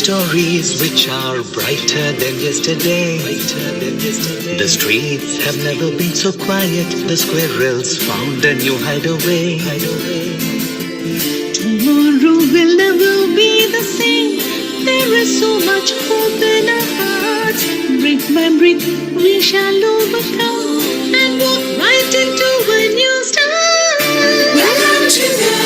stories which are brighter than yesterday. The streets have never been so quiet. The squirrels found a new hideaway. Tomorrow will never be the same. There is so much hope in our hearts. Brick by brick we shall overcome and walk right into a new start. Welcome to the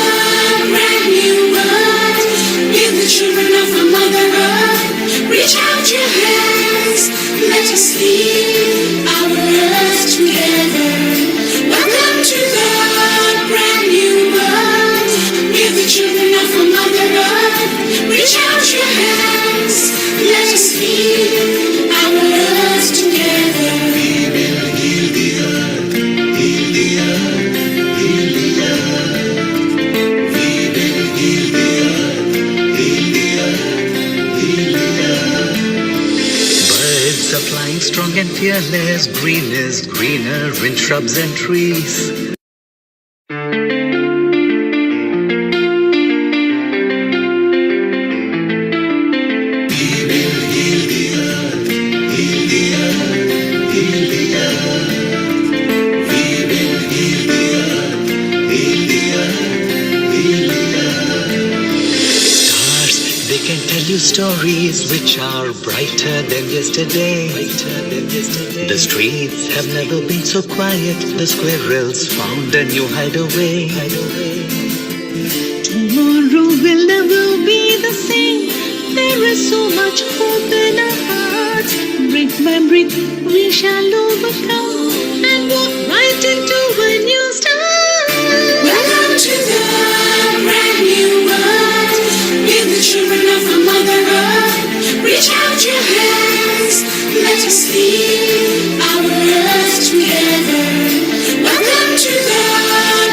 brand new world. We're the children of the Mother Earth. Reach out your hands, let us lead our earth together. Welcome to the brand new world. We're the children of the Mother Earth. Reach out your hands, let us lead our earth together. We will heal the earth, heal the earth, heal the earth. We will heal the earth, heal the earth, heal the earth. Birds are flying strong and fearless. Green is greener in shrubs and trees. Stories which are brighter than yesterday. The streets have never been so quiet. The squirrels found a new hideaway. Tomorrow will never be the same. There is so much hope in our hearts. Brick by brick we shall overcome and walk right into a new start. Welcome to the brand new world. We're the children of the Mother Earth. Reach out your hands, let us lead our earth together. Welcome to the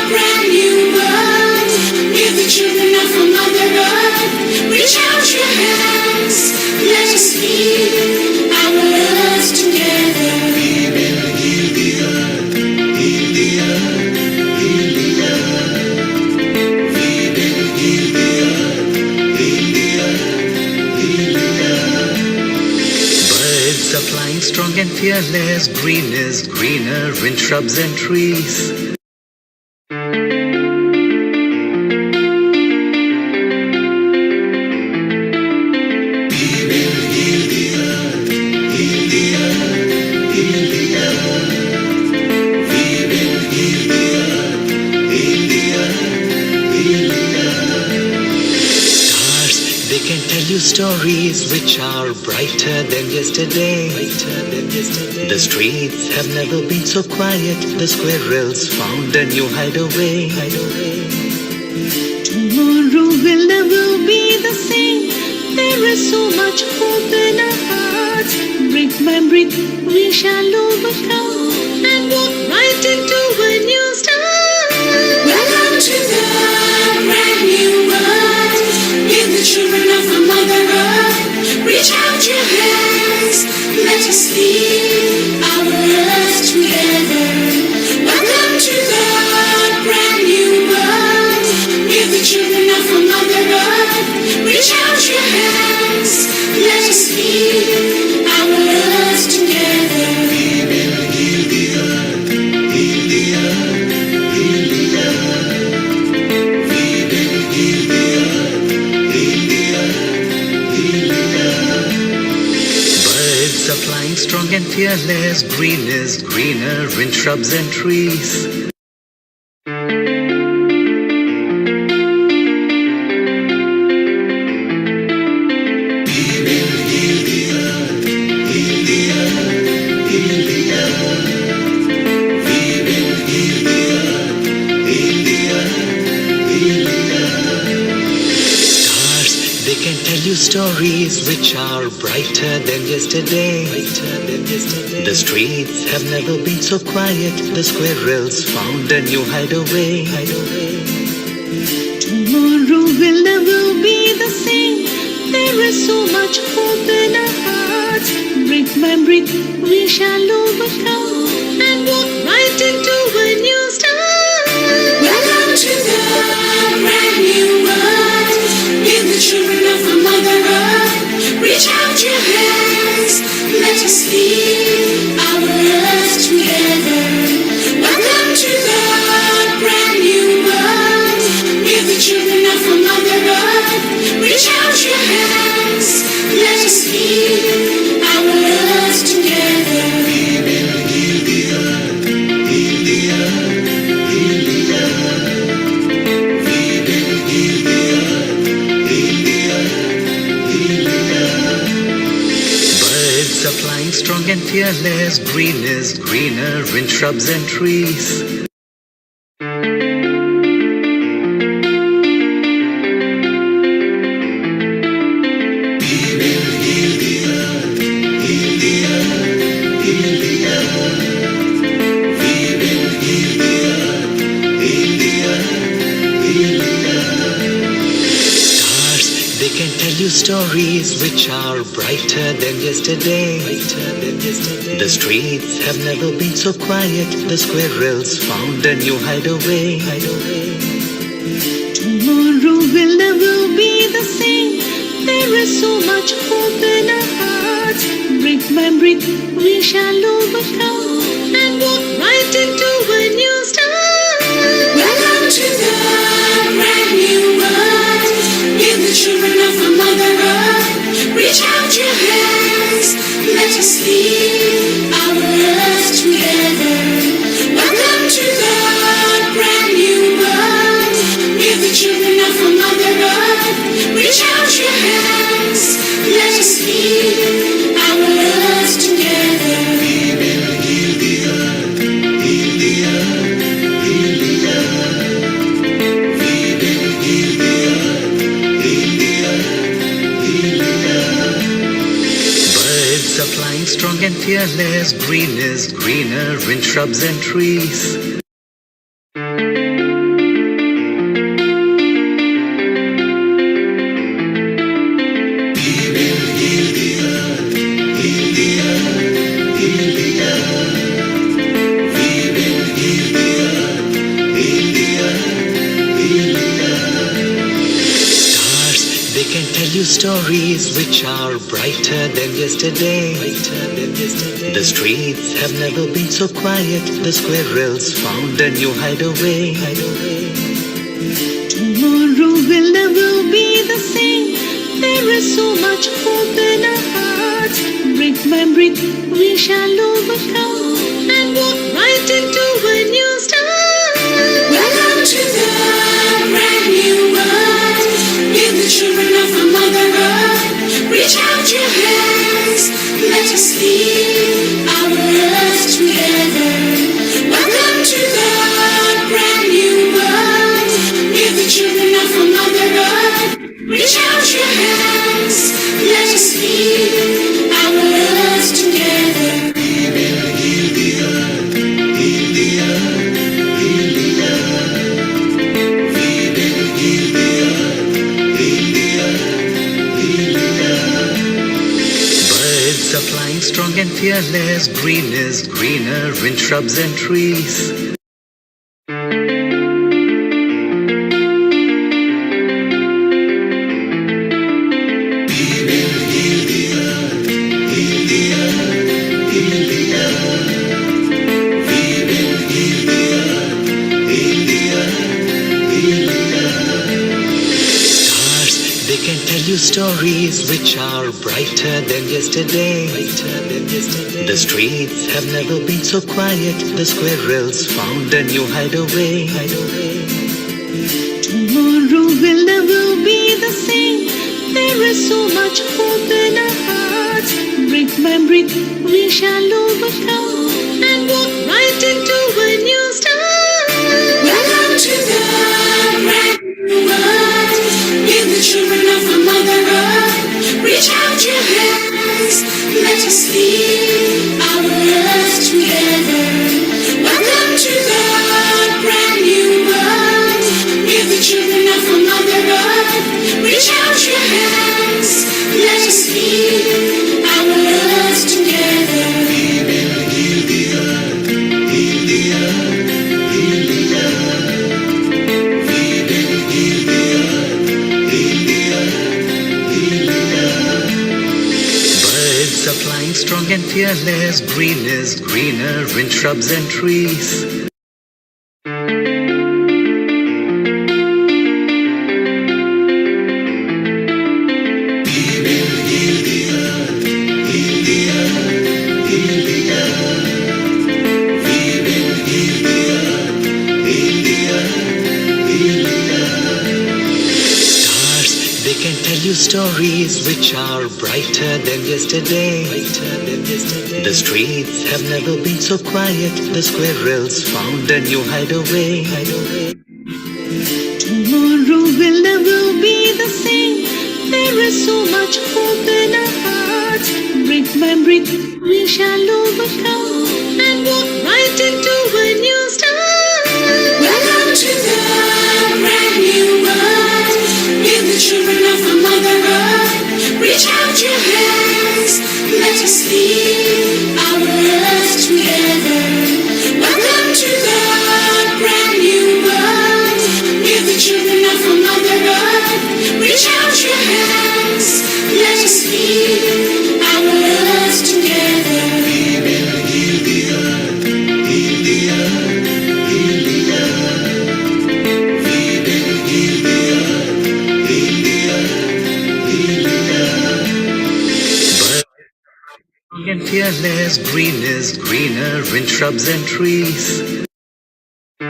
brand new world. We're the children of the Mother Earth. Reach out your hands, let us lead our earth together. We will heal the earth, heal the earth, heal the earth. We will heal the earth, heal the earth, heal the earth. Birds are flying strong and fearless. Green is greener in shrubs and trees. Stories which are brighter than yesterday. The streets have never been so quiet. The squirrels found a new hideaway. Tomorrow will never be the same. There is so much hope in our hearts. Brick by brick we shall overcome and walk right into a new start. Welcome to the brand new world. We're the children of the Mother Earth. Reach out your hands, let us lead our earth together. Welcome to the brand new world. We're the children of the Mother Earth. Reach out your hands, let us lead our earth together. We will heal the earth, heal the earth, heal the earth. We will heal the earth, heal the earth, heal the earth. Birds are flying strong and fearless. Green is greener in shrubs and trees. Stories which are brighter than yesterday. The streets have never been so quiet. The squirrels found a new hideaway. Tomorrow will never be the same. There is so much hope in our hearts. Brick by brick we shall overcome and walk right into a new start. Welcome to the brand new world. We're the children of the Mother Earth. flying strong and fearless. Green is greener in shrubs and trees. They can tell you stories which are brighter than yesterday. The streets have never been so quiet. The squirrels found a new hideaway. Tomorrow will never be the same. There is so much hope in our hearts. Brick by brick, we shall overcome and walk right into a new start. Welcome to the brand new world. Give the children of our Mother Earth. Reach out your hands. Let us lead our earth together. Welcome to the brand new world. Give the children of our Mother Earth. Reach out your hands. Let us lead our earth together. We will heal the earth, heal the earth, heal the earth. We will heal the earth, heal the earth, heal the earth. Birds are flying strong and fearless. Green is greener in shrubs and trees. We will heal the earth, heal the earth, heal the earth. We will heal the earth, heal the earth, heal the earth. Stars, they can tell you stories which are brighter than yesterday. The streets have never been so quiet. The squirrels found a new hideaway. Tomorrow will never be the same. There is so much hope in our hearts. Brick by brick, we shall overcome and walk right into a new start. Welcome to the brand new world. Give the children of our Mother Earth. Reach out your hands. Let us lead our earth together. Welcome to the brand new world. Give the children of our Mother Earth. Reach out your hands. Let us lead our earth together. We will heal the earth, heal the earth, heal the earth. We will heal the earth, heal the earth, heal the earth. Birds are flying strong and fearless. Green is greener in shrubs and trees. We will heal the earth, heal the earth, heal the earth. We will heal the earth, heal the earth, heal the earth. Stars, they can tell you stories which are brighter than yesterday. The streets have never been so quiet. The squirrels found a new hideaway. Tomorrow will never be the same. There is so much hope in our hearts. Brick by brick, we shall overcome and walk right into a new start. Welcome to the brand new world. Give the children of our Mother Earth. Reach out your hands. Let us lead our earth together. Welcome to the brand new world. Give the children of our Mother Earth. Reach out your hands. Let us lead our earth together. We will heal the earth, heal the earth, heal the earth. We will heal the earth, heal the earth, heal the earth. Birds are flying strong and fearless. Green is greener in shrubs and trees. We will heal the earth, heal the earth, heal the earth. We will heal the earth, heal the earth, heal the earth. Stars, they can tell you stories which are brighter than yesterday. The streets have never been so quiet. The squirrels found a new hideaway. Tomorrow will never be the same. There is so much hope in our hearts. Brick by brick, we shall overcome and walk right into a new start. Welcome to the brand new world. We're the children of a Mother Earth. Reach out your hands, let us lead our earth together. Welcome to the brand new world. We're the children of a Mother Earth. Reach out your hands, let us lead our earth together. We will heal the earth, heal the earth, heal the earth. We will heal the earth, heal the earth, heal the earth. But and fearless, green is greener in shrubs and trees. We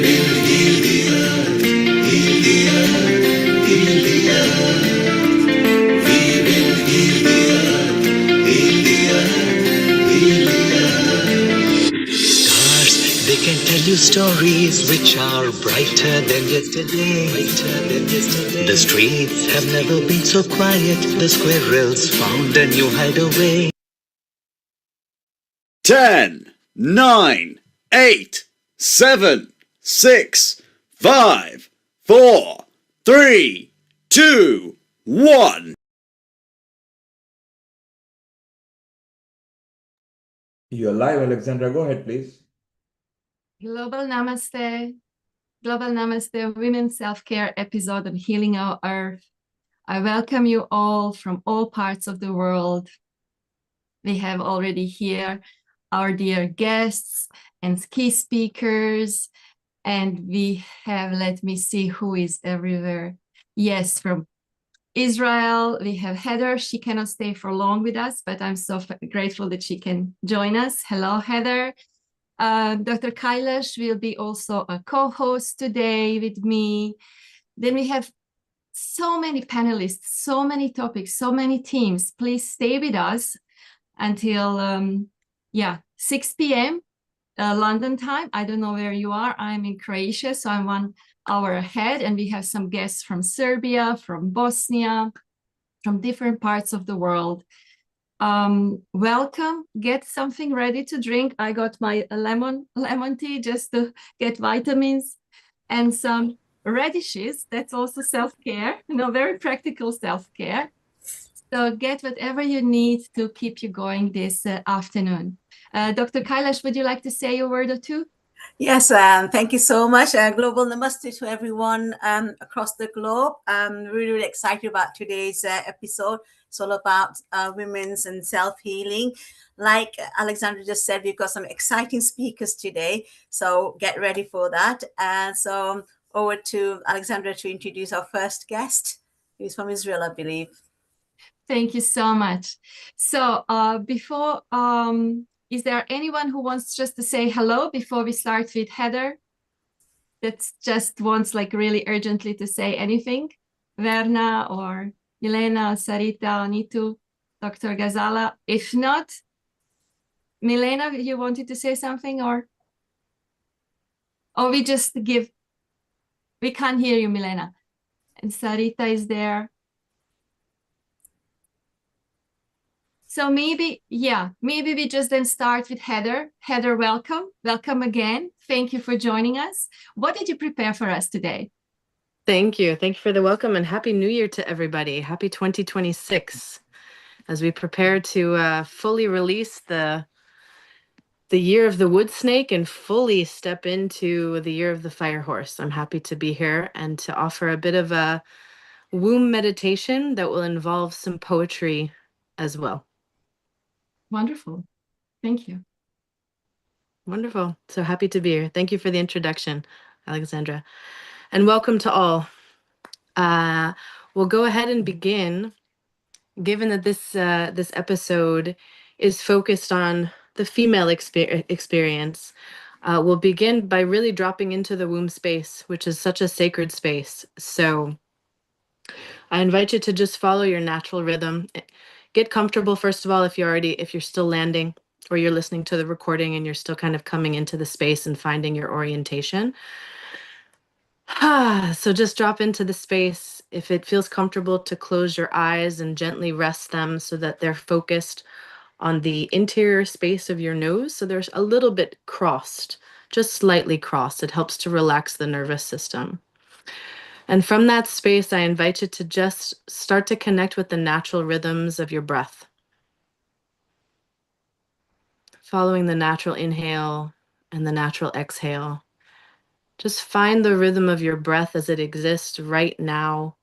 will heal the earth, heal the earth, heal the earth. We will heal the earth, heal the earth, heal the earth. Stars, they can tell you stories which are brighter than yesterday. The streets have never been so quiet. The squirrels found a new hideaway. 10, 9, 8, 7, 6, 5, 4, 3, 2, 1. You're live, Alexandra. Go ahead, please. Global Namaste, Global Namaste Women's Self-Care episode of Healing Our Earth. I welcome you all from all parts of the world. We have already here our dear guests and key speakers, and we have, let me see who is everywhere. Yes, from Israel, we have Heather. She cannot stay for long with us, but I'm so grateful that she can join us. Hello, Heather. Dr. Kailash will be also a co-host today with me. Then we have so many panelists, so many topics, so many teams. Please stay with us until 6 p.m. London time. I don't know where you are. I'm in Croatia, so I'm 1 hour ahead, and we have some guests from Serbia, from Bosnia, from different parts of the world. Welcome. Get something ready to drink. I got my lemon tea just to get vitamins, and some radishes. That's also self-care, very practical self-care. So get whatever you need to keep you going this afternoon. Dr. Kailash, would you like to say a word or two? Yes, thank you so much. Global Namaste to everyone across the globe. I'm really, really excited about today's episode. It's all about women's and self-healing. Like Alexandra just said, we've got some exciting speakers today, so get ready for that. So over to Alexandra to introduce our first guest, who's from Israel, I believe. Thank you so much. So before, is there anyone who wants just to say hello before we start with Heather? That just wants like really urgently to say anything? Verna or Milena, Sarita, Nitu, Dr. Gazala. If not, Milena, you wanted to say something or we just give, we can't hear you, Milena. And Sarita is there. So maybe we just then start with Heather. Heather, welcome. Welcome again. Thank you for joining us. What did you prepare for us today? Thank you. Thank you for the welcome, and Happy New Year to everybody. Happy 2026. As we prepare to fully release the year of the wood snake and fully step into the year of the fire horse. I'm happy to be here and to offer a bit of a womb meditation that will involve some poetry as well. Wonderful. Thank you. Wonderful. So happy to be here. Thank you for the introduction, Alexandra. And welcome to all. We'll go ahead and begin, given that this episode is focused on the female experience. We'll begin by really dropping into the womb space, which is such a sacred space. So I invite you to just follow your natural rhythm. Get comfortable, first of all, if you're still landing, or you're listening to the recording and you're still kind of coming into the space and finding your orientation. So just drop into the space. If it feels comfortable, to close your eyes and gently rest them so that they're focused on the interior space of your nose. So there's a little bit crossed, just slightly crossed. It helps to relax the nervous system. And from that space, I invite you to just start to connect with the natural rhythms of your breath. Following the natural inhale and the natural exhale. Just find the rhythm of your breath as it exists right now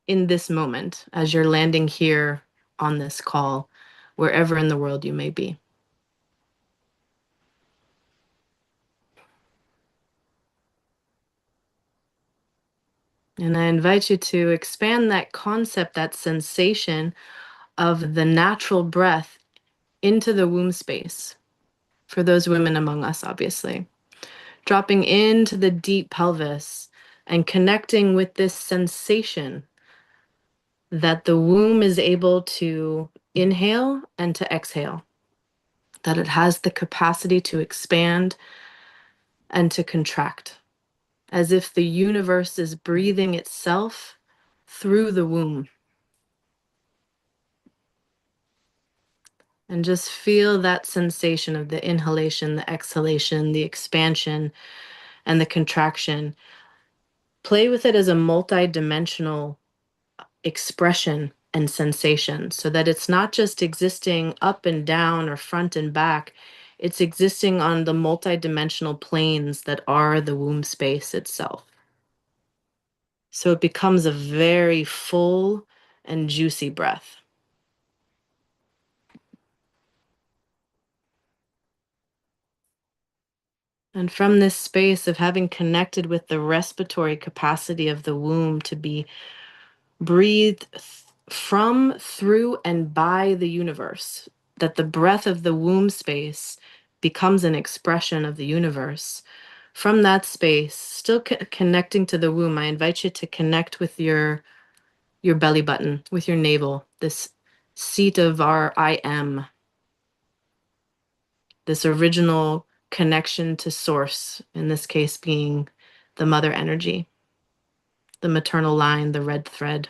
in this moment, as you're landing here on this call, wherever in the world you may be. And I invite you to expand that concept, that sensation of the natural breath into the womb space. For those women among us, obviously. Dropping into the deep pelvis and connecting with this sensation that the womb is able to inhale and to exhale, that it has the capacity to expand and to contract, as if the universe is breathing itself through the womb. And just feel that sensation of the inhalation, the exhalation, the expansion, and the contraction. Play with it as a multi-dimensional expression and sensation, so that it's not just existing up and down or front and back. It's existing on the multi-dimensional planes that are the womb space itself. So it becomes a very full and juicy breath. And from this space of having connected with the respiratory capacity of the womb to be breathed from, through, and by the universe, that the breath of the womb space becomes an expression of the universe. From that space, still connecting to the womb, I invite you to connect with your belly button, with your navel, this seat of our I am, this original connection to source, in this case being the mother energy, the maternal line, the red thread.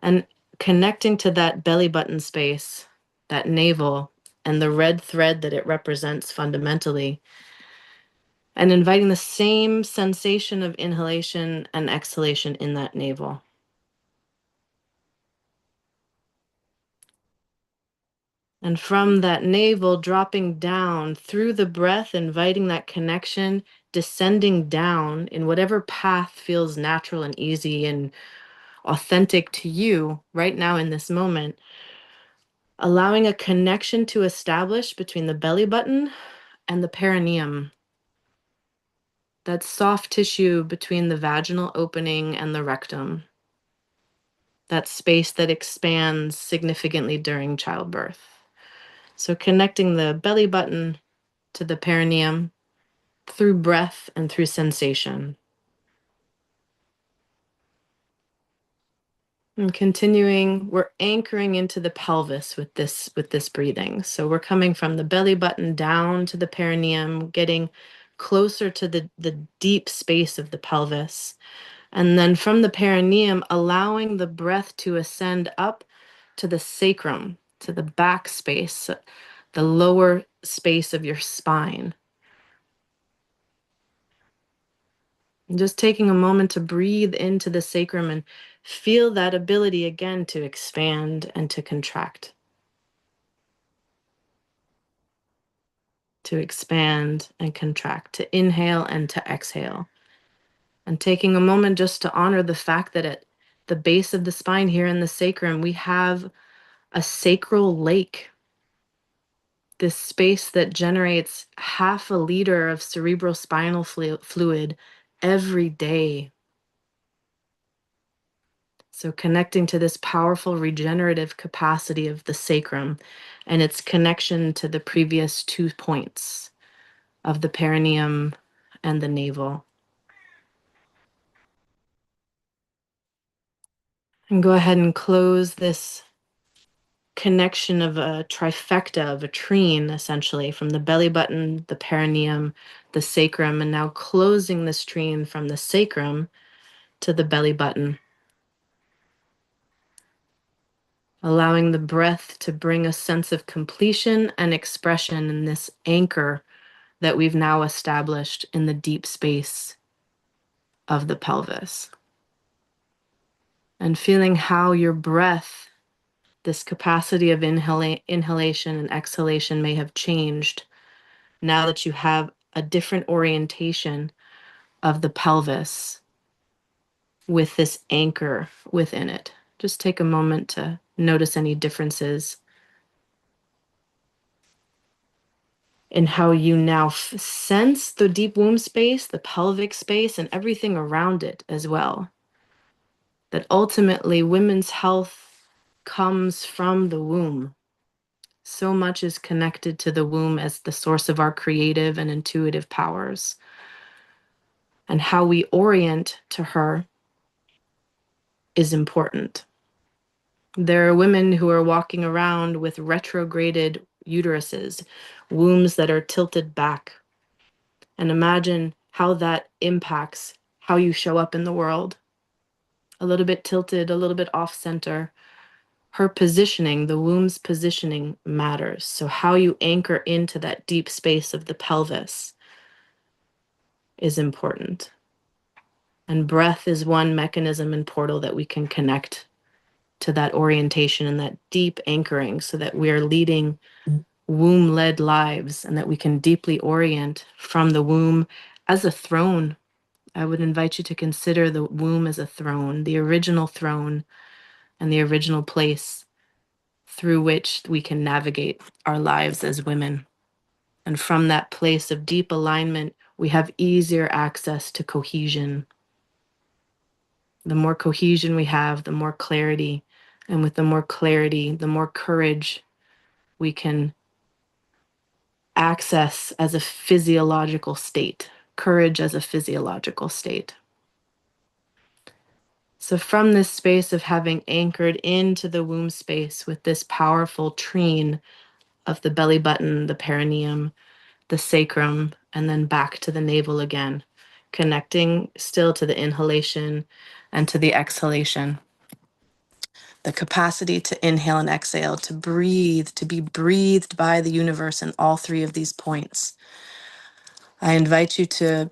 And connecting to that belly button space, that navel, and the red thread that it represents fundamentally, and inviting the same sensation of inhalation and exhalation in that navel. And from that navel, dropping down through the breath, inviting that connection, descending down in whatever path feels natural and easy and authentic to you right now in this moment. Allowing a connection to establish between the belly button and the perineum, that soft tissue between the vaginal opening and the rectum, that space that expands significantly during childbirth. So connecting the belly button to the perineum through breath and through sensation. And continuing, we're anchoring into the pelvis with this breathing. So we're coming from the belly button down to the perineum, getting closer to the deep space of the pelvis. And then from the perineum, allowing the breath to ascend up to the sacrum, to the back space, the lower space of your spine. And just taking a moment to breathe into the sacrum and feel that ability again to expand and to contract. To expand and contract, to inhale and to exhale. And taking a moment just to honor the fact that at the base of the spine here in the sacrum, we have a sacral lake. This space that generates 1/2 liter of cerebral spinal fluid every day. So connecting to this powerful regenerative capacity of the sacrum and its connection to the previous 2 points of the perineum and the navel. And go ahead and close this connection of a trifecta, of a trine, essentially, from the belly button, the perineum, the sacrum, and now closing this trine from the sacrum to the belly button. Allowing the breath to bring a sense of completion and expression in this anchor that we've now established in the deep space of the pelvis. And feeling how your breath, this capacity of inhalation and exhalation, may have changed now that you have a different orientation of the pelvis with this anchor within it. Just take a moment to notice any differences in how you now sense the deep womb space, the pelvic space, and everything around it as well. That ultimately women's health comes from the womb. So much is connected to the womb as the source of our creative and intuitive powers. And how we orient to her is important. There are women who are walking around with retrograded uteruses, wombs that are tilted back. And imagine how that impacts how you show up in the world. A little bit tilted, a little bit off center. Her positioning, the womb's positioning, matters. So how you anchor into that deep space of the pelvis is important. And breath is one mechanism and portal that we can connect to that orientation and that deep anchoring so that we are leading womb-led lives and that we can deeply orient from the womb as a throne. I would invite you to consider the womb as a throne, the original throne and the original place through which we can navigate our lives as women. And from that place of deep alignment, we have easier access to cohesion. The more cohesion we have, the more clarity. And with the more clarity, the more courage we can access as a physiological state. Courage as a physiological state. So from this space of having anchored into the womb space with this powerful trine of the belly button, the perineum, the sacrum, and then back to the navel again, connecting still to the inhalation and to the exhalation. The capacity to inhale and exhale, to breathe, to be breathed by the universe in all 3 of these points. I invite you to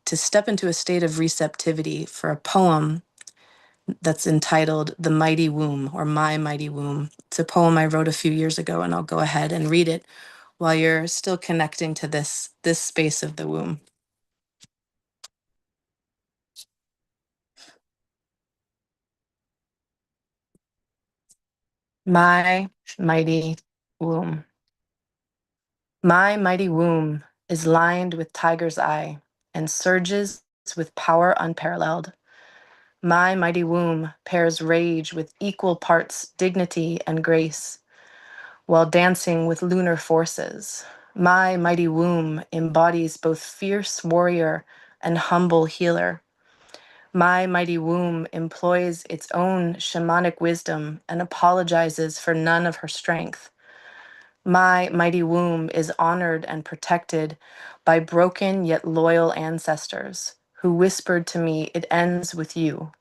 step into a state of receptivity for a poem that's entitled The Mighty Womb, or My Mighty Womb. It's a poem I wrote a few years ago, and I'll go ahead and read it while you're still connecting to this space of the womb. My mighty womb. My mighty womb is lined with tiger's eye and surges with power unparalleled. My mighty womb pairs rage with equal parts dignity and grace, while dancing with lunar forces. My mighty womb embodies both fierce warrior and humble healer. My mighty womb employs its own shamanic wisdom and apologizes for none of her strength. My mighty womb is honored and protected by broken yet loyal ancestors who whispered to me, "It ends with you."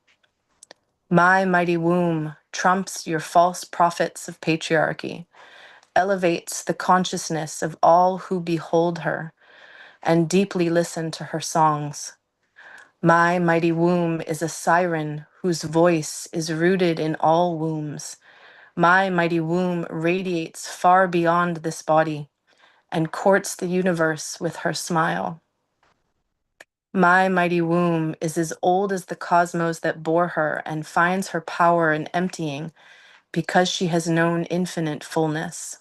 My mighty womb trumps your false prophets of patriarchy, elevates the consciousness of all who behold her and deeply listen to her songs. My mighty womb is a siren whose voice is rooted in all wombs. My mighty womb radiates far beyond this body and courts the universe with her smile. My mighty womb is as old as the cosmos that bore her and finds her power in emptying because she has known infinite fullness.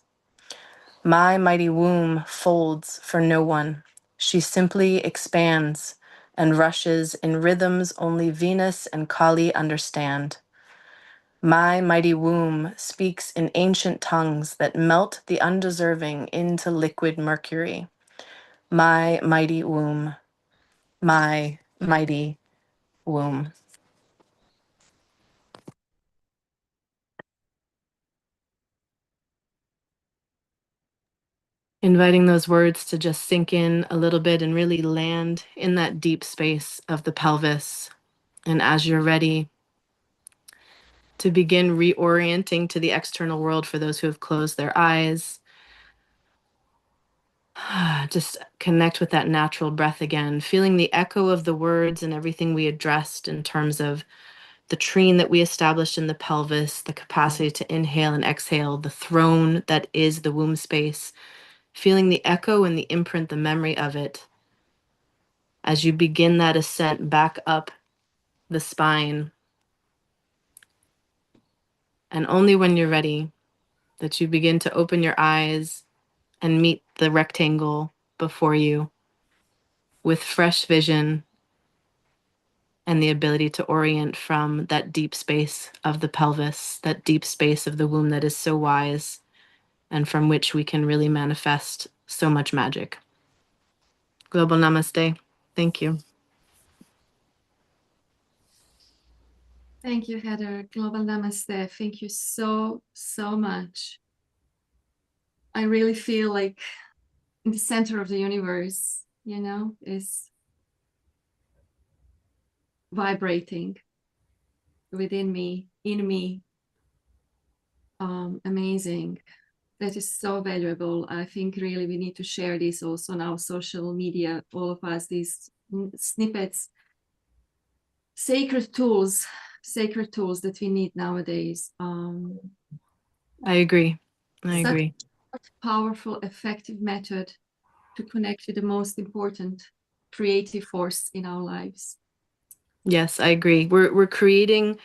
My mighty womb folds for no one. She simply expands and rushes in rhythms only Venus and Kali understand. My mighty womb speaks in ancient tongues that melt the undeserving into liquid mercury. My mighty womb, my mighty womb. Inviting those words to just sink in a little bit and really land in that deep space of the pelvis. And as you're ready to begin reorienting to the external world for those who have closed their eyes, just connect with that natural breath again, feeling the echo of the words and everything we addressed in terms of the trine that we established in the pelvis, the capacity to inhale and exhale, the throne that is the womb space, feeling the echo and the imprint, the memory of it as you begin that ascent back up the spine. And only when you're ready that you begin to open your eyes and meet the rectangle before you with fresh vision and the ability to orient from that deep space of the pelvis, that deep space of the womb that is so wise and from which we can really manifest so much magic. Global Namaste. Thank you. Thank you, Heather. Global Namaste. Thank you so, so much. I really feel like in the center of the universe, is vibrating within me, in me. Amazing. That is so valuable. I think really we need to share this also on our social media, all of us, these snippets, sacred tools that we need nowadays. I agree. I agree. Powerful, effective method to connect with the most important creative force in our lives. Yes, I agree. We're creating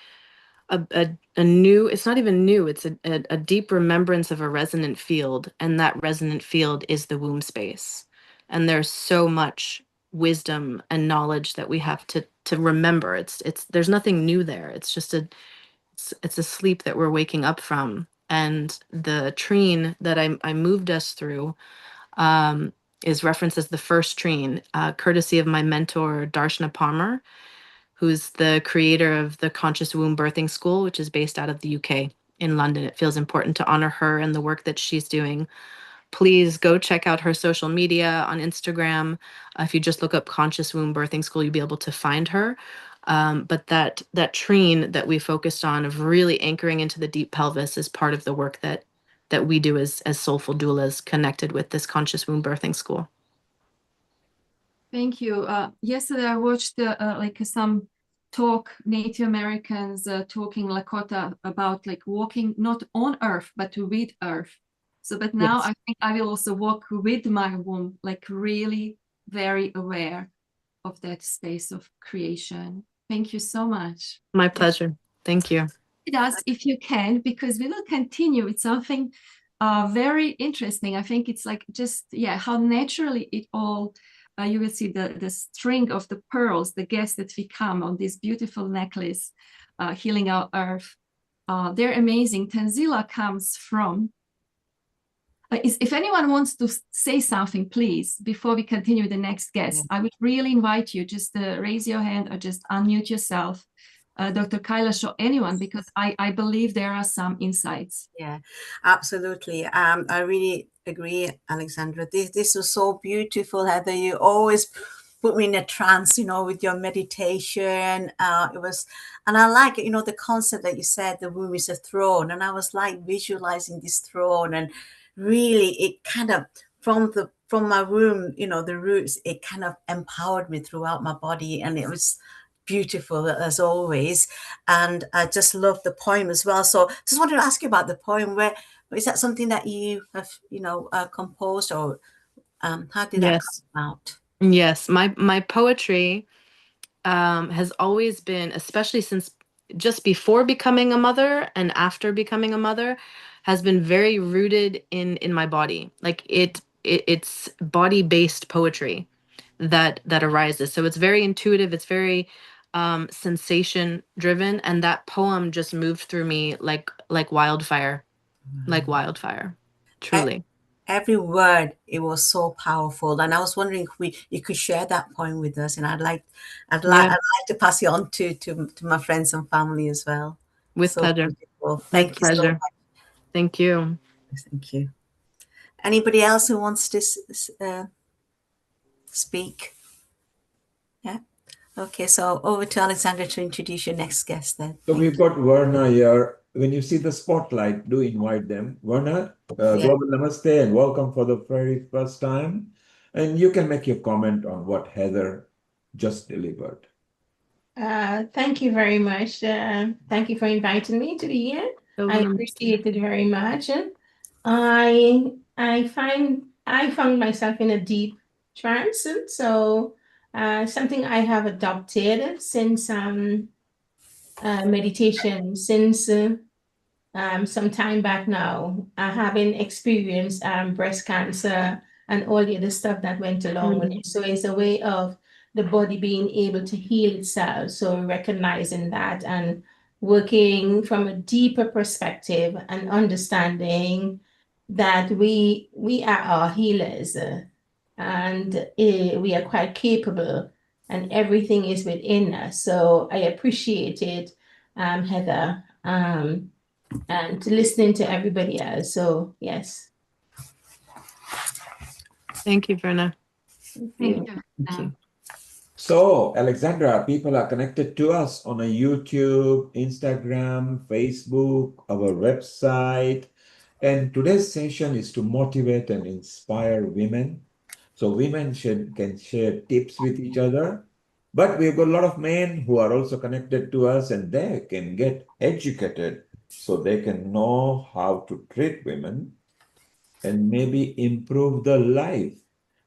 a new, it's not even new, it's a deep remembrance of a resonant field, and that resonant field is the womb space. And there's so much wisdom and knowledge that we have to remember. It's there's nothing new there. It's just it's a sleep that we're waking up from. And the trine that I moved us through is referenced as the first trine, courtesy of my mentor Darshana Palmer, who's the creator of the Conscious Womb Birthing School, which is based out of the UK in London. It feels important to honor her and the work that she's doing. Please go check out her social media on Instagram. If you just look up Conscious Womb Birthing School, you'll be able to find her. But that trine that we focused on of really anchoring into the deep pelvis is part of the work that we do as soulful doulas connected with this Conscious Womb Birthing School. Thank you. Yesterday I watched like some talk, Native Americans talking Lakota about like walking not on earth, but with earth. So, but now Yes. I think I will also walk with my womb, like really very aware of that space of creation. Thank you so much. My pleasure. Thank you. With us if you can, because we will continue with something very interesting. I think it's like just, yeah, how naturally it all, you will see the string of the pearls, the guests that we come on this beautiful necklace, Healing Our Earth. They're amazing. Tanzila comes from, if anyone wants to say something, please, before we continue the next guest, I would really invite you just raise your hand or just unmute yourself. Dr. Kailash or anyone, because I believe there are some insights. Yeah, absolutely. I really agree, Alexandra. This was so beautiful, Heather. You always put me in a trance, with your meditation. It was, and I like, the concept that you said, the womb is a throne. And I was like visualizing this throne, and really it kind of, from my womb, the roots, it kind of empowered me throughout my body. And it was beautiful as always, and I just love the poem as well. So just wanted to ask you about the poem. Where is that something that you have composed, or how did that Yes. come out? Yes, my poetry has always been, especially since just before becoming a mother and after becoming a mother, has been very rooted in my body. Like it's body-based poetry. that arises. So it's very intuitive, it's very sensation driven, and that poem just moved through me like wildfire, truly. Every word, it was so powerful, and I was wondering if you could share that poem with us, and I'd like to pass it on to my friends and family as well. With So pleasure. beautiful. With Thank you so pleasure. much. Thank you. Thank you. Anybody else who wants to speak? Yeah. Okay, so over to Alexandra to introduce your next guest then. So we've got Verna here. When you see the spotlight, do invite them. Verna, global namaste and welcome for the very first time. And you can make your comment on what Heather just delivered. Thank you very much. Thank you for inviting me to be here. I appreciate it very much. I found myself in a deep trance. So something I have adopted since meditation since some time back now, having experienced breast cancer and all the other stuff that went along with it. So it's a way of the body being able to heal itself. So recognizing that and working from a deeper perspective and understanding that we are our healers and we are quite capable and everything is within us. So I appreciate it, Heather, and listening to everybody else. So yes. Thank you, Verna. Thank you. Thank you. So, Alexandra, people are connected to us on a YouTube, Instagram, Facebook, our website. And today's session is to motivate and inspire women. So women can share tips with each other. But we've got a lot of men who are also connected to us, and they can get educated so they can know how to treat women and maybe improve the life.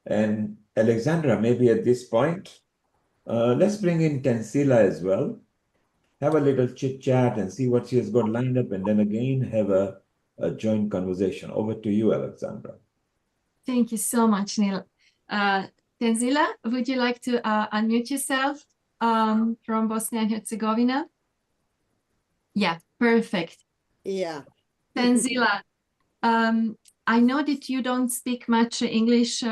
And Alexandra, maybe at this point, let's bring in Tensila as well. Have a little chit chat and see what she has got lined up, and then again have a joint conversation. Over to you, Alexandra. Thank you so much, Neil. Tenzila, would you like to unmute yourself from Bosnia and Herzegovina? Yeah, perfect. Yeah. Tenzila, I know that you don't speak much English.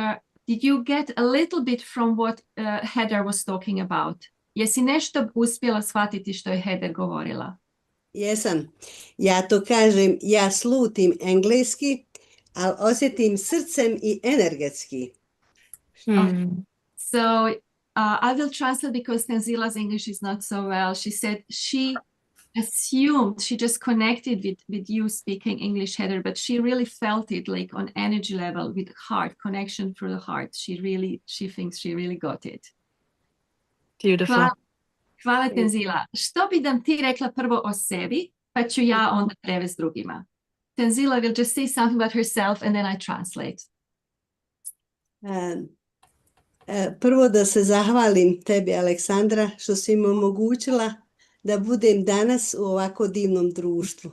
Did you get a little bit from what Heather was talking about? Jesi nešto uspjela shvatiti što je Heather govorila? Jesam. Ja to kažem, ja slutim engleski, ali osjetim srcem I energetski. So I will translate because Tenzila's English is not so well. She said she assumed, she just connected with you speaking English, Heather, but she really felt it like on energy level with heart, connection through the heart. She thinks she really got it. Beautiful. Hvala Tenzila. Što bi nam ti rekla prvo o sebi, pa ću ja onda prevesti drugima. Tenzila will just say something about herself and then I translate. Prvo da se zahvalim tebi, Aleksandra, što si mi omogućila da budem danas u ovako divnom društvu,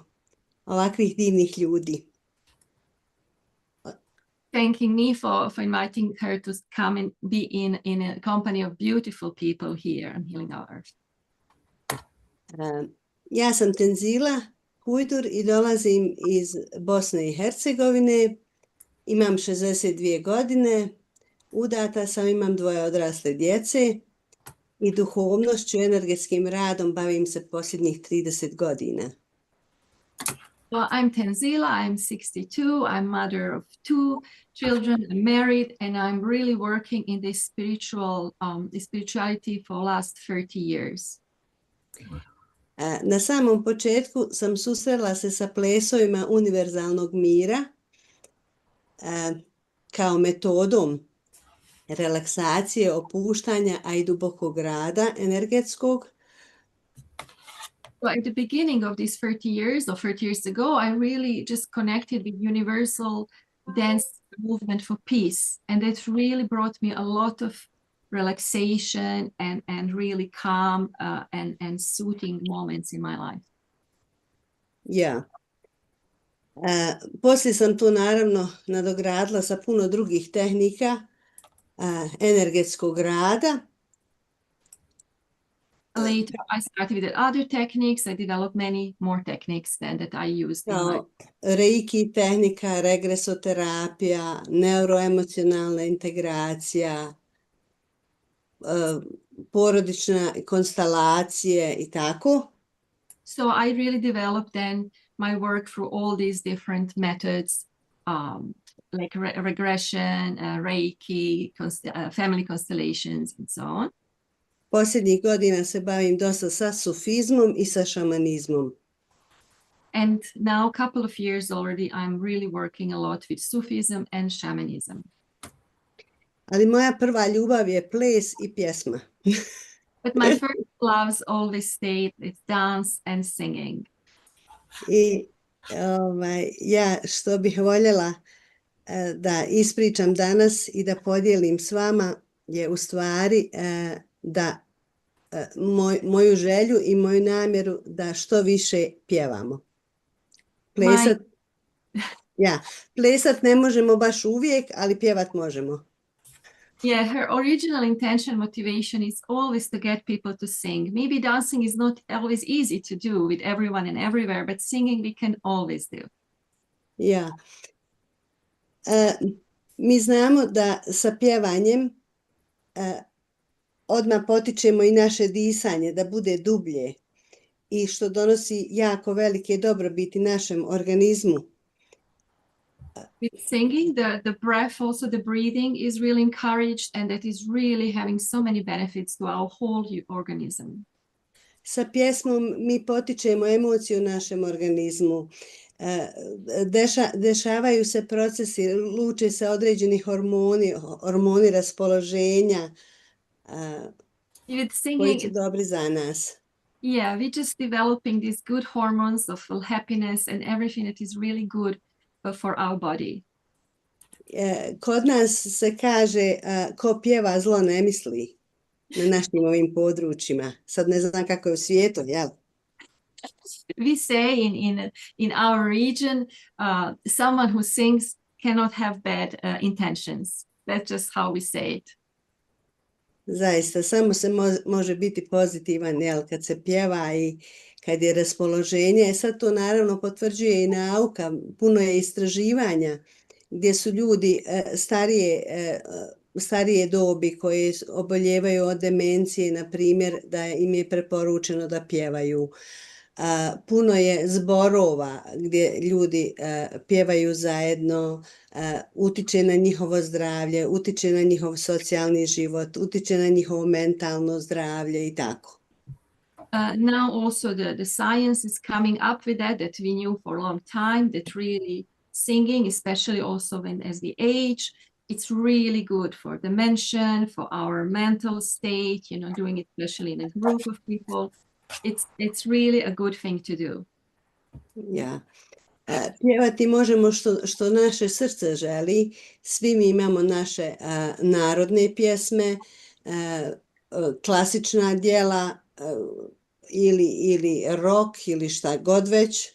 ovakvih divnih ljudi. Thanking me for inviting her to come and be in a company of beautiful people here on Healing Our Earth. Ja sam Tenzila Hujdur I dolazim iz Bosne I Hercegovine. Imam 62 godine, udata sam, imam 2 odrasle djece I duhovnošću, energetskim radom bavim se posljednjih 30 godina. Well, I'm Tenzila, I'm 62, I'm mother of 2 children, I'm married, and I'm really working in this spirituality for the last 30 years. Na samom početku sam susrela se sa plesovima univerzalnog mira kao metodom relaksacije, opuštanja, a I dubokog rada energetskog. So at the beginning of these 30 years or 30 years ago, I really just connected with universal dance movement for peace. And that really brought me a lot of relaxation and really calm and soothing moments in my life. Ja. Poslije sam tu naravno nadogradila sa puno drugih tehnika energetskog rada. Later, I started with other techniques. I developed many more techniques than that I used in my. Kao reiki tehnika, regresoterapija, neuroemocionalna integracija, porodične konstelacije i tako. So I really developed then my work through all these different methods, like regression, Reiki, family constellations, and so on. Posljednjih godina se bavim dosta sa sufizmom i sa šamanizmom. And now, a couple of years already, I'm really working a lot with Sufism and shamanism. Ali moja prva ljubav je ples i pjesma. But my first loves always stayed with dance and singing. I ja što bih voljela da ispričam danas i da podijelim s vama je u stvari da moju želju i moju namjeru da što više pjevamo. Plesat ne možemo baš uvijek, ali pjevat možemo. Yeah, her original intention, motivation is always to get people to sing. Maybe dancing is not always easy to do with everyone and everywhere, but singing we can always do. Ja. Mi znamo da sa pjevanjem odmah potičemo i naše disanje, da bude dublje i što donosi jako velike dobrobiti našem organizmu. With singing, the breath, also the breathing is really encouraged, and that is really having so many benefits to our whole organism. Sa pjesmom mi potičemo emociju u našem organizmu. Dešavaju se procesi, luče se određeni hormoni raspoloženja koji su dobri za nas. Yeah, we're just developing these good hormones of happiness and everything that is really good for our body. Kod nas se kaže ko pjeva zlo ne misli na našim ovim područjima. Sad ne znam kako je u svijetu, jel? We say in our region, someone who sings cannot have bad intentions. That's just how we say it. Zaista, samo se može biti pozitivan, jel, kad se pjeva i kad je raspoloženje. Sad to naravno potvrđuje i nauka, puno je istraživanja gdje su ljudi starije dobi koji oboljevaju od demencije, na primjer, da im je preporučeno da pjevaju. Puno je zborova gdje ljudi pjevaju zajedno, utiče na njihovo zdravlje, utiče na njihov socijalni život, utiče na njihovo mentalno zdravlje i tako. Now also the science is coming up with that we knew for a long time, that really singing, especially also as we age, it's really good for dementia, for our mental state, doing it especially in a group of people. It's really a good thing to do. Ja. Pjevati možemo što naše srce želi. Svi mi imamo naše narodne pjesme, klasična djela ili rock ili šta god već.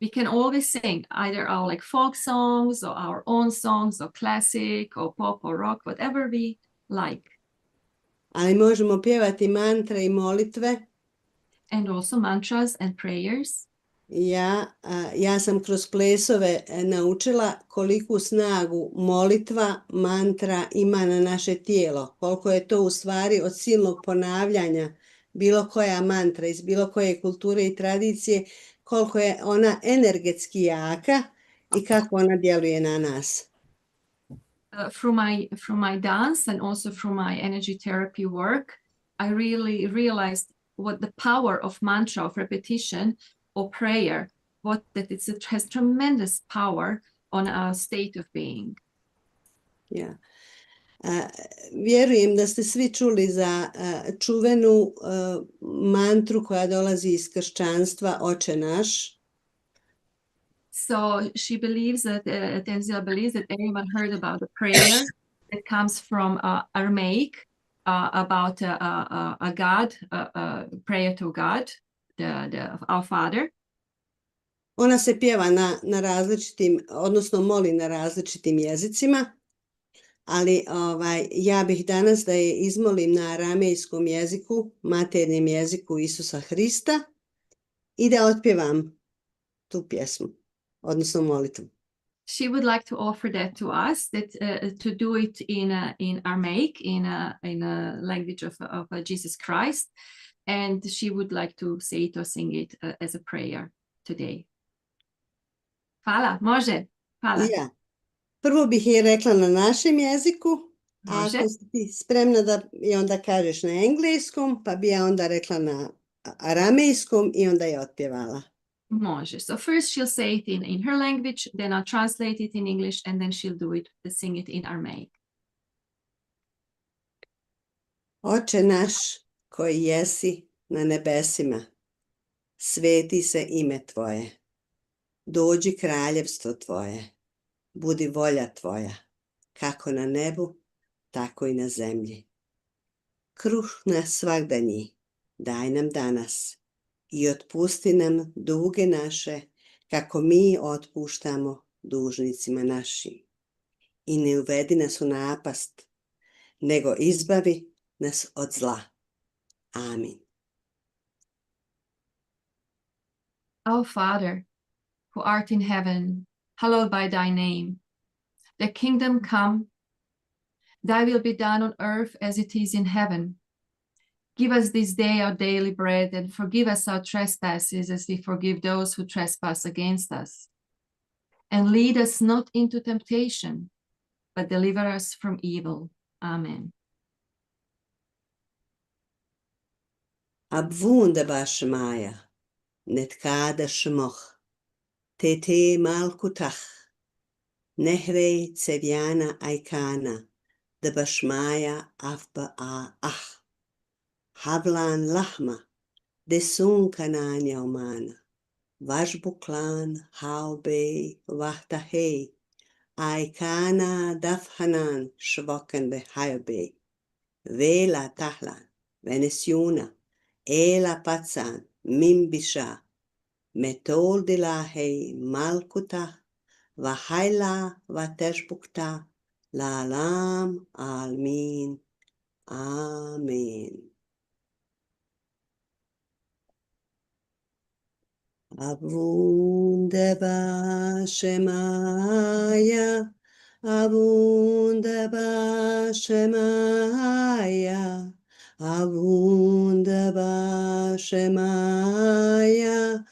We can always sing either our folk songs or our own songs or classic or pop or rock, whatever we like. Ali možemo pjevati mantre i molitve. And also mantras and prayers. Ja sam kroz plesove naučila koliku snagu molitva, mantra ima na naše tijelo. Koliko je to u stvari od silnog ponavljanja bilo koja mantra iz bilo koje kulture i tradicije, koliko je ona energetski jaka i kako ona djeluje na nas. Through my dance and also through my energy therapy work, I really realized what the power of mantra, of repetition, or prayer, it has tremendous power on our state of being. Yeah. Vjerujem da ste svi čuli za čuvenu mantru koja dolazi iz kršćanstva, Oče naš. So she believes that, Tenzila believes that everyone heard about the prayer that comes from Aramaic, about a God, prayer to God, our Father. Ona se pjeva na različitim, odnosno moli na različitim jezicima. ali ja bih danas da je izmolim na aramejskom jeziku, maternjem jeziku Isusa Hrista i da otpjevam tu pjesmu, odnosno molitvu. She would like to offer that to us, that to do it in Aramaic, in a language of Jesus Christ, and she would like to say it or sing it as a prayer today. Hvala, može? Hvala. Ja. Prvo bih je rekla na našem jeziku, a Može. ako si ti spremna da je onda kažeš na engleskom, pa bi ja onda rekla na aramejskom i onda je otpjevala. Može. So first she'll say it in her language, then I'll translate it in English, and then she'll do it, sing it in Aramaic. Oče naš koji jesi na nebesima, sveti se ime Tvoje, dođi kraljevstvo Tvoje, budi volja Tvoja, kako na nebu, tako i na zemlji. Kruh nas svagdanji daj nam danas i otpusti nam duge naše, kako mi otpuštamo dužnicima našim. I ne uvedi nas u napast, nego izbavi nas od zla. Amin. Our Father, who art in heaven, hallowed by thy name. Thy kingdom come, thy will be done on earth as it is in heaven. Give us this day our daily bread, and forgive us our trespasses as we forgive those who trespass against us. And lead us not into temptation, but deliver us from evil. Amen. Ab wunderbar Shemaya, netkada Shemoch, tete malkutach, nehre tseviana aikana, de bashmaya afba a ach. Havlan lahma, de sun kanan yaumana, vashbuklan haube wahtahe, aikana dafhanan shvoken behayobe, vela tahlan, venesiuna, ela patsan, mimbisha, metol dilahe malkuta, vahaila vateshbukta, la'alam almin. Amen. Wunderbar Shemaya, wunderbar Shemaya, wunderbar Shemaya,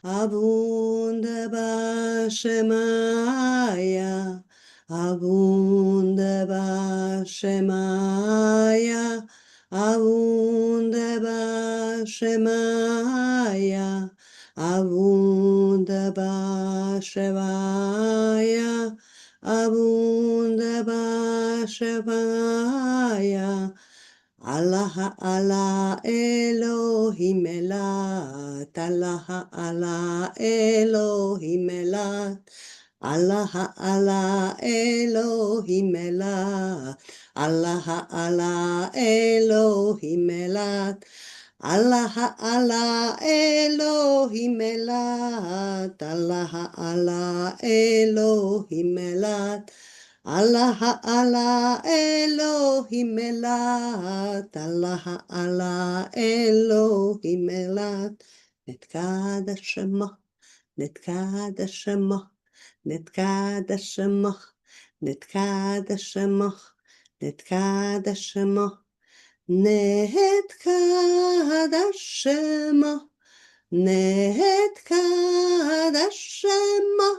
wunderbar Shemaya, wunderbar Shemaya, wunderbar Shemaya. Wunderbar Shemaya, wunderbar Shemaya. Allah Allah Elohim Elat, Allah Allah Elohim Elat, Allah Allah Elohim Elat, Allah Allah Elohim Elat. Allah Allah Elohim Elat, Allah Allah Elohim Elat, Allah Allah Elohim Elat, Allah Allah Elohim Elat. Netkada Shemo, Netkada Shemo, Netkada Shemo, Netkada Shemo, Netkada Shemo. Netkada Shemo, Netkada Shemo,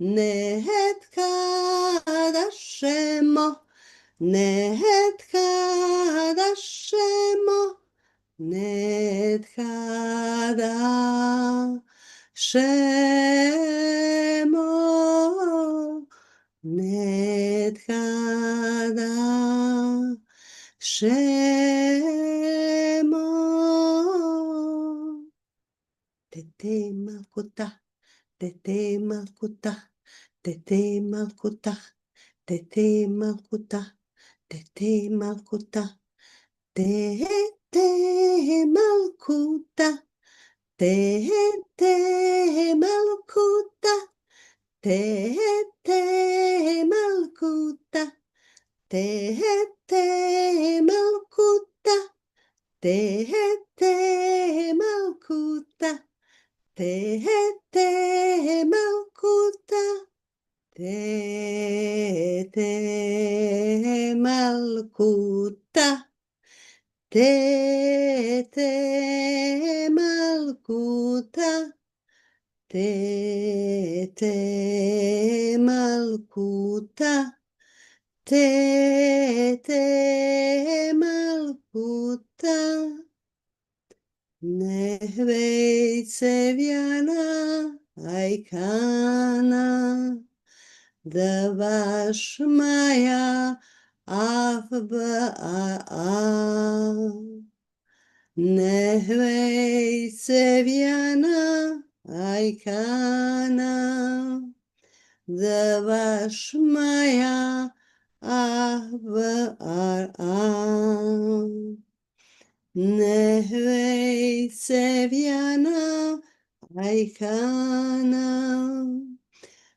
Netkada Shemo, Netkada Shemo, Netkada Shemo, Netkada Shemo. Tete malkuta, tete malkuta, tete malkuta, tete malkuta, tete malkuta, tete malkuta, tete malkuta, tete malkuta, Tehete Malkuta, Tehete Malkuta, Tehete Malkuta, Tehete Malkuta, Tehete Malkuta, Tehete Malkuta. Te malkuta, nehvejceviana, aikana, dvašmaja, avba, nehvejceviana, aikana, dvašmaja, Nehvejceviana, aikana,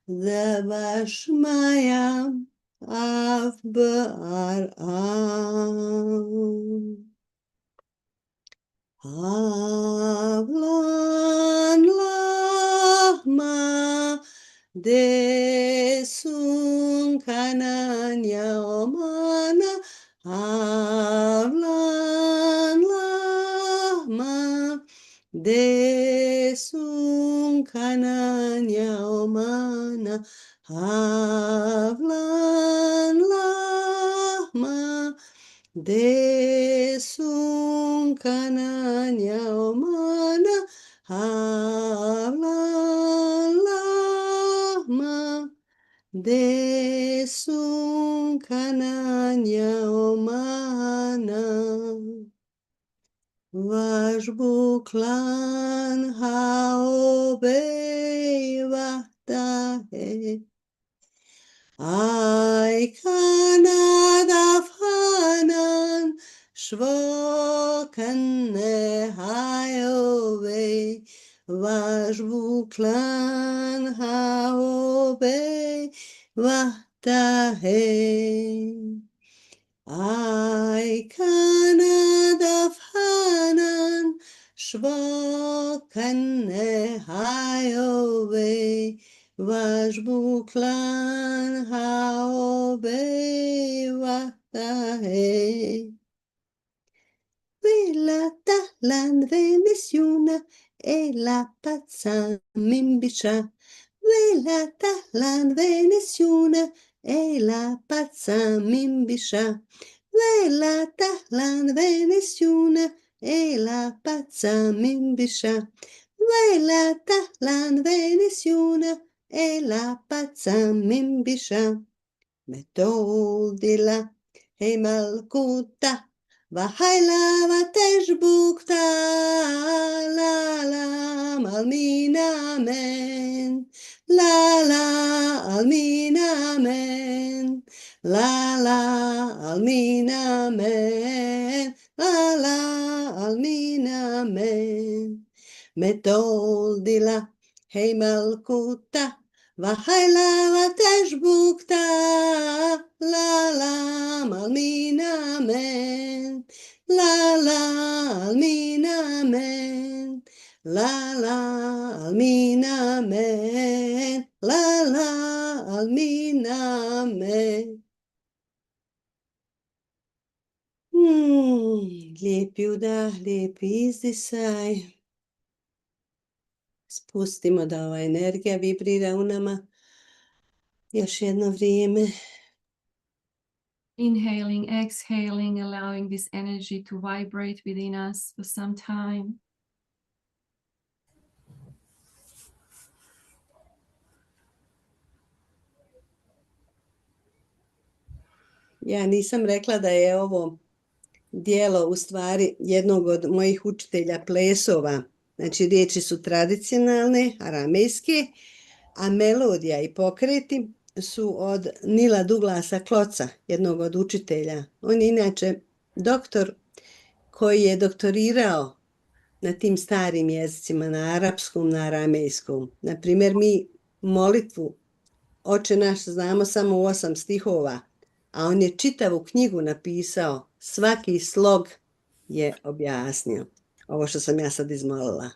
dvašmaja, Avlan lahma desun kananya omana. Avlan lahma desun kananya omana. Avlan lahma desun kananya omana. Havlan lahma desun kananya omana. Vaš buklan haobei vahtahe. Ai Kanadafanan Shvokane Hayove Vashvuklan Haove Vahtahe Ai Kanadafanan Shvokane Hayove Vashbuklan haobe vahtahe. Vela tahlan venesiuna e la pazza mimbisha. Vela tahlan venesiuna e la pazza mimbisha. Vela tahlan venesiuna e la pazza mimbisha. Vela tahlan venesiuna e la pazza mimbisha. Metodila e malkuta. Vahaila vateshbukta. La la malmina men. La la almina men. La la almina men. La la almina men. Metodila hey malkuta. Vahaila vateshbukta. La la malmina men. La la almina men. La la almina men. La la almina men. Lijepi udah, lijepi izdisaj. Spustimo da ova energija vibrira u nama još jedno vrijeme. Inhaling, exhaling, allowing this energy to vibrate within us for some time. Ja nisam rekla da je ovo dijelo u stvari jednog od mojih učitelja plesova. Znači riječi su tradicionalne, aramejske, a melodija i pokreti su od Nila Douglasa Kloca, jednog od učitelja. On je inače doktor koji je doktorirao na tim starim jezicima, na arapskom, na aramejskom. Naprimjer, mi molitvu Oče naš znamo samo u 8 stihova, a on je čitavu knjigu napisao, svaki slog je objasnio. Ovo što sam ja sad izmolila.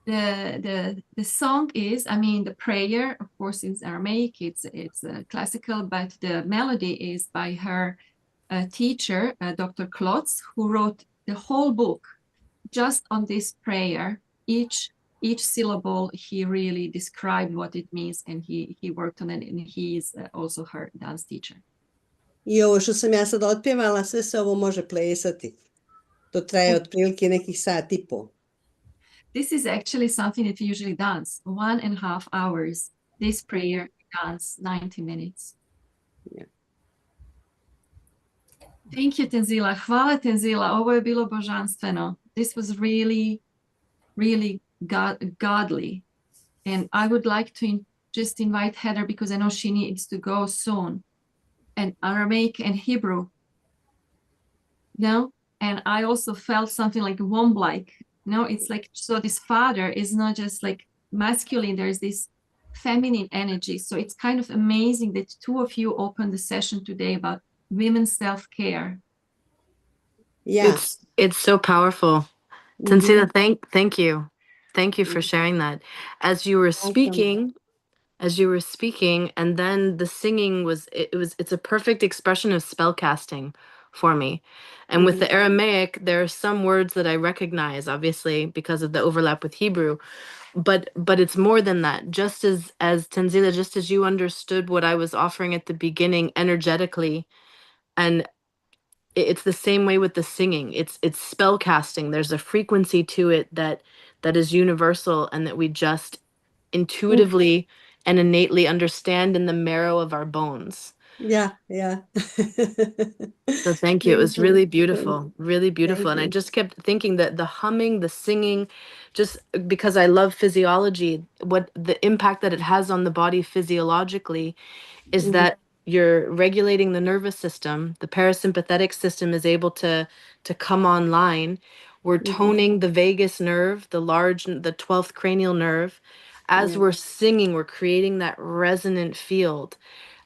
The song is, I mean, the prayer, of course, is Aramaic, it's classical, but the melody is by her teacher, Dr. Klotz, who wrote the whole book just on this prayer. Each syllable, he really described what it means, and he worked on it, and he is also her dance teacher. I ovo što sam ja sad otpjevala, sve se ovo može plesati. To traje otprilike nekih sat i po. This is actually something that we usually dance, 1.5 hours. This prayer dance 90 minutes. Yeah. Thank you, Tenzila. Hvala, Tenzila. Ovo je bilo božanstveno. This was really, really godly. And I would like to just invite Heather, because I know she needs to go soon. And Aramaic and Hebrew. No? And I also felt something like womb-like. No, it's like, so this father is not just like masculine, there's this feminine energy. So it's kind of amazing that two of you opened the session today about women's self-care. Yeah. It's so powerful. Tensila, thank you. Thank you for sharing that. As you were speaking, and then the singing it's a perfect expression of spell casting for me. And with the Aramaic, there are some words that I recognize, obviously, because of the overlap with Hebrew. But it's more than that. Just as Tenzila, just as you understood what I was offering at the beginning energetically, and it's the same way with the singing. It's spell casting. There's a frequency to it that is universal, and that we just intuitively and innately understand in the marrow of our bones. Yeah. So thank you. It was really beautiful, really beautiful. And I just kept thinking that the humming, the singing, just because I love physiology, what the impact that it has on the body physiologically is that you're regulating the nervous system. The parasympathetic system is able to come online. We're toning the vagus nerve, the 12th cranial nerve. As we're singing, we're creating that resonant field.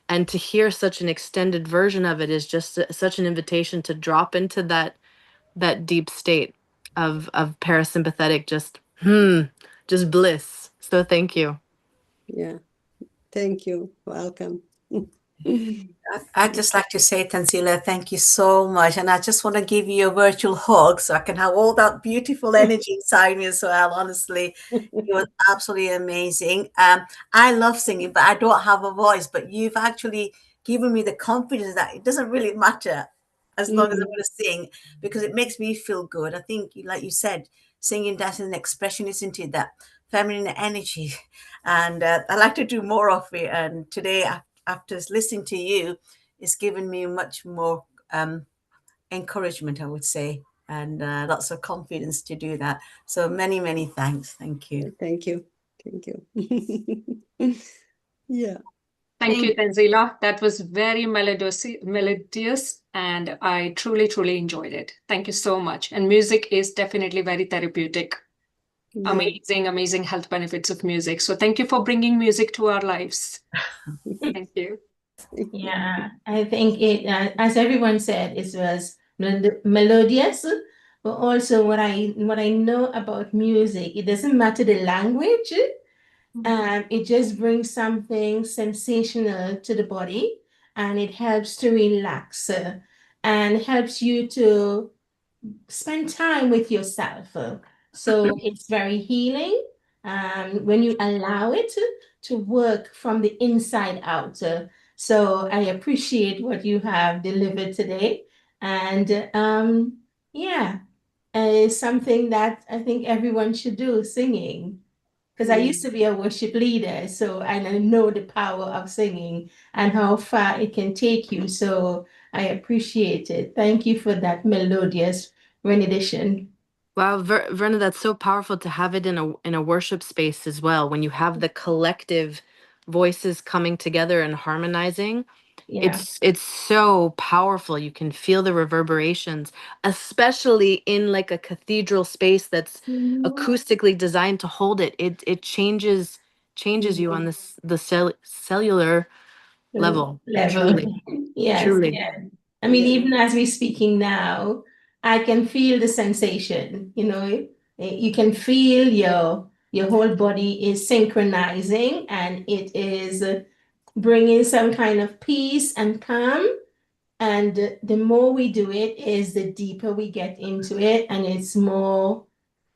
And to hear such an extended version of it is just such an invitation to drop into that deep state of parasympathetic, just bliss. So thank you. Yeah. Thank you. Welcome. I'd just like to say, Tanzila, thank you so much. And I just want to give you a virtual hug so I can have all that beautiful energy inside me as well. Honestly, it was absolutely amazing. I love singing, but I don't have a voice. But you've actually given me the confidence that it doesn't really matter as long as I'm going to sing, because it makes me feel good. I think, like you said, singing, that's an expression, isn't it? That feminine energy. And I like to do more of it. And today, after listening to you, it's given me much more encouragement, I would say, and lots of confidence to do that. So many, many thanks. Thank you. Thank you. Yeah. Thank you, Tenzila. That was very melodious, and I truly, truly enjoyed it. Thank you so much. And music is definitely very therapeutic. Yeah. Amazing health benefits of music. So thank you for bringing music to our lives. Thank you. Yeah, I think it, as everyone said, it was melodious, but also what I know about music, it doesn't matter the language, it just brings something sensational to the body, and it helps to relax and helps you to spend time with yourself. So it's very healing when you allow it to work from the inside out. So I appreciate what you have delivered today. And it's something that I think everyone should do, singing. Because I used to be a worship leader, so I know the power of singing and how far it can take you. So I appreciate it. Thank you for that melodious rendition. Wow, Verna, that's so powerful to have it in a worship space as well. When you have the collective voices coming together and harmonizing, Yeah. it's so powerful. You can feel the reverberations, especially in like a cathedral space that's acoustically designed to hold it. It changes you on the cellular level. level. Truly. Yes, Truly. yes. I mean, even as we're speaking now, I can feel the sensation, you know, you can feel your whole body is synchronizing and it is bringing some kind of peace and calm. And the more we do it is the deeper we get into it and it's more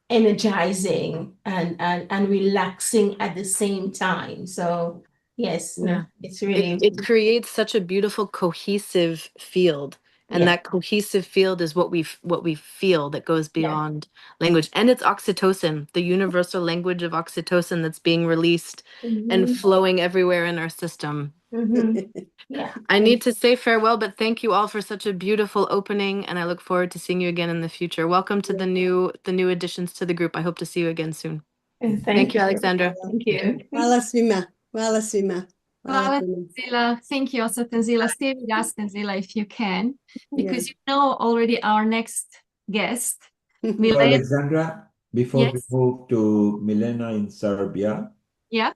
energizing and relaxing at the same time. So yes, Yeah. it's really It creates such a beautiful cohesive field. And yeah. that cohesive field is what we feel that goes beyond language. And it's oxytocin, the universal language of oxytocin that's being released and Mhm. flowing everywhere in our system. Mhm. Yeah. I need to say farewell, but thank you all for such a beautiful opening, and I look forward to seeing you again in the future. Welcome to the new additions to the group. I hope to see you again soon. And Thank you, Alexandra. Thank you. Hvala svima. Hvala svima. Hvala Hvala, puno. Tenzila. Thank you also, Tenzila. Stay with us, Tenzila, if you can, because Yeah. you know already our next guest, So, Milena. Alexandra, before we Yes. move to Milena in Serbia, Yeah.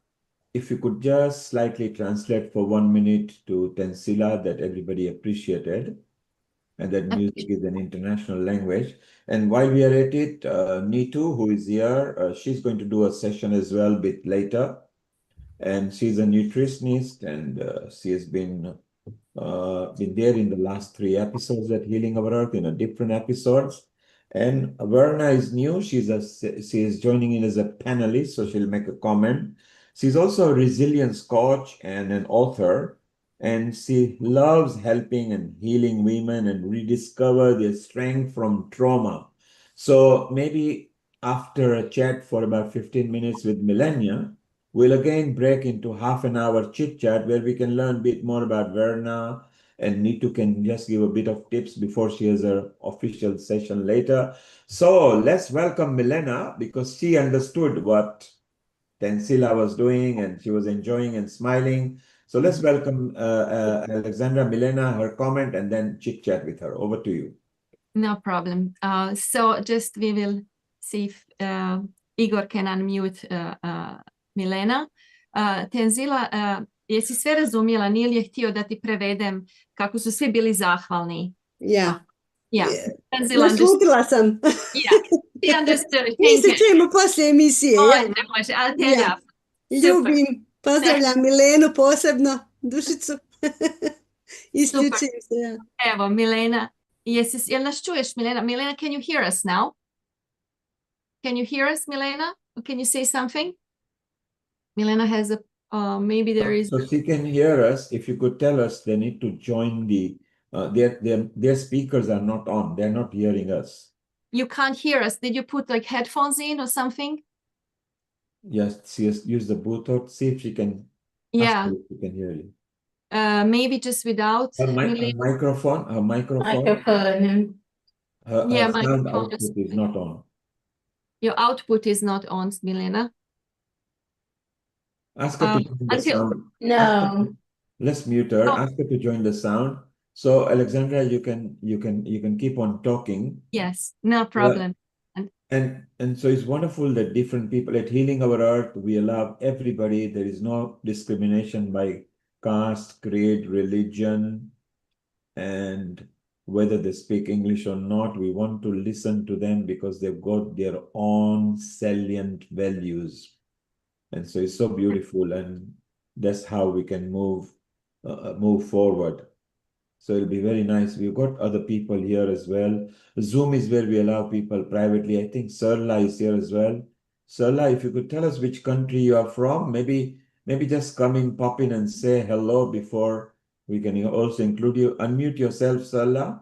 if you could just slightly translate for 1 minute to Tensila, that everybody appreciated, and that music is an international language. And while we are at it, Neetu, who is here, she's going to do a session as well a bit later. And she's a nutritionist, and she has been there in the last 3 episodes at Healing Our Earth, in a different episodes. And Verna is new. She is joining in as a panelist, so she'll make a comment. She's also a resilience coach and an author, and she loves helping and healing women and rediscover their strength from trauma. So maybe after a chat for about 15 minutes with Millennia, we'll again break into half an hour chit chat where we can learn a bit more about Verna, and Neetu can just give a bit of tips before she has her official session later. So let's welcome Milena, because she understood what Tensila was doing and she was enjoying and smiling. So let's welcome Alexandra Milena, her comment, and then chit chat with her. Over to you. No problem. So just we will see if Igor can unmute Milena. Tenzila, jesi sve razumjela? Nil je htio da ti prevedem kako su svi bili zahvalni. Ja. Yeah. Tenzila Naslutila sam. Yeah. She understood. Mi se Thank you. čujemo poslije emisije. Ja. Ne može, ali tell Ja. you. Ljubim. Pozdravljam Milenu posebno. Dušicu. Isključim se. Ja. Evo, Milena. Jel nas čuješ, Milena? Milena, can you hear us now? Can you hear us, Milena? Or can you say something? Milena has a, maybe there is. So she can hear us. If you could tell us, they need to join the, their speakers are not on. They're not hearing us. You can't hear us. Did you put like headphones in or something? Yes, she has used the Bluetooth. See if she can. Yeah. If she can hear you. Maybe just without. Her microphone. Her Microphone. Yeah, sound microphone output is not on. Your output is not on, Milena. Ask her to join the sound. No. Let's mute her. Oh. Ask her to join the sound. So Alexandra, you can keep on talking. Yes, no problem. And so it's wonderful that different people at Healing Our Earth, we allow everybody. There is no discrimination by caste, creed, religion, and whether they speak English or not. We want to listen to them because they've got their own salient values. And so it's so beautiful, and that's how we can move forward. So it'll be very nice. We've got other people here as well. Zoom is where we allow people privately. I think Sarla is here as well. Sarla, if you could tell us which country you are from, maybe just come in, pop in and say hello before we can also include you. Unmute yourself, Sarla.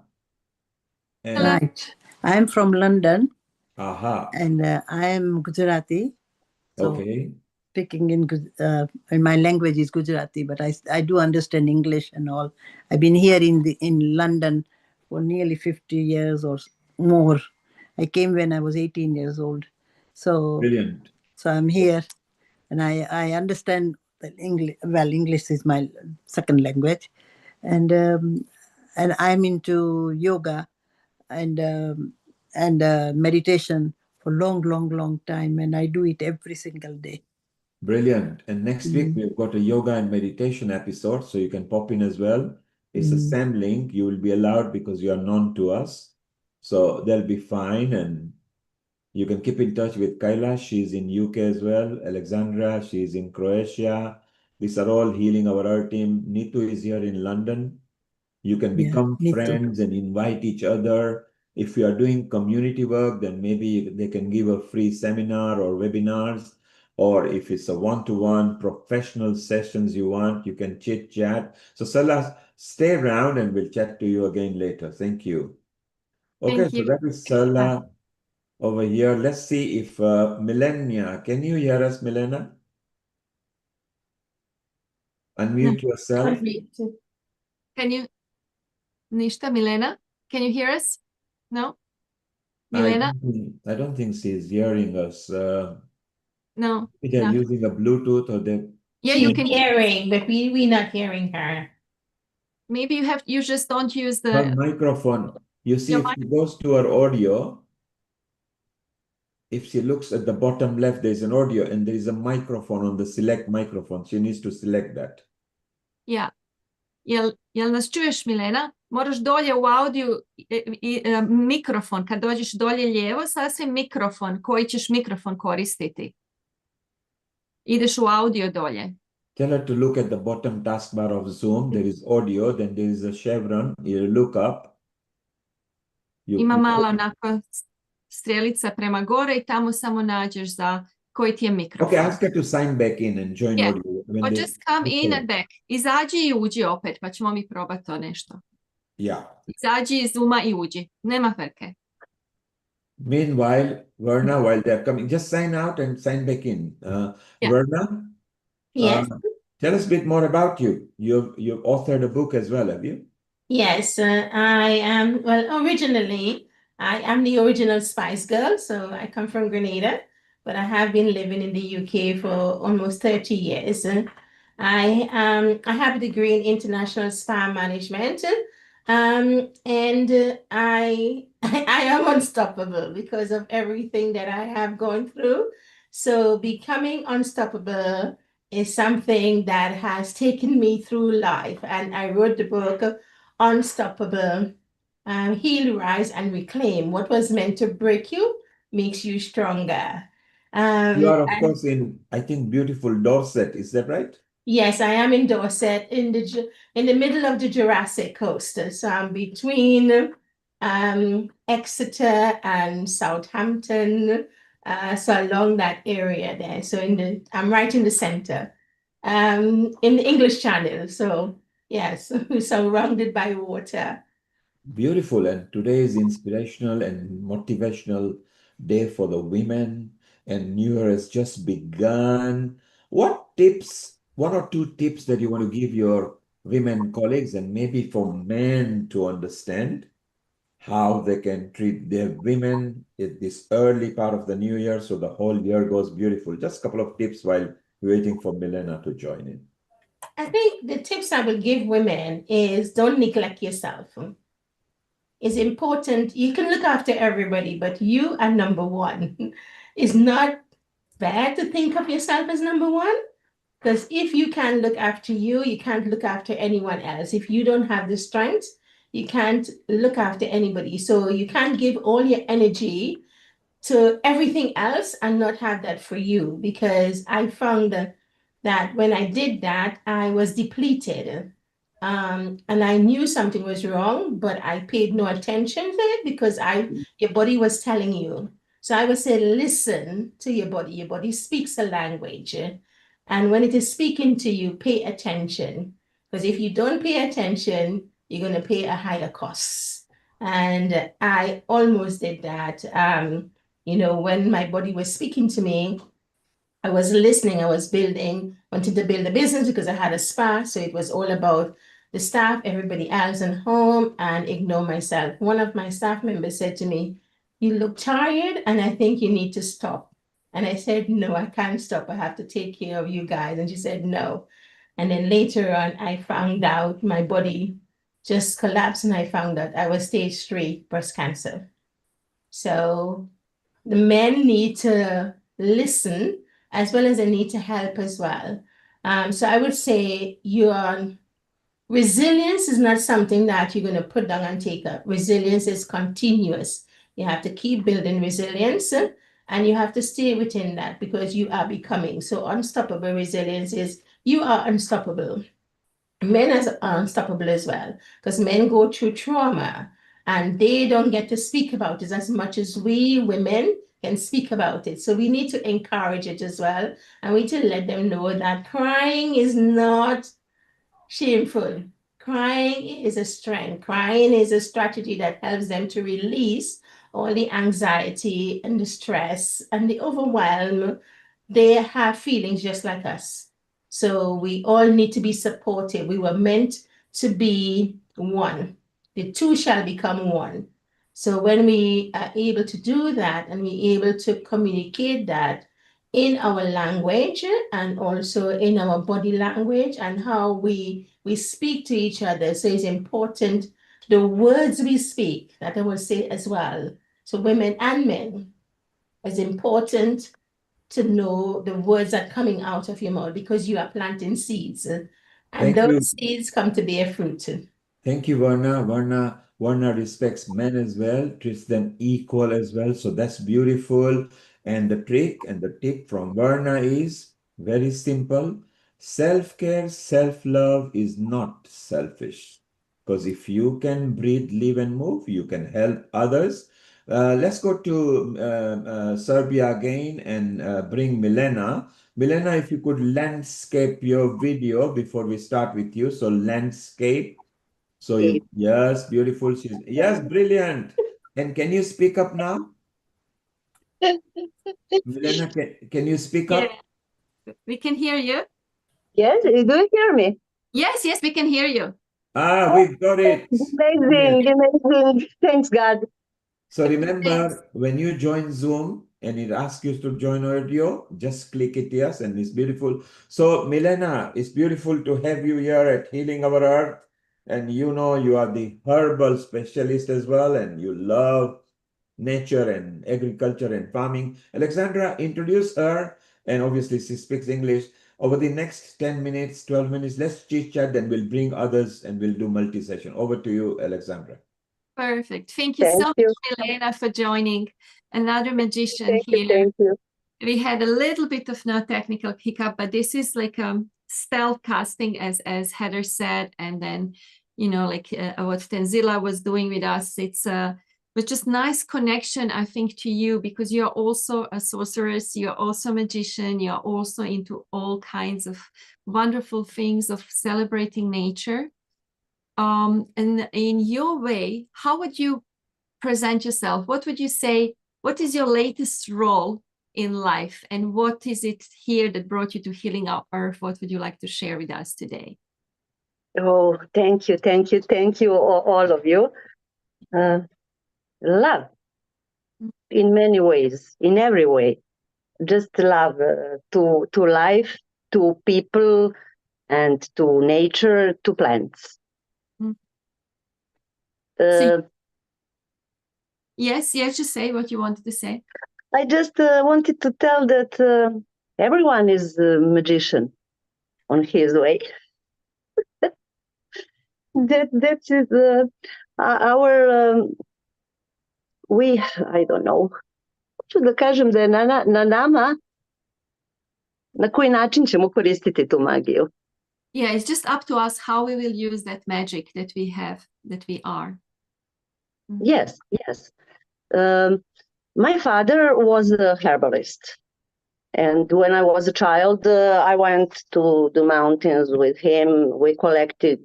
Right. I am from London. Aha. And I am Gujarati. So okay. Speaking in my language is Gujarati, but I do understand English and all. I've been here in London for nearly 50 years or more. I came when I was 18 years old. So brilliant. So I'm here, and I understand that English. Well, English is my second language, and I'm into yoga and meditation for long time, and I do it every single day. Brilliant. And next week we've got a yoga and meditation episode, so you can pop in as well. It's the same link. You will be allowed because you are known to us. So they'll be fine. And you can keep in touch with Kailash. She's in UK as well. Alexandra, she's in Croatia. These are all Healing Our Earth team. Nitu is here in London. You can Yeah, become me too. friends and invite each other. If you are doing community work, then maybe they can give a free seminar or webinars. Or if it's a one-to-one professional sessions you want, you can chit chat. So Salah, stay around and we'll chat to you again later. Thank you. Okay, Thank so you. that is Salah over here. Let's see if Milenia, can you hear us, Milena? Unmute yourself. Can you, Nishta, Milena? Can you hear us? No? I Milena? don't think she's hearing us. No. They're No. using a Bluetooth or they. Yeah, you She's can. hearing, but we're not hearing her. Maybe you just don't use Her the microphone. You see, your if she goes to her audio, if she looks at the bottom left, there's an audio and there is a microphone on the select microphone. She needs to select that. Yeah. Jel nas čuješ, Milena? Moraš dolje u audiju mikrofon. Kad dođeš dolje lijevo, sasvim mikrofon. Koji ćeš mikrofon koristiti? Ideš u audio dolje. Tell her to look at the bottom taskbar of Zoom. There is audio, then there is a chevron. You look up. Ima mala onako strelica prema gore i tamo samo nađeš za koji ti je mikrofon. Okay, ask her to sign back in and join Yeah. audio. Or just come in and back. Izađi i uđi opet, pa ćemo mi probati to nešto. Yeah. Izađi iz Zooma i uđi. Nema frke. Meanwhile, Verna, while they're coming, just sign out and sign back in. Yeah. Verna? Yes. Tell us a bit more about you. You've authored a book as well, have you? Yes, I am. Well, originally, I am the original Spice Girl. So I come from Grenada, but I have been living in the UK for almost 30 years. I have a degree in international spa management. And I I am unstoppable because of everything that I have gone through. So becoming unstoppable is something that has taken me through life. And I wrote the book Unstoppable, Heal, Rise, and Reclaim. What was meant to break you makes you stronger. You are, of course, in, I think, beautiful Dorset. Is that right? Yes, I am in Dorset, in the middle of the Jurassic Coast. So I'm between Exeter and Southampton, so along that area there. So I'm right in the center, in the English Channel. So yes, surrounded by water. Beautiful. And today is inspirational and motivational day for the women, and New Year has just begun. What tips, one or two tips that you want to give your women colleagues and maybe for men to understand how they can treat their women at this early part of the new year so the whole year goes beautiful? Just a couple of tips while waiting for Milena to join in. I think the tips I will give women is don't neglect yourself. It's important. You can look after everybody, but you are number one. It's not bad to think of yourself as number one, because if you can't look after you, you can't look after anyone else. If you don't have the strength, you can't look after anybody. So you can't give all your energy to everything else and not have that for you, because I found that when I did that, I was depleted. And I knew something was wrong, but I paid no attention to it because your body was telling you. So I would say, listen to your body. Your body speaks a language. And when it is speaking to you, pay attention. Because if you don't pay attention, you're going to pay a higher cost. And I almost did that. When my body was speaking to me, I was listening, I was wanted to build a business because I had a spa. So it was all about the staff, everybody else in home, and ignore myself. One of my staff members said to me, "You look tired, and I think you need to stop." And I said, "No, I can't stop. I have to take care of you guys." And she said, "No." And then later on, I found out my body just collapsed, and I found out I was stage 3 breast cancer. So the men need to listen as well as a need to help as well. So I would say your resilience is not something that you're going to put down and take up. Resilience is continuous. You have to keep building resilience, and you have to stay within that because you are becoming. So unstoppable resilience is you are unstoppable. Men are unstoppable as well because men go through trauma and they don't get to speak about it as much as we women can speak about it. So we need to encourage it as well. And we need to let them know that crying is not shameful. Crying is a strength. Crying is a strategy that helps them to release all the anxiety and the stress and the overwhelm. They have feelings just like us. So we all need to be supportive. We were meant to be one. The two shall become one. So when we are able to do that and we're able to communicate that in our language and also in our body language and how we speak to each other. So it's important the words we speak, that I will say as well. So women and men, it's important to know the words that are coming out of your mouth because you are planting seeds. And Thank you. those seeds come to bear fruit. Thank you, Varna. Varna respects men as well, treats them equal as well. So that's beautiful. And the trick and the tip from Varna is very simple. Self-care, self-love is not selfish. Because if you can breathe, live, and move, you can help others. Let's go to Serbia again and bring Milena. Milena, if you could landscape your video before we start with you. So landscape. So you, yes, beautiful. Yes, brilliant. And can you speak up now? Milena, can you speak Yeah, up? we can hear you. Yes, do you hear me? Yes, yes, we can hear you. We've got it. Brilliant. Amazing. Thanks, God. So Thanks. remember, when you join Zoom and it asks you to join audio, just click it yes, and it's beautiful. So Milena, it's beautiful to have you here at Healing Our Earth. And you know you are the herbal specialist as well, and you love nature and agriculture and farming. Alexandra, introduce her, and obviously she speaks English. Over the next 10 minutes, 12 minutes, let's chit chat, then we'll bring others and we'll do multi-session. Over to you, Alexandra. Perfect. Thank you so much, Milena, for joining. Another magician here. Thank you. We had a little bit of no technical hiccup, but this is like stealth casting, as Heather said, and then like what Tenzila was doing with us. It's but just nice connection, I think, to you because you're also a sorceress, you're also a magician, you're also into all kinds of wonderful things of celebrating nature. And in your way, how would you present yourself? What would you say? What is your latest role in life? And what is it here that brought you to Healing Our Earth? What would you like to share with us today? Oh, thank you, all of you. Love in many ways, in every way. Just love to life, to people, and to nature, to plants. Yes, just say what you wanted to say. I just wanted to tell that everyone is a magician on his way. that is our I don't know. Hoću da kažem da je na nama na koji način ćemo koristiti tu magiju. Yeah, it's just up to us how we will use that magic that we have, that we are. Yes. My father was a herbalist. And when I was a child, I went to the mountains with him. We collected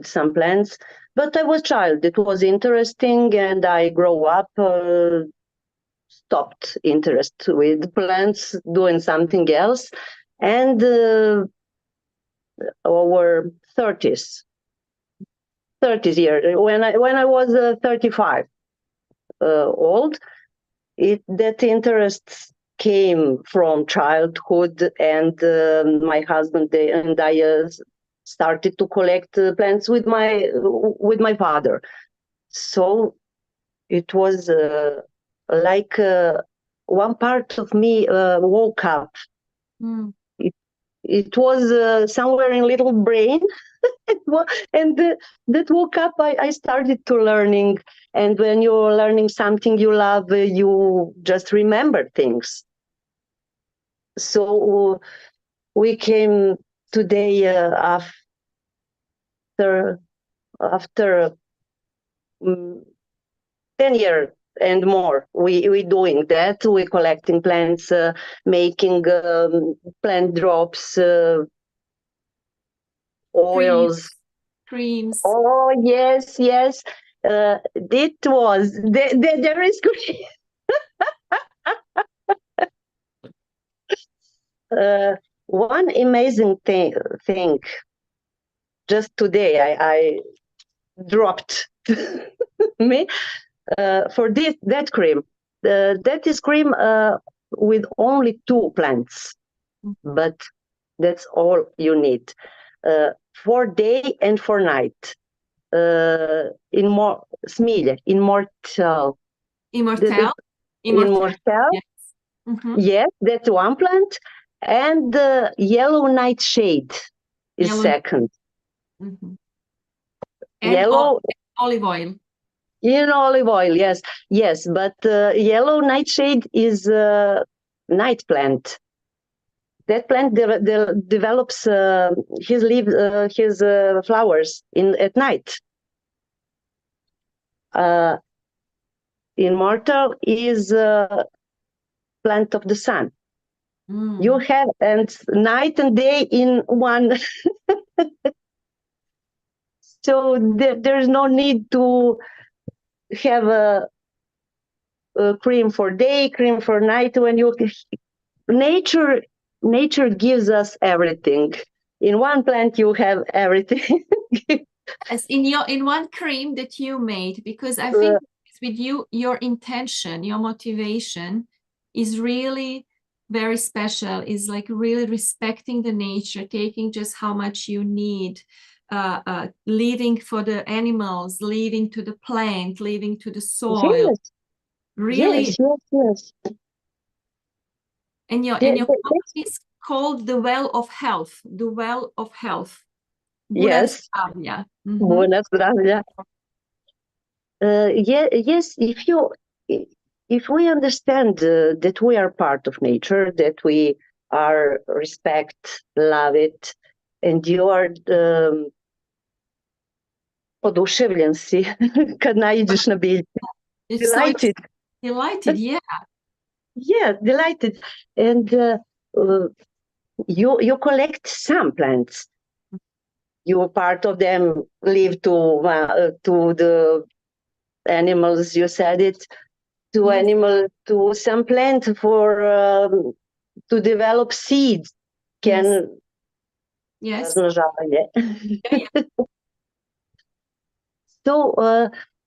some plants, but I was a child. It was interesting, and I grew up, stopped interest with plants, doing something else. And our 30s years, when I was 35 old, that interest came from childhood, and my husband and I started to collect plants with my father. So it was like one part of me woke up. Mm. It was somewhere in little brain, and that woke up. I started to learning, and when you're learning something you love, you just remember things. So we came today after 10 years and more. We doing that. We collecting plants, making plant drops, oils. Creams. Oh yes, yes. It was there is one amazing thing. Just today, I dropped me for that cream. That is cream with only 2 plants, but that's all you need for day and for night. Smilje, immortal. Immortal. Immortal. Yes. Mm-hmm. Yes, that's one plant. And the yellow nightshade is Yellow. second. Mm-hmm. And Yellow olive oil. in olive oil, yes, yes. But yellow nightshade is a night plant. That plant develops his flowers at night. Immortal is plant of the sun. Mm. You have and night and day in one. So there's no need to have a cream for day, cream for night. When you nature gives us everything. In one plant you have everything. As in one cream that you made, because I think with you, your intention, your motivation is really very special, is like really respecting the nature, taking just how much you need, leaving for the animals, leaving to the plant, leaving to the soil. Yes. Really. Yes. And your company is called the Well of Health. The Well of Health. Yes. Bună zdravia. Yes, if we understand that we are part of nature, that we are respect, love it, and you are oduševljen si kad naiđeš na biljke. Delighted. Delighted, yeah. Yeah, delighted. And you collect some plants. You part of them leave to the animals. You said it to animal, to some plant for to develop seeds. Yes. So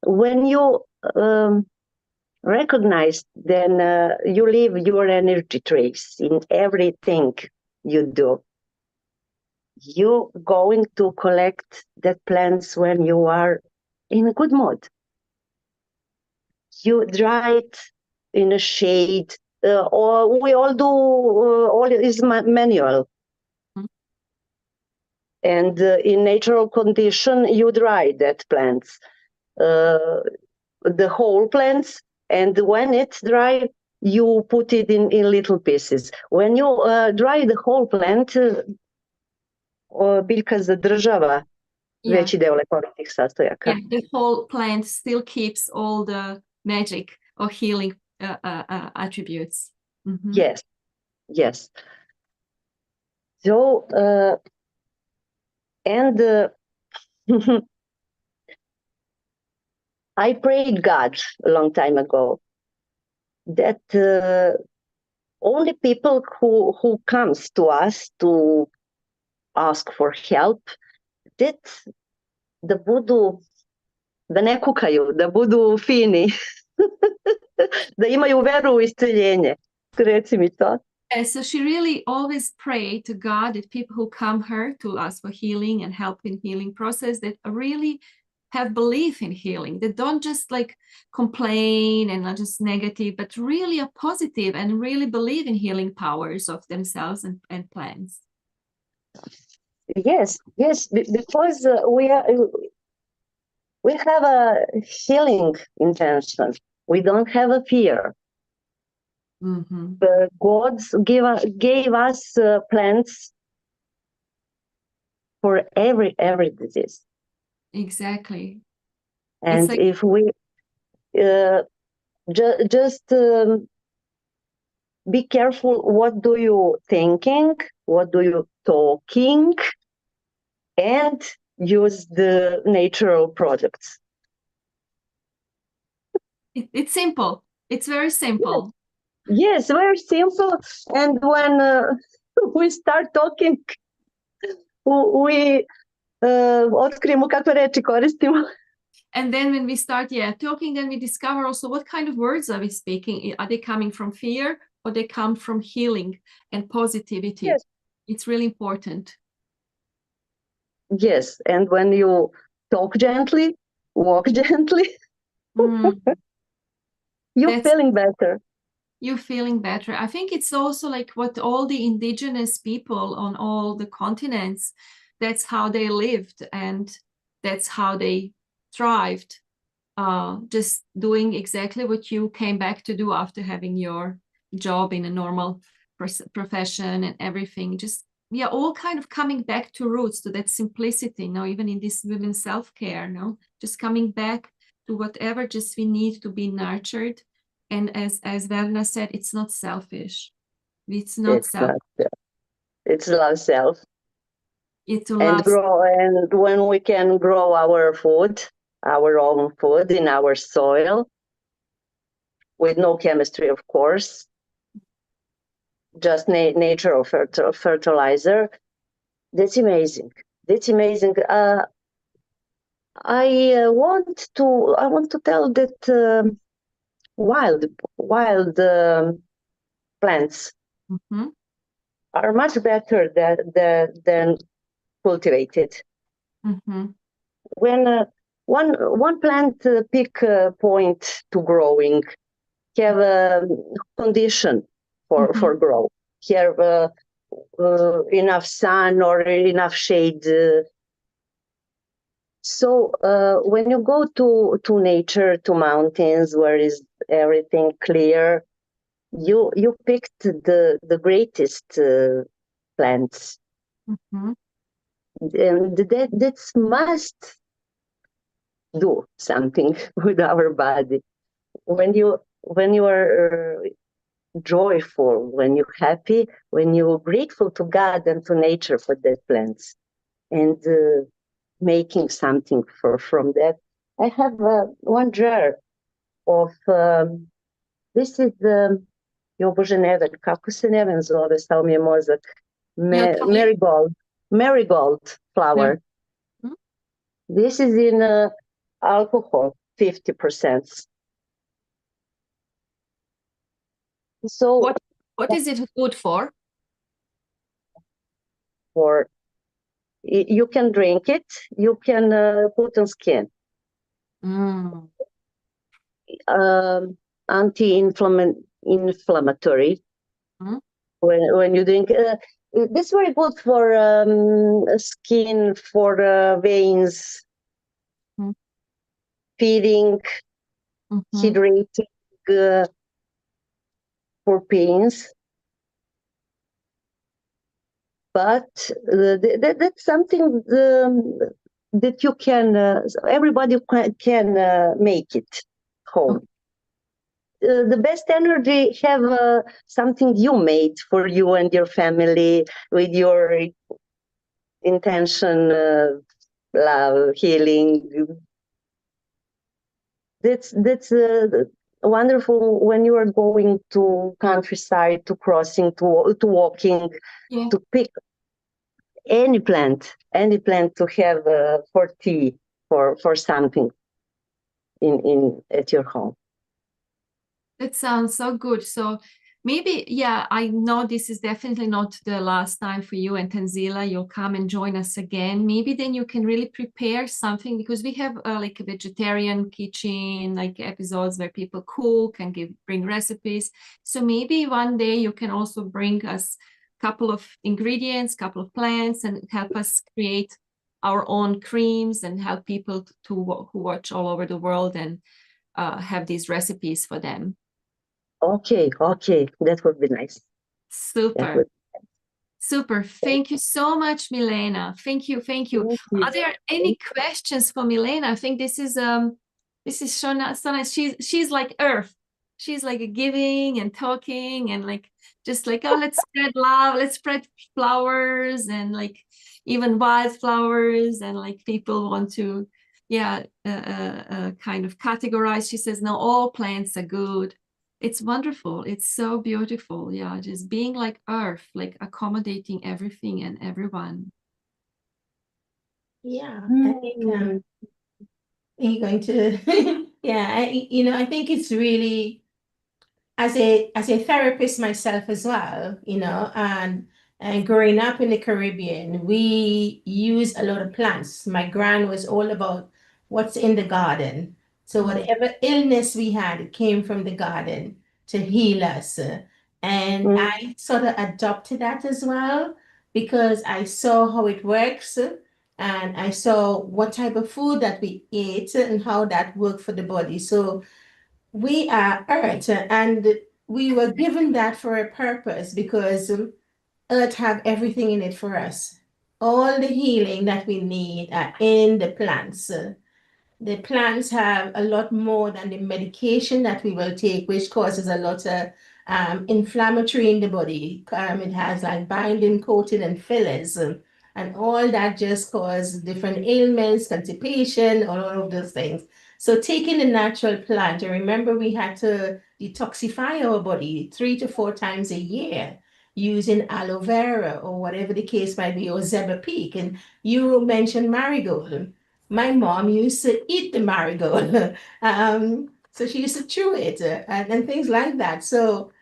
when you recognize, then you leave your energy trace in everything you do. You going to collect that plants when you are in a good mood. You dry it in a shade, or we all do, all is manual. And in natural condition, you dry that plants, the whole plants, and when it's dry, you put it in little pieces. When you dry the whole plant, biljka zadržava veći deo lekovitih sastojaka. Yeah, the whole plant still keeps all the magic or healing attributes. Mm-hmm. Yes. So, and I prayed God a long time ago that only people who comes to us to ask for help, that da ne kukaju, da budu fini, da imaju veru u isceljenje. Reci mi to. So she really always prayed to God that people who come her to ask for healing and help in healing process, that really have belief in healing. They don't just like complain and are just negative, but really are positive and really believe in healing powers of themselves and plants. Yes, because we have a healing intention. We don't have a fear. Mm-hmm. God gave us plants for every disease. Exactly. And like, if we just be careful, what do you thinking, what do you talking, and use the natural products. It's simple. It's very simple. Yes, very simple. And when we start talking, we otkrijemo kako reči koristimo. And then when we start talking, then we discover also what kind of words are we speaking. Are they coming from fear or they come from healing and positivity? Yes. It's really important. Yes, and when you talk gently, walk gently, you're feeling better. You're feeling better. I think it's also like what all the indigenous people on all the continents, that's how they lived and that's how they thrived. Just doing exactly what you came back to do after having your job in a normal profession and everything. Just we are all kind of coming back to roots, to that simplicity now, even in this women's self-care, no, just coming back to whatever just we need to be nurtured. And as Verna said, it's not selfish. It's not selfish. It's love self. It's and grow, and when we can grow our food, our own food in our soil, with no chemistry, of course, just natural fertilizer. That's amazing. That's amazing. I want to tell that wild plants are much better than cultivated. When one plant pick point to growing, have a condition for grow, have enough sun or enough shade. So when you go to nature, to mountains where is everything clear, you picked the greatest plants. And that must do something with our body. When you are joyful, when you're happy, when you're grateful to God and to nature for that plants, and making something from that. I have one jar of this is jo Bože ne vem, kako se ne vem zove, stao mi je mozak. Marigold flower. This is in alcohol, 50%. So what is it good for? For you can drink it, you can put on skin. Anti-inflammatory. When you drink, this is very good for skin, for veins, feeding, hydrating, for pains. But that's something that you can, everybody can make it home. The best energy have something you made for you and your family with your intention, love, healing. That's wonderful when you are going to countryside, to crossing, to walking, to pick any plant to have for tea, for something in at your home. That sounds so good. So maybe, yeah, I know this is definitely not the last time for you and Tanzila. You'll come and join us again. Maybe then you can really prepare something, because we have like a vegetarian kitchen, like episodes where people cook and bring recipes. So maybe one day you can also bring us a couple of ingredients, couple of plants, and help us create our own creams and help people who watch all over the world and have these recipes for them. Okay, that would be nice. That Super. would Super. Thank you so much, Milena. Thank you. Thank you. Are there any questions for Milena? I think this is Shona. She's like Earth. She's like giving and talking and like just like, oh, let's spread love, let's spread flowers and like even wildflowers, and like people want to, yeah, kind of categorize. She says, no, all plants are good. It's wonderful. It's so beautiful. Yeah, just being like Earth, like accommodating everything and everyone. Yeah, I think you're going to, yeah, I think it's really, as a therapist myself as well, and growing up in the Caribbean, we use a lot of plants. My gran was all about what's in the garden. So whatever illness we had, it came from the garden to heal us. And I sort of adopted that as well, because I saw how it works, and I saw what type of food that we ate and how that worked for the body. So we are earth, and we were given that for a purpose, because earth have everything in it for us. All the healing that we need are in the plants. The plants have a lot more than the medication that we will take, which causes a lot of inflammatory in the body. It has like binding, coating, and fillers, and all that just cause different ailments, constipation, all of those things. So taking the natural plant, and remember we had to detoxify our body 3 to 4 times a year using aloe vera or whatever the case might be, or zebra peak. And you mentioned marigold. My mom used to eat the marigold. So she used to chew it and things like that. So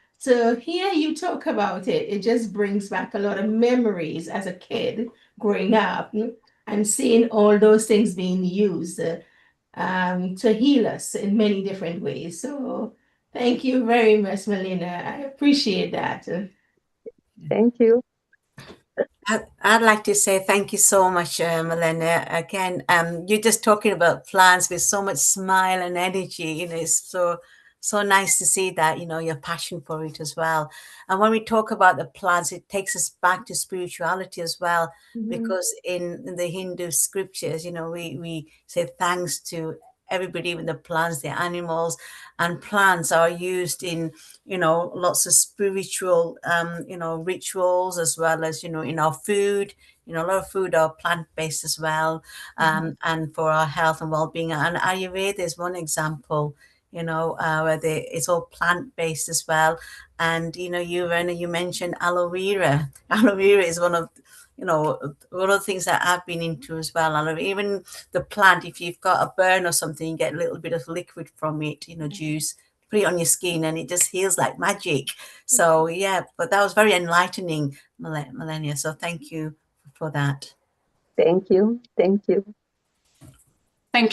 hear you talk about it, it just brings back a lot of memories as a kid growing up and seeing all those things being used to heal us in many different ways. So thank you very much, Melina. I appreciate that. Thank you. I'd like to say thank you so much, Melina. Again, you're just talking about plants with so much smile and energy. It's so nice to see that, your passion for it as well. And when we talk about the plants, it takes us back to spirituality as well, because in the Hindu scriptures, we say thanks to everybody, even the plants, the animals, and plants are used in lots of spiritual rituals, as well as in our food. A lot of food are plant-based as well, and for our health and well-being. And Ayurveda is one example, where it's all plant-based as well. And you mentioned aloe vera. Aloe vera is one of the things that I've been into as well. Even the plant, if you've got a burn or something, you get a little bit of liquid from it, juice, put it on your skin, and it just heals like magic. So yeah, but that was very enlightening, Melania. So thank you for that. Thank you. Thank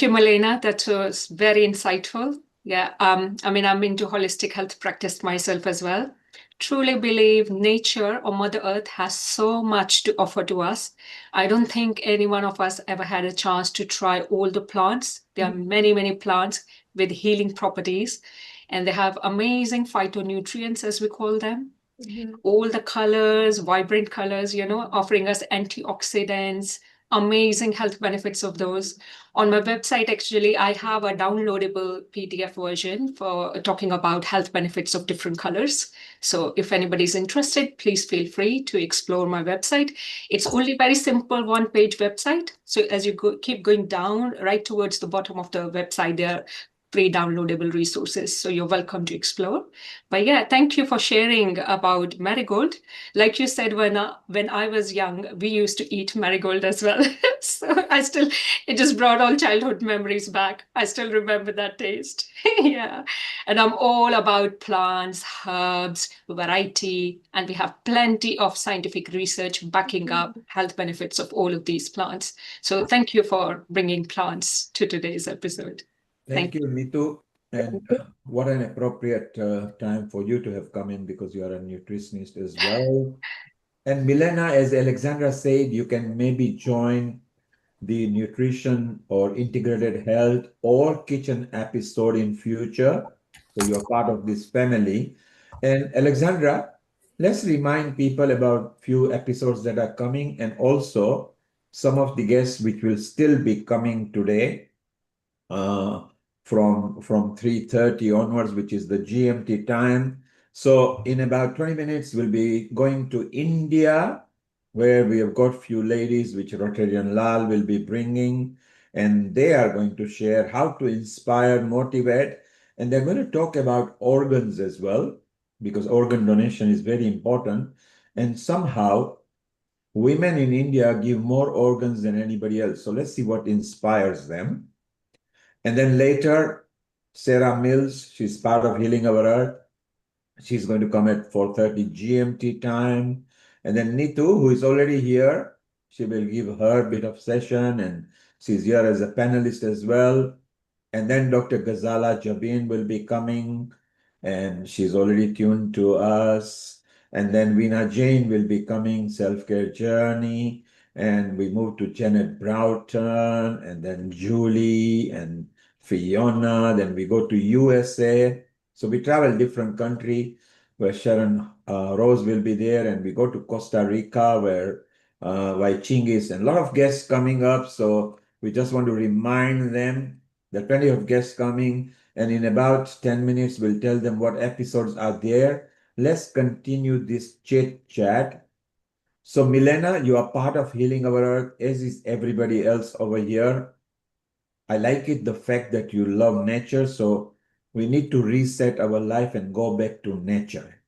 you, Milena. That was very insightful. Yeah, I'm into holistic health practice myself as well. Truly believe nature or Mother Earth has so much to offer to us. I don't think any one of us ever had a chance to try all the plants. There are many, many plants with healing properties, and they have amazing phytonutrients, as we call them. All the colors, vibrant colors, offering us antioxidants, amazing health benefits of those. On my website, actually, I have a downloadable PDF version for talking about health benefits of different colors. So if anybody's interested, please feel free to explore my website. It's only very simple one-page website. So as you keep going down, right towards the bottom of the website, there are free downloadable resources. So you're welcome to explore. But yeah, thank you for sharing about marigold. Like you said, when I was young, we used to eat marigold as well. So it just brought all childhood memories back. I still remember that taste. Yeah. And I'm all about plants, herbs, variety, and we have plenty of scientific research backing up health benefits of all of these plants. So thank you for bringing plants to today's episode. Thank you, Nitu. And what an appropriate time for you to have come in because you are a nutritionist as well. And Milena, as Alexandra said, you can maybe join the nutrition or integrated health or kitchen episode in future. So you're part of this family. And Alexandra, let's remind people about few episodes that are coming and also some of the guests which will still be coming today uh, from 3:30 onwards, which is the GMT time. So in about 20 minutes, we'll be going to India, where we have got few ladies, which Rotarian Lal will be bringing, and they are going to share how to inspire, motivate, and they're going to talk about organs as well, because organ donation is very important. And somehow, women in India give more organs than anybody else. So let's see what inspires them. And then later, Sarah Mills, she's part of Healing Our Earth. She's going to come at 4:30 GMT time. And then Nitu, who is already here, she will give her bit of session and she's here as a panelist as well. And then Dr. Ghazala Jabin will be coming and she's already tuned to us. And then Veena Jain will be coming, Self-Care Journey. And we move to Janet Broughton and then Julie and Fiona. Then we go to USA. So we travel different country where Sharon Rose will be there. And we go to Costa Rica where Wai Ching is and a lot of guests coming up. So we just want to remind them there are plenty of guests coming, and in about 10 minutes, we'll tell them what episodes are there. Let's continue this chit chat. So, Milena, you are part of Healing Our Earth, as is everybody else over here. I like it, the fact that you love nature. So, we need to reset our life and go back to nature.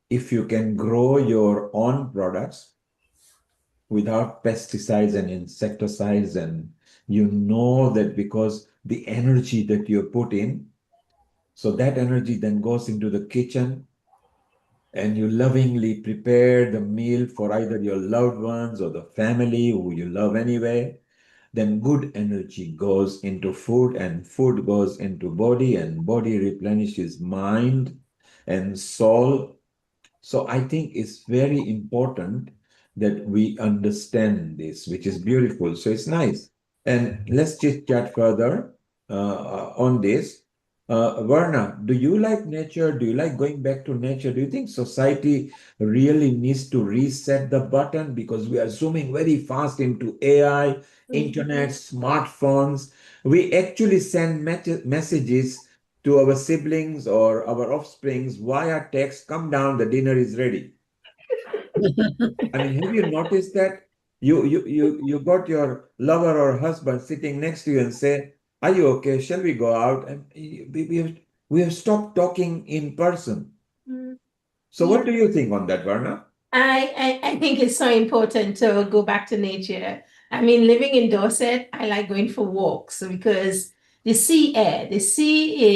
If you can grow your own products without pesticides and insecticides, and you know that because the energy that you put in, so that energy then goes into the kitchen and you lovingly prepare the meal for either your loved ones or the family who you love anyway, then good energy goes into food and food goes into body and body replenishes mind and soul. So I think it's very important that we understand this, which is beautiful. So it's nice. And let's chit chat further on this. Varna, do you like nature? Do you like going back to nature? Do you think society really needs to reset the button because we are zooming very fast into AI, internet, smartphones? We actually send messages to our siblings or our offsprings via text, come down, the dinner is ready. I mean, have you noticed that? You got your lover or husband sitting next to you and say, "Are you okay? Shall we go out?" And we have stopped talking in person. So what do you think on that, Varna? I think it's so important to go back to nature. I mean, living in Dorset, I like going for walks because the sea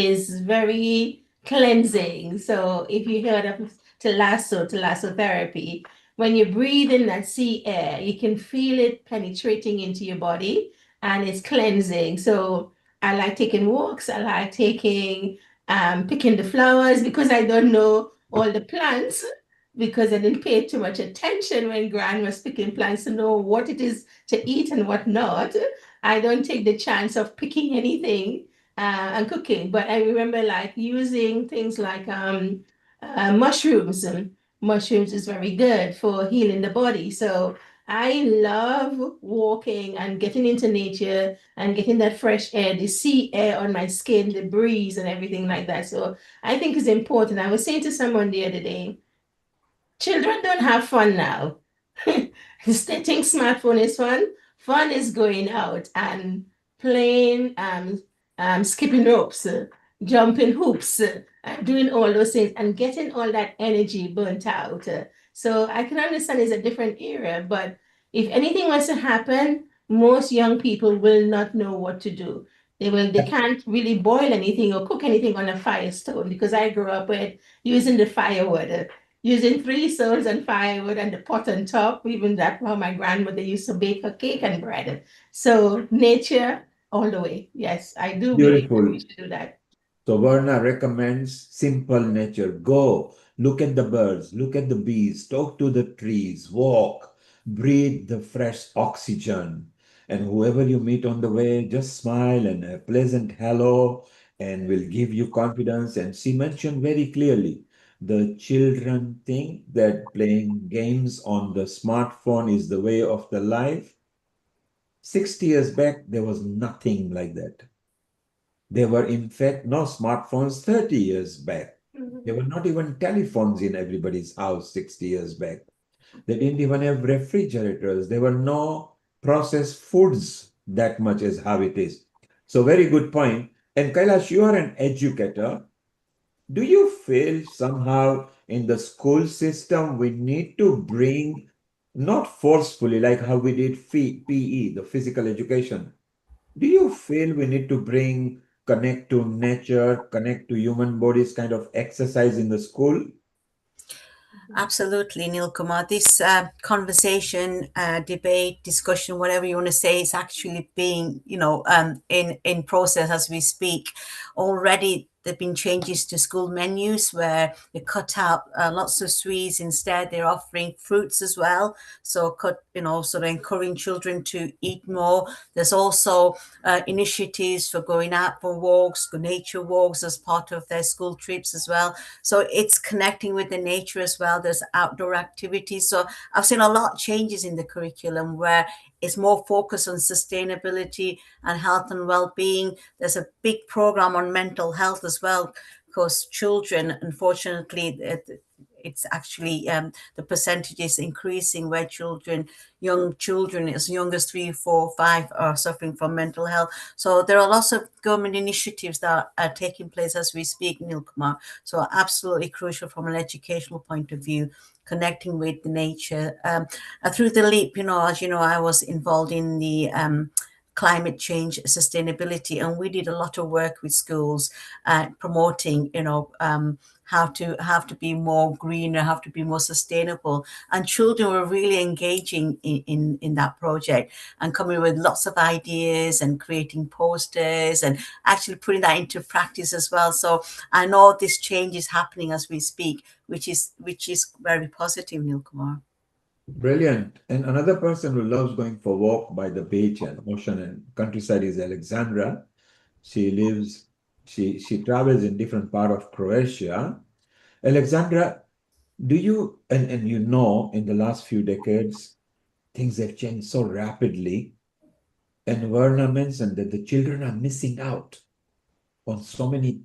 is very cleansing. So if you heard of thalassotherapy, when you breathe in that sea air, you can feel it penetrating into your body and it's cleansing. So I like taking walks. I like picking the flowers because I don't know all the plants because I didn't pay too much attention when Gran was picking plants to know what it is to eat and what not. I don't take the chance of picking anything and cooking, but I remember like using things like mushrooms. And mushrooms is very good for healing the body. So I love walking and getting into nature and getting that fresh air, the sea air on my skin, the breeze and everything like that. So I think it's important. I was saying to someone the other day, children don't have fun now. They think smartphone is fun. Fun is going out and playing skipping ropes, jumping hoops, doing all those things and getting all that energy burnt out. So I can understand it's a different era, but if anything was to happen, most young people will not know what to do. They can't really boil anything or cook anything on a fire stone, because I grew up with using the firewood, using 3 stones and firewood and the pot on top. Even that, how my grandmother used to bake her cake and bread. So nature all the way. Yes, I do believe that Beautiful. we should do that. So Verna recommends simple nature. Go, look at the birds, look at the bees, talk to the trees, walk, breathe the fresh oxygen. And whoever you meet on the way, just smile and a pleasant hello and will give you confidence. And she mentioned very clearly, the children think that playing games on the smartphone is the way of the life. 60 years back, there was nothing like that. There were, in fact, no smartphones 30 years back. There were not even telephones in everybody's house 60 years back. They didn't even have refrigerators. There were no processed foods that much as how it is. So very good point. And Kailash, you are an educator. Do you feel somehow in the school system we need to bring, not forcefully like how we did PE, the physical education, do you feel we need to bring connect to nature, connect to human bodies kind of exercise in the school? Absolutely, Neil Kumar. This conversation, debate, discussion, whatever you want to say, is actually being, in process as we speak. Already, there've been changes to school menus where they cut out lots of sweets. Instead, they're offering fruits as well. So, sort of encouraging children to eat more. There's also initiatives for going out for walks, nature walks as part of their school trips as well. So it's connecting with the nature as well. There's outdoor activities. So I've seen a lot of changes in the curriculum where it's more focused on sustainability and health and well-being. There's a big program on mental health as well, because children, unfortunately, it's actually the percentage is increasing where young children as young as 3, 4, 5 are suffering from mental health. So there are lots of government initiatives that are taking place as we speak, Neil Kumar. So absolutely crucial from an educational point of view, connecting with the nature. Through the LEAP, as you know, I was involved in the climate change sustainability, and we did a lot of work with schools promoting how to be more greener, how to be more sustainable, and children were really engaging in that project and coming with lots of ideas and creating posters and actually putting that into practice as well. So I know this change is happening as we speak, which is very positive, Neil Kumar. Brilliant. And another person who loves going for a walk by the beach and ocean and countryside is Alexandra. She travels in different part of Croatia. Alexandra, do you, and in the last few decades, things have changed so rapidly. And Verna mentioned that the children are missing out on so many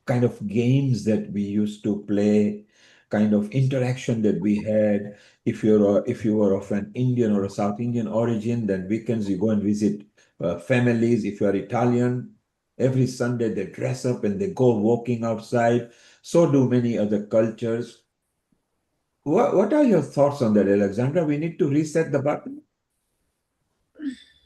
kind of games that we used to play, kind of interaction that we had. If you were of an Indian or a South Indian origin, then weekends you go and visit families. If you are Italian, every Sunday they dress up and they go walking outside. So do many other cultures. What are your thoughts on that, Alexandra? We need to reset the button.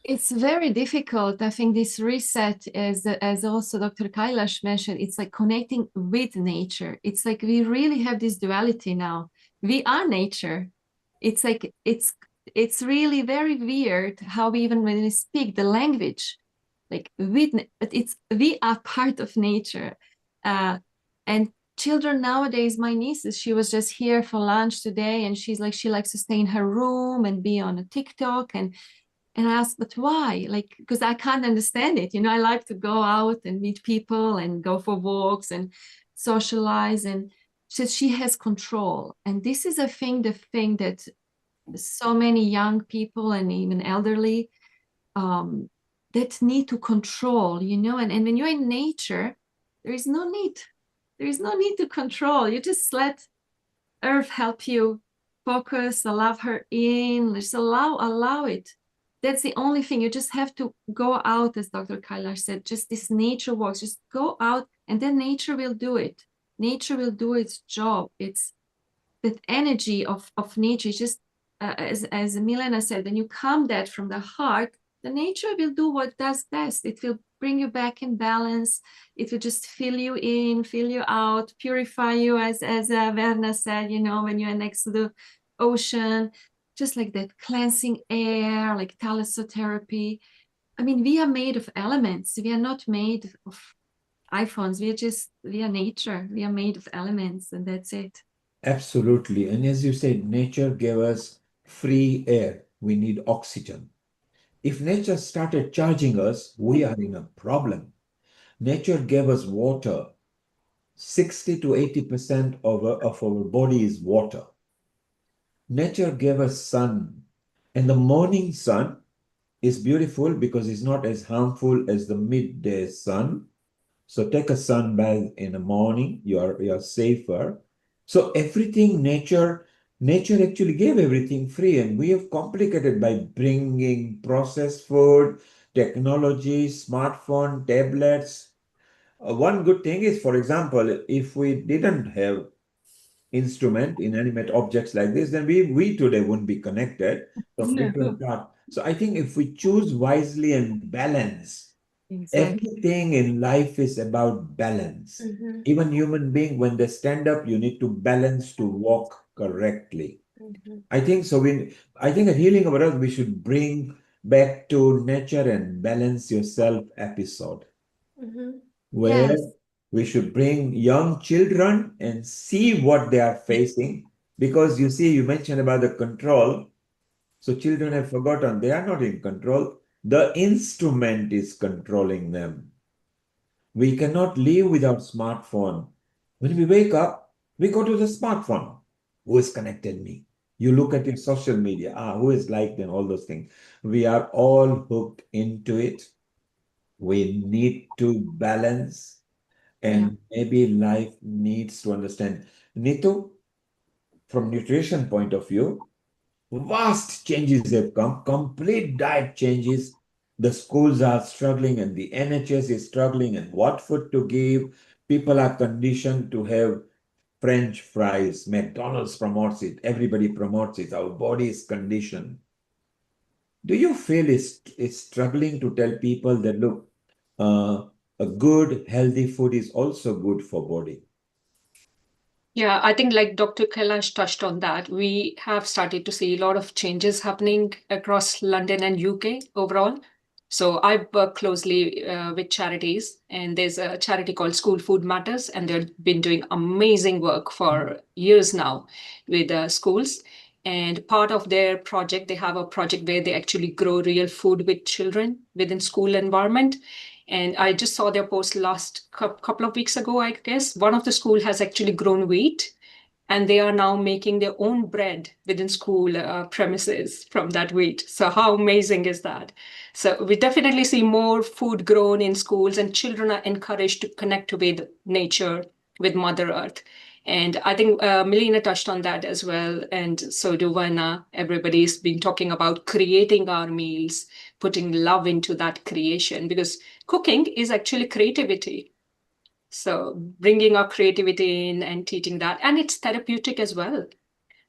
It's very difficult. I think this reset, as also Dr. Kailash mentioned, it's like connecting with nature. It's like we really have this duality now. We are nature. It's like it's really very weird how we, even when we speak the language, like but we are part of nature. And children nowadays, my niece, she was just here for lunch today, and she likes to stay in her room and be on a TikTok. And I asked, but why? Like, because I can't understand it. I like to go out and meet people and go for walks and socialize. And she has control. And this is the thing that so many young people and even elderly that need to control, and when you're in nature, there is no need. There is no need to control. You just let Earth help you focus, allow her in, just allow it. that's the only thing. You just have to go out, as Dr. Kailash said, just this nature walks, just go out, and then nature will do it. Nature will do its job. It's that energy of nature. Just as Milena said, when you calm that from the heart, the nature will do what does best. It will bring you back in balance. It will just fill you in, fill you out, purify you, as Verna said, you know, when you're next to the ocean, just like that cleansing air, like thalassotherapy. I mean, we are made of elements. We are not made of iPhones. We are nature. We are made of elements, and that's it. Absolutely. And as you said, nature gave us free air. We need oxygen. If nature started charging us, we are in a problem. Nature gave us water. 60 to 80% of our body is water. Nature gave us sun. And the morning sun is beautiful because it's not as harmful as the midday sun. So take a sun bath in the morning, you're safer. So everything nature actually gave everything free, and we have complicated by bringing processed food, technology, smartphone, tablets. One good thing is, for example, if we didn't have inanimate objects like this, then we today wouldn't be connected from No. different parts. So I think if we choose wisely and balance, Exactly. everything in life is about balance. Mhm. Even human being, when they stand up, you need to balance to walk correctly. Mhm. I think so. I think at Healing Our Earth, we should bring back to nature and balance yourself episode, Mhm. where Yes. we should bring young children and see what they are facing. Because you see, you mentioned about the control. So children have forgotten they are not in control. The instrument is controlling them. We cannot live without smartphone. When we wake up, we go to the smartphone. Who has connected me? You look at your social media. Who is liked and all those things. We are all hooked into it. We need to balance, and maybe life needs to understand. Nitu, from nutrition point of view, vast changes have come, complete diet changes. The schools are struggling and the NHS is struggling and what food to give. People are conditioned to have French fries. McDonald's promotes it. Everybody promotes it. Our body is conditioned. Do you feel it's struggling to tell people that, look, a good, healthy food is also good for body? Yeah, I think like Dr. Kailash touched on that, we have started to see a lot of changes happening across London and UK overall. So I work closely with charities, and there's a charity called School Food Matters, and they've been doing amazing work for years now with schools. And part of their project, they have a project where they actually grow real food with children within school environment. And I just saw their post last couple of weeks ago, I guess. One of the school has actually grown wheat, and they are now making their own bread within school premises from that wheat. So how amazing is that? So we definitely see more food grown in schools, and children are encouraged to connect with nature, with Mother Earth. And I think Melina touched on that as well, and so do Vanna. Everybody's been talking about creating our meals, putting love into that creation, because cooking is actually creativity. So bringing our creativity in and teaching that, and it's therapeutic as well.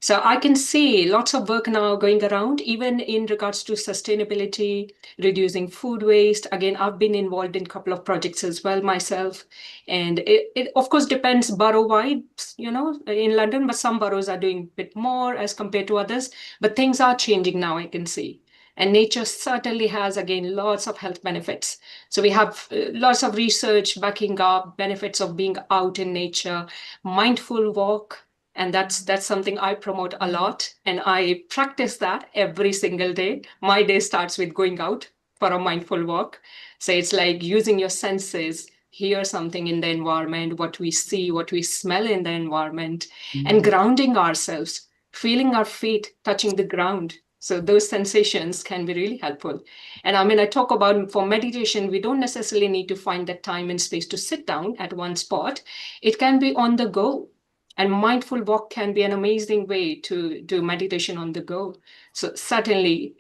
So I can see lots of work now going around, even in regards to sustainability, reducing food waste. Again, I've been involved in a couple of projects as well myself. And it of course depends borough-wide, you know, in London, but some boroughs are doing a bit more as compared to others. But things are changing now, I can see. And nature certainly has, again, lots of health benefits. So we have lots of research backing up benefits of being out in nature, mindful walk, and that's something I promote a lot, and I practice that every single day. My day starts with going out for a mindful walk. So it's like using your senses, hear something in the environment, what we see, what we smell in the environment, and grounding ourselves, feeling our feet touching the ground. So those sensations can be really helpful. And I mean, I talk about for meditation, we don't necessarily need to find that time and space to sit down at one spot. It can be on the go. And mindful walk can be an amazing way to do meditation on the go. So certainly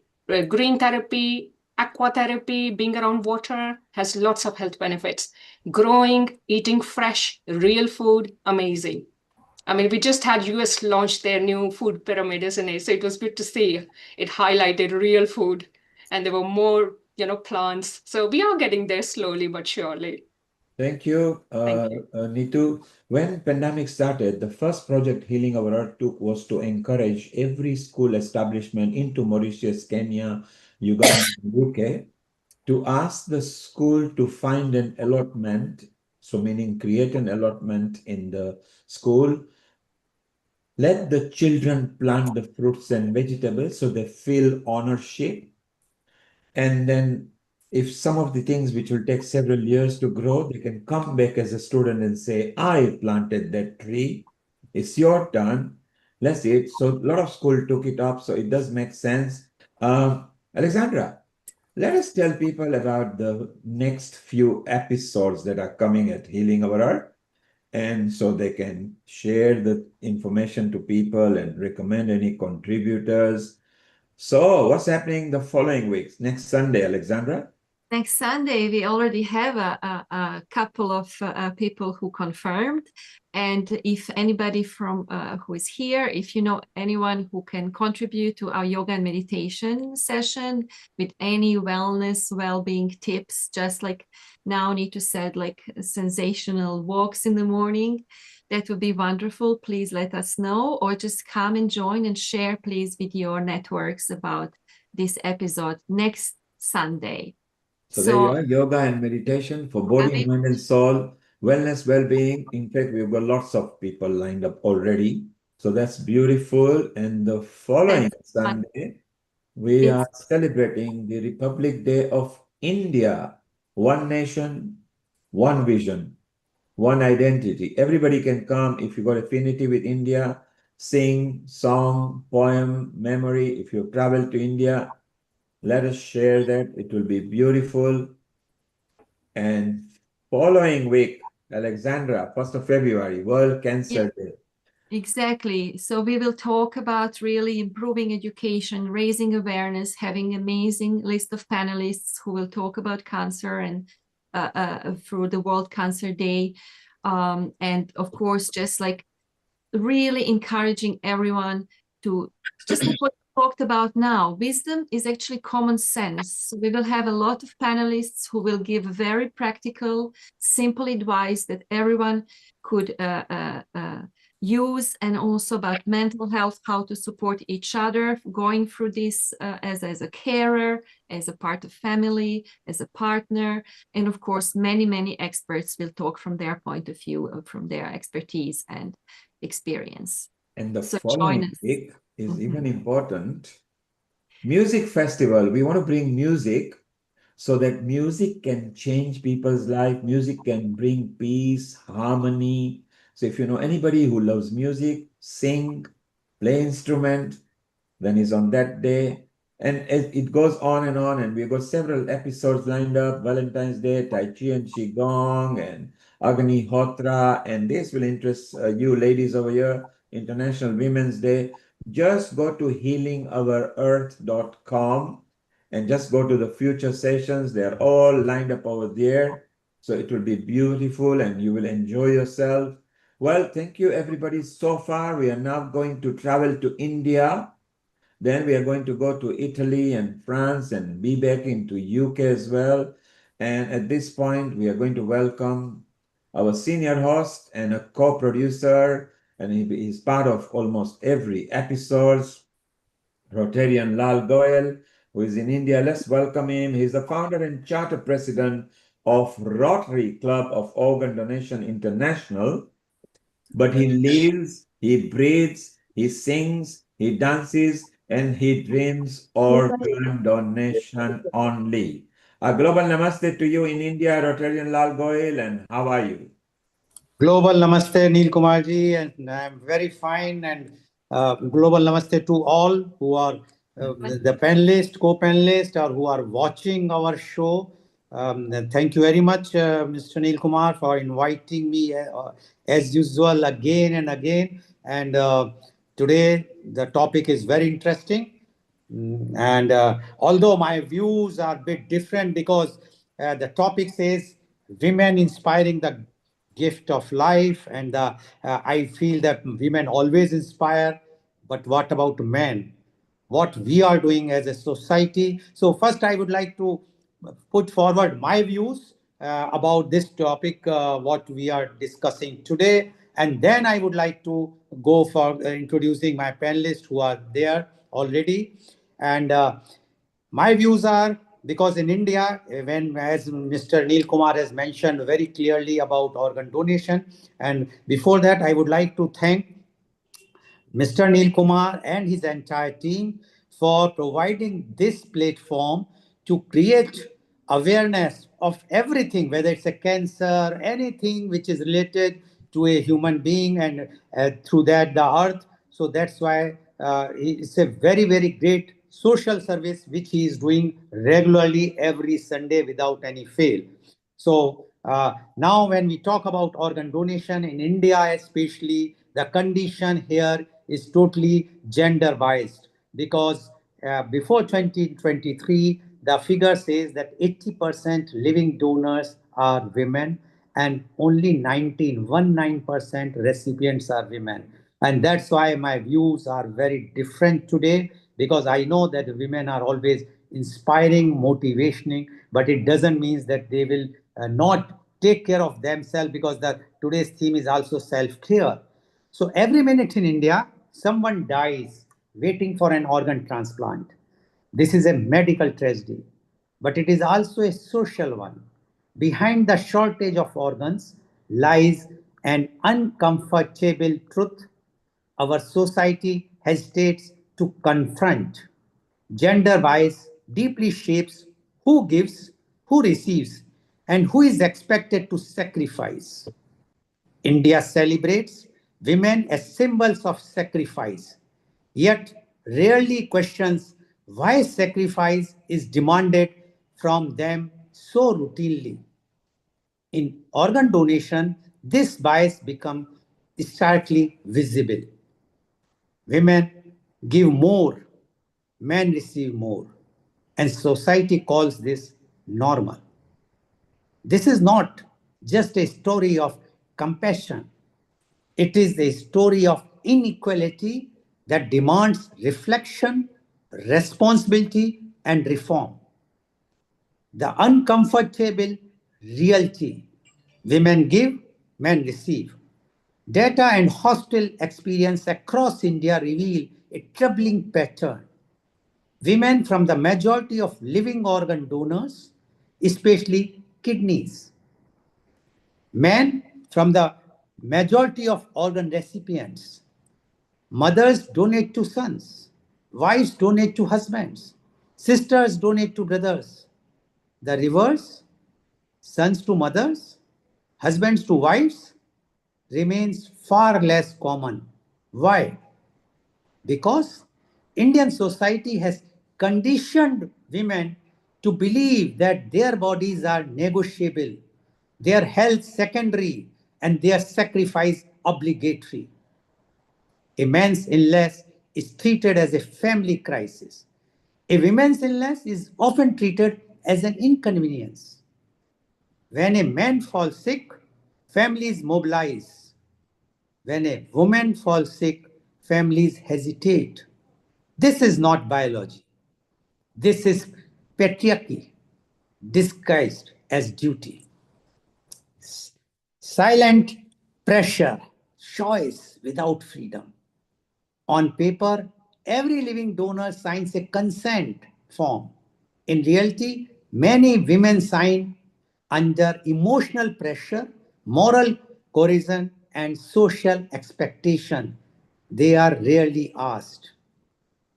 Green therapy, aqua therapy, being around water has lots of health benefits. Growing, eating fresh, real food, amazing. I mean, we just had US launch their new food pyramid, isn't it? So it was good to see it highlighted real food, and there were more, plants. So we are getting there slowly but surely. Thank you, Thank you. Nitu. When pandemic started, the first project Healing Our Earth took was to encourage every school establishment into Mauritius, Kenya, Uganda, UK to ask the school to find an allotment, so meaning create an allotment in the school. Let the children plant the fruits and vegetables so they feel ownership. And then if some of the things which will take several years to grow, they can come back as a student and say, I planted that tree. It's your turn. Let's see it. So a lot of school took it up. So it does make sense. Alexandra, let us tell people about the next few episodes that are coming at Healing Our Earth. And so they can share the information to people and recommend any contributors. So what's happening the following weeks? Next Sunday, Alexandra? Next Sunday, we already have a couple of people who confirmed. And if anybody from who is here, if you know anyone who can contribute to our yoga and meditation session with any wellness, well-being tips, just like now Nitu said, like sensational walks in the morning, that would be wonderful. Please let us know, or just come and join and share, please, with your networks about this episode next Sunday. So there you are, yoga and meditation for body, mind, and soul, wellness, well-being. In fact, we've got lots of people lined up already. So that's beautiful. And the following Sunday, we are celebrating the Republic Day of India. One nation, one vision, one identity. Everybody can come if you've got affinity with India, sing, song, poem, memory. If you've traveled to India, let us share that. It will be beautiful. And following week, Alexandra, 1st of February, World Cancer Day. Exactly. So we will talk about really improving education, raising awareness, having an amazing list of panelists who will talk about cancer and through the World Cancer Day. And of course, just like really encouraging everyone to just like what we talked about now. Wisdom is actually common sense. So we will have a lot of panelists who will give very practical, simple advice that everyone could use, and also about mental health, how to support each other going through this as a carer, as a part of family, as a partner. And of course, many experts will talk from their point of view, from their expertise and experience. And the following week is even important. Music festival. We want to bring music so that music can change people's life. Music can bring peace, harmony. So if you know anybody who loves music, sing, play instrument, then is on that day. And it goes on, and we've got several episodes lined up: Valentine's Day, Tai Chi and Qigong, and Agni Hotra, and this will interest you ladies over here, International Women's Day. Just go to healingourearth.com and just go to the future sessions. They're all lined up over there. So it will be beautiful and you will enjoy yourself. Well, thank you everybody so far. We are now going to travel to India. Then we are going to go to Italy and France and be back into UK as well. And at this point, we are going to welcome our senior host and a co-producer, and he's part of almost every episode, Rotarian Lal Goyal, who is in India. Let's welcome him. He's the founder and charter president of Rotary Club of Organ Donation International. But he lives, he breathes, he sings, he dances, and he dreams organ donation only. A global namaste to you in India, Rotarian Lal Goyal, and how are you? Global namaste, Neil Kumarji, and I'm very fine. And global namaste to all who are the panelists, co-panelists, or who are watching our show. Thank you very much, Mr. Neil Kumar, for inviting me as usual again and again. And today the topic is very interesting. And although my views are a bit different because the topic says women inspiring the gift of life, and I feel that women always inspire, but what about men? What we are doing as a society? So first I would like to put forward my views about this topic, what we are discussing today. And then I would like to go for introducing my panelists who are there already. And my views are, because in India, when, as Mr. Neil Kumar has mentioned very clearly about organ donation, and before that, I would like to thank Mr. Neil Kumar and his entire team for providing this platform to create awareness of everything, whether it's a cancer, anything which is related to a human being, and through that the earth. So that's why it's a very, very great social service which he is doing regularly every Sunday without any fail. So now when we talk about organ donation in India, especially, the condition here is totally gender biased, because before 2023, the figure says that 80% living donors are women and only 19% recipients are women. And that's why my views are very different today, because I know that women are always inspiring, motivating, but it doesn't mean that they will not take care of themselves, because today's theme is also self-care. So every minute in India, someone dies waiting for an organ transplant. This is a medical tragedy, but it is also a social one. Behind the shortage of organs lies an uncomfortable truth our society hesitates to confront. Gender bias deeply shapes who gives, who receives, and who is expected to sacrifice. India celebrates women as symbols of sacrifice, yet rarely questions why sacrifice is demanded from them so routinely. In organ donation, this bias becomes starkly visible. Women give more, men receive more, and society calls this normal. This is not just a story of compassion, it is a story of inequality that demands reflection, responsibility, and reform. The uncomfortable reality: women give, men receive. Data and hostile experience across India reveal a troubling pattern. Women from the majority of living organ donors, especially kidneys. Men from the majority of organ recipients. Mothers donate to sons. Wives donate to husbands. Sisters donate to brothers. The reverse, sons to mothers, husbands to wives, remains far less common. Why? Because Indian society has conditioned women to believe that their bodies are negotiable, their health secondary, and their sacrifice obligatory. A man's illness is treated as a family crisis. A woman's illness is often treated as an inconvenience. When a man falls sick, families mobilize. When a woman falls sick, families hesitate. This is not biology. This is patriarchy disguised as duty. Silent pressure, choice without freedom. On paper, every living donor signs a consent form. In reality, many women sign under emotional pressure, moral coercion, and social expectation. They are rarely asked,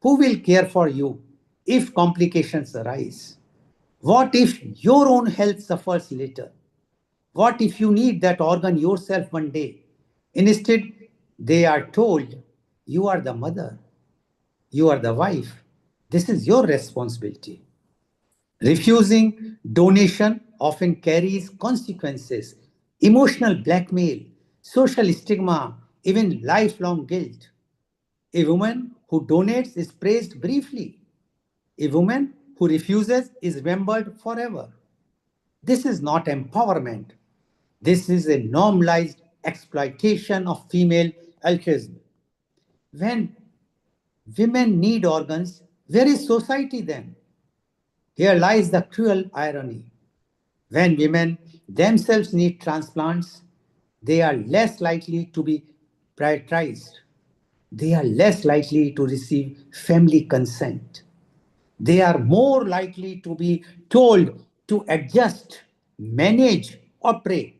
who will care for you if complications arise? What if your own health suffers later? What if you need that organ yourself one day? Instead, they are told, you are the mother, you are the wife. This is your responsibility. Refusing donation often carries consequences, emotional blackmail, social stigma, even lifelong guilt. A woman who donates is praised briefly. A woman who refuses is remembered forever. This is not empowerment. This is a normalized exploitation of female altruism. When women need organs, where is society then? Here lies the cruel irony. When women themselves need transplants, they are less likely to be prioritized. They are less likely to receive family consent. They are more likely to be told to adjust, manage, or pray.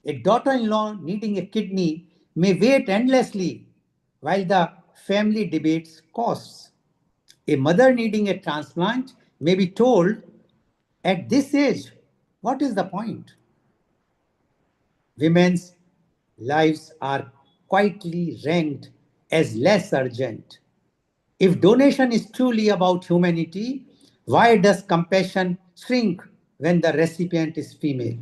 A daughter in law needing a kidney may wait endlessly while the family debates costs. A mother needing a transplant may be told at this age, what is the point? Women's lives are quietly ranked as less urgent. If donation is truly about humanity, why does compassion shrink when the recipient is female?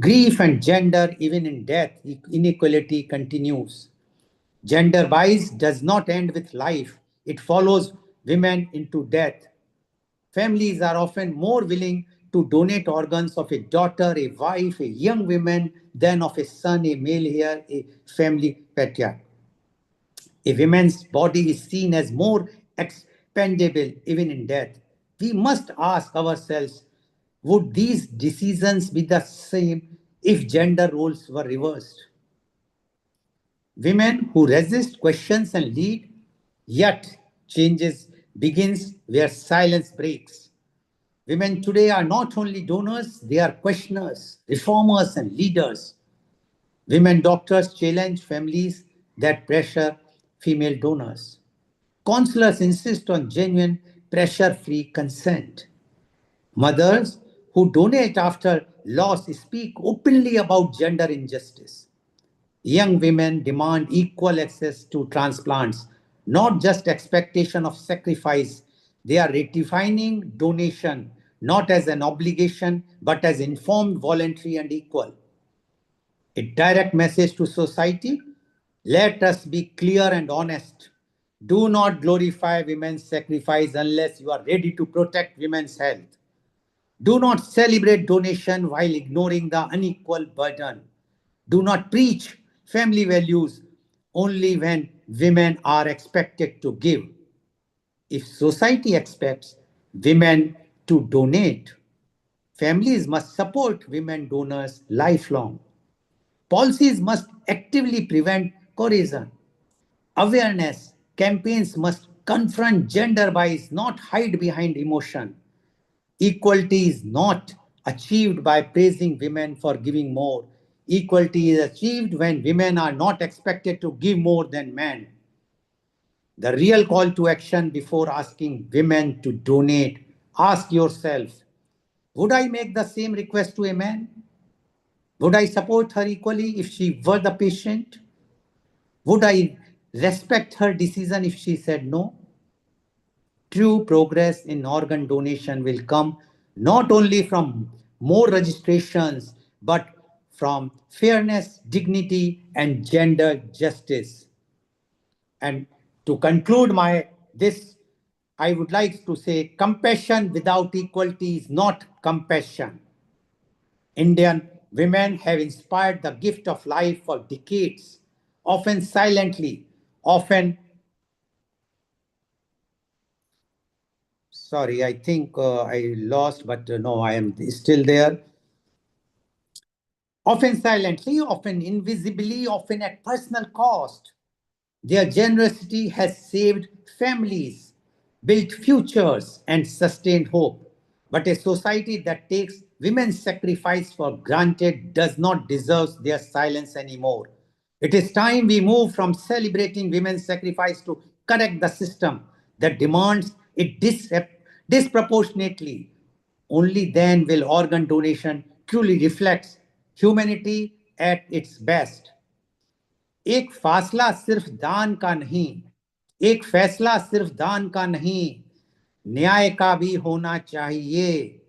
Grief and gender, even in death, inequality continues. Gender bias does not end with life, it follows women into death. Families are often more willing to donate organs of a daughter, a wife, a young woman than of a son, a male heir, a family patriarch. A woman's body is seen as more expendable even in death. We must ask ourselves, would these decisions be the same if gender roles were reversed? Women who resist questions and lead, yet changes begins where silence breaks. Women today are not only donors, they are questioners, reformers, and leaders. Women doctors challenge families that pressure female donors. Counselors insist on genuine, pressure free consent. Mothers who donate after loss speak openly about gender injustice. Young women demand equal access to transplants, not just expectation of sacrifice. They are redefining donation not as an obligation but as informed, voluntary, and equal. A direct message to society: let us be clear and honest. Do not glorify women's sacrifice unless you are ready to protect women's health. Do not celebrate donation while ignoring the unequal burden. Do not preach family values only when women are expected to give. If society expects women to donate, families must support women donors lifelong. Policies must actively prevent coercion. Awareness campaigns must confront gender bias, not hide behind emotion. Equality is not achieved by praising women for giving more. Equality is achieved when women are not expected to give more than men. The real call to action before asking women to donate, ask yourself, would I make the same request to a man? Would I support her equally if she were the patient? Would I respect her decision if she said no? True progress in organ donation will come not only from more registrations, but from fairness, dignity, and gender justice. And to conclude this, I would like to say compassion without equality is not compassion. Indian women have inspired the gift of life for decades, often silently, often. Sorry, I think I lost, but no, I am still there. Often silently, often invisibly, often at personal cost. Their generosity has saved families, built futures, and sustained hope. But a society that takes women's sacrifice for granted does not deserve their silence anymore. It is time we move from celebrating women's sacrifice to correct the system that demands it disproportionately. Only then will organ donation truly reflect humanity at its best. एक फासला सिर्फ दान का नहीं, एक फैसला सिर्फ दान का नहीं, न्याय का भी होना चाहिए.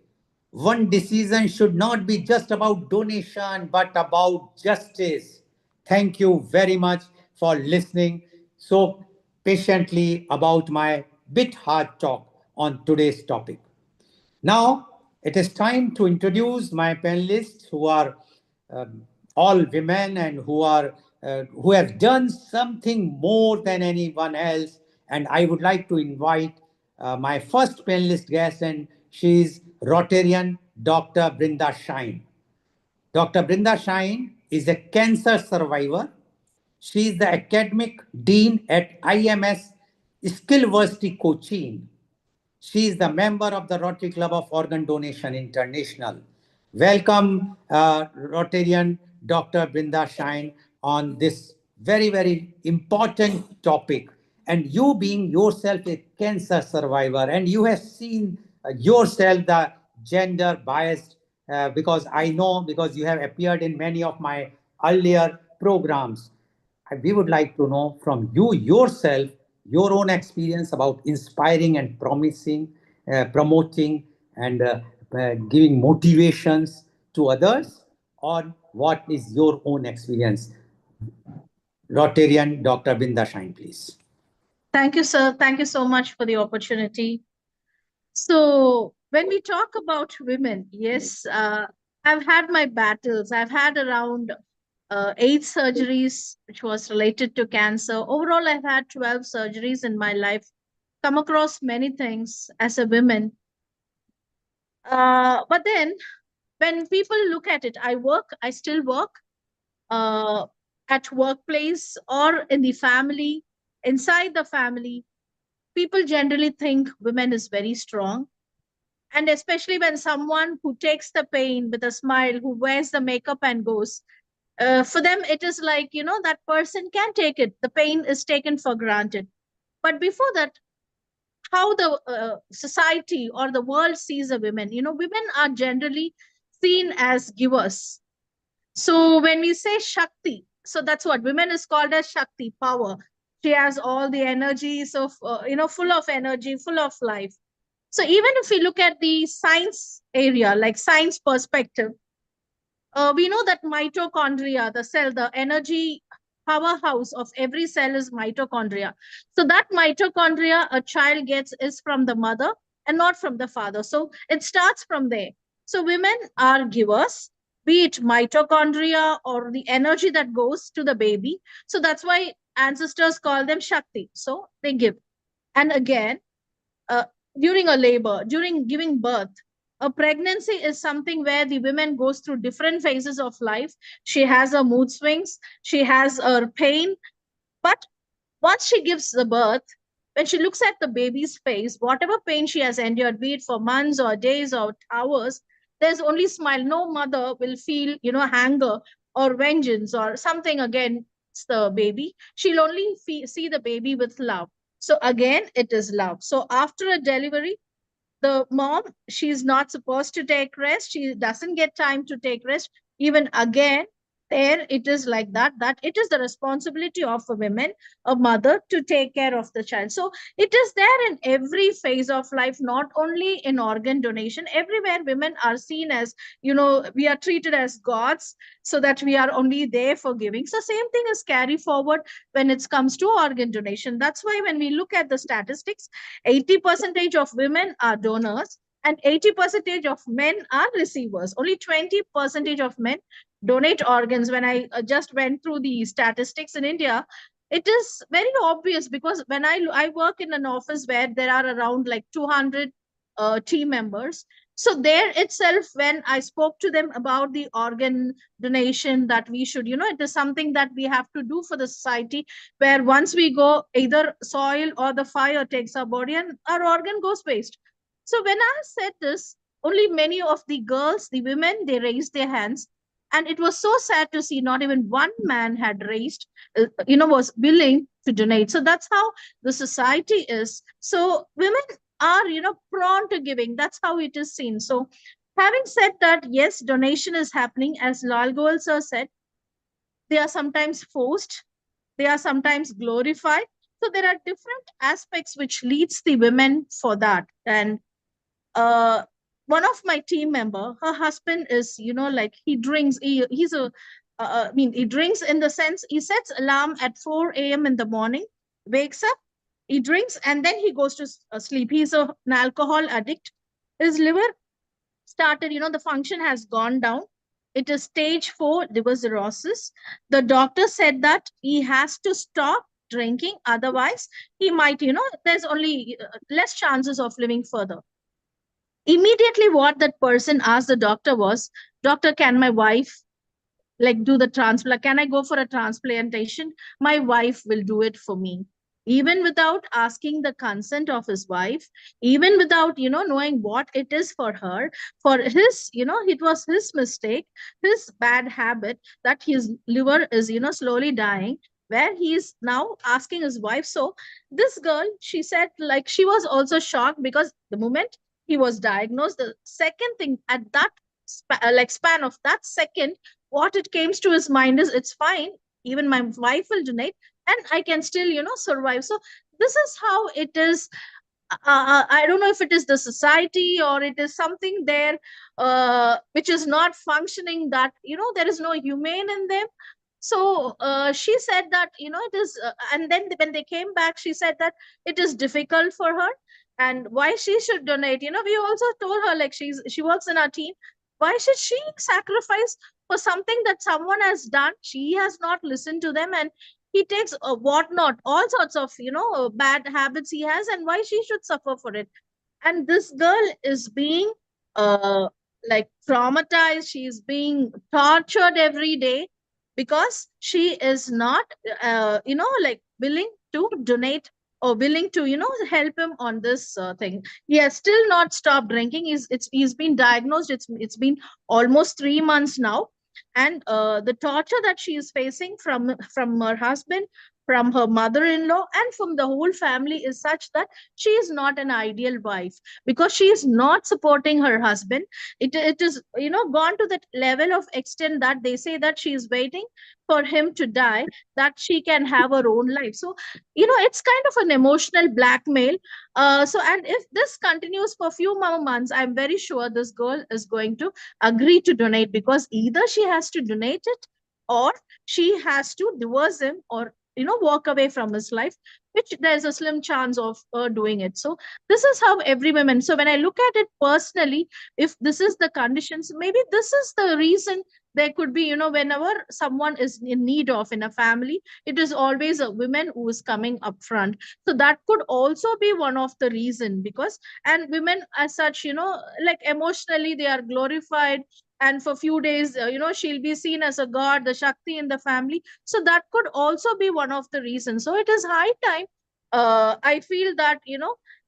One decision should not be just about donation, but about justice. Thank you very much for listening so patiently about my bit hard talk on today's topic. Now, it is time to introduce my panelists who are all women and who have done something more than anyone else. And I would like to invite my first panelist guest, and she is Rotarian Dr. Brinda Shine. Dr. Brinda Shine is a cancer survivor. She is the academic dean at IMS Skillversity Cochin. She is the member of the Rotary Club of Organ Donation International. Welcome, Rotarian Dr. Brinda Shine, on this very, very important topic. And you being yourself a cancer survivor, and you have seen yourself the gender biased, because I know, because you have appeared in many of my earlier programs. We would like to know from you yourself, your own experience about inspiring and promoting and giving motivations to others, or what is your own experience? Rotarian Dr. Binda Shine, please. Thank you, sir. Thank you so much for the opportunity. So, when we talk about women, yes, I've had my battles. I've had around 8 surgeries, which was related to cancer. Overall, I've had 12 surgeries in my life, come across many things as a woman. But then, when people look at it, I still work at workplace or in the family, inside the family. People generally think women is very strong. And especially when someone who takes the pain with a smile, who wears the makeup and goes, for them, it is like, that person can take it. The pain is taken for granted. But before that, how the society or the world sees a women, women are generally seen as givers. So when we say Shakti, so that's what women is called as Shakti, power. She has all the energies of, full of energy, full of life. So even if we look at the science area, like science perspective, we know that mitochondria, the cell, the energy powerhouse of every cell is mitochondria. So that mitochondria a child gets is from the mother and not from the father. So it starts from there. So women are givers, be it mitochondria or the energy that goes to the baby. So that's why ancestors call them Shakti. So they give. And again, uh, during a labor, during giving birth, a pregnancy is something where the woman goes through different phases of life. She has her mood swings, she has her pain, but once she gives the birth, when she looks at the baby's face, whatever pain she has endured, be it for months or days or hours, there's only smile. No mother will feel, anger or vengeance or something against the baby. She'll only see the baby with love. So again, it is love. So after a delivery, the mom, she's not supposed to take rest. She doesn't get time to take rest. Even again, there it is like that it is the responsibility of a woman, a mother, to take care of the child. So it is there in every phase of life, not only in organ donation. Everywhere women are seen as, we are treated as gods, so that we are only there for giving. So same thing is carry forward when it comes to organ donation. That's why when we look at the statistics, 80% of women are donors and 80% of men are receivers. Only 20% of men donate organs. When I just went through the statistics in India, it is very obvious, because when I work in an office where there are around like 200 team members. So there itself, when I spoke to them about the organ donation, that we should, it is something that we have to do for the society, where once we go, either soil or the fire takes our body and our organ goes waste. So when I said this, only many of the girls, the women, they raised their hands. And it was so sad to see not even one man had raised, was willing to donate. So that's how the society is. So women are, prone to giving. That's how it is seen. So having said that, yes, donation is happening. As Lal Goel sir said, they are sometimes forced, they are sometimes glorified. So there are different aspects which leads the women for that. And one of my team member, her husband is, like he drinks. He's a, he drinks in the sense he sets alarm at 4 a.m. in the morning, wakes up, He drinks and then he goes to sleep. He's an alcohol addict. His liver started, the function has gone down. It is stage 4 liver cirrhosis. The doctor said that he has to stop drinking, otherwise he might, there's only less chances of living further. Immediately what that person asked the doctor was, doctor, can my wife do the transplant? Can I go for a transplantation? My wife will do it for me. Even without asking the consent of his wife, even without, knowing what it is for her, for his, it was his mistake, his bad habit that his liver is, slowly dying, where he is now asking his wife. So this girl, she said, she was also shocked because the moment he was diagnosed, the second thing at that span of that second, what it came to his mind is, it's fine, even my wife will donate and I can still survive. So this is how it is. I don't know if it is the society or it is something there which is not functioning, that there is no humane in them. So she said that it is and then when they came back, she said that it is difficult for her and why she should donate. We also told her, she works in our team, why should she sacrifice for something that someone has done? She has not listened to them, and he takes whatnot, all sorts of bad habits he has, and why she should suffer for it? And this girl is being uh traumatized, she is being tortured every day because she is not willing to donate or willing to help him on this thing. He has still not stopped drinking. He's been diagnosed. It's been almost 3 months now, and the torture that she is facing from her husband, from her mother-in-law, and from the whole family is such that she is not an ideal wife, because she is not supporting her husband. It is gone to that level of extent that they say that she is waiting for him to die, that she can have her own life. So it's kind of an emotional blackmail. And if this continues for a few more months, I'm very sure this girl is going to agree to donate, because either she has to donate it or she has to divorce him or walk away from his life, which there's a slim chance of doing it. So this is how every woman. So when I look at it personally, if this is the conditions, maybe this is the reason. There could be, whenever someone is in need of in a family, it is always a woman who is coming up front. So that could also be one of the reason, because and women as such, emotionally they are glorified, and for few days she'll be seen as a god, the shakti in the family. So that could also be one of the reasons. So it is high time, I feel that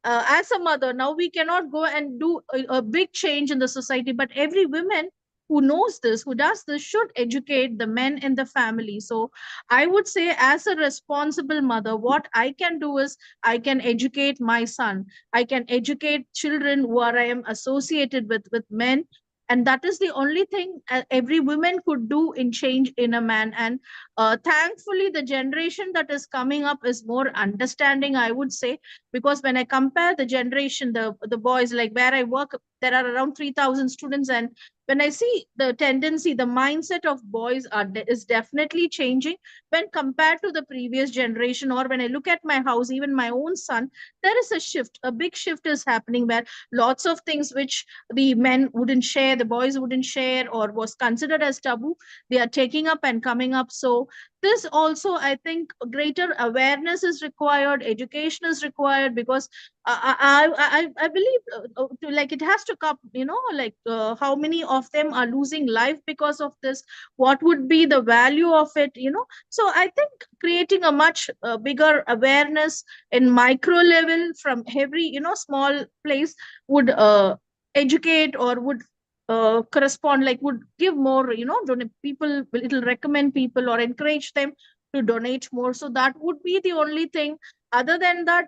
as a mother, now we cannot go and do a big change in the society, but every woman who knows this, who does this, should educate the men in the family. So I would say, as a responsible mother, what I can do is I can educate my son, I can educate children who I am associated with men, and that is the only thing every woman could do in change in a man. And thankfully the generation that is coming up is more understanding, I would say, because when I compare the generation, the boys, like where I work, there are around 3,000 students, and when I see the tendency, the mindset of boys is definitely changing when compared to the previous generation. Or when I look at my house, even my own son, there is a shift, a big shift is happening, where lots of things which the men wouldn't share, the boys wouldn't share, or was considered as taboo, they are taking up and coming up. So this also, I think, greater awareness is required, education is required, because I believe it has to come, how many of them are losing life because of this, what would be the value of it. So I think creating a much bigger awareness in micro level from every small place would educate, or would correspond, would give more, people, it'll recommend people or encourage them to donate more. So that would be the only thing. Other than that,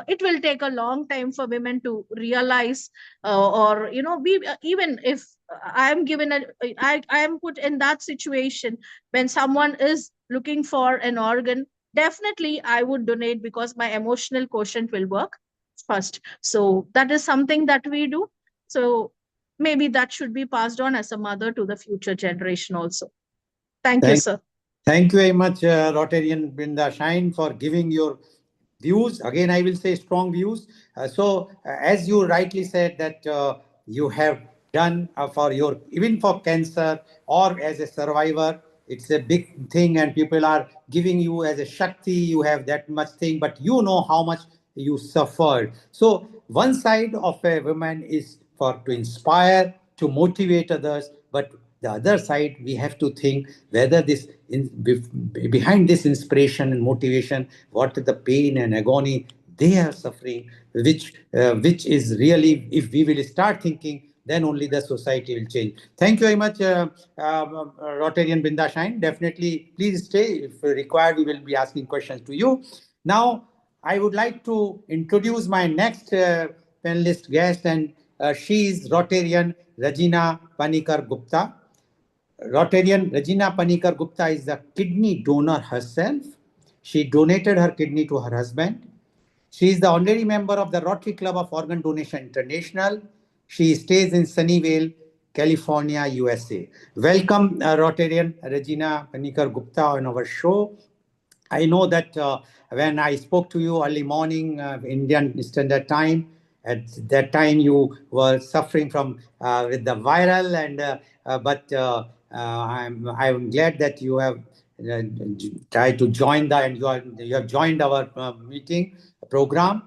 it will take a long time for women to realize, or we even if I am given I am put in that situation, when someone is looking for an organ, definitely I would donate, because my emotional quotient will work first. So that is something that we do. So maybe that should be passed on as a mother to the future generation also. Thank you, sir. Thank you very much, Rotarian Brinda Shine, for giving your views. Again, I will say strong views. As you rightly said that you have done for your, even for cancer or as a survivor, it's a big thing and people are giving you as a Shakti, you have that much thing, but you know how much you suffered. So one side of a woman is for to inspire, to motivate others, but the other side we have to think whether behind this inspiration and motivation, what is the pain and agony they are suffering, which is really, if we will start thinking, then only the society will change. Thank you very much, Rotarian Binda Shine. Definitely, please stay. If required, we will be asking questions to you. Now, I would like to introduce my next panelist guest, and she is Rotarian Regina Panikar Gupta. Rotarian Regina Panikar Gupta is the kidney donor herself. She donated her kidney to her husband. She is the honorary member of the Rotary Club of Organ Donation International. She stays in Sunnyvale, California, USA. Welcome, Rotarian Regina Panikar Gupta on our show. I know that when I spoke to you early morning, Indian Standard Time, at that time you were suffering from with the viral, I'm glad that you have tried to join and you have joined our meeting program,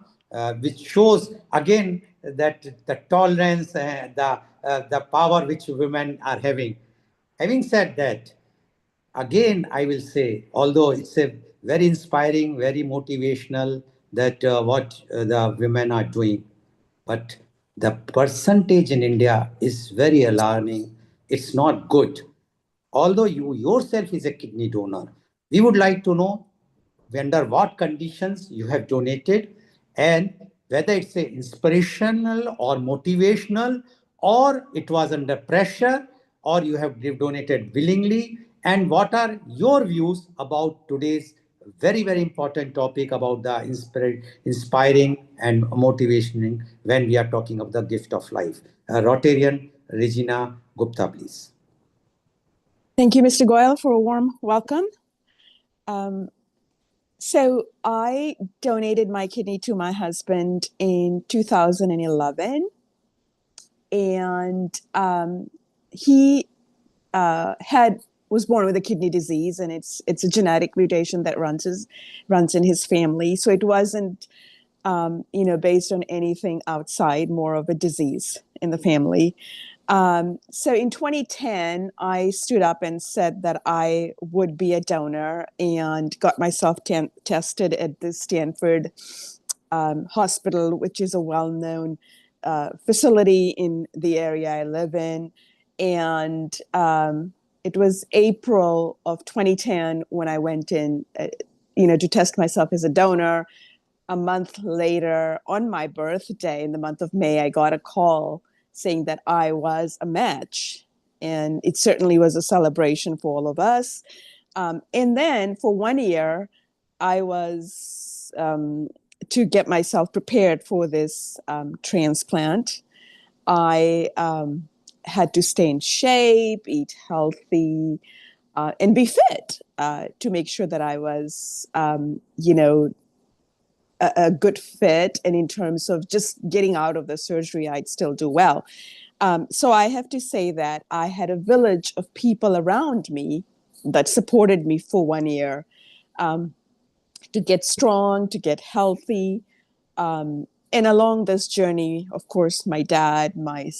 which shows again that the tolerance and the power which women are having. Having said that, again, I will say, although it's a very inspiring, very motivational that what the women are doing, but the percentage in India is very alarming. It's not good. Although you yourself is a kidney donor, we would like to know under what conditions you have donated and whether it's a inspirational or motivational or it was under pressure or you have donated willingly, and what are your views about today's very, very important topic about the inspiring and motivating when we are talking of the gift of life. Rotarian Regina Gupta, please. Thank you, Mr. Goyal, for a warm welcome. So I donated my kidney to my husband in 2011, and he was born with a kidney disease, and it's a genetic mutation that runs in his family. So it wasn't based on anything outside, more of a disease in the family. So in 2010, I stood up and said that I would be a donor and got myself tested at the Stanford Hospital, which is a well-known facility in the area I live in. And it was April of 2010 when I went in, to test myself as a donor. A month later, on my birthday, in the month of May, I got a call saying that I was a match. And it certainly was a celebration for all of us. And then for 1 year, I was to get myself prepared for this transplant. I had to stay in shape, eat healthy, and be fit to make sure that I was, a good fit. And in terms of just getting out of the surgery, I'd still do well. So I have to say that I had a village of people around me that supported me for 1 year to get strong, to get healthy. And along this journey, of course, my dad, my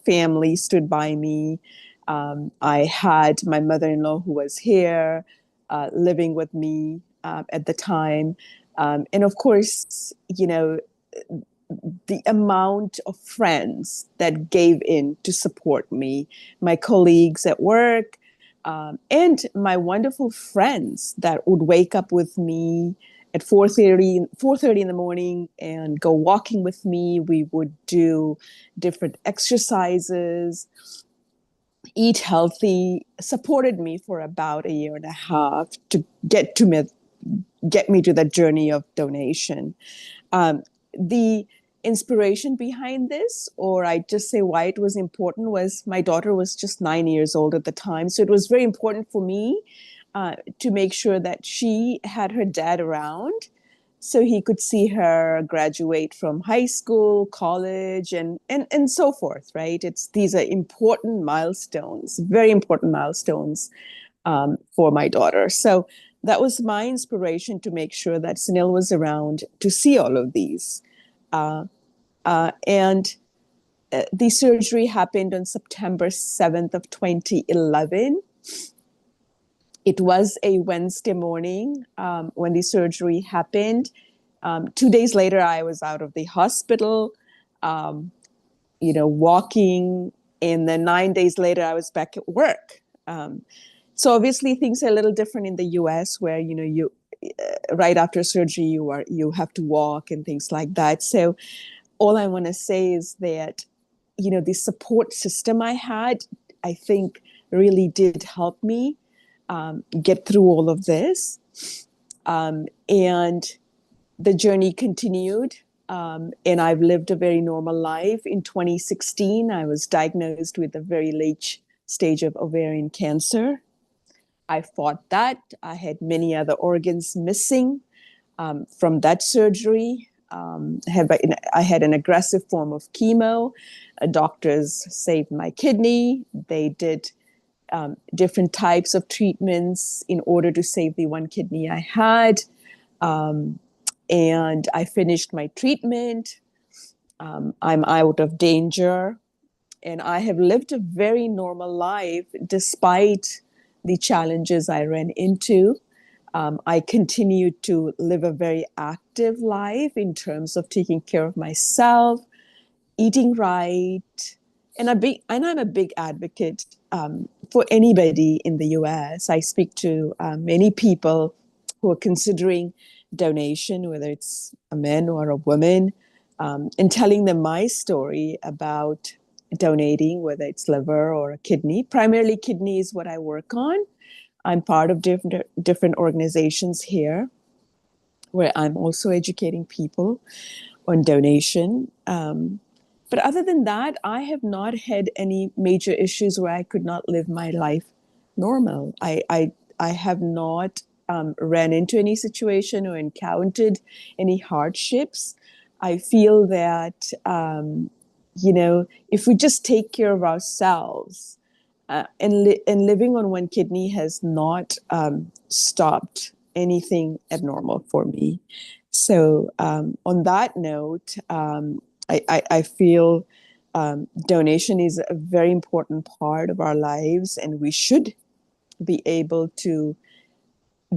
family stood by me. I had my mother-in-law who was here living with me at the time. And of course, the amount of friends that gave in to support me, my colleagues at work, and my wonderful friends that would wake up with me at 4:30 in the morning and go walking with me. We would do different exercises, eat healthy, supported me for about 1.5 years to get me to that journey of donation. The inspiration behind this, or I just say why it was important, was my daughter was just 9 years old at the time. So it was very important for me to make sure that she had her dad around so he could see her graduate from high school, college, and so forth, right? These are important milestones, very important milestones for my daughter. So that was my inspiration to make sure that Sunil was around to see all of these. And the surgery happened on September 7th of 2011. It was a Wednesday morning when the surgery happened. 2 days later, I was out of the hospital, walking, and then 9 days later, I was back at work. So obviously, things are a little different in the U.S., where you right after surgery you have to walk and things like that. So all I want to say is that the support system I had, I think, really did help me get through all of this. And the journey continued, and I've lived a very normal life. In 2016, I was diagnosed with a very late stage of ovarian cancer. I fought that. I had many other organs missing from that surgery. I had an aggressive form of chemo. Doctors saved my kidney. They did different types of treatments in order to save the one kidney I had. And I finished my treatment. I'm out of danger. And I have lived a very normal life despite the challenges I ran into. I continued to live a very active life in terms of taking care of myself, eating right. And I'm a big advocate for anybody in the US. I speak to many people who are considering donation, whether it's a man or a woman, and telling them my story about donating, whether it's liver or a kidney. Primarily kidney is what I work on. I'm part of different organizations here where I'm also educating people on donation. But other than that, I have not had any major issues where I could not live my life normal. I have not ran into any situation or encountered any hardships. I feel that, if we just take care of ourselves, and living on one kidney has not stopped anything abnormal for me. So on that note, I feel donation is a very important part of our lives, and we should be able to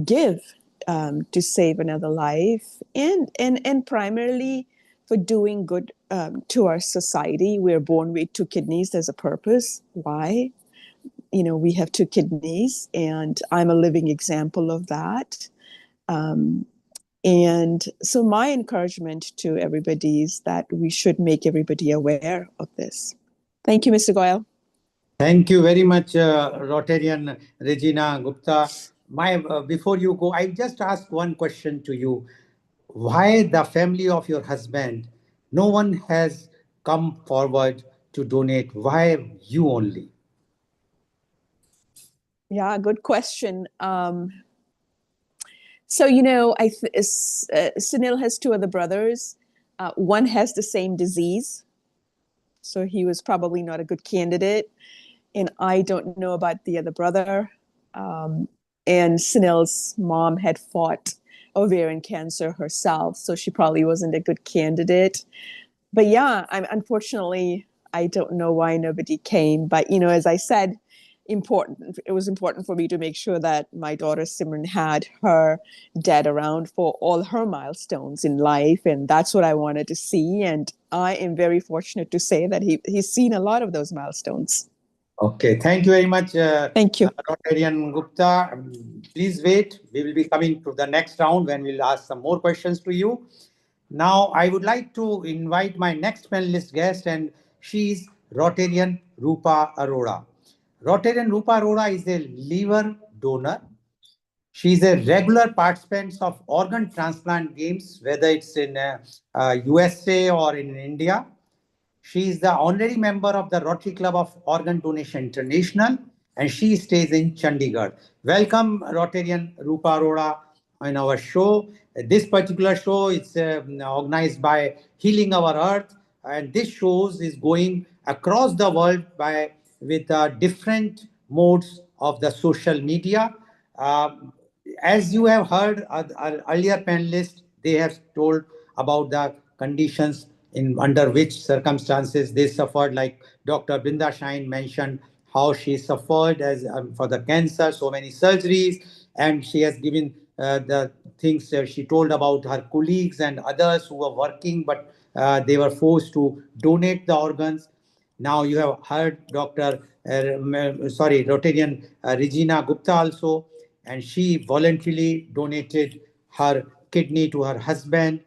give to save another life, and primarily for doing good to our society. We're born with two kidneys. There's a purpose. Why? We have two kidneys, and I'm a living example of that. And so my encouragement to everybody is that we should make everybody aware of this. Thank you, Mr. Goyal. Thank you very much, Rotarian Regina Gupta. Before you go, I just ask one question to you. Why the family of your husband, no one has come forward to donate? Why you only? Yeah, good question. So, Sunil has two other brothers. One has the same disease, so he was probably not a good candidate. And I don't know about the other brother. And Sunil's mom had fought ovarian cancer herself, so she probably wasn't a good candidate. But yeah, unfortunately, I don't know why nobody came. But, as I said, it was important for me to make sure that my daughter Simran had her dad around for all her milestones in life. And that's what I wanted to see. And I am very fortunate to say that he's seen a lot of those milestones. Okay, thank you very much. Thank you. Rotarian Gupta. Please wait. We will be coming to the next round when we'll ask some more questions to you. Now, I would like to invite my next panelist guest, and she's Rotarian Rupa Arora. Rotarian Rupa Arora is a liver donor. She's a regular participant of organ transplant games, whether it's in USA or in India. She is the honorary member of the Rotary Club of Organ Donation International, and she stays in Chandigarh. Welcome, Rotarian Rupa Arora, on our show. This particular show is organized by Healing Our Earth, and this shows is going across the world by with different modes of the social media. Um, as you have heard, our earlier panelists, they have told about the conditions in under which circumstances they suffered. Like Dr. Brinda Shine mentioned how she suffered as for the cancer, so many surgeries, and she has given the things she told about her colleagues and others who were working, but they were forced to donate the organs. Now you have heard Dr. Rotarian Regina Gupta also, and she voluntarily donated her kidney to her husband.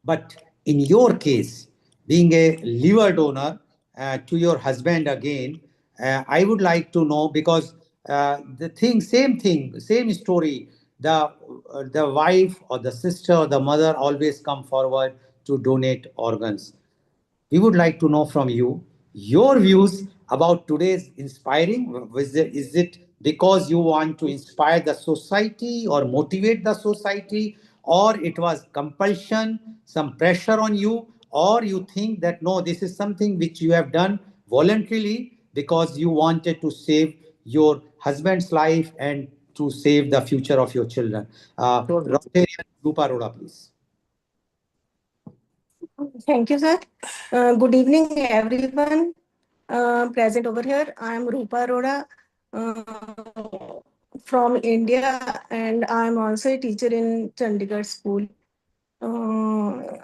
But in your case, being a liver donor to your husband again, I would like to know because same thing, same story. The wife or the sister or the mother always come forward to donate organs. We would like to know from you your views about today's inspiring. Is it because you want to inspire the society or motivate the society, or it was compulsion, some pressure on you, or you think that no, this is something which you have done voluntarily because you wanted to save your husband's life and to save the future of your children? Rotarian Rupa Roda, please. Thank you, sir. Good evening, everyone present over here. I am Rupa Arora from India, and I am also a teacher in Chandigarh school.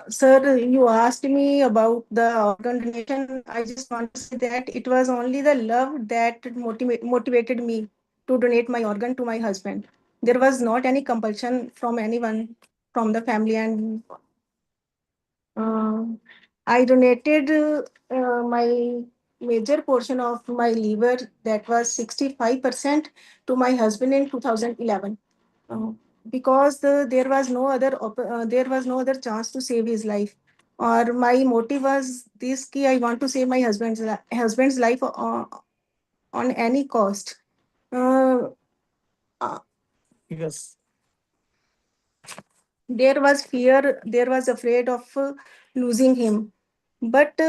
Sir, you asked me about the organ donation. I just want to say that it was only the love that motivated me to donate my organ to my husband. There was not any compulsion from anyone from the family, and I donated my major portion of my liver, that was 65%, to my husband in 2011. Because there was no other chance to save his life, or my motive was this: ki I want to save my husband's life on any cost. Uh, uh, yes. There was fear, there was afraid of losing him, but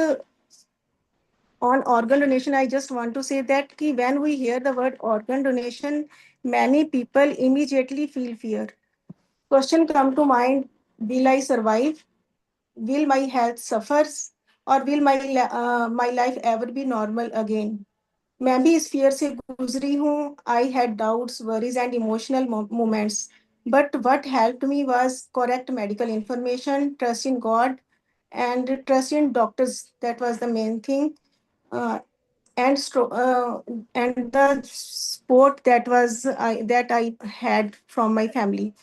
on organ donation, I just want to say that when we hear the word organ donation, many people immediately feel fear. Question come to mind: will I survive? Will my health suffers? Or will my life ever be normal again? मैं भी इस fear से गुजरी हूँ. I had doubts, worries, and emotional moments. But what helped me was correct medical information, trust in God, and trust in doctors. That was the main thing. Uh, and the support that I had from my family.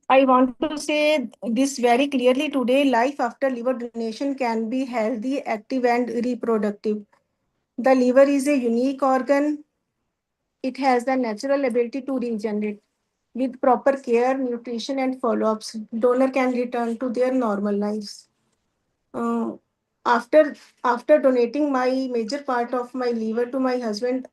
I want to say this very clearly today: life after liver donation can be healthy, active, and reproductive. The liver is a unique organ. It has the natural ability to regenerate. With proper care, nutrition, and follow-ups, donor can return to their normal lives. Uh, after after donating my major part of my liver to my husband,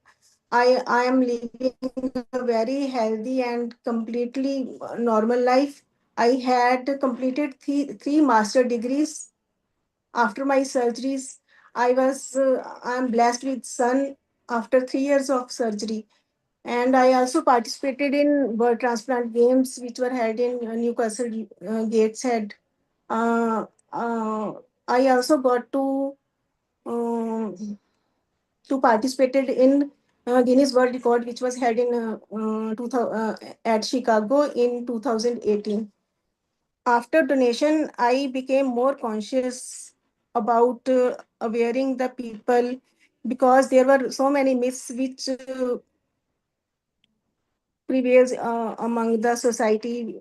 I am living a very healthy and completely normal life. I had completed three master degrees after my surgeries. I am blessed with son after 3 years of surgery. And I also participated in bird transplant games which were held in Newcastle Gateshead. Uh, uh, I also got to participated in Guinness World Record, which was held in 2000, at Chicago in 2018. After donation, I became more conscious about awareing the people, because there were so many myths which prevails among the society.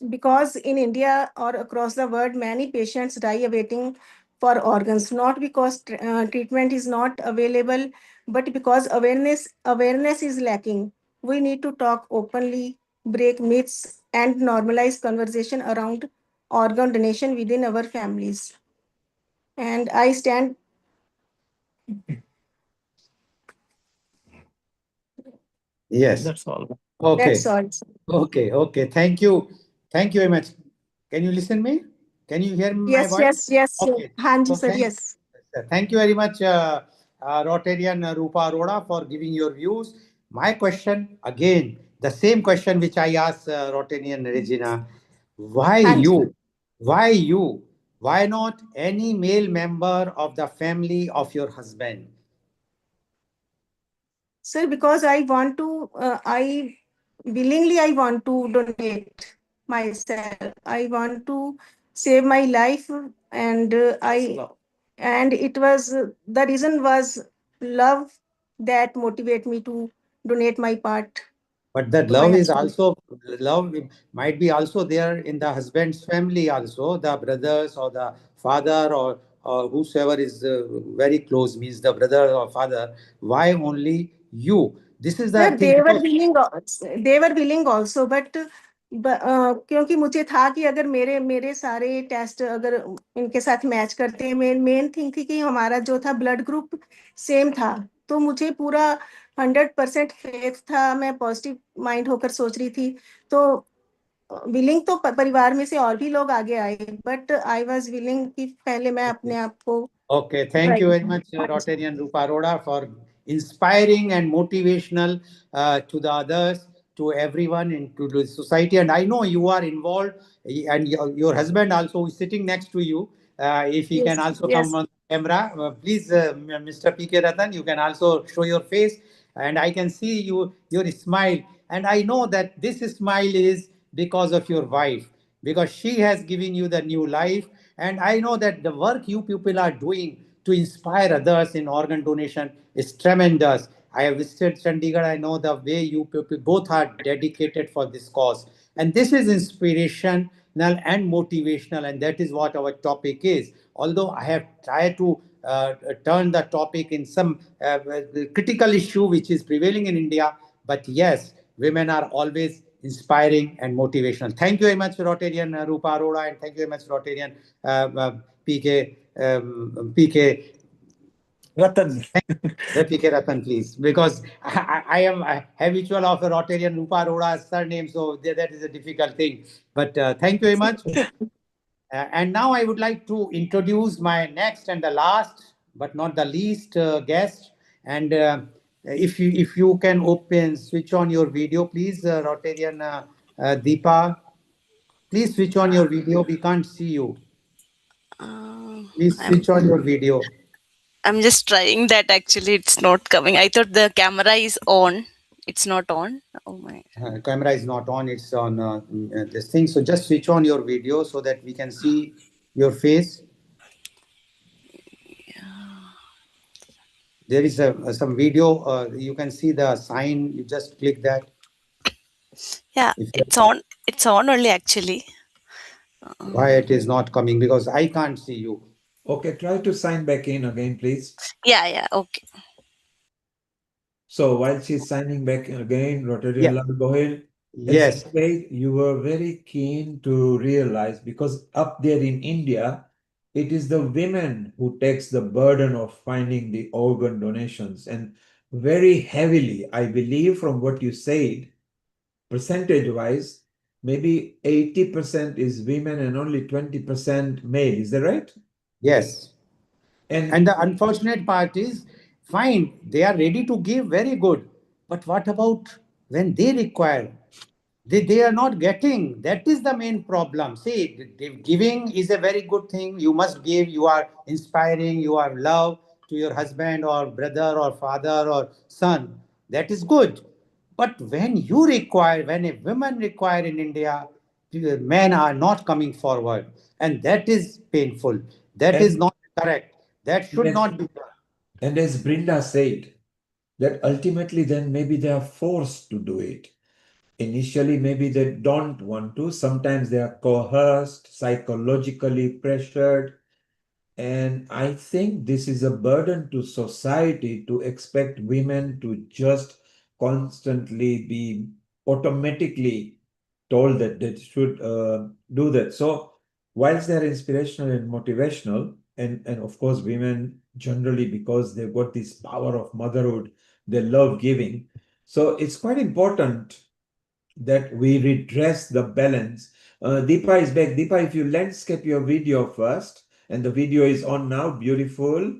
Because in India or across the world, many patients die awaiting for organs, not because treatment is not available, but because awareness is lacking. We need to talk openly, break myths, and normalize conversation around organ donation within our families. And I stand Yes. That's all. Okay. That's all. Okay. Okay. Thank you. Thank you very much. Can you listen me? Can you hear my Yes, voice? yes, yes. Okay. Hanji So sir, yes. thank you very much, Rotarian Rupa Arora, for giving your views. My question again, the same question which I asked Rotarian Regina. Why Hanji. you? Why you? Why not any male member of the family of your husband? Sir, because I willingly I want to donate myself. I want to save my life, and and it was the reason was love that motivate me to donate my part But that to my love is husband. also, love might be also there in the husband's family also, the brothers or the father, or whosoever is very close, means the brother or father. Why only you? This is the Sir, thing, because they were willing also, but क्योंकि मुझे था कि अगर मेरे मेरे सारे test अगर इनके साथ मैच करते हैं, मेन थिंग थी कि हमारा जो था ब्लड ग्रुप सेम था, तो मुझे पूरा 100% फेथ था, मैं पॉजिटिव माइंड होकर सोच रही थी, तो विलिंग तो परिवार में से और भी लोग आगे आए, बट आई वाज विलिंग कि पहले मैं अपने आप को okay, thank try you very much, करूं. Rotarian Rupa Arora, for inspiring and motivational to the others, to everyone, into the society. And I know you are involved, and your husband also is sitting next to you. If he can Yes, also come yes. on camera, please, Mr. PK Ratan, you can also show your face, and I can see your smile. And I know that this smile is because of your wife, because she has given you the new life. And I know that the work you people are doing to inspire others in organ donation is tremendous. I have visited Chandigarh. I know the way you people both are dedicated for this cause. And this is inspirational and motivational, and that is what our topic is. Although I have tried to turn the topic in some critical issue which is prevailing in India, but yes, women are always inspiring and motivational. Thank you very much, Rotarian Rupa Arora, and thank you very much, Rotarian PK PK Ratan. PK Ratan, please, because I am a habitual of a Rotarian Rupa Arora's surname, so that is a difficult thing. But thank you very much. And now I would like to introduce my next and the last, but not the least, guest. And if you can open, switch on your video, please, Rotarian Deepa. Please switch on your video. We can't see you. Please I'm switch on your video. I'm just trying that. Actually, it's not coming. I thought the camera is on. It's not on. Oh my. Camera is not on. It's on this thing. So just switch on your video so that we can see your face. There is some video. You can see the sign. You just click that. Yeah, If you, it's on. It's on only actually. why it is not coming? Because I can't see you. Okay, try to sign back in again, please. Yeah, yeah. Okay. So while she's signing back again, Rotarian Yeah. Lal, go ahead. As you Yes. said, you were very keen to realize, because up there in India, it is the women who takes the burden of finding the organ donations, and very heavily, I believe from what you said, percentage-wise, maybe 80% is women and only 20% male. Is that right? Yes. And And the unfortunate part is, fine, they are ready to give, very good. But what about when they require? They are not getting. That is the main problem. See, giving is a very good thing. You must give. You are inspiring. You are love to your husband or brother or father or son. That is good. But when you require, when a woman require in India, men are not coming forward. And that is painful. That is and not correct. That should yes, not be done. and as Brinda said, that ultimately then maybe they are forced to do it. Initially, maybe they don't want to. Sometimes they are coerced, psychologically pressured. And I think this is a burden to society to expect women to just constantly be automatically told that they should do that. So, whilst they're inspirational and motivational, and of course, women generally, because they've got this power of motherhood, they love giving. So it's quite important that we redress the balance. Deepa is back. Deepa, if you landscape your video first, and the video is on now, beautiful.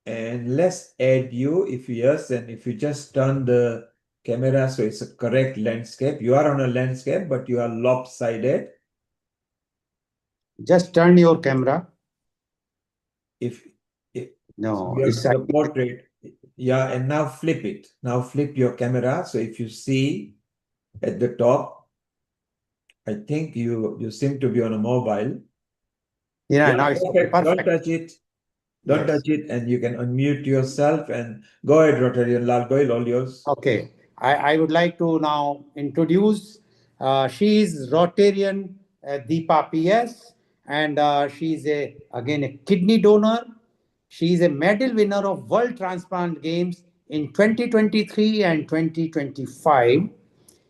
And let's add you, if yes, and if you just turn the camera so it's a correct landscape. You are on a landscape, but you are lopsided. Just turn your camera. If No, you it's have the portrait, yeah, and now flip it. Now flip your camera. So if you see at the top, I think you seem to be on a mobile. yeah. Now it's perfect. Don't perfect. touch it. Don't Yes. touch it, and you can unmute yourself and go ahead, Rotarian Lal. Go ahead, all yours. Okay, I would like to now introduce, she is Rotarian Deepa PS, and she is again a kidney donor. She is a medal winner of World Transplant Games in 2023 and 2025.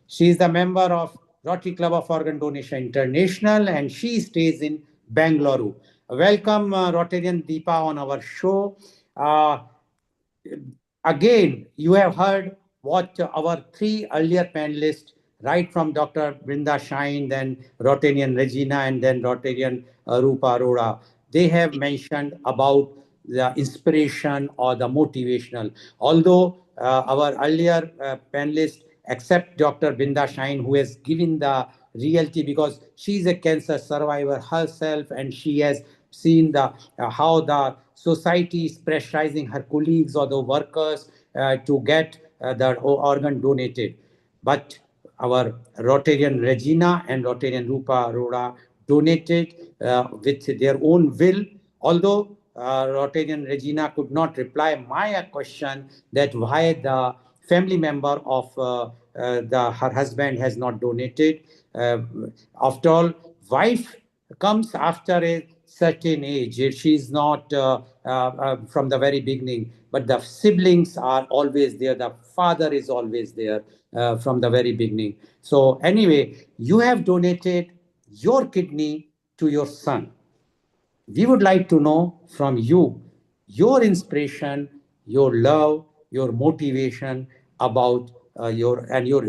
She is the member of Rotary Club of Organ Donation International, and she stays in Bangalore. Welcome, Rotarian Deepa, on our show. Again, you have heard what our three earlier panelists, right from Dr. Brinda Shine, then Rotarian Regina, and then Rotarian Rupa Arora, they have mentioned about the inspiration or the motivational. Although our earlier panelists, except Dr. Brinda Shine, who has given the reality because she's a cancer survivor herself, and she has seen the how the society is pressurizing her colleagues or the workers to get the organ donated. But our Rotarian Regina and Rotarian Rupa Arora donated with their own will, although Rotarian Regina could not reply my question that why the family member of her husband has not donated. After all, wife comes after a certain age. She is not from the very beginning, but the siblings are always there. The father is always there from the very beginning. So anyway, you have donated your kidney to your son. We would like to know from you your inspiration, your love, your motivation about your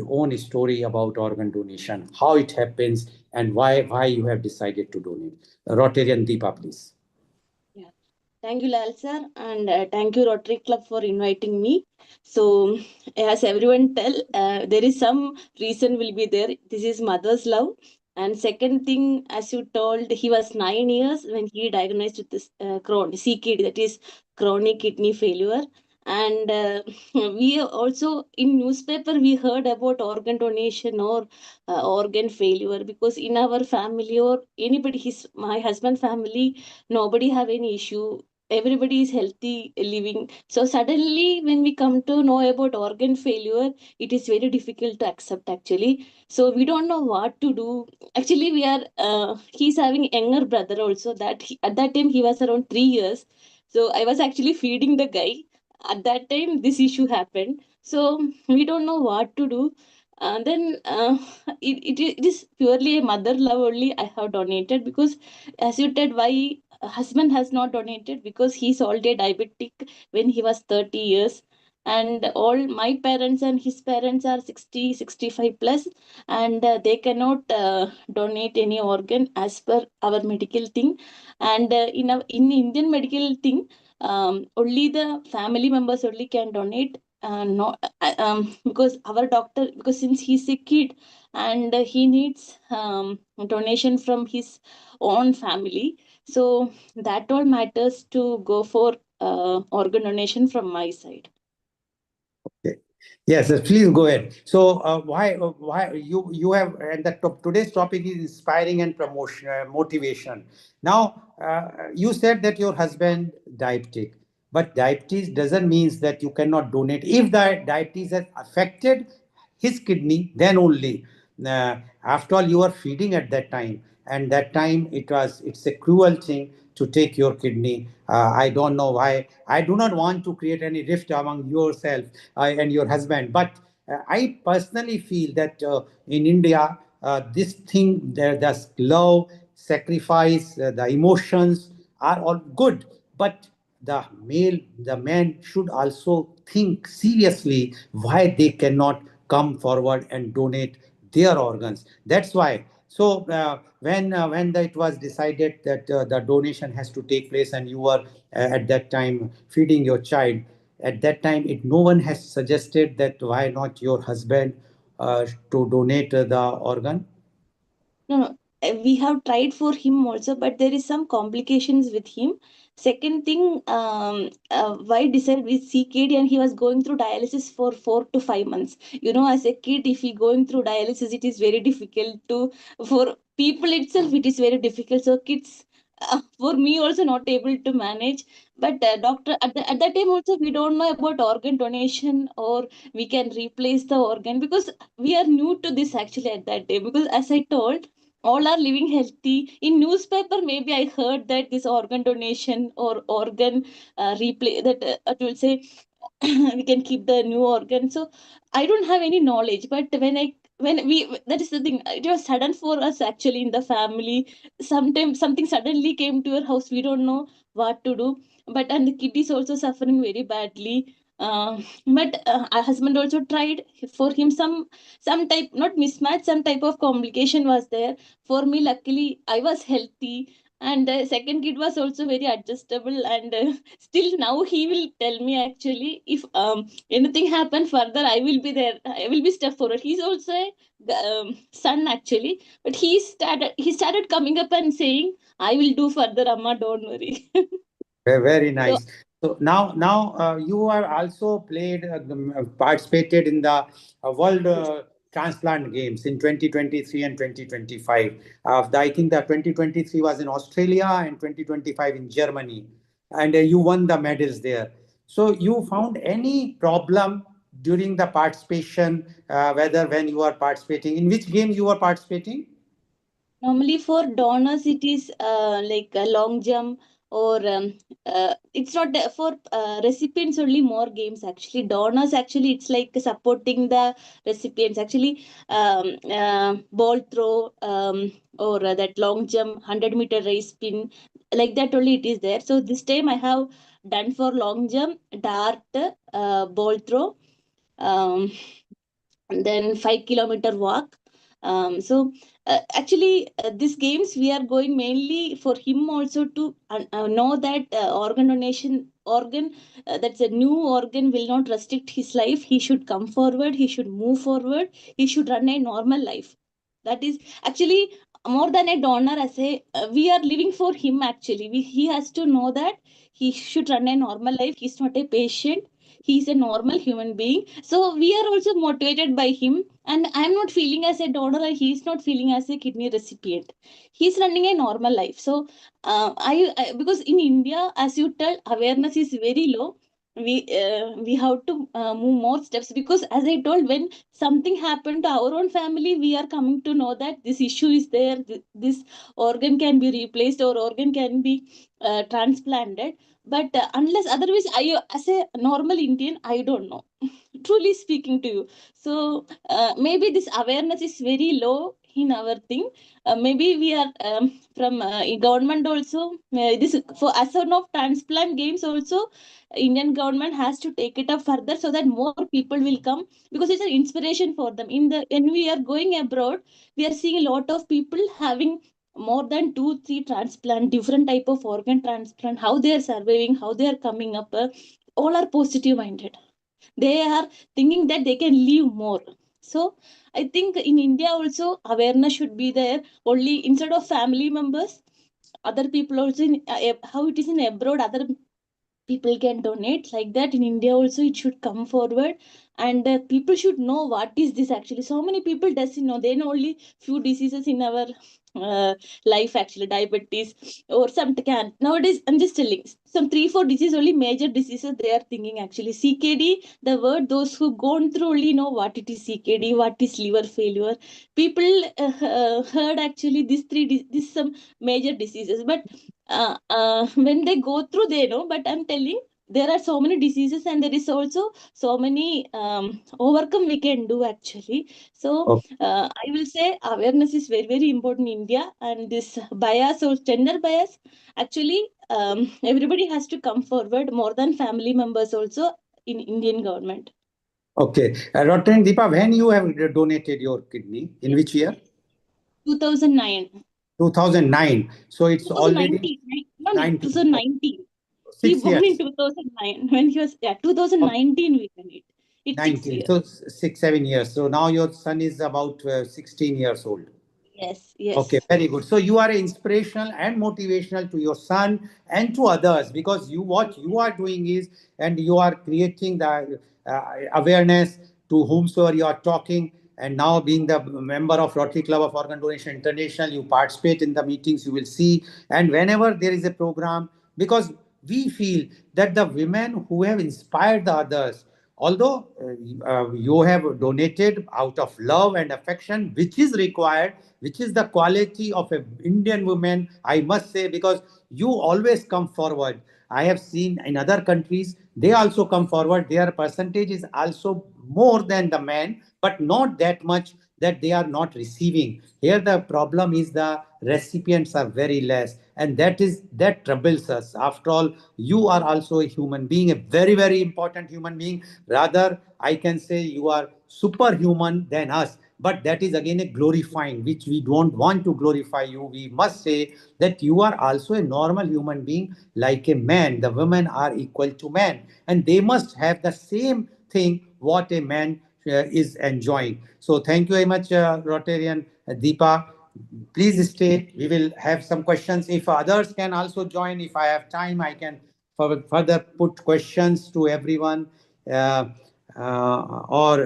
own story about organ donation, how it happens, and why you have decided to donate. Rotarian Deepa, please. Yeah. Thank you, Lal sir, and thank you, Rotary Club, for inviting me. So, as everyone tell, there is some reason will be there. This is mother's love. And second thing, as you told, he was 9 years when he diagnosed with this CKD, that is chronic kidney failure. And we also in newspaper we heard about organ donation or organ failure, because in our family or anybody, my husband family, nobody have any issue, everybody is healthy living. So suddenly when we come to know about organ failure, it is very difficult to accept actually. So we don't know what to do. Actually we are he's having younger brother also, that at that time he was around 3 years. So I was actually feeding the guy at that time this issue happened. So we don't know what to do. Then it is purely a mother love only I have donated, because as you said, why husband has not donated, because he's already diabetic when he was 30 years, and all my parents and his parents are 60, 65 plus, and they cannot donate any organ as per our medical thing. And in Indian medical thing, only the family members only can donate. No, because our doctor, because since he's a kid and he needs donation from his own family, so that all matters to go for organ donation from my side. Okay. Yes, please go ahead. So, why you have, and today's topic is inspiring and promotion, motivation. Now, you said that your husband diabetic, but diabetes doesn't mean that you cannot donate. If the diabetes has affected his kidney, then only. After all, you are feeding at that time, and that time it's a cruel thing to take your kidney. I don't know why. I do not want to create any rift among yourself and your husband, but I personally feel that in India, this thing, the love, sacrifice, the emotions are all good, but the man should also think seriously why they cannot come forward and donate their organs. That's why. So when it was decided that the donation has to take place, and you were at that time feeding your child, at that time no one has suggested that why not your husband to donate the organ. No, no. We have tried for him also, but there is some complications with him. Second thing, why decided with CKD, and he was going through dialysis for 4 to 5 months. You know, as a kid, if he going through dialysis, it is very difficult to, for people itself, it is very difficult. So kids, for me also not able to manage. But doctor at that time also we don't know about organ donation, or we can replace the organ, because we are new to this actually at that day. Because as I told, all are living healthy. In newspaper maybe I heard that this organ donation or organ replay, that it will say we can keep the new organ. So I don't have any knowledge. But when we, that is the thing, it was sudden for us actually in the family. Sometimes something suddenly came to your house, we don't know what to do. But and the kid is also suffering very badly. But our husband also tried for him. Some type, not mismatch, some type of complication was there. For me, luckily I was healthy, and second kid was also very adjustable. And still now he will tell me actually, if anything happen further, I will be there, I will be step forward. He's also a son actually, but he started coming up and saying, I will do further, Amma, don't worry. Very So nice. So now you are also played, participated in the World Transplant Games in 2023 and 2025. I think that 2023 was in Australia and 2025 in Germany, and you won the medals there. So you found any problem during the participation, whether when you are participating, in which game you are participating? normally for donors, it is like a long jump, or it's not for recipients only. More games actually. Donors actually, it's like supporting the recipients. Actually, ball throw, or that long jump, 100-meter race spin, like that only it is there. So this time I have done for long jump, dart, ball throw. Um, and then 5 kilometer walk. So actually, these games we are going mainly for him also to know that organ donation, organ, that's a new organ, will not restrict his life. He should come forward, he should move forward, he should run a normal life. That is actually more than a donor. As a we are living for him actually. He has to know that he should run a normal life. He's not a patient, he's a normal human being. So we are also motivated by him. And I'm not feeling as a donor, and he's not feeling as a kidney recipient. He's running a normal life. So because in India, as you tell, awareness is very low. We have to move more steps, because as I told, when something happened to our own family, we are coming to know that this issue is there, this organ can be replaced, or organ can be transplanted. But unless otherwise, I, as a normal Indian, I don't know. Truly speaking to you. So maybe this awareness is very low in our thing. Maybe we are from government also. This for as of transplant games also, Indian government has to take it up further, so that more people will come, because it's an inspiration for them. In the when we are going abroad, we are seeing a lot of people having more than 2 3 transplant, different type of organ transplant, how they are surviving, how they are coming up. All are positive minded. They are thinking that they can live more. So I think in India also awareness should be there. Only instead of family members, other people also in, how it is in abroad, other people can donate, like that in India also it should come forward. And people should know what is this actually. So many people doesn't know. They know only few diseases in our uh, life actually, diabetes or some can. Nowadays I'm just telling some 3 4 diseases, only major diseases they are thinking actually. CKD, the word, those who gone through only know what it is. CKD, what is liver failure. People heard actually these this some major diseases. But when they go through, they know. But I'm telling, there are so many diseases, and there is also so many overcome we can do actually. So I will say awareness is very very important in India. And this bias or gender bias, actually everybody has to come forward, more than family members also in Indian government. Okay. Dr. Deepa, when you have donated your kidney, in which year? 2009. 2009. So it's already 2019, right? No, no, 19. 2019. He 6 years. born in 2009. When he was, 2019 we done it. It's 6 19. years. So 6, 7 years. So now your son is about 16 years old. Yes, yes. Okay, very good. So you are inspirational and motivational to your son and to others, because you what you are doing is, and you are creating the awareness to whomsoever you are talking. And now, being the member of Rotary Club of Organ Donation International, you participate in the meetings, you will see, and whenever there is a program, because we feel that the women who have inspired the others, although you have donated out of love and affection, which is required, which is the quality of an Indian woman, I must say, because you always come forward. I have seen in other countries, they also come forward. Their percentage is also more than the men, but not that much that they are not receiving. Here the problem is the recipients are very less, and that troubles us. After all, you are also a human being, a very, very important human being. Rather, I can say you are superhuman than us, but that is again a glorifying, which we don't want to glorify you. We must say that you are also a normal human being like a man. The women are equal to men, and they must have the same thing what a man is enjoying. So thank you very much, Rotarian Deepa. Please stay. We will have some questions. If others can also join, if I have time, I can further put questions to everyone. Uh, or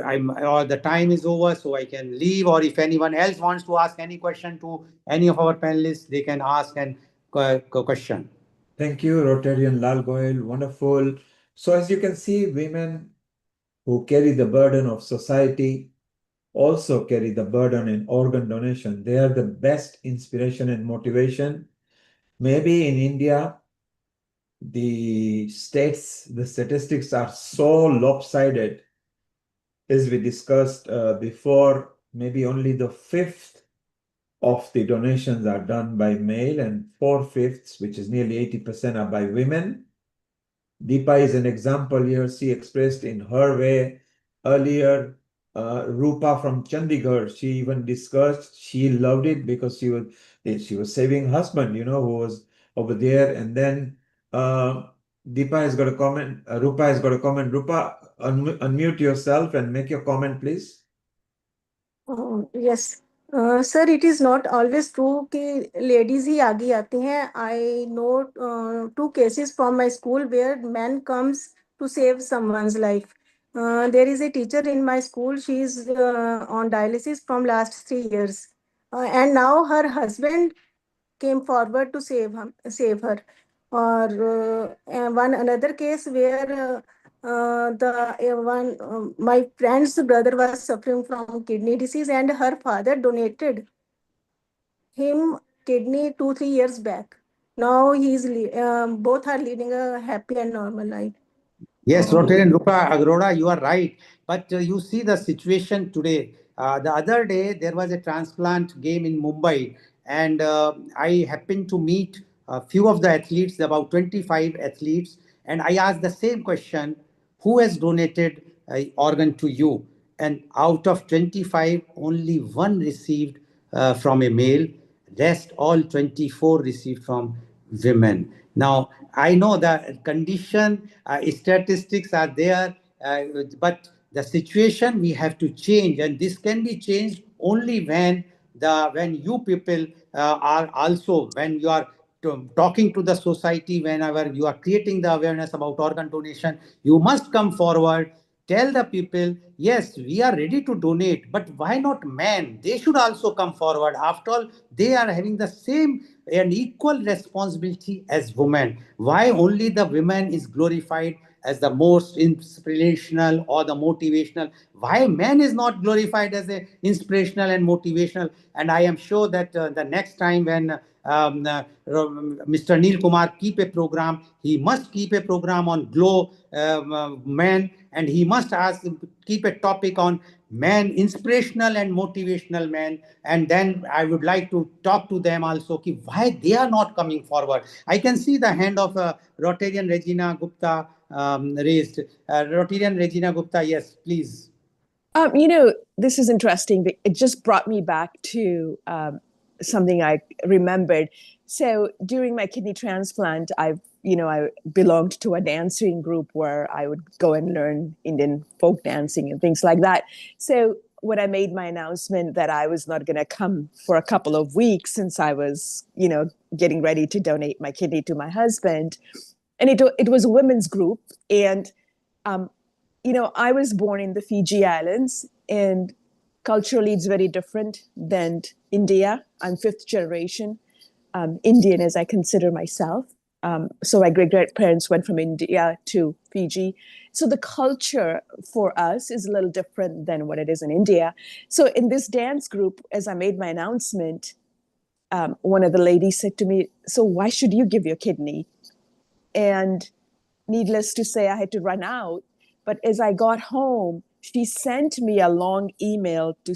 the time is over, so I can leave. Or if anyone else wants to ask any question to any of our panelists, they can ask and question. Thank you, Rotarian Lal Goyal. Wonderful. So as you can see, women who carry the burden of society also carry the burden in organ donation. They are the best inspiration and motivation. Maybe in India, the statistics are so lopsided, as we discussed before. Maybe only the fifth of the donations are done by male, and 4/5, which is nearly 80%, are by women. Deepa is an example here. She expressed in her way earlier. Rupa from Chandigarh, she even discussed, she loved it because she was saving husband, who was over there. And then Deepa has got a comment. Rupa has got a comment. Rupa, unmute yourself and make your comment, please. Yes. Sir, it is not always true कि ladies ही आगे आती हैं. I know 2 cases from my school where man comes to save someone's life. There is a teacher in my school. She is on dialysis from last 3 years, and now her husband came forward to save her. Or one another case where my friend's brother was suffering from kidney disease, and her father donated him kidney 2-3 years back. Now both are leading a happy and normal life. Yes, Rotarian Rupa Agroda, you are right. But you see the situation today. The other day, there was a transplant game in Mumbai, and I happened to meet a few of the athletes, about 25 athletes, and I asked the same question: who has donated organ to you? And out of 25, only one received from a male. Rest all 24 received from women. Now, I know the condition, statistics are there, but the situation we have to change, and this can be changed only when you people are also, when you are talking to the society, whenever you are creating the awareness about organ donation, you must come forward. Tell the people, yes, we are ready to donate, but why not men? They should also come forward. After all, they are having the same and equal responsibility as women. Why only the women is glorified as the most inspirational or the motivational. Why man is not glorified as a inspirational and motivational? And I am sure that the next time when Mr. Neil Kumar keep a program, he must keep a program on glow man, and he must keep a topic on man, inspirational and motivational man. And then I would like to talk to them also why they are not coming forward. I can see the hand of Rotarian Regina Gupta raised. Rotarian Regina Gupta, yes, please. This is interesting. It just brought me back to something I remembered. So during my kidney transplant, I belonged to a dancing group where I would go and learn Indian folk dancing and things like that. So when I made my announcement that I was not going to come for a couple of weeks since I was, getting ready to donate my kidney to my husband, and it was a women's group, and I was born in the Fiji Islands, and culturally it's very different than India. I'm fifth generation Indian, as I consider myself. So my great-grandparents went from India to Fiji. So the culture for us is a little different than what it is in India. So in this dance group, as I made my announcement, one of the ladies said to me, "So why should you give your kidney?" And needless to say, I had to run out. But as I got home, she sent me a long email to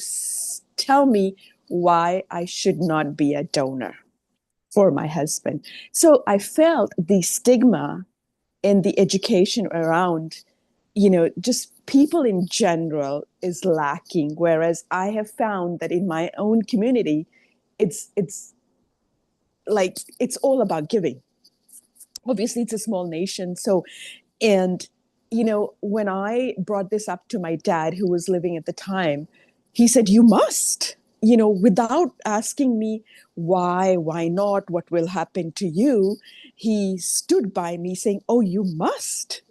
tell me why I should not be a donor for my husband. So I felt the stigma and the education around, just people in general is lacking. Whereas I have found that in my own community, it's like, it's all about giving. Obviously, it's a small nation. So, and, when I brought this up to my dad, who was living at the time, he said, "You must," without asking me why not, what will happen to you. He stood by me saying, "Oh, you must,"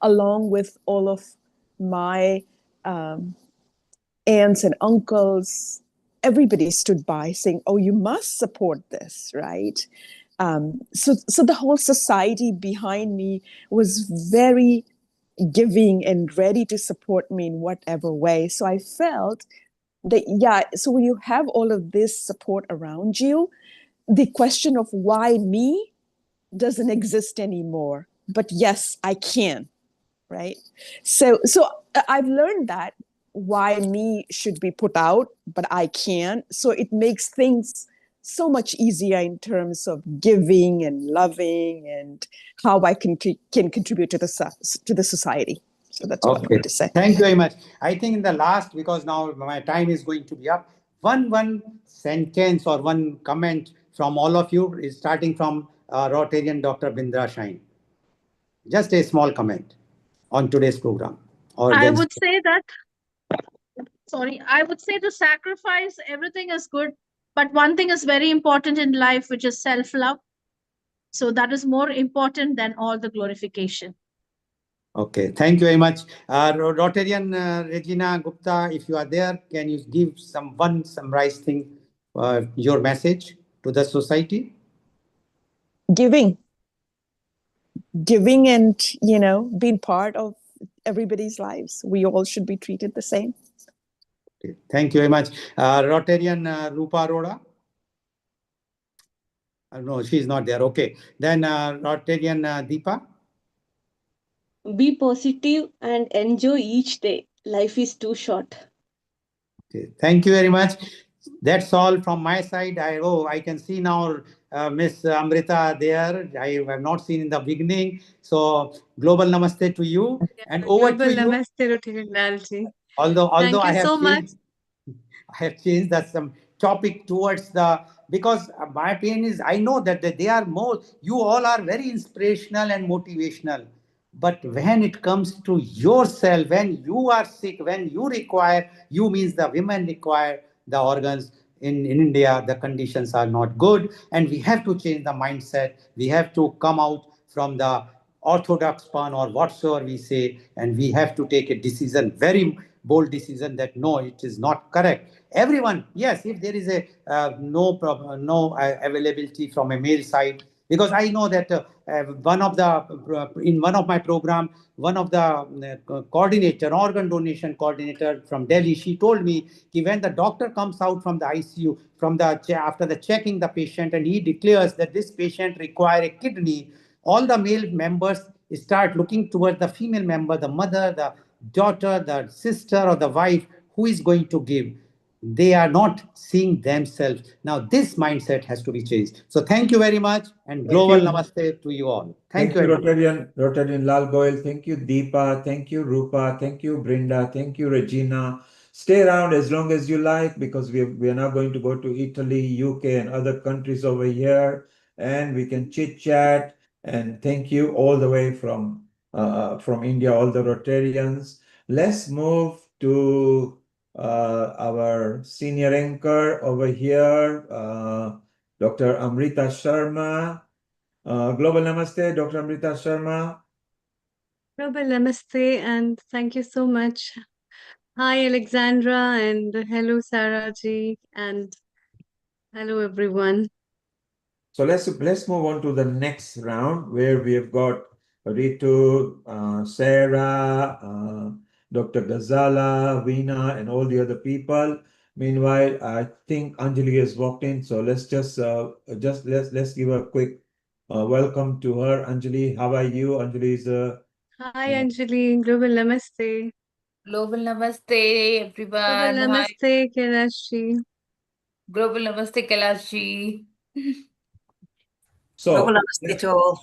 along with all of my aunts and uncles. Everybody stood by saying, "Oh, you must support this," right? So the whole society behind me was very giving and ready to support me in whatever way. So I felt that, so when you have all of this support around you, the question of why me doesn't exist anymore. But yes, I can, right? So I've learned that why me should be put out, but I can. So it makes things so much easier in terms of giving and loving and how I can contribute to the society. So that's what I wanted to say. Thank you very much. I think in the last, because now my time is going to be up, one sentence or one comment from all of you is starting from Rotarian Dr. Bindra Shine. Just a small comment on today's program. I would say the sacrifice, everything is good, but one thing is very important in life, which is self-love. So that is more important than all the glorification. Okay, thank you very much. Rotarian Regina Gupta, if you are there, can you give summarized thing, your message to the society? Giving and, being part of everybody's lives. We all should be treated the same. Okay, thank you very much. Rotarian Rupa Arora? No, she's not there. Okay. Then Rotarian Deepa? Be positive and enjoy each day. Life is too short. Okay, thank you very much. That's all from my side. I can see now Miss Amrita there. I have not seen in the beginning. So global namaste to you, and over to you. Global namaste, Rotarian Lalji. Although Thank I you so much. I have changed that some topic towards because my pain is, I know that they are more, you all are very inspirational and motivational. But when it comes to yourself, when you are sick, when you require, you means the women require the organs in India, the conditions are not good. And we have to change the mindset. We have to come out from the orthodox path or whatsoever we say, and we have to take a decision, very bold decision, that no, it is not correct. Everyone, yes, if there is a no availability from a male side, Because I know that in one of my program, one of the organ donation coordinator from Delhi, she told me that when the doctor comes out from the ICU, after the checking the patient, and he declares that this patient require a kidney, all the male members start looking towards the female member, the mother, the daughter, the sister, or the wife, who is going to give. They are not seeing themselves. Now, this mindset has to be changed. So thank you very much, and Thank global you. namaste to you all. Thank Thank you you, very much. Rotarian Lal Goyal. Thank you, Deepa. Thank you, Rupa. Thank you, Brinda. Thank you, Regina. Stay around as long as you like, because we are now going to go to Italy, UK, and other countries over here, and we can chit chat. And thank you all the way from India, all the Rotarians. Let's move to our senior anchor over here, Dr. Amrita Sharma. Global Namaste, Dr. Amrita Sharma. Global Namaste, and thank you so much. Hi, Alexandra, and hello, Sarah ji, and hello, everyone. So let's move on to the next round, where we have got Ritu, Sarah, Dr. Ghazala, Veena, and all the other people. Meanwhile, I think Anjali has walked in, so let's let's give a quick welcome to her. Anjali, how are you? Anjali is Hi, Anjali. Global Namaste. Global Namaste, Global everyone. Hi. Namaste, Kailash ji. Global Namaste, Kailash. So Global namaste to all.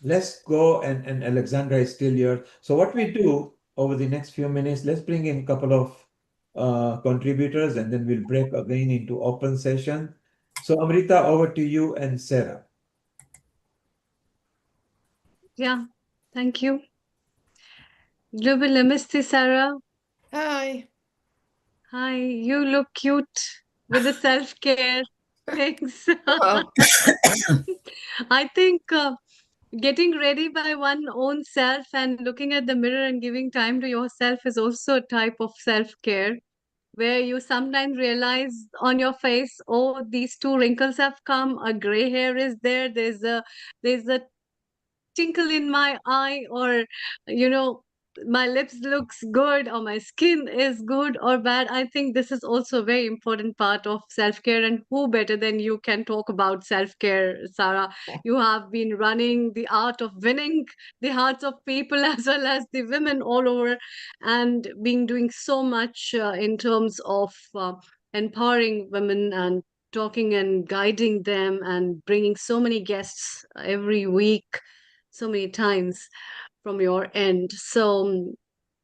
let's go, and Alexandra is still here. So what we do over the next few minutes, let's bring in a couple of contributors, and then we'll break again into open session. So Amrita, over to you and Sarah. Yeah, thank you. Global Namaste, Sarah. Hi. Hi, you look cute with the self-care things. Oh. I think getting ready by one own self and looking at the mirror and giving time to yourself is also a type of self-care, where you sometimes realize on your face, oh, these two wrinkles have come, a gray hair is there, there's a tinkle in my eye, or my lips looks good, or my skin is good or bad. I think this is also a very important part of self-care, and who better than you can talk about self-care, Sarah? You have been running the art of winning the hearts of people as well as the women all over, and being doing so much in terms of empowering women and talking and guiding them and bringing so many guests every week, so many times from your end. So,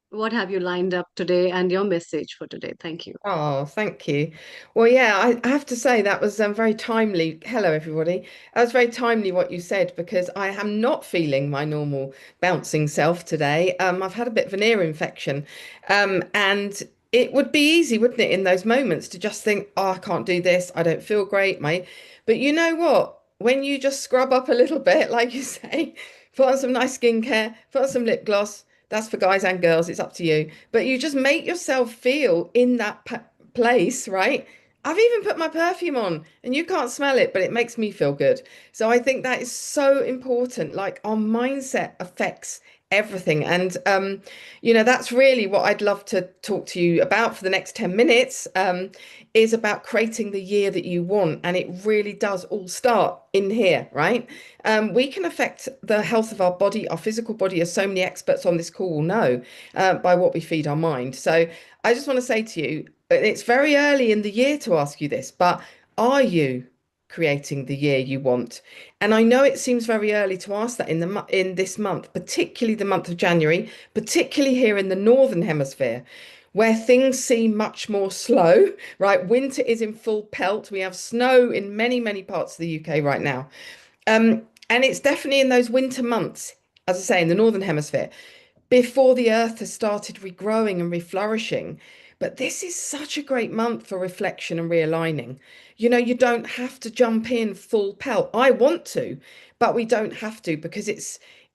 what have you lined up today and your message for today? Thank you. Oh, thank you. Well, yeah, I have to say that was very timely. Hello, everybody. That was very timely what you said, because I am not feeling my normal bouncing self today. I've had a bit of an ear infection, and it would be easy, wouldn't it, in those moments to just think, oh, I can't do this. I don't feel great, mate. But you know what? When you just scrub up a little bit, like you say, put on some nice skincare, put on some lip gloss. That's for guys and girls, it's up to you. But you just make yourself feel in that place, right? I've even put my perfume on and you can't smell it, but it makes me feel good. So I think that is so important. Like, our mindset affects everything. And, that's really what I'd love to talk to you about for the next 10 minutes, is about creating the year that you want. And it really does all start in here, right? We can affect the health of our body, our physical body, as so many experts on this call will know, by what we feed our mind. So I just want to say to you, it's very early in the year to ask you this, but are you creating the year you want? And I know it seems very early to ask that in this month, particularly the month of January, particularly here in the Northern Hemisphere, where things seem much more slow, right? Winter is in full pelt. We have snow in many, many parts of the UK right now. And it's definitely in those winter months, as I say, in the Northern Hemisphere, before the earth has started regrowing and reflourishing. But this is such a great month for reflection and realigning. You don't have to jump in full pelt. I want to, but we don't have to, because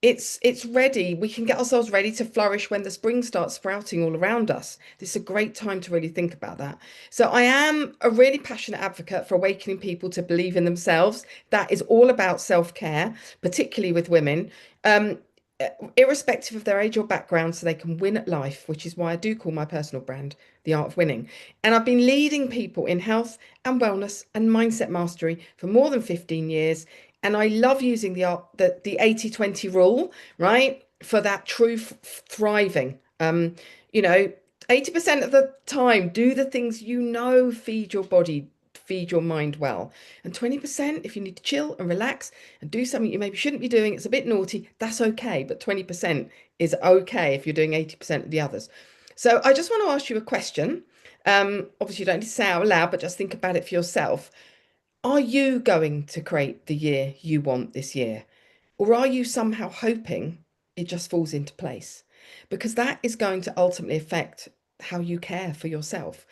it's ready. We can get ourselves ready to flourish when the spring starts sprouting all around us. This is a great time to really think about that. So I am a really passionate advocate for awakening people to believe in themselves. That is all about self-care, particularly with women. Um, Irrespective of their age or background, so they can win at life, which is why I do call my personal brand The Art of Winning. And I've been leading people in health and wellness and mindset mastery for more than 15 years. And I love using the 80-20 rule, right? For that true thriving. 80% of the time, do the things you know feed your body, feed your mind well. And 20%, if you need to chill and relax and do something you maybe shouldn't be doing, it's a bit naughty, that's okay. But 20% is okay if you're doing 80% of the others. So I just want to ask you a question. Obviously, you don't need to say out loud, but just think about it for yourself. Are you going to create the year you want this year? Or are you somehow hoping it just falls into place? Because that is going to ultimately affect how you care for yourself.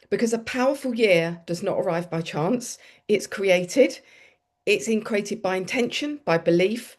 Because a powerful year does not arrive by chance. It's created. It's created by intention, by belief,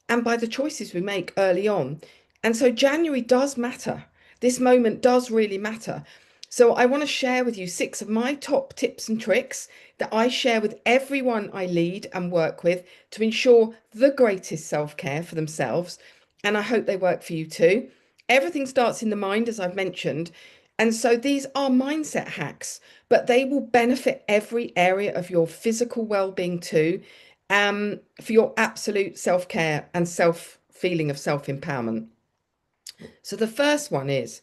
and by the choices we make early on. And so January does matter. This moment does really matter. So I want to share with you 6 of my top tips and tricks that I share with everyone I lead and work with to ensure the greatest self-care for themselves. And I hope they work for you too. Everything starts in the mind, as I've mentioned. And so these are mindset hacks, but they will benefit every area of your physical well-being too, for your absolute self-care and feeling of self-empowerment. So the first one is,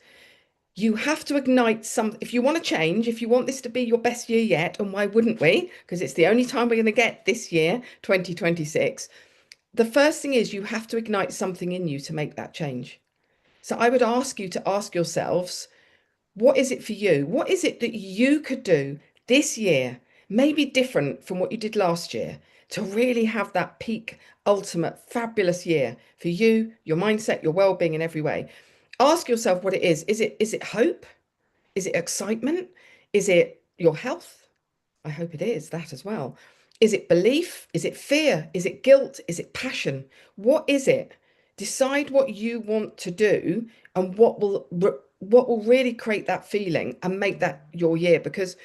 you have to ignite some, if you want to change, if you want this to be your best year yet, and why wouldn't we? Because it's the only time we're going to get this year, 2026. The first thing is you have to ignite something in you to make that change. So I would ask you to ask yourselves, what is it for you? What is it that you could do this year, maybe different from what you did last year, to really have that peak, ultimate, fabulous year for you, your mindset, your well-being in every way? Ask yourself what it is. Is it hope? Is it excitement? Is it your health? I hope it is that as well. Is it belief? Is it fear? Is it guilt? Is it passion? What is it? Decide what you want to do and what will really create that feeling and make that your year. Because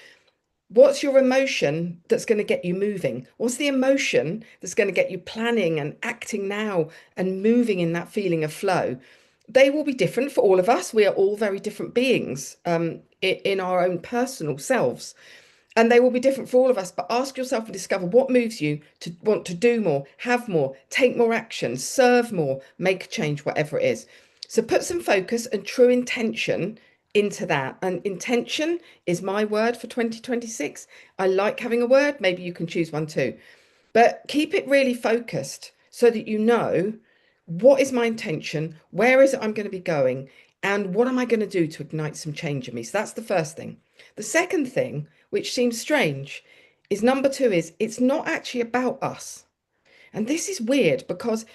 what's your emotion that's going to get you moving? What's the emotion that's going to get you planning and acting now and moving in that feeling of flow? They will be different for all of us. We are all very different beings in our own personal selves. And they will be different for all of us. But ask yourself and discover what moves you to want to do more, have more, take more action, serve more, make a change, whatever it is. So put some focus and true intention into that. And intention is my word for 2026. I like having a word. Maybe you can choose one too. But keep it really focused so that you know, what is my intention? Where is it I'm going to be going? And what am I going to do to ignite some change in me? So that's the first thing. The second thing, which seems strange, is number 2 is it's not actually about us. And this is weird because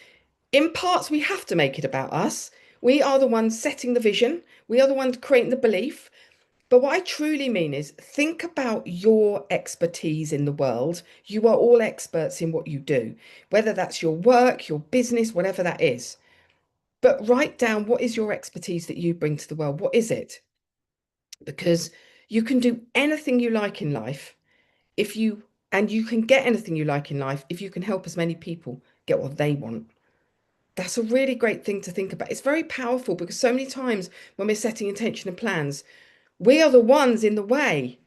in parts we have to make it about us. We are the ones setting the vision. We are the ones creating the belief. But what I truly mean is think about your expertise in the world. You are all experts in what you do, whether that's your work, your business, whatever that is. But write down, what is your expertise that you bring to the world? What is it? Because you can do anything you like in life and you can get anything you like in life if you can help as many people get what they want. That's a really great thing to think about. It's very powerful because so many times when we're setting intention and plans, we are the ones in the way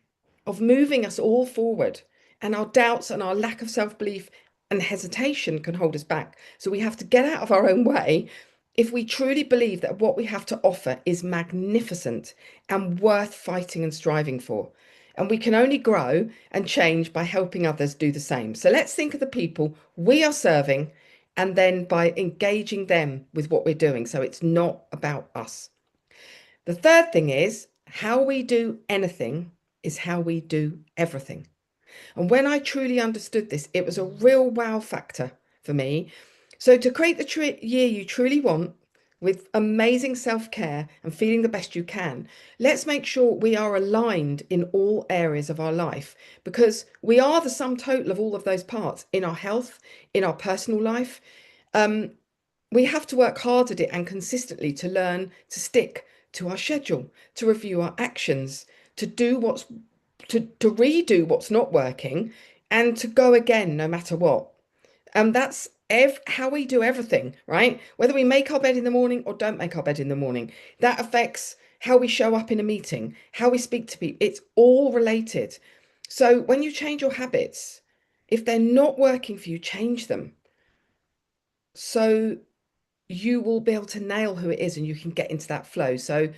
of moving us all forward, and our doubts and our lack of self-belief and hesitation can hold us back. So we have to get out of our own way if we truly believe that what we have to offer is magnificent and worth fighting and striving for. And we can only grow and change by helping others do the same. So let's think of the people we are serving and then by engaging them with what we're doing. So it's not about us. The third thing is, how we do anything is how we do everything. And when I truly understood this, it was a real wow factor for me. So to create the year you truly want with amazing self-care and feeling the best you can, let's make sure we are aligned in all areas of our life, because we are the sum total of all of those parts in our health, in our personal life. we have to work hard at it and consistently to learn to stick to our schedule, to review our actions, to do what's to redo what's not working, and to go again no matter what. And that's how we do everything, right? Whether we make our bed in the morning or don't make our bed in the morning, that affects how we show up in a meeting, how we speak to people. It's all related. So when you change your habits, if they're not working for you, change them. So you will be able to nail who it is and you can get into that flow. So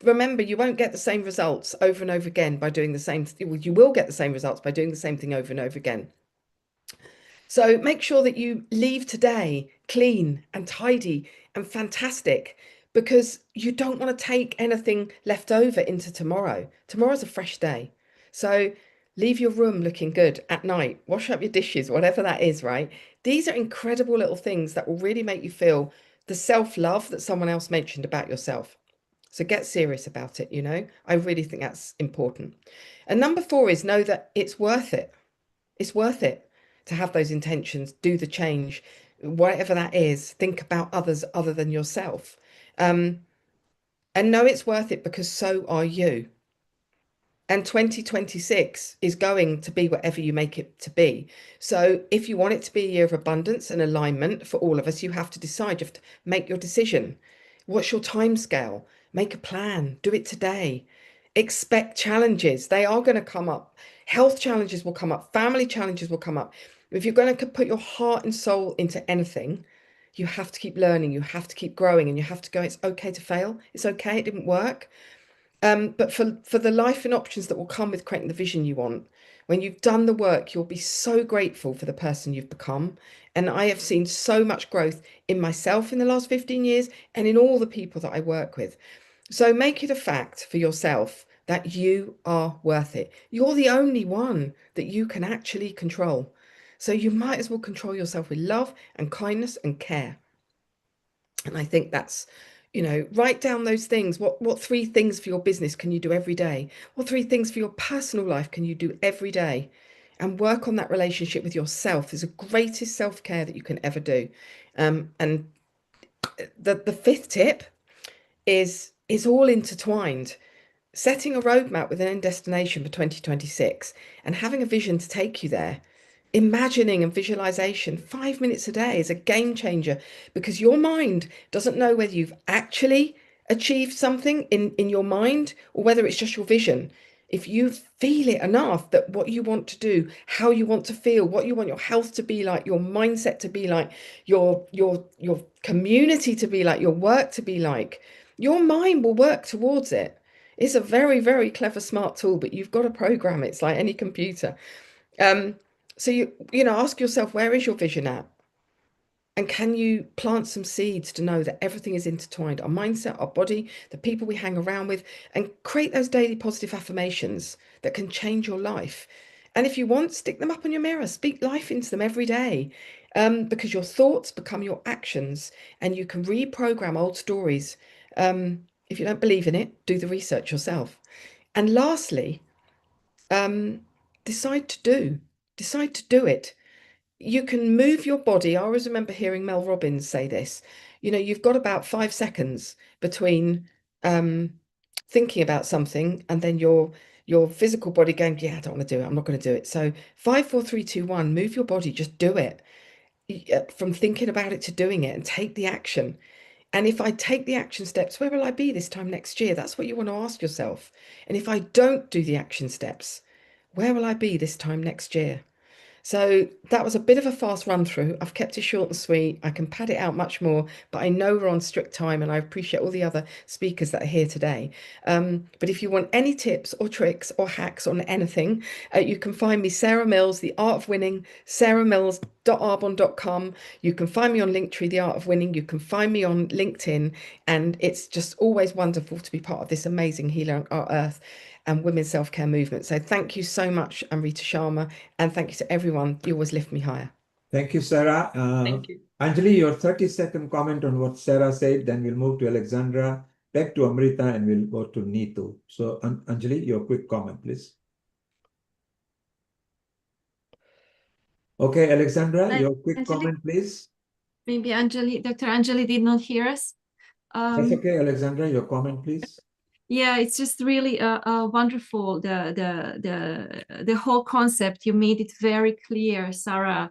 remember, you won't get the same results over and over again by doing the same. You will get the same results by doing the same thing over and over again. So make sure that you leave today clean and tidy and fantastic, because you don't want to take anything left over into tomorrow. Tomorrow's a fresh day. So leave your room looking good at night, wash up your dishes, whatever that is, right? These are incredible little things that will really make you feel the self-love that someone else mentioned about yourself. So get serious about it, you know? I really think that's important. And number 4 is know that it's worth it. It's worth it to have those intentions, do the change, whatever that is. Think about others other than yourself. And know it's worth it, because so are you. And 2026 is going to be whatever you make it to be. So if you want it to be a year of abundance and alignment for all of us, you have to decide. You have to make your decision. What's your time scale? Make a plan. Do it today. Expect challenges. They are going to come up. Health challenges will come up. Family challenges will come up. If you're going to put your heart and soul into anything, you have to keep learning. You have to keep growing, and you have to go, it's okay to fail. It's okay. It didn't work. But for the life and options that will come with creating the vision you want, when you've done the work, you'll be so grateful for the person you've become. And I have seen so much growth in myself in the last 15 years and in all the people that I work with. So make it a fact for yourself that you are worth it. You're the only one that you can actually control. So you might as well control yourself with love and kindness and care. And I think that's, you know, write down those things. What 3 things for your business can you do every day? What 3 things for your personal life can you do every day? And work on that relationship with yourself is the greatest self-care that you can ever do. And the 5th tip is all intertwined. Setting a roadmap with an end destination for 2026 and having a vision to take you there. Imagining and visualization 5 minutes a day is a game changer, because your mind doesn't know whether you've actually achieved something in your mind or whether it's just your vision. If you feel it enough that what you want to do, how you want to feel, what you want your health to be like, your mindset to be like, your community to be like, your work to be like, your mind will work towards it. It's a very, very clever, smart tool, but you've got to program it. It's like any computer. So you know, ask yourself, where is your vision at? And can you plant some seeds to know that everything is intertwined, our mindset, our body, the people we hang around with, and create those daily positive affirmations that can change your life. And if you want, stick them up on your mirror, speak life into them every day, because your thoughts become your actions, and you can reprogram old stories. If you don't believe in it, do the research yourself. And lastly, decide to do it. You can move your body. I always remember hearing Mel Robbins say this. You know, you've got about 5 seconds between thinking about something and then your physical body going, yeah, I don't want to do it. I'm not going to do it. So 5, 4, 3, 2, 1, move your body, just do it. From thinking about it to doing it, and take the action. And if I take the action steps, where will I be this time next year? That's what you want to ask yourself. And if I don't do the action steps, where will I be this time next year? So that was a bit of a fast run through. I've kept it short and sweet. I can pad it out much more, but I know we're on strict time, and I appreciate all the other speakers that are here today. But if you want any tips or tricks or hacks on anything, you can find me, Sarah Mills, The Art of Winning, sarahmills.arbon.com. You can find me on Linktree, The Art of Winning. You can find me on LinkedIn, and it's just always wonderful to be part of this amazing Healer on Our Earth and women's self-care movement. So thank you so much, Amrita Sharma, and thank you to everyone. You always lift me higher. Thank you, Sarah. Thank you. Anjali, your 30-second comment on what Sarah said, then we'll move to Alexandra, back to Amrita, and we'll go to Neetu. So Anjali, your quick comment, please. Okay, Alexandra, your quick Anjali? comment, please. Maybe Dr. Anjali did not hear us. That's okay, Alexandra, your comment, please. Yeah, it's just really wonderful. The whole concept, you made it very clear, Sarah.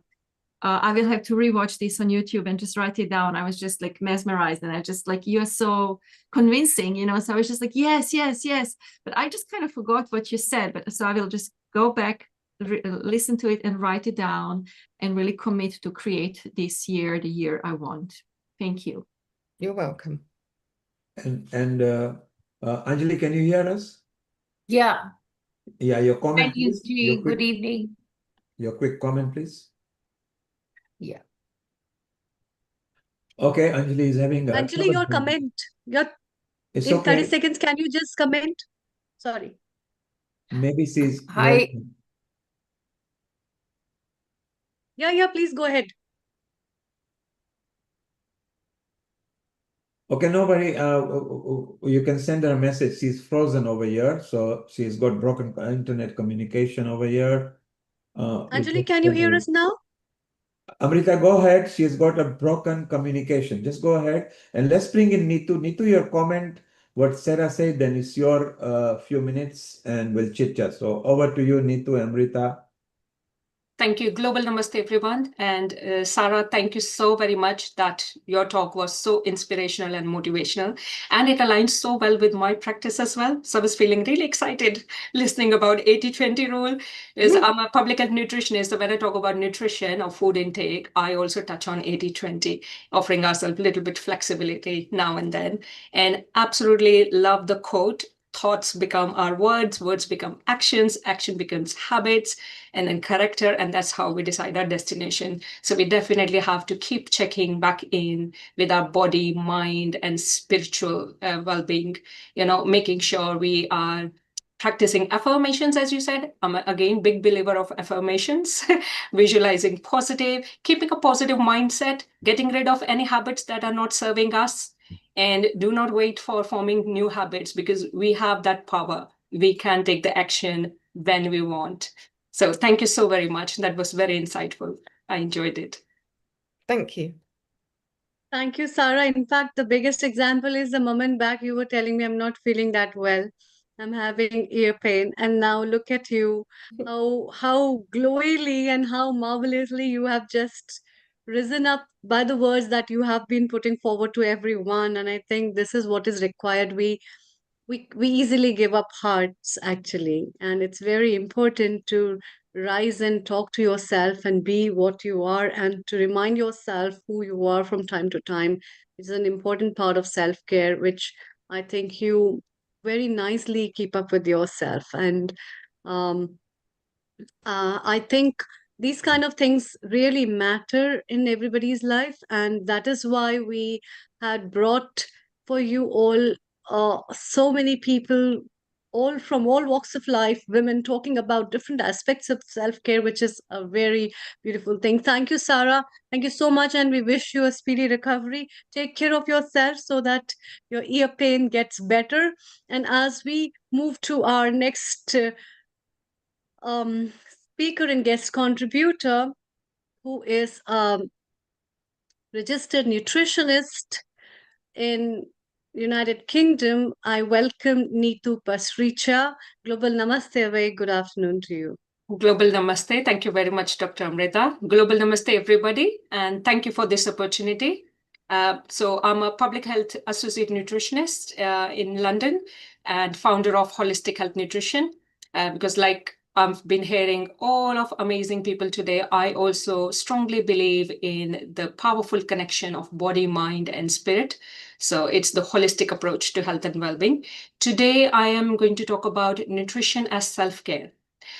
I will have to rewatch this on YouTube and just write it down. I was just like mesmerized, and I just like, you're so convincing, you know. So I was just like, yes, yes, yes. But I just kind of forgot what you said. But so I will just go back, listen to it, and write it down, and really commit to create this year the year I want. Thank you. You're welcome. And Anjali, can you hear us? Yeah. Yeah, your comment, Thank you, please. G. Good evening. Your quick comment, please. Yeah. Okay, Anjali is having a Anjali, your comment. It's In 30 okay. seconds, can you just comment? Sorry. Maybe she's Hi. Yeah, please go ahead. Okay, no worry. You can send her a message. She's frozen over here, so she's got broken internet communication over here. Anjali, can you hear us now? Amrita, go ahead. She's got a broken communication. Just go ahead and let's bring in Neetu. Neetu, your comment, what Sarah said, then it's your few minutes and we'll chit chat. So over to you, Neetu, Amrita. Thank you. Global Namaste, everyone. And Sarah, thank you so very much that your talk was so inspirational and motivational. And it aligns so well with my practice as well. So I was feeling really excited listening about 80-20 rule. I'm a public health nutritionist. So when I talk about nutrition or food intake, I also touch on 80-20, offering ourselves a little bit flexibility now and then. And absolutely love the quote. Thoughts become our words, words become actions, action becomes habits, and then character, and that's how we decide our destination. So we definitely have to keep checking back in with our body, mind, and spiritual well-being, making sure we are practicing affirmations, as you said. I'm again big believer of affirmations, visualizing positive, keeping a positive mindset, getting rid of any habits that are not serving us. And do not wait for forming new habits, because we have that power. We can take the action when we want. So thank you so very much. That was very insightful. I enjoyed it. Thank you. Thank you, Sarah. In fact, the biggest example is the moment back you were telling me I'm not feeling that well. I'm having ear pain. And now look at you, how glowingly and how marvelously you have just risen up by the words that you have been putting forward to everyone. And I think this is what is required. We easily give up hearts, actually, and it's very important to rise and talk to yourself and be what you are, and to remind yourself who you are from time to time. It's an important part of self-care, which I think you very nicely keep up with yourself. And I think these kind of things really matter in everybody's life, and that is why we had brought for you all so many people, all from all walks of life, women talking about different aspects of self-care, which is a very beautiful thing. Thank you, Sarah. Thank you so much, and we wish you a speedy recovery. Take care of yourself so that your ear pain gets better. And as we move to our next speaker and guest contributor, who is a registered nutritionist in United Kingdom, I welcome Neetu Pasricha. Global Namaste, a very good afternoon to you. Global Namaste. Thank you very much, Dr. Amrita. Global Namaste, everybody, and thank you for this opportunity. So I'm a public health associate nutritionist in London and founder of Holistic Health Nutrition, because like I've been hearing all of amazing people today, I also strongly believe in the powerful connection of body, mind, and spirit. So it's the holistic approach to health and well-being. Today, I am going to talk about nutrition as self-care.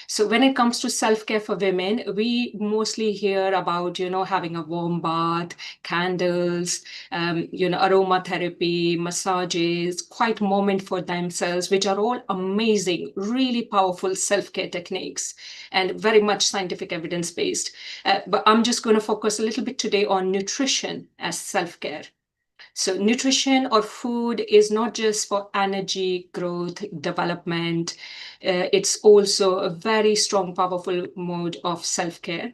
So when it comes to self-care for women, we mostly hear about, having a warm bath, candles, aromatherapy, massages, quiet moment for themselves, which are all amazing, really powerful self-care techniques and very much scientific evidence-based. But I'm just going to focus a little bit today on nutrition as self-care. So nutrition or food is not just for energy, growth, development. It's also a very strong, powerful mode of self-care.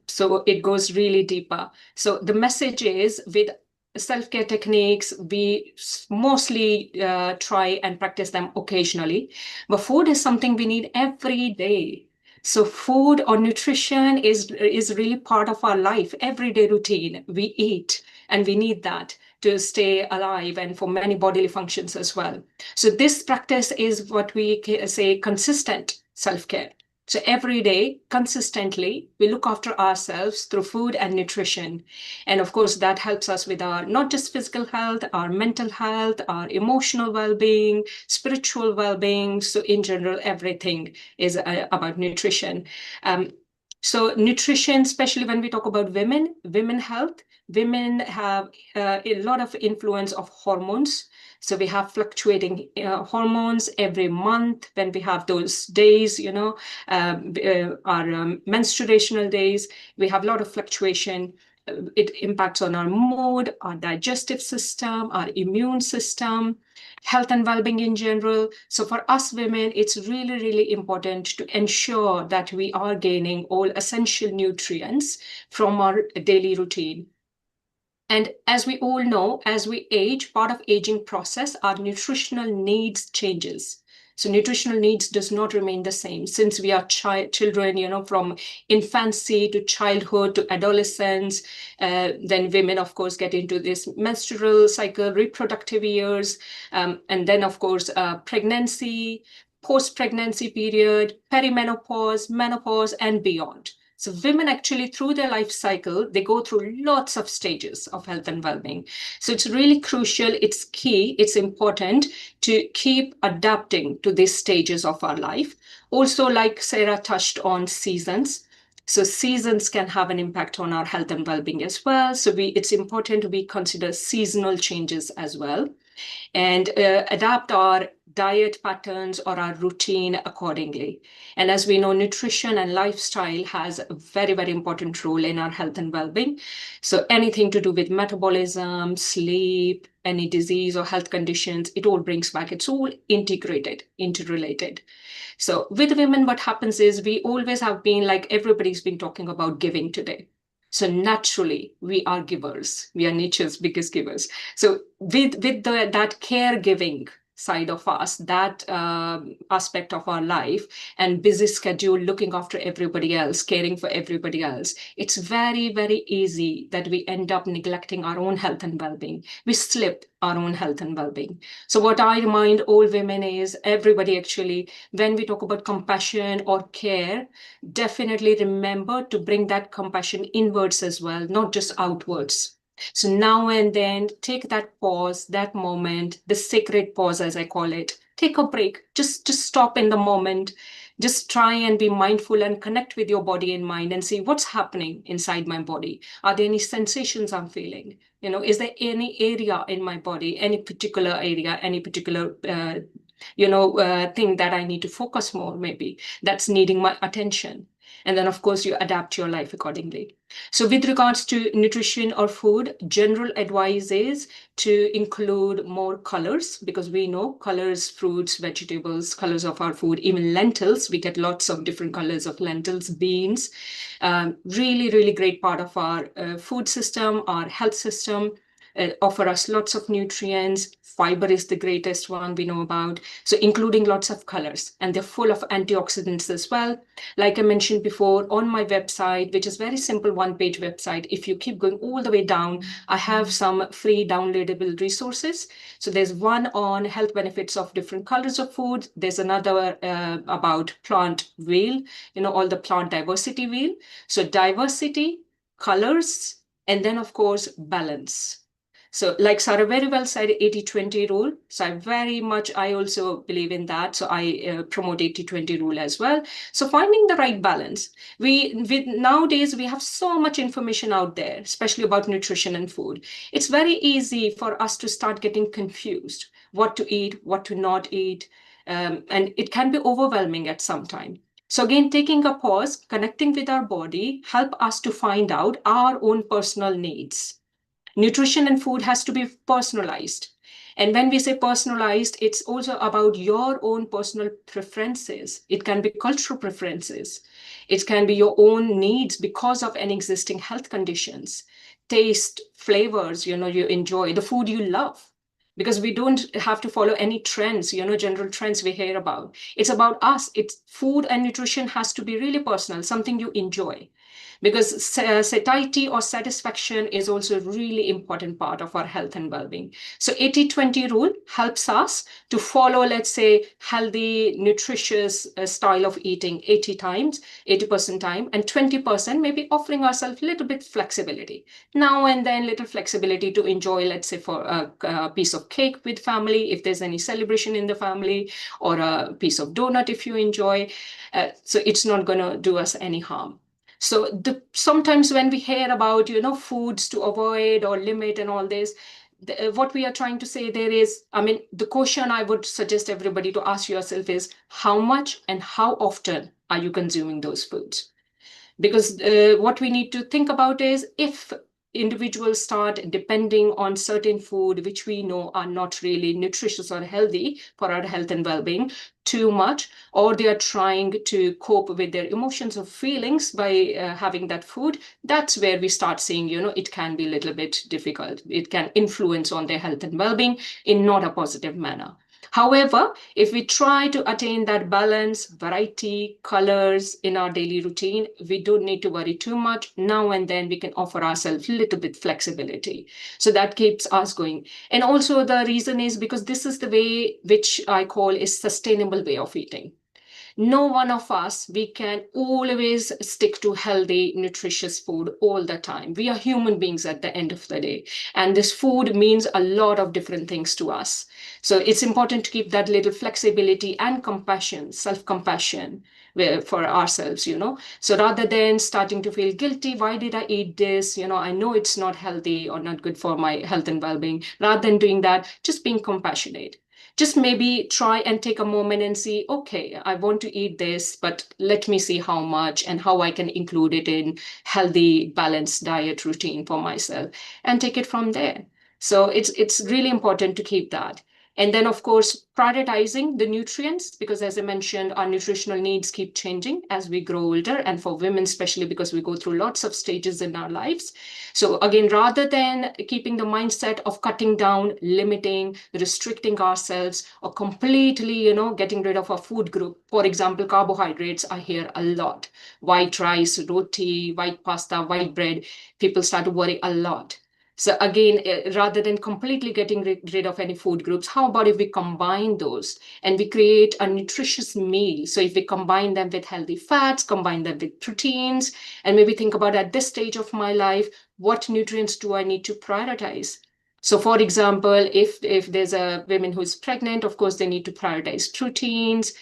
So it goes really deeper. So the message is, with self-care techniques, we mostly try and practice them occasionally, but food is something we need every day. So food or nutrition is really part of our life, everyday routine. We eat and we need that to stay alive and for many bodily functions as well. So this practice is what we say consistent self-care. So every day, consistently, we look after ourselves through food and nutrition. And of course, that helps us with our not just physical health, our mental health, our emotional well-being, spiritual well-being. So in general, everything is about nutrition. So nutrition, especially when we talk about women health, women have a lot of influence of hormones. So we have fluctuating hormones every month when we have those days, our menstruational days. We have a lot of fluctuation. It impacts on our mood, our digestive system, our immune system, health and well-being in general. So for us women, it's really, really important to ensure that we are gaining all essential nutrients from our daily routine. And as we all know, as we age, part of aging process, our nutritional needs changes. So nutritional needs does not remain the same since we are children, from infancy to childhood to adolescence. Then women, of course, get into this menstrual cycle, reproductive years, and then, of course, pregnancy, post-pregnancy period, perimenopause, menopause, and beyond. So women actually, through their life cycle, they go through lots of stages of health and well-being. So it's really crucial, it's key, it's important to keep adapting to these stages of our life. Also, like Sarah touched on, seasons. So seasons can have an impact on our health and well-being as well. So it's important we consider seasonal changes as well, and adapt our diet patterns or our routine accordingly. And as we know, nutrition and lifestyle has a very, very important role in our health and well-being. So anything to do with metabolism, sleep, any disease or health conditions, it all brings back. It's all integrated, interrelated. So with women, what happens is we always have been, like everybody's been talking about giving today. So naturally, we are givers. We are nature's biggest givers. So with that caregiving side of us, that aspect of our life, and busy schedule, looking after everybody else, caring for everybody else, it's very, very easy that we end up neglecting our own health and well-being. We slip our own health and well-being. So what I remind all women is, everybody actually, when we talk about compassion or care, definitely remember to bring that compassion inwards as well, not just outwards. So now and then, take that pause, that moment, the sacred pause, as I call it. Take a break. Just stop in the moment. Just try and be mindful and connect with your body and mind and see what's happening inside my body. Are there any sensations I'm feeling? Is there any area in my body, any particular area, any particular thing that I need to focus more, maybe that's needing my attention? And then, of course, you adapt your life accordingly. So with regards to nutrition or food, general advice is to include more colors, because we know colors, fruits, vegetables, colors of our food, even lentils, we get lots of different colors of lentils, beans, really, really great part of our food system, our health system. Offer us lots of nutrients. Fiber is the greatest one we know about. So including lots of colors, and they're full of antioxidants as well. Like I mentioned before, on my website, which is very simple one-page website, if you keep going all the way down, I have some free downloadable resources. So there's one on health benefits of different colors of food. There's another about plant wheel, all the plant diversity wheel. So diversity, colors, and then of course, balance. So like Sarah very well said, 80-20 rule. So I also believe in that. So I promote 80-20 rule as well. So finding the right balance. Nowadays, we have so much information out there, especially about nutrition and food. It's very easy for us to start getting confused, what to eat, what to not eat. And it can be overwhelming at some time. So again, taking a pause, connecting with our body, help us to find out our own personal needs. Nutrition and food has to be personalized. And when we say personalized, it's also about your own personal preferences. It can be cultural preferences. It can be your own needs because of an existing health conditions, taste, flavors, you enjoy, the food you love. Because we don't have to follow any trends, general trends we hear about. It's about us. It's food and nutrition has to be really personal, something you enjoy. Because satiety or satisfaction is also a really important part of our health and well-being. So 80-20 rule helps us to follow, let's say, healthy, nutritious style of eating 80% time, and 20% maybe offering ourselves a little bit flexibility. Now and then little flexibility to enjoy, let's say, for a piece of cake with family, if there's any celebration in the family, or a piece of donut if you enjoy. So it's not going to do us any harm. So sometimes when we hear about, foods to avoid or limit and all this, what we are trying to say there is, the question I would suggest everybody to ask yourself is, how much and how often are you consuming those foods? Because what we need to think about is, if individuals start depending on certain food which we know are not really nutritious or healthy for our health and well-being too much, or they are trying to cope with their emotions or feelings by having that food, that's where we start seeing, it can be a little bit difficult. It can influence on their health and well-being in not a positive manner. However, if we try to attain that balance, variety, colors in our daily routine, we don't need to worry too much. Now and then we can offer ourselves a little bit flexibility. So that keeps us going. And also the reason is because this is the way which I call a sustainable way of eating. No one of us, we can always stick to healthy, nutritious food all the time. We are human beings at the end of the day. And this food means a lot of different things to us. So it's important to keep that little flexibility and compassion, self-compassion for ourselves, So rather than starting to feel guilty, why did I eat this? I know it's not healthy or not good for my health and well-being. Rather than doing that, just being compassionate. Just maybe try and take a moment and see, okay, I want to eat this, but let me see how much and how I can include it in healthy, balanced diet routine for myself, and take it from there. So it's really important to keep that. And then, of course, prioritizing the nutrients, because as I mentioned, our nutritional needs keep changing as we grow older, and for women, especially because we go through lots of stages in our lives. So again, rather than keeping the mindset of cutting down, limiting, restricting ourselves, or completely, getting rid of our food group, for example, carbohydrates, I hear a lot. White rice, roti, white pasta, white bread, people start to worry a lot. So again, rather than completely getting rid of any food groups, how about if we combine those and we create a nutritious meal? So if we combine them with healthy fats, combine them with proteins, and maybe think about at this stage of my life, what nutrients do I need to prioritize? So for example, if there's a woman who's pregnant, of course, they need to prioritize proteins.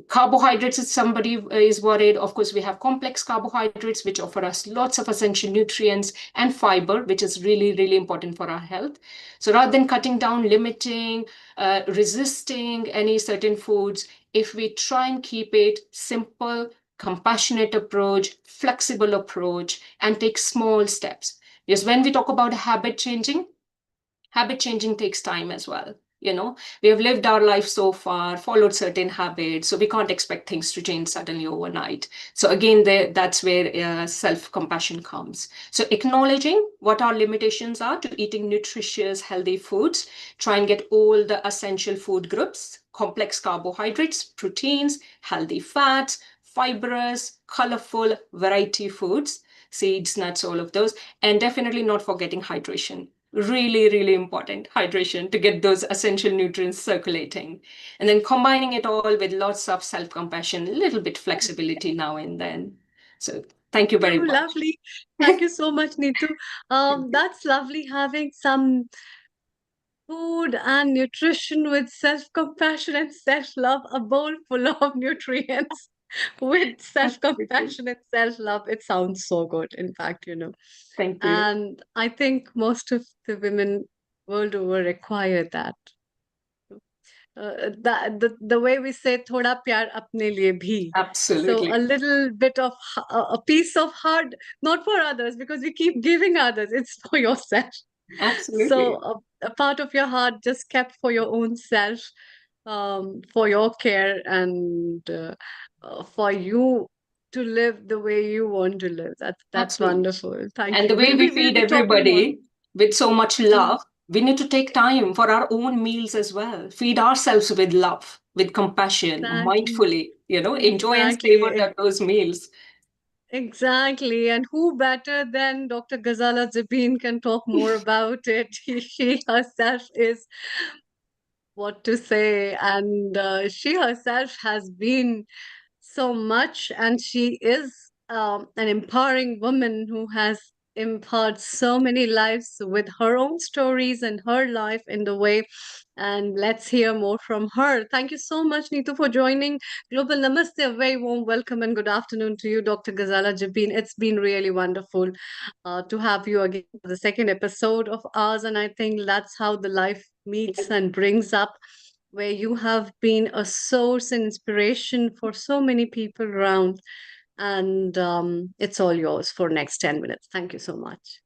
Carbohydrates, if somebody is worried, of course, we have complex carbohydrates, which offer us lots of essential nutrients, and fiber, which is really, really important for our health. So rather than cutting down, limiting, resisting any certain foods, if we try and keep it simple, compassionate approach, flexible approach, and take small steps. Because when we talk about habit changing takes time as well. We have lived our life so far, followed certain habits, so we can't expect things to change suddenly overnight. So again, that's where self-compassion comes. So acknowledging what our limitations are to eating nutritious, healthy foods, try and get all the essential food groups, complex carbohydrates, proteins, healthy fats, fibrous, colorful, variety foods, seeds, nuts, all of those, and definitely not forgetting hydration. Really, really important, hydration, to get those essential nutrients circulating. And then combining it all with lots of self-compassion, a little bit flexibility now and then. So thank you very much. Lovely. Thank you so much, Neetu. That's lovely having some food and nutrition with self-compassion and self-love, a bowl full of nutrients with self-compassion and self-love. It sounds so good, in fact, Thank you. And I think most of the women world over require that. The way we say thoda pyar apne liye bhi. Absolutely. So a little bit of a piece of heart, not for others, because we keep giving others. It's for yourself. Absolutely. So a part of your heart just kept for your own self, for your care, and for you to live the way you want to live. That's Absolutely. wonderful. Thank And the you. way we We'll feed be talking more. everybody with so much love, we need to take time for our own meals as well. Feed ourselves with love, with compassion, Exactly. mindfully, enjoy and savor Exactly. those meals. Exactly. And who better than Dr. Ghazala Jabin can talk more about it? She herself is what to say, and she herself has been so much, and she is an empowering woman who has empowered so many lives with her own stories and her life in the way. And let's hear more from her. Thank you so much, Neetu, for joining Global Namaste. A very warm welcome and good afternoon to you, Dr. Ghazala Jabin. It's been really wonderful to have you again for the second episode of ours, and I think that's how the life meets and brings up, where you have been a source and inspiration for so many people around. And it's all yours for next 10 minutes. Thank you so much.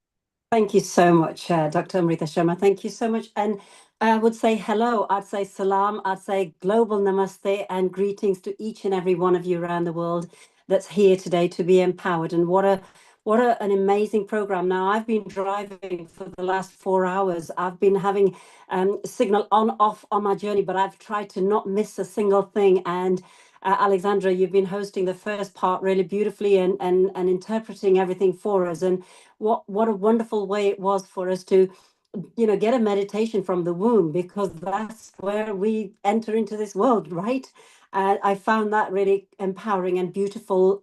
Thank you so much, Dr. Amrita Sharma. Thank you so much. And I would say hello, I'd say salam, I'd say global namaste and greetings to each and every one of you around the world that's here today to be empowered. And an amazing program. Now, I've been driving for the last 4 hours. I've been having signal on, off on my journey, but I've tried to not miss a single thing. And Alexandra, you've been hosting the first part really beautifully and interpreting everything for us. And what a wonderful way it was for us to get a meditation from the womb, because that's where we enter into this world, right? I found that really empowering and beautiful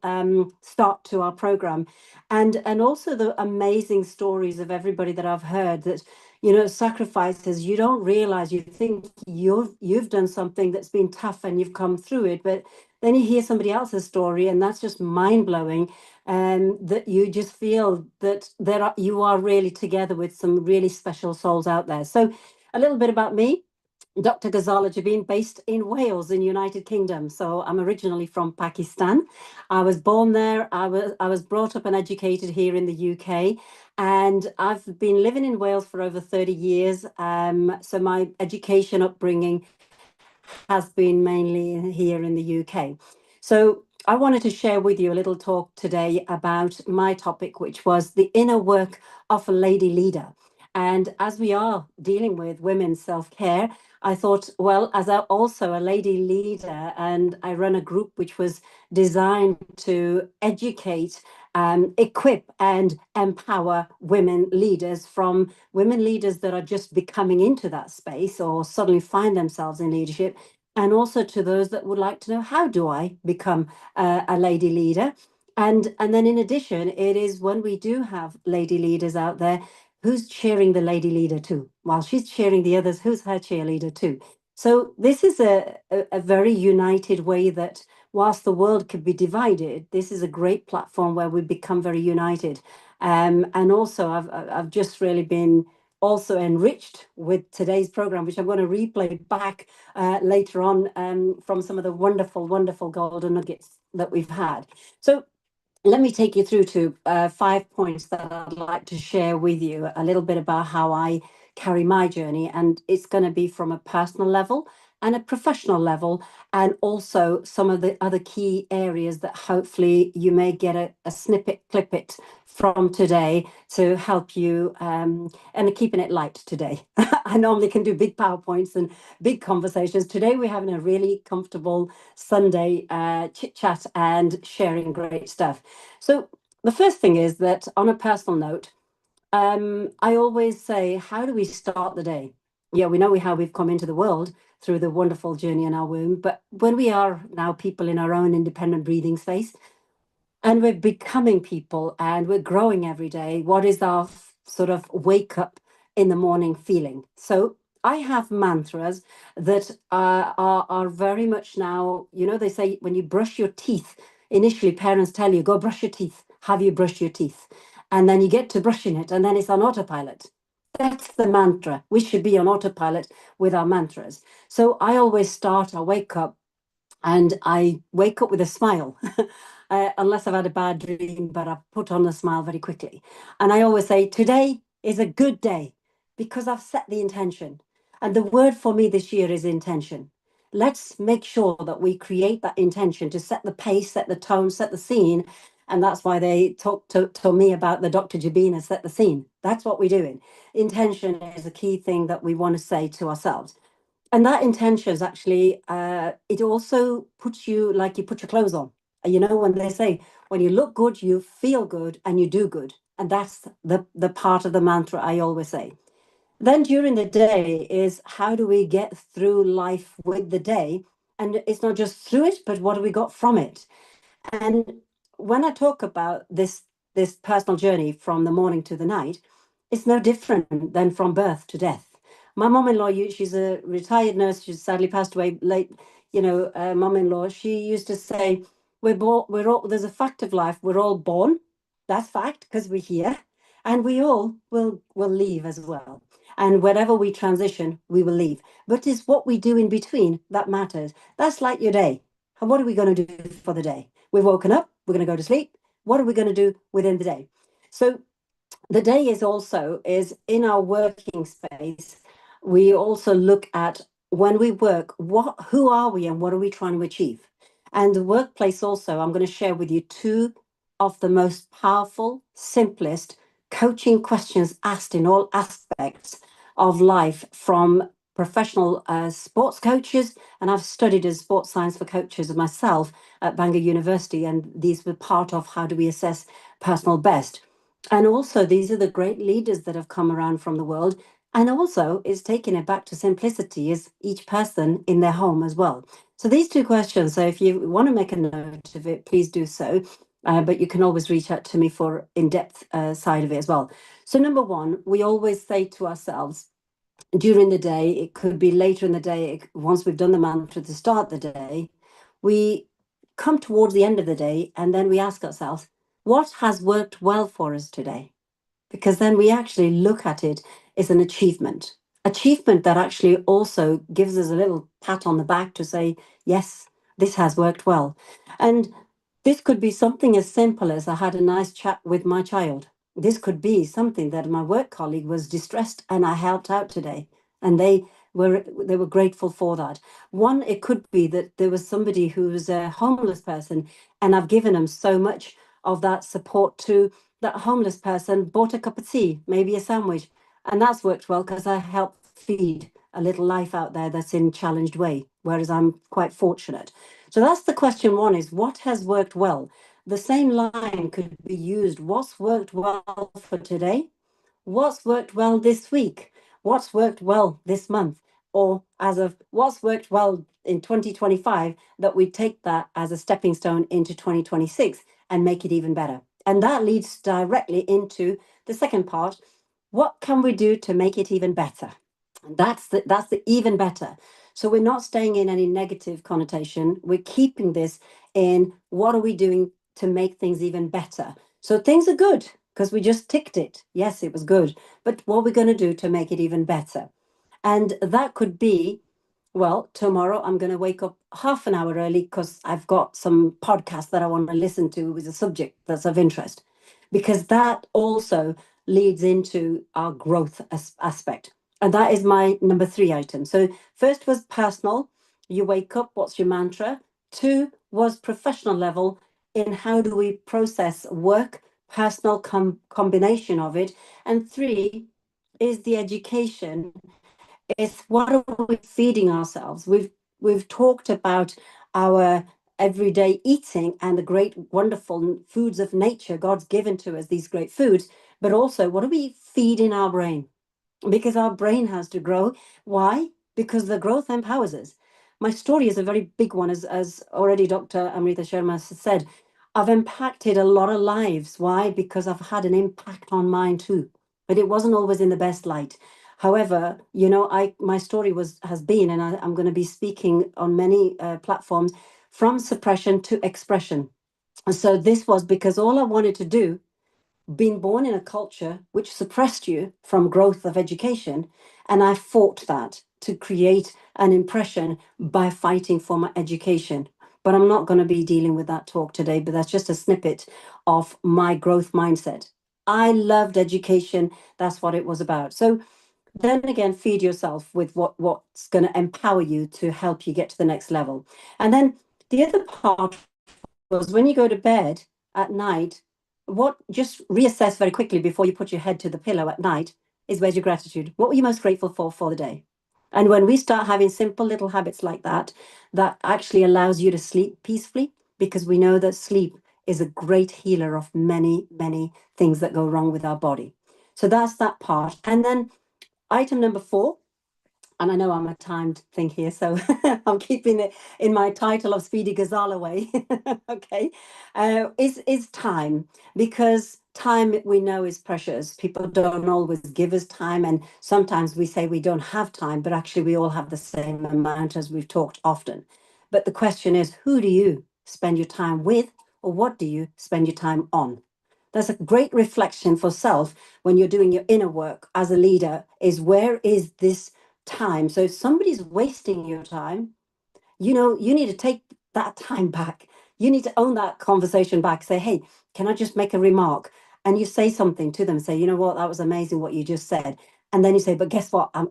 start to our program, and also the amazing stories of everybody that I've heard that sacrifices. You don't realize, you think you've done something that's been tough and you've come through it, but then you hear somebody else's story and that's just mind-blowing, and that you just feel that you are really together with some really special souls out there. So a little bit about me. Dr. Ghazala Jabin, based in Wales in United Kingdom. So I'm originally from Pakistan. I was born there. I was brought up and educated here in the UK. And I've been living in Wales for over 30 years. So my education upbringing has been mainly here in the UK. So I wanted to share with you a little talk today about my topic, which was the inner work of a lady leader. And as we are dealing with women's self-care, I thought, well, as also a lady leader, and I run a group which was designed to educate, equip and empower women leaders, from women leaders that are just becoming into that space or suddenly find themselves in leadership, and also to those that would like to know, how do I become a lady leader? And then in addition, it is when we do have lady leaders out there, who's cheering the lady leader too? While she's cheering the others, who's her cheerleader too? So this is a very united way that, whilst the world could be divided, this is a great platform where we become very united. And also I've just really been also enriched with today's program, which I'm going to replay back later on from some of the wonderful, wonderful golden nuggets that we've had. So let me take you through to 5 points that I'd like to share with you, a little bit about how I carry my journey. And it's going to be from a personal level and a professional level, and also some of the other key areas that hopefully you may get a snippet, clip it from today to help you, and keeping it light today. I normally can do big PowerPoints and big conversations. Today we're having a really comfortable Sunday chit chat and sharing great stuff. So the first thing is that, on a personal note, I always say, how do we start the day? Yeah, we know how we've come into the world through the wonderful journey in our womb, but when we are now people in our own independent breathing space, and we're becoming people and we're growing every day, what is our sort of wake up in the morning feeling? So I have mantras that are very much now, they say when you brush your teeth, initially parents tell you, go brush your teeth. Have you brushed your teeth? And then you get to brushing it and then it's on autopilot. That's the mantra. We should be on autopilot with our mantras. So I always I wake up and I wake up with a smile. Unless I've had a bad dream, but I put on a smile very quickly. And I always say, today is a good day. because I've set the intention. And the word for me this year is intention. Let's make sure that we create that intention to set the pace, set the tone, set the scene. And that's why they talked to me about the Dr. Jabina set the scene. That's what we're doing. Intention is a key thing that we want to say to ourselves. And that intention is actually, it also puts you like you put your clothes on. You know, when they say, when you look good, you feel good and you do good. And that's the part of the mantra I always say. Then during the day is how do we get through life with the day? And it's not just through it, but what do we got from it? And when I talk about this personal journey from the morning to the night, it's no different than from birth to death. My mom-in-law, she's a retired nurse. She's sadly passed away late. Mom-in-law, she used to say, we're all, there's a fact of life. We're all born. That's fact because we're here, and we all will leave as well. And wherever we transition, we will leave. But it's what we do in between that matters. That's like your day. And what are we going to do for the day? We've woken up, we're going to go to sleep. What are we going to do within the day? So the day is in our working space. We also look at when we work, who are we and what are we trying to achieve? And the workplace also, I'm going to share with you two of the most powerful, simplest coaching questions asked in all aspects of life from professional sports coaches. And I've studied as sports science for coaches myself at Bangor University. And these were part of how do we assess personal best. And also, these are the great leaders that have come around from the world. And also, it's taking it back to simplicity is each person in their home as well. So these two questions, so if you want to make a note of it, please do so. But you can always reach out to me for in-depth side of it as well. So number one, we always say to ourselves during the day, it could be later in the day, once we've done the mantra to start the day, we come towards the end of the day and then we ask ourselves, what has worked well for us today? Because then we actually look at it as an achievement that actually also gives us a little pat on the back to say, yes, this has worked well. And this could be something as simple as I had a nice chat with my child. This could be something that my work colleague was distressed and I helped out today. And they were grateful for that. One, it could be that there was somebody who was a homeless person and I've given them so much of that support to that homeless person, bought a cup of tea, maybe a sandwich. And that's worked well because I helped feed a little life out there that's in challenged way, whereas I'm quite fortunate. So that's the question one is what has worked well? The same line could be used. What's worked well for today? What's worked well this week? What's worked well this month? Or as of what's worked well in 2025, that we take that as a stepping stone into 2026 and make it even better. And that leads directly into the second part. What can we do to make it even better? And that's the even better. So we're not staying in any negative connotation. We're keeping this in what are we doing to make things even better? So things are good because we just ticked it. Yes, it was good. But what are we going to do to make it even better? And that could be, well, tomorrow I'm going to wake up half an hour early because I've got some podcasts that I want to listen to with a subject that's of interest, because that also leads into our growth aspect. And that is my number 3 item. So first was personal. You wake up, what's your mantra? 2 was professional level in how do we process work, personal combination of it. And 3 is the education. It's what are we feeding ourselves? We've talked about our everyday eating and the great, wonderful foods of nature God's given to us, these great foods, but also what are we feeding our brain? Because our brain has to grow. Why? Because the growth empowers us. My story is a very big one, as already Dr. Amrita Sharma said. I've impacted a lot of lives. Why? Because I've had an impact on mine too, but it wasn't always in the best light. However, my story has been, and I'm going to be speaking on many platforms, from suppression to expression. So this was because all I wanted to do, being born in a culture which suppressed you from growth of education, and I fought that to create an impression by fighting for my education. But I'm not going to be dealing with that talk today, but that's just a snippet of my growth mindset. I loved education. That's what it was about. So then again, feed yourself with what's going to empower you to help you get to the next level. And then the other part was when you go to bed at night, just reassess very quickly before you put your head to the pillow at night is where's your gratitude? What were you most grateful for the day? And when we start having simple little habits like that, that actually allows you to sleep peacefully, because we know that sleep is a great healer of many, many things that go wrong with our body. So that's that part. And then item number 4, and I know I'm a timed thing here, so I'm keeping it in my title of Speedy Gazala way. Okay, is time, because time we know is precious. People don't always give us time, and sometimes we say we don't have time, but actually we all have the same amount, as we've talked often. But the question is, who do you spend your time with, or what do you spend your time on? That's a great reflection for self when you're doing your inner work as a leader, is where is this time? So if somebody's wasting your time, you need to take that time back. You need to own that conversation back. Say, hey, can I just make a remark? And you say something to them. Say, you know what, that was amazing what you just said. And then you say, but guess what? I'm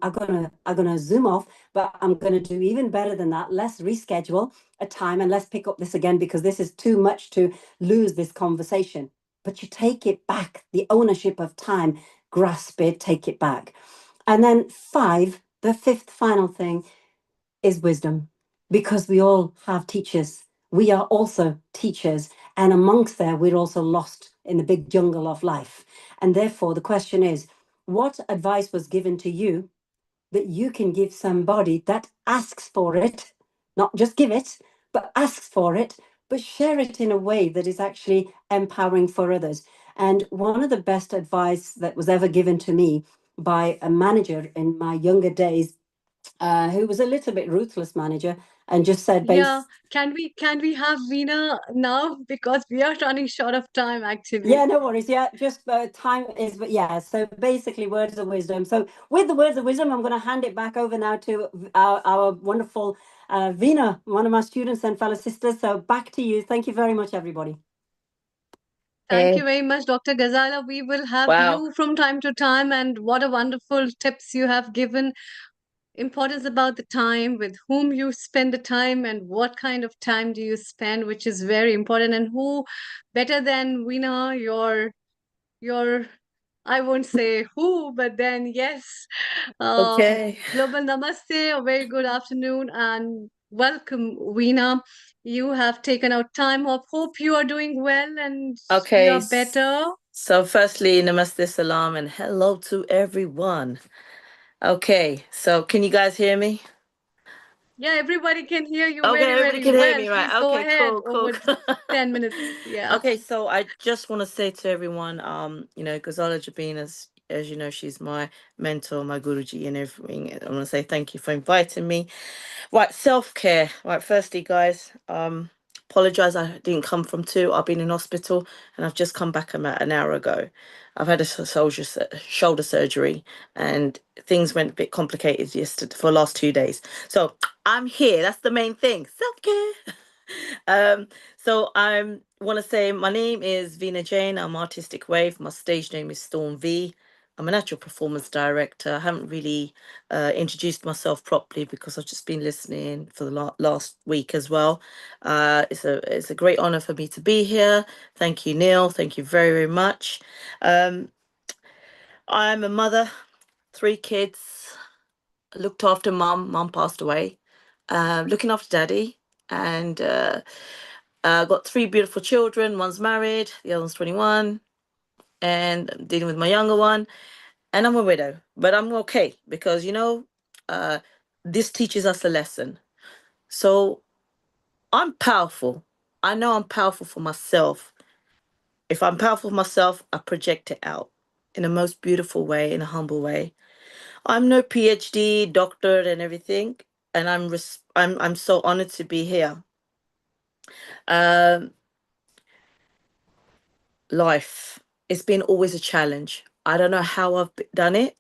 gonna zoom off, but I'm gonna do even better than that. Let's reschedule a time and let's pick up this again, because this is too much to lose this conversation. But you take it back, the ownership of time, grasp it, take it back. And then 5, the 5th final thing is wisdom, because we all have teachers. We are also teachers, and amongst there, we're also lost in the big jungle of life. And therefore, the question is, what advice was given to you that you can give somebody that asks for it, not just give it, but asks for it, but share it in a way that is actually empowering for others? And one of the best advice that was ever given to me by a manager in my younger days, who was a little bit ruthless manager, and just said, Yeah, can we have Veena now, because we are running short of time actually. Yeah, no worries. Yeah, just time is, but yeah. So basically, words of wisdom. So with the words of wisdom, I'm going to hand it back over now to our wonderful Veena, one of my students and fellow sisters. So back to you. Thank you very much, everybody. Thank you very much, Dr. Ghazala. We will have Wow. you from time to time, and what a wonderful tips you have given. Importance about the time, with whom you spend the time, and what kind of time do you spend, which is very important. And who better than Veena, your I won't say who, but then yes. Okay. Global Namaste, a very good afternoon, and welcome, Veena. You have taken out time off. Hope you are doing well and you Okay. are better. So firstly, namaste, salam, and hello to everyone. Okay, so can you guys hear me? Yeah, everybody can hear you Okay, very, everybody very can hear well. me, Please right? go Okay, ahead cool. over 10 minutes. Yeah. Okay, so I just want to say to everyone, Ghazala Jabin, as you know, she's my mentor, my guruji, and everything. I want to say thank you for inviting me. Right, self-care. Right, firstly, guys, apologize I didn't come from 2. I've been in hospital and I've just come back about an hour ago. I've had a shoulder surgery and things went a bit complicated yesterday for the last 2 days. So I'm here. That's the main thing. Self-care. So I want to say my name is Veena Jain. I'm Artistic Wave. My stage name is Storm V. I'm a natural performance director. I haven't really introduced myself properly because I've just been listening for the last week as well. It's a great honor for me to be here. Thank you, Neil. Thank you very, very much. I'm a mother, 3 kids. I looked after mum. Mum passed away. Looking after daddy, and got 3 beautiful children. One's married, the other one's 21, and I'm dealing with my younger one. And I'm a widow, but I'm okay because, this teaches us a lesson. So I'm powerful. I know I'm powerful for myself. If I'm powerful for myself, I project it out in a most beautiful way, in a humble way. I'm no PhD, doctor, and everything, and I'm so honored to be here. Life, it's been always a challenge. I don't know how I've done it,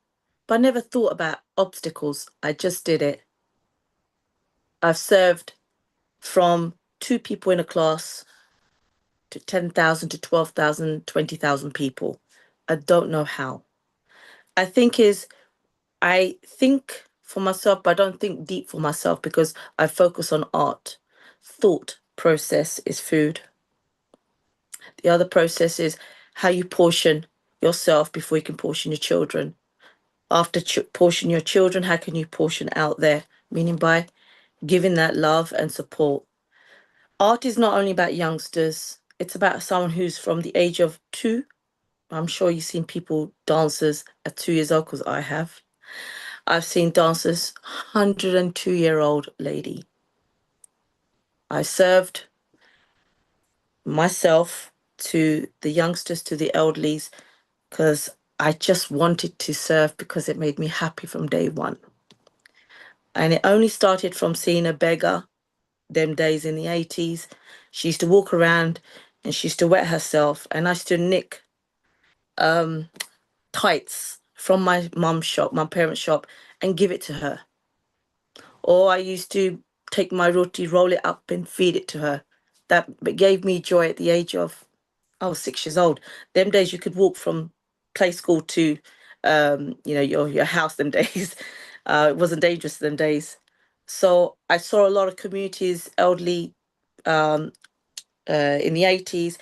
but I never thought about obstacles. I just did it. I've served from 2 people in a class to 10,000 to 12,000, 20,000 people. I don't know how. I think I think for myself, but I don't think deep for myself because I focus on art. Thought process is food. The other process is how you portion yourself before you can portion your children. After portion your children, how can you portion out there? Meaning by giving that love and support. Art is not only about youngsters, it's about someone who's from the age of 2. I'm sure you've seen people, dancers at 2 years old, because I have. I've seen dancers, 102-year-old lady. I served myself to the youngsters, to the elderlies, because I just wanted to serve because it made me happy from day one. And it only started from seeing a beggar, them days in the 80s. She used to walk around and she used to wet herself, and I used to nick tights from my mum's shop, my parents' shop, and give it to her. Or I used to take my roti, roll it up and feed it to her. That gave me joy at the age of, I was 6 years old. Them days you could walk from play school to, your house them days. It wasn't dangerous them days. So I saw a lot of communities, elderly, in the 80s.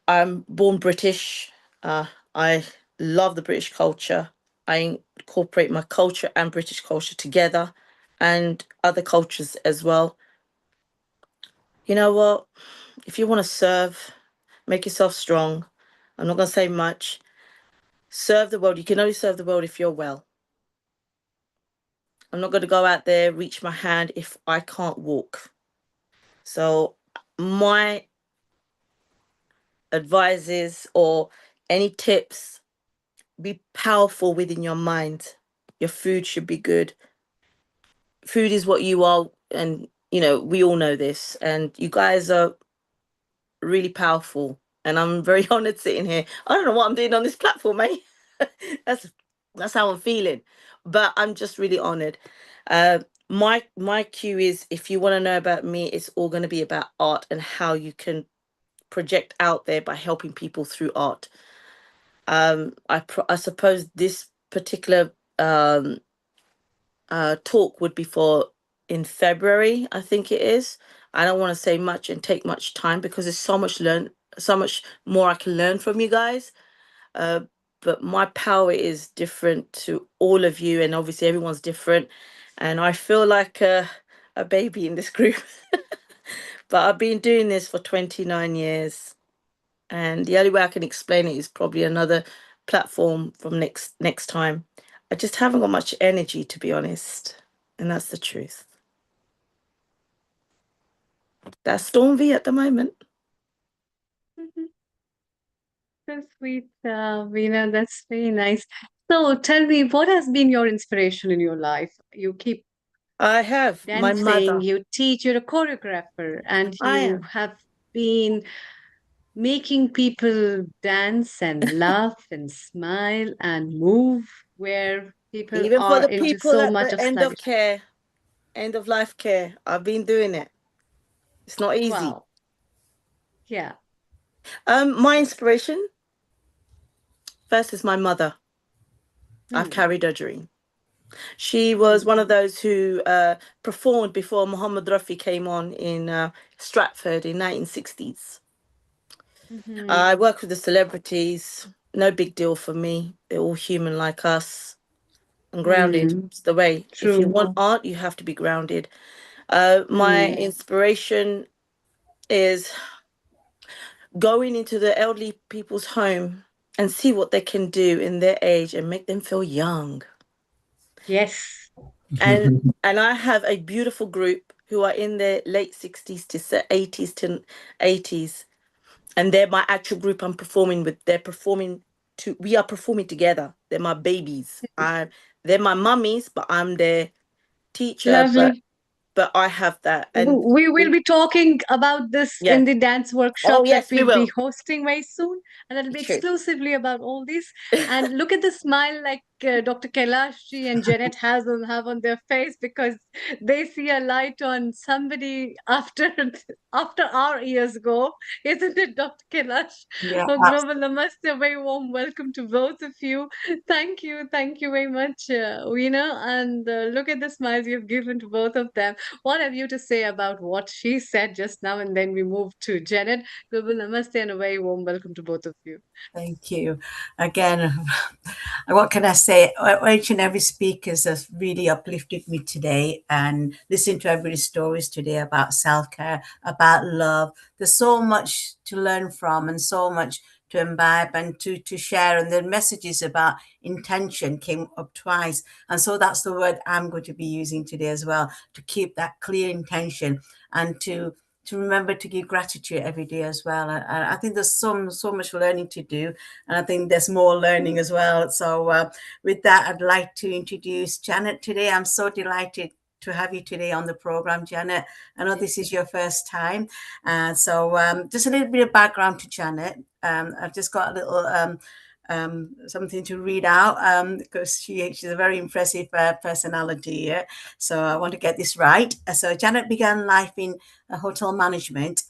I'm born British. I love the British culture. I incorporate my culture and British culture together, and other cultures as well. You know what? If you want to serve, make yourself strong. I'm not going to say much. Serve the world. You can only serve the world if you're well. I'm not going to go out there, reach my hand if I can't walk. So my advices or any tips, be powerful within your mind. Your food should be good. Food is what you are, and we all know this, and you guys are really powerful, and I'm very honored sitting here. I don't know what I'm doing on this platform, eh? that's how I'm feeling, but I'm just really honored. My cue is, if you want to know about me, it's all going to be about art and how you can project out there by helping people through art. I suppose this particular talk would be for in February, I think it is. I don't want to say much and take much time because there's so much more I can learn from you guys. But my power is different to all of you, and obviously everyone's different. And I feel like a baby in this group. But I've been doing this for 29 years. And the only way I can explain it is probably another platform from next time. I just haven't got much energy, to be honest. And that's the truth. That's Stormzy at the moment. So sweet, Veena. That's very nice. So tell me, what has been your inspiration in your life? You keep I have my dancing, mother. you teach, you're a choreographer, and I you am. have been making people dance and laugh and smile and move where people Even for are the into people so at much the of end of sluggish. care, end of life care. I've been doing it. It's not easy. Wow. Yeah. My inspiration first is my mother. I've Hmm. carried her dream. She was one of those who performed before Muhammad Rafi came on in Stratford in 1960s. I work with the celebrities. No big deal for me. They're all human like us. And grounded. It's the way. If you True. want art, you have to be grounded. My inspiration is going into the elderly people's home and see what they can do in their age and make them feel young. Yes. And I have a beautiful group who are in their late 60s to 80s to 80s. And they're my actual group I'm performing with. We are performing together. They're my babies. They're my mummies, but I'm their teacher, Lovely. but I have that. And We will be talking about this in yes. the dance Oh workshop that yes, we we'll be will. hosting very soon, and that'll be True. exclusively about all this. And look at the smile, like Dr. Kailash and Janet have on their face, because they see a light on somebody after our years go, isn't it, Dr. Kailash? Yeah, Oh, Global Namaste, a very warm welcome to both of you. Thank you very much, Veena, and look at the smiles you've given to both of them. What have you to say about what she said just now? And then we move to Janet. Global Namaste and a very warm welcome to both of you. Thank you. Again, what can I say? Each and every speaker has really uplifted me today, and listening to everybody's stories today about self-care, about love. There's so much to learn from and so much to imbibe and to share. And the messages about intention came up twice. And so that's the word I'm going to be using today as well, to keep that clear intention and to remember to give gratitude every day as well. And I think there's so much learning to do, and I think there's more learning as well. So with that, I'd like to introduce Janet today. I'm so delighted to have you today on the program, Janet. I know this is your first time. So just a little bit of background to Janet. I've just got a little something to read out because she's a very impressive personality here. So I want to get this right. So Janet began life in hotel management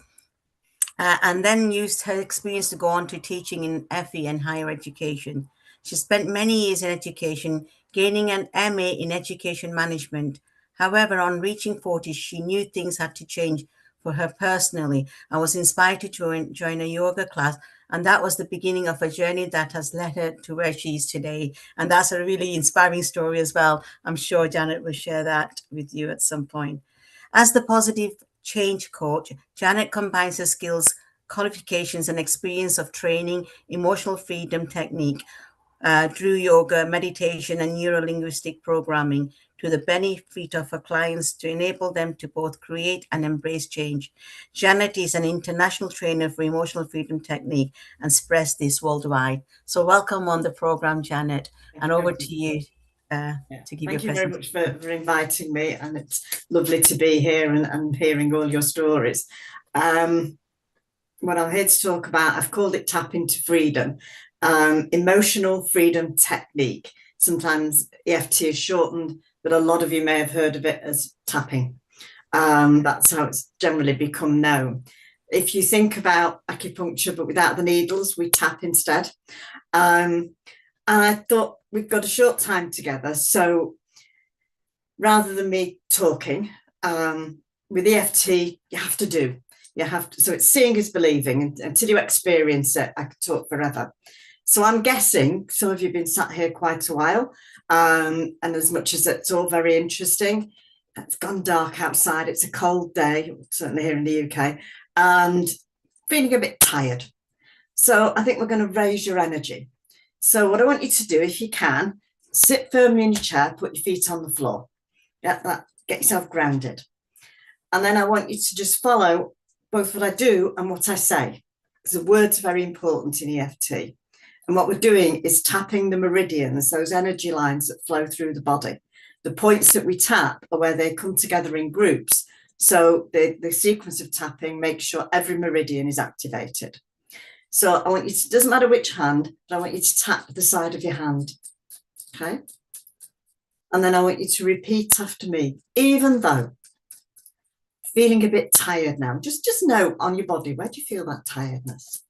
and then used her experience to go on to teaching in FE and higher education. She spent many years in education, gaining an MA in education management. However, on reaching 40, she knew things had to change for her personally and was inspired to join a yoga class. And that was the beginning of a journey that has led her to where she is today. And that's a really inspiring story as well. I'm sure Janet will share that with you at some point. As the positive change coach, Janet combines her skills, qualifications, and experience of training emotional freedom technique through yoga, meditation, and neuro-linguistic programming to the benefit of her clients to enable them to both create and embrace change. Janet is an international trainer for emotional freedom technique and spreads this worldwide. So welcome on the program, Janet, and over to you. To give Thank your you very much for inviting me, and it's lovely to be here and hearing all your stories. What I'm here to talk about, I've called it Tap into Freedom, emotional freedom technique. Sometimes EFT is shortened, but a lot of you may have heard of it as tapping. That's how it's generally become known. If you think about acupuncture, but without the needles, we tap instead. And I thought, we've got a short time together, so rather than me talking, with EFT, you have to do. You have to, so it's seeing is believing, and until you experience it, I could talk forever. So I'm guessing some of you have been sat here quite a while, and as much as it's all very interesting, it's gone dark outside, it's a cold day, certainly here in the UK, and feeling a bit tired. So I think we're going to raise your energy. So what I want you to do, if you can, sit firmly in your chair, put your feet on the floor. Get yourself grounded. And then I want you to just follow both what I do and what I say, because the words are very important in EFT. And what we're doing is tapping the meridians, those energy lines that flow through the body. The points that we tap are where they come together in groups. So the sequence of tapping makes sure every meridian is activated. So I want you to, doesn't matter which hand, but I want you to tap the side of your hand, okay? And then I want you to repeat after me, even though feeling a bit tired now, just know on your body, where do you feel that tiredness?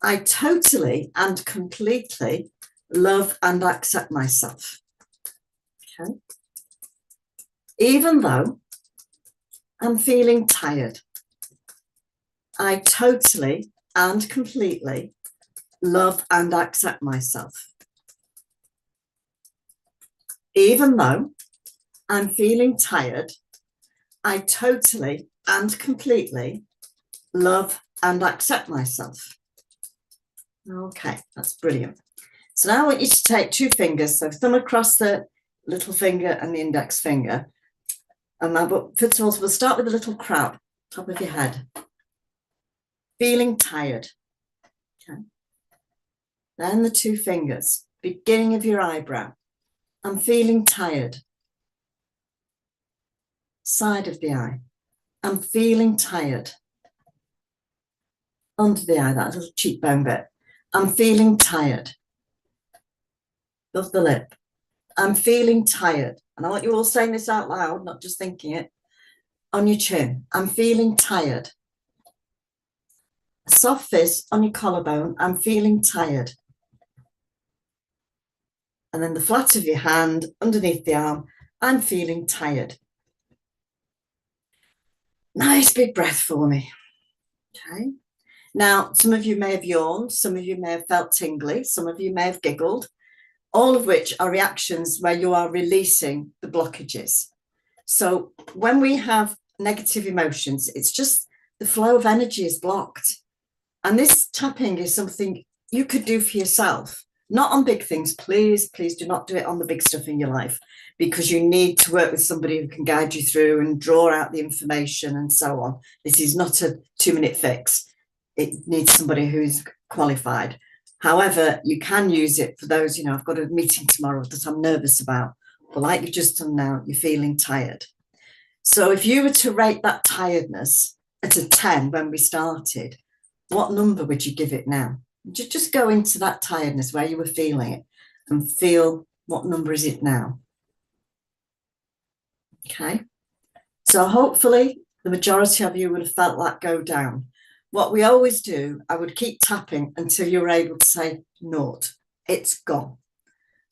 I totally and completely love and accept myself, okay? Even though I'm feeling tired, I totally and completely love and accept myself. Even though I'm feeling tired, I totally and completely love and accept myself. Okay, that's brilliant. So now I want you to take two fingers, so thumb across the little finger and the index finger. And now, but first of all, we'll start with the little crown, top of your head. Feeling tired. Okay. Then the two fingers, beginning of your eyebrow. I'm feeling tired. Side of the eye. I'm feeling tired. Under the eye, that little cheekbone bit. I'm feeling tired. Above the lip. I'm feeling tired. And I want you all saying this out loud, not just thinking it. On your chin, I'm feeling tired. A soft fist on your collarbone, I'm feeling tired. And then the flat of your hand underneath the arm, I'm feeling tired. Nice big breath for me. Okay. Now, some of you may have yawned, some of you may have felt tingly, some of you may have giggled, all of which are reactions where you are releasing the blockages. So when we have negative emotions, it's just the flow of energy is blocked. And this tapping is something you could do for yourself, not on big things. Please, please do not do it on the big stuff in your life, because you need to work with somebody who can guide you through and draw out the information and so on. This is not a 2-minute fix. It needs somebody who's qualified. However, you can use it for those, you know, I've got a meeting tomorrow that I'm nervous about. But like you've just done now, you're feeling tired. So if you were to rate that tiredness at a 10 when we started, what number would you give it now? Just go into that tiredness where you were feeling it and feel what number is it now. Okay. So hopefully the majority of you would have felt that go down. What we always do, I would keep tapping until you're able to say naught. It's gone.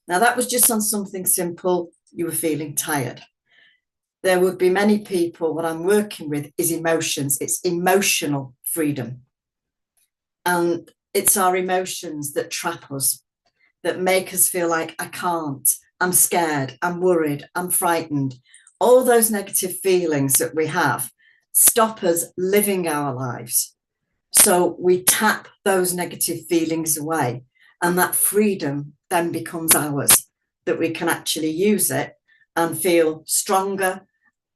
Now that was just on something simple. You were feeling tired. There would be many people, what I'm working with is emotions. It's emotional freedom. And it's our emotions that trap us, that make us feel like I can't, I'm scared, I'm worried, I'm frightened. All those negative feelings that we have stop us living our lives. So we tap those negative feelings away, and that freedom then becomes ours, that we can actually use it and feel stronger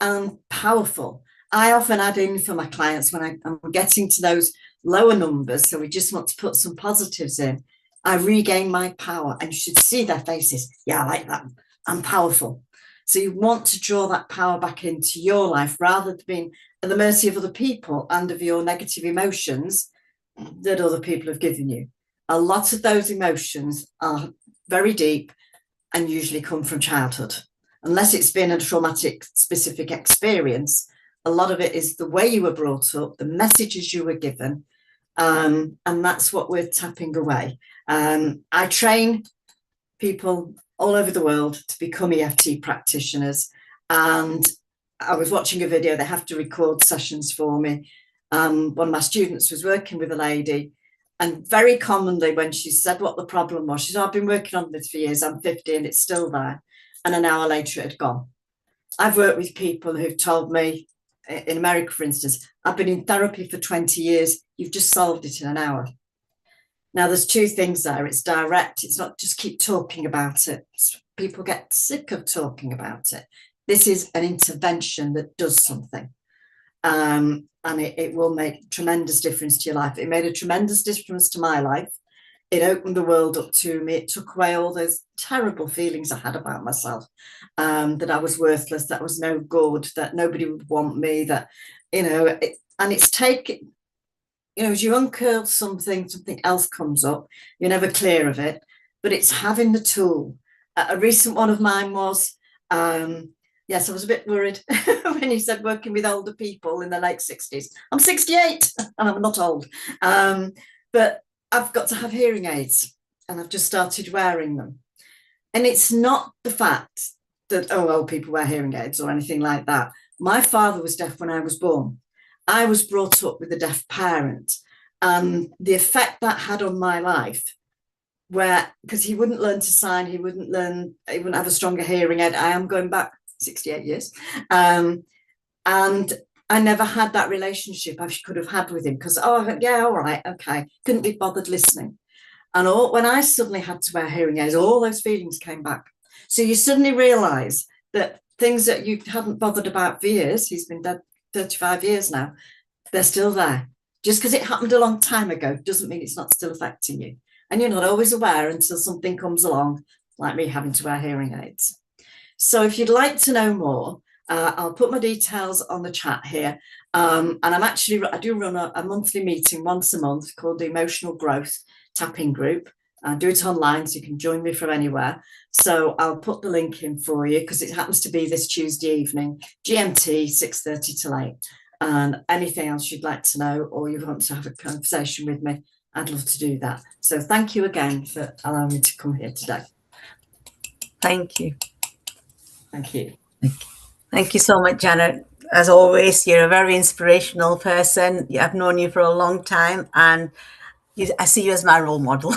and powerful. I often add in for my clients when I'm getting to those lower numbers, so we just want to put some positives in, I regain my power, and you should see their faces. Yeah, I like that. I'm powerful. So you want to draw that power back into your life rather than being at the mercy of other people and of your negative emotions that other people have given you. A lot of those emotions are very deep and usually come from childhood. Unless it's been a traumatic specific experience, a lot of it is the way you were brought up, the messages you were given, and that's what we're tapping away. I train people all over the world to become EFT practitioners, and I was watching a video. They have to record sessions for me. One of my students was working with a lady, and very commonly when she said what the problem was, she said, I've been working on this for years, I'm 50 and it's still there. And an hour later it had gone. I've worked with people who've told me, in America, for instance, I've been in therapy for 20 years, you've just solved it in an hour. Now, there's two things there. It's direct. It's not just keep talking about it. People get sick of talking about it. This is an intervention that does something. And it will make tremendous difference to your life. It made a tremendous difference to my life. It opened the world up to me. It took away all those terrible feelings I had about myself, that I was worthless, that I was no good, that nobody would want me, that, you know, and it's taken, you know, as you uncurl something, something else comes up. You're never clear of it, but it's having the tool. A recent one of mine was, yes, I was a bit worried when you said working with older people in their late 60s. I'm 68 and I'm not old, but I've got to have hearing aids and I've just started wearing them. And it's not the fact that, oh, old people wear hearing aids or anything like that. My father was deaf when I was born. I was brought up with a deaf parent, and the effect that had on my life, where, because he wouldn't learn to sign, he wouldn't have a stronger hearing aid. I am going back 68 years. And I never had that relationship I could have had with him because, oh, yeah, all right, okay. Couldn't be bothered listening. And when I suddenly had to wear hearing aids, all those feelings came back. So you suddenly realise that things that you hadn't bothered about for years, he's been dead 35 years now, they're still there. Just because it happened a long time ago doesn't mean it's not still affecting you. And you're not always aware until something comes along, like me having to wear hearing aids. So if you'd like to know more, I'll put my details on the chat here. And I do run a monthly meeting once a month called the Emotional Growth Tapping Group. and do it online, so you can join me from anywhere. So I'll put the link in for you, because it happens to be this Tuesday evening, GMT, 6:30 till 8. And anything else you'd like to know, or you want to have a conversation with me, I'd love to do that. So thank you again for allowing me to come here today. Thank you. Thank you. Thank you so much, Janet. As always, you're a very inspirational person. I've known you for a long time, and I see you as my role model.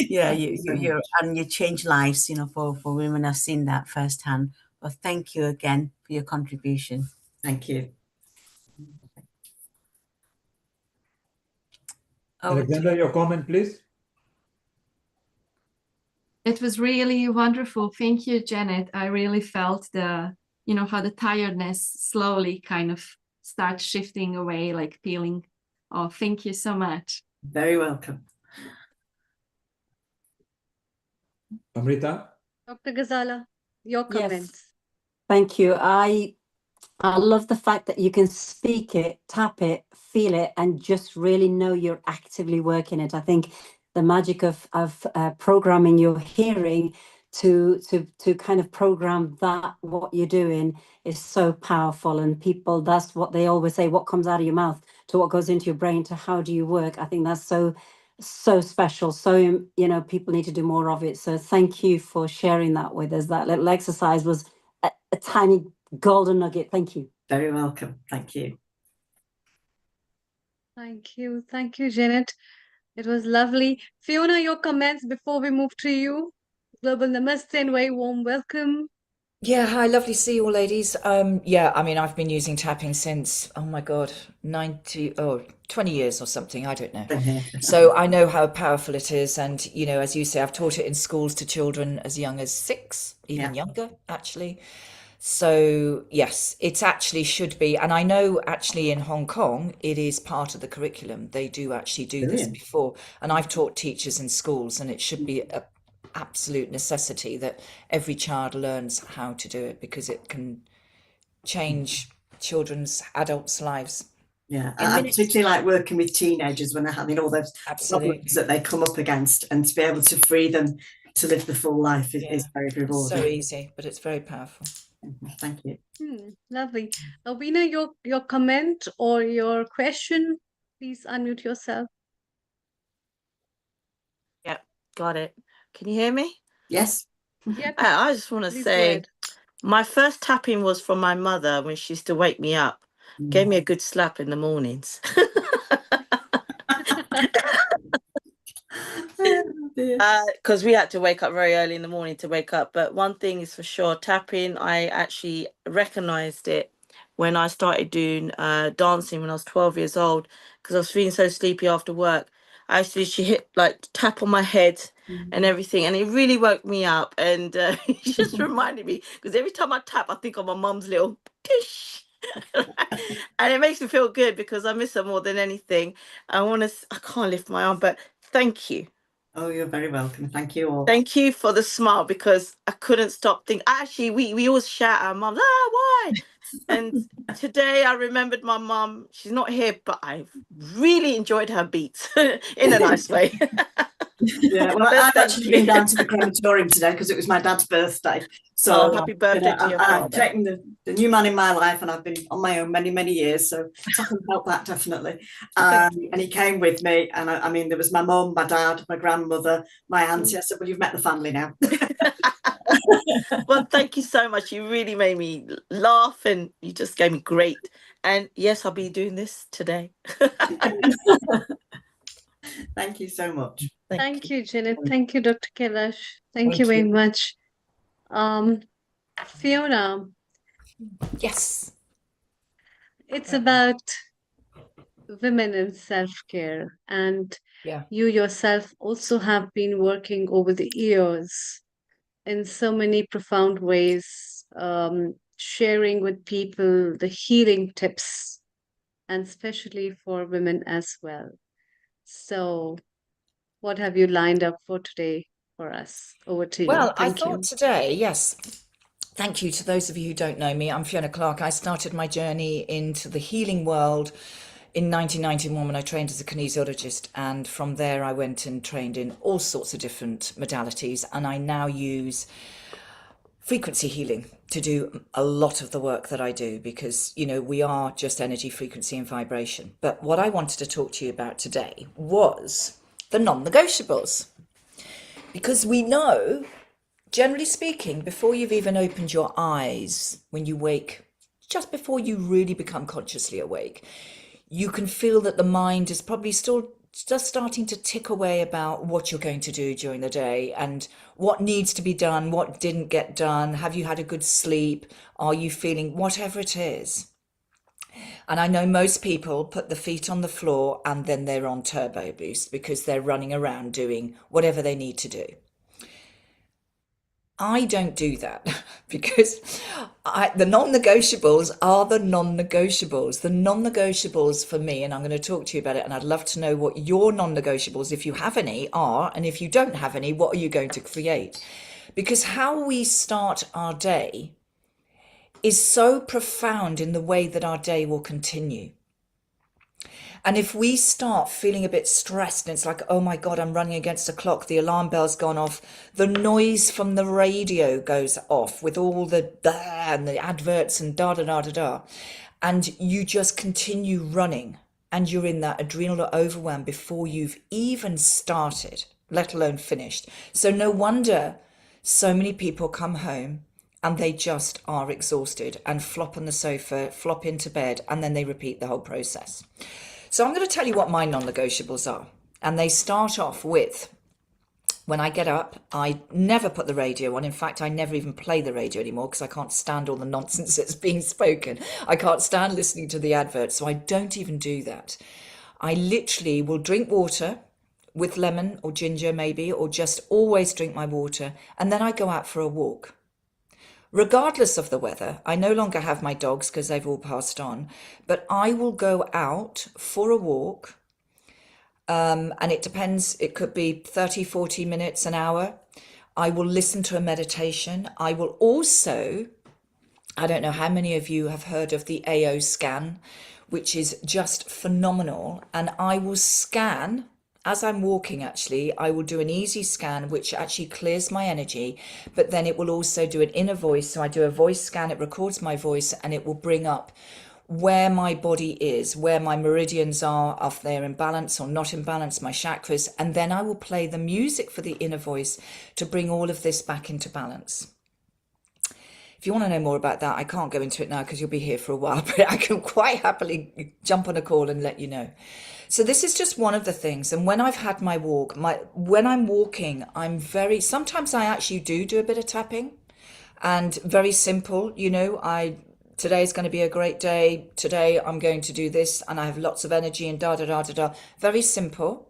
Yeah, you change lives, for women. I've seen that firsthand. But thank you again for your contribution. Thank you. Alexandra, your comment, please. It was really wonderful. Thank you, Janet. I really felt how the tiredness slowly kind of starts shifting away, like peeling. Oh, thank you so much. Very welcome. Amrita? Dr. Ghazala, your comments. Yes. Thank you. I love the fact that you can speak it, tap it, feel it, and just really know you're actively working it. I think the magic of programming your hearing to kind of program that what you're doing is so powerful. And people, that's what they always say: what comes out of your mouth to what goes into your brain to how do you work. I think that's so special. So people need to do more of it. So thank you for sharing that with us. That little exercise was a tiny golden nugget. Thank you. Very welcome. Thank you. Thank you. Thank you, Janet. It was lovely. Fiona, your comments before we move to you. Global Namaste and very warm welcome. Yeah, hi, lovely to see you all, ladies. Yeah, I mean, I've been using tapping since, oh my God, 20 years or something, I don't know. So I know how powerful it is. And, as you say, I've taught it in schools to children as young as 6, even younger, actually. So yes, it actually should be. And I know actually in Hong Kong, it is part of the curriculum. They do actually do this before. And I've taught teachers in schools, and it should be a absolute necessity that every child learns how to do it, because it can change children's, adults' lives. Yeah, I particularly like working with teenagers when they're having all those problems that they come up against, and to be able to free them to live the full life is very rewarding. So easy, but it's very powerful. Thank you. Lovely. Alvina, your comment or your question, please unmute yourself. Yep, got it. Can you hear me? Yes. Yep. I just want to say, my first tapping was from my mother when she used to wake me up. Gave me a good slap in the mornings. Because we had to wake up very early in the morning to wake up. But one thing is for sure, tapping, I actually recognized it when I started doing dancing when I was 12 years old, because I was feeling so sleepy after work. I actually, she hit tap on my head and everything, and it really woke me up. And it just reminded me, because every time I tap, I think of my mum's little tish. And it makes me feel good because I miss her more than anything. I can't lift my arm, but thank you. Oh, you're very welcome. Thank you all. Thank you for the smile, because I couldn't stop thinking. Actually, we always shout at our mum, why? And today I remembered my mum. She's not here, but I've really enjoyed her beats in a nice way. Yeah, well, I've actually been down to the crematorium today because it was my dad's birthday. So happy birthday to your I've father. taken the new man in my life, and I've been on my own many, many years. So I can help that definitely. And he came with me, and I mean, there was my mum, my dad, my grandmother, my auntie. I said, well, you've met the family now. Well, thank you so much. You really made me laugh, and you just gave me great. And yes, I'll be doing this today. Thank you so much. Thank you, Janet. Thank you, Dr. Kailash. Thank you very much. Fiona. Yes. It's about women and self-care, and you yourself also have been working over the years in so many profound ways, sharing with people the healing tips, and especially for women as well. So what have you lined up for today for us? Over to you. Well, I Thank you. thought today, yes. Thank you to those of you who don't know me. I'm Fiona Clark. I started my journey into the healing world in 1991 when I trained as a kinesiologist, and from there I went and trained in all sorts of different modalities, and I now use frequency healing to do a lot of the work that I do, because, you know, we are just energy, frequency and vibration. But what I wanted to talk to you about today was the non-negotiables, because we know, generally speaking, before you've even opened your eyes, when you wake, just before you really become consciously awake, you can feel that the mind is probably still just starting to tick away about what you're going to do during the day and what needs to be done, what didn't get done. Have you had a good sleep? Are you feeling whatever it is? And I know most people put the feet on the floor and then they're on turbo boost because they're running around doing whatever they need to do. I don't do that because the non-negotiables are the non-negotiables. The non-negotiables for me, and I'm going to talk to you about it, and I'd love to know what your non-negotiables, if you have any, are, and if you don't have any, what are you going to create? Because how we start our day is so profound in the way that our day will continue. And if we start feeling a bit stressed and it's like, oh my God, I'm running against a clock, the alarm bell's gone off, the noise from the radio goes off with all the and the adverts and da, and you just continue running and you're in that adrenal overwhelm before you've even started, let alone finished. So no wonder so many people come home and they just are exhausted and flop on the sofa, flop into bed, and then they repeat the whole process. So I'm going to tell you what my non-negotiables are. And they start off with, when I get up, I never put the radio on. In fact, I never even play the radio anymore because I can't stand all the nonsense that's being spoken. I can't stand listening to the adverts, so I don't even do that. I literally will drink water with lemon or ginger maybe, or just always drink my water. And then I go out for a walk. Regardless of the weather, I no longer have my dogs because they've all passed on, but I will go out for a walk, and it depends, it could be 30, 40 minutes, an hour. I will listen to a meditation. I will also, I don't know how many of you have heard of the AO scan, which is just phenomenal, and I will scan. As I'm walking, actually, I will do an easy scan, which actually clears my energy, but then it will also do an inner voice. So I do a voice scan, it records my voice, and it will bring up where my body is, where my meridians are, if they're in balance or not in balance, my chakras, and then I will play the music for the inner voice to bring all of this back into balance. If you want to know more about that, I can't go into it now because you'll be here for a while, but I can quite happily jump on a call and let you know. So this is just one of the things. And when I've had my walk, when I'm walking, sometimes I actually do a bit of tapping, and very simple, you know, today's going to be a great day. Today I'm going to do this and I have lots of energy and da. Very simple.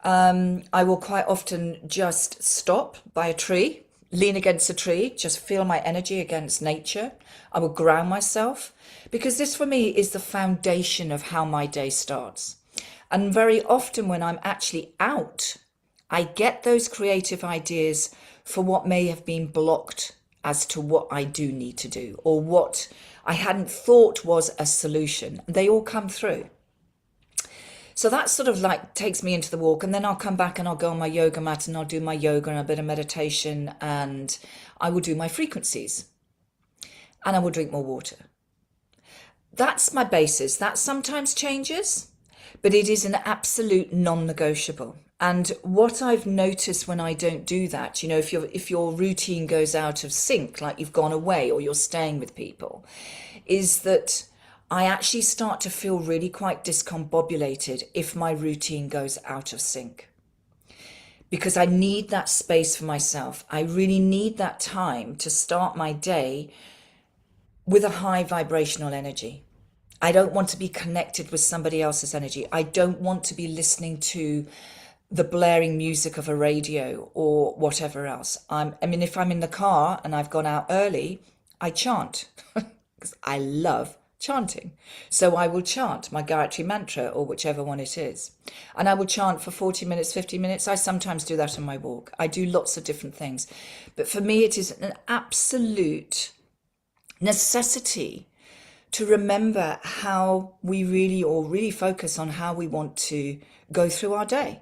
I will quite often just stop by a tree, lean against a tree, just feel my energy against nature. I will ground myself, because this for me is the foundation of how my day starts. And very often when I'm actually out, I get those creative ideas for what may have been blocked as to what I do need to do, or what I hadn't thought was a solution. They all come through. So that sort of like takes me into the walk, and then I'll come back and I'll go on my yoga mat and I'll do my yoga and a bit of meditation, and I will do my frequencies and I will drink more water. That's my basis. That sometimes changes, but it is an absolute non-negotiable. And what I've noticed when I don't do that, you know, if your routine goes out of sync, like you've gone away or you're staying with people, is that I actually start to feel really quite discombobulated if my routine goes out of sync. Because I need that space for myself. I really need that time to start my day with a high vibrational energy. I don't want to be connected with somebody else's energy. I don't want to be listening to the blaring music of a radio or whatever else. If I'm in the car and I've gone out early, I chant because I love chanting. So I will chant my Gayatri mantra or whichever one it is. And I will chant for 40 minutes, 50 minutes. I sometimes do that on my walk. I do lots of different things. But for me, it is an absolute necessity to remember how we really focus on how we want to go through our day.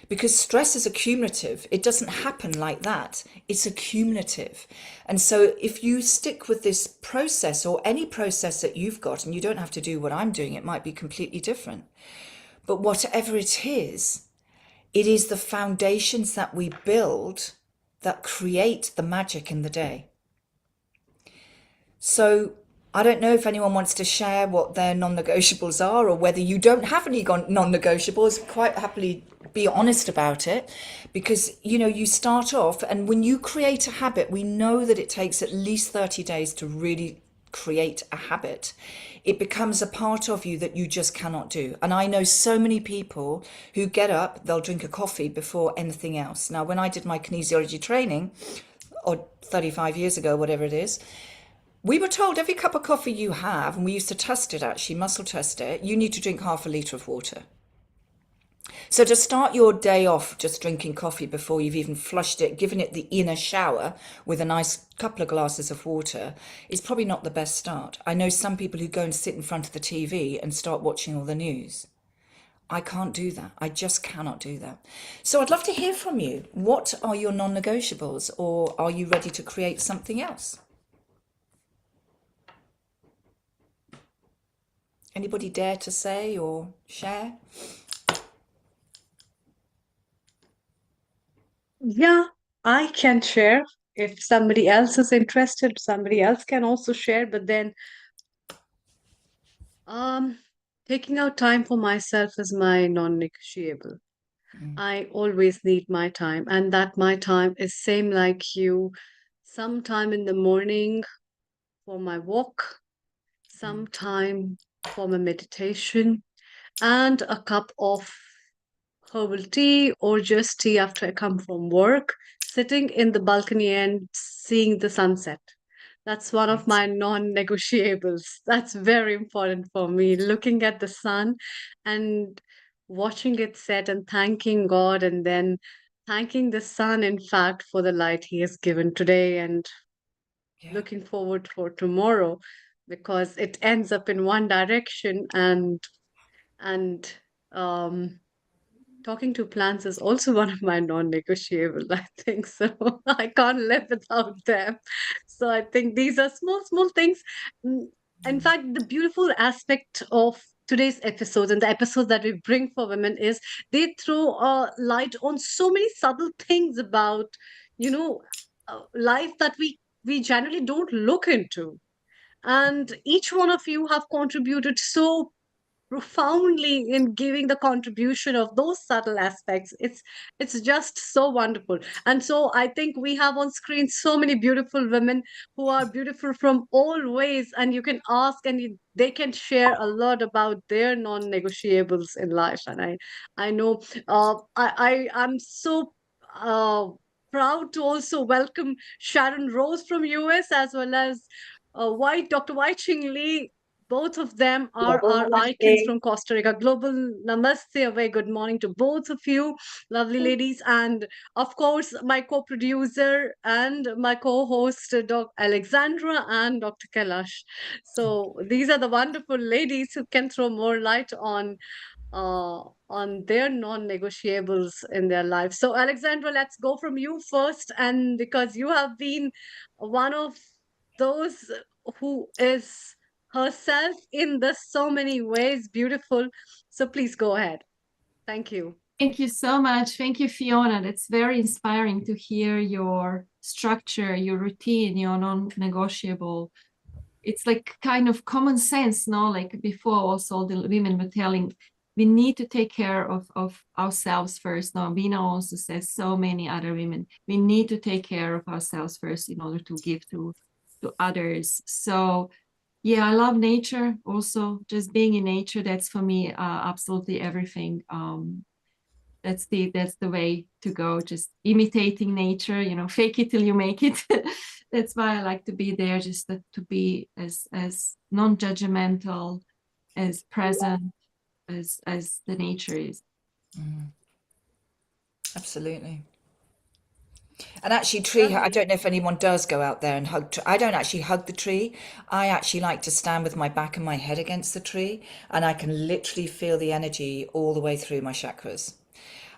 Because stress is accumulative. It doesn't happen like that. It's accumulative. And so if you stick with this process, or any process that you've got, and you don't have to do what I'm doing, it might be completely different. But whatever it is the foundations that we build that create the magic in the day. So I don't know if anyone wants to share what their non-negotiables are, or whether you don't have any non-negotiables. Quite happily be honest about it, because you start off, and when you create a habit, we know that it takes at least 30 days to really create a habit. It becomes a part of you that you just cannot do. And I know so many people who get up, they'll drink a coffee before anything else. Now, when I did my kinesiology training, or 35 years ago, whatever it is, we were told every cup of coffee you have, and we used to test it, actually, muscle test it, you need to drink half a litre of water. So to start your day off just drinking coffee before you've even flushed it, given it the inner shower with a nice couple of glasses of water, is probably not the best start. I know some people who go and sit in front of the TV and start watching all the news. I can't do that. I just cannot do that. So I'd love to hear from you. What are your non-negotiables, or are you ready to create something else? Anybody dare to say or share? Yeah, I can share. If somebody else is interested, somebody else can also share. But then, taking out time for myself is my non-negotiable. I always need my time, and that my time is same like you. Sometime in the morning for my walk, sometime for my meditation, and a cup of herbal tea, or just tea after I come from work, sitting in the balcony and seeing the sunset. That's one of my non-negotiables. That's very important for me, looking at the sun and watching it set and thanking God, and then thanking the sun, in fact, for the light he has given today, and looking forward for tomorrow, because it ends up in one direction. And talking to plants is also one of my non-negotiable, I think. So I can't live without them. So I think these are small things. In fact, the beautiful aspect of today's episodes and the episodes that we bring for women is they throw a light on so many subtle things about, life that we generally don't look into. And each one of you have contributed so profoundly in giving the contribution of those subtle aspects. It's just so wonderful. And so I think we have on screen so many beautiful women who are beautiful from all ways, and you can ask, and they can share a lot about their non-negotiables in life. And I know I'm so proud to also welcome Sharon Rose from US, as well as Dr. Wai Ching Lee. Both of them are Global our icons namaste. from Costa Rica. Global namaste, a very good morning to both of you, lovely ladies. And of course, my co-producer and my co-host, Dr. Alexandra and Dr. Kailash. So these are the wonderful ladies who can throw more light on their non-negotiables in their lives. So Alexandra, let's go from you first. And because you have been one of those who is herself in the so many ways beautiful. So please go ahead. Thank you. Thank you so much. Thank you, Fiona. It's very inspiring to hear your structure, your routine, your non-negotiable. It's like kind of common sense, no? Like before, also the women were telling, we need to take care of ourselves first. Now, Vina also says, so many other women, we need to take care of ourselves first in order to give to others. So yeah, I love nature also. Just being in nature, that's for me absolutely everything. That's the way to go. Just imitating nature, fake it till you make it. That's why I like to be there, just to be as non-judgmental, as present as the nature is. Absolutely. And actually, I don't know if anyone does go out there and hug. I don't actually hug the tree. I actually like to stand with my back and my head against the tree, and I can literally feel the energy all the way through my chakras.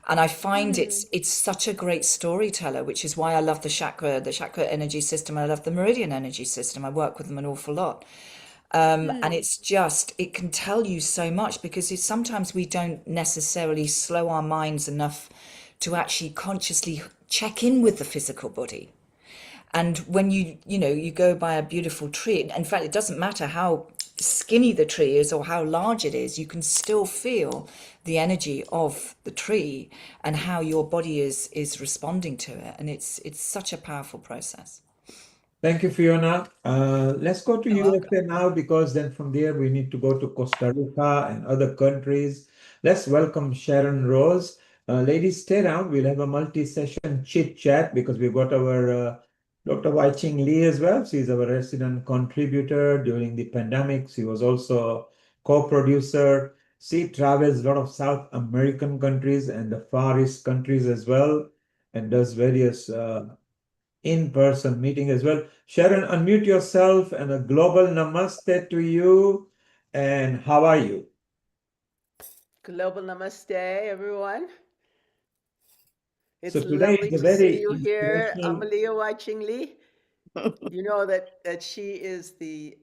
And I find it's such a great storyteller, which is why I love the chakra energy system. I love the meridian energy system. I work with them an awful lot. And it's just, it can tell you so much because sometimes we don't necessarily slow our minds enough to actually consciously check in with the physical body. And when you go by a beautiful tree, in fact, it doesn't matter how skinny the tree is or how large it is, you can still feel the energy of the tree and how your body is responding to it. And it's such a powerful process. Thank you, Fiona. Let's go to USA now, because then from there we need to go to Costa Rica and other countries. Let's welcome Sharon Rose. Ladies, stay around. We'll have a multi-session chit chat because we've got our Dr. Wai Ching Lee as well. She's our resident contributor during the pandemic. She was also co-producer. She travels a lot of South American countries and the Far East countries as well, and does various in-person meeting as well. Sharon, unmute yourself and a global namaste to you. And how are you? Global namaste, everyone. It's So today lovely is a to see very you here, inspirational. Amalia Wai-Ching Lee. You know that she is the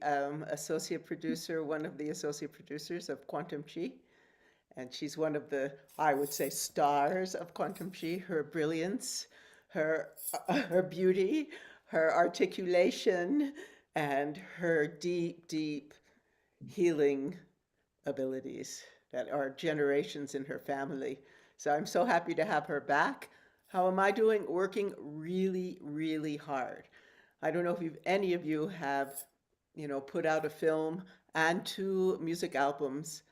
associate producer, one of the associate producers of Quantum Chi. And she's one of the, I would say, stars of Quantum Chi. Her brilliance, her beauty, her articulation, and her deep, deep healing abilities that are generations in her family. So I'm so happy to have her back. How am I doing? Working really, really hard. I don't know if any of you have, put out a film and 2 music albums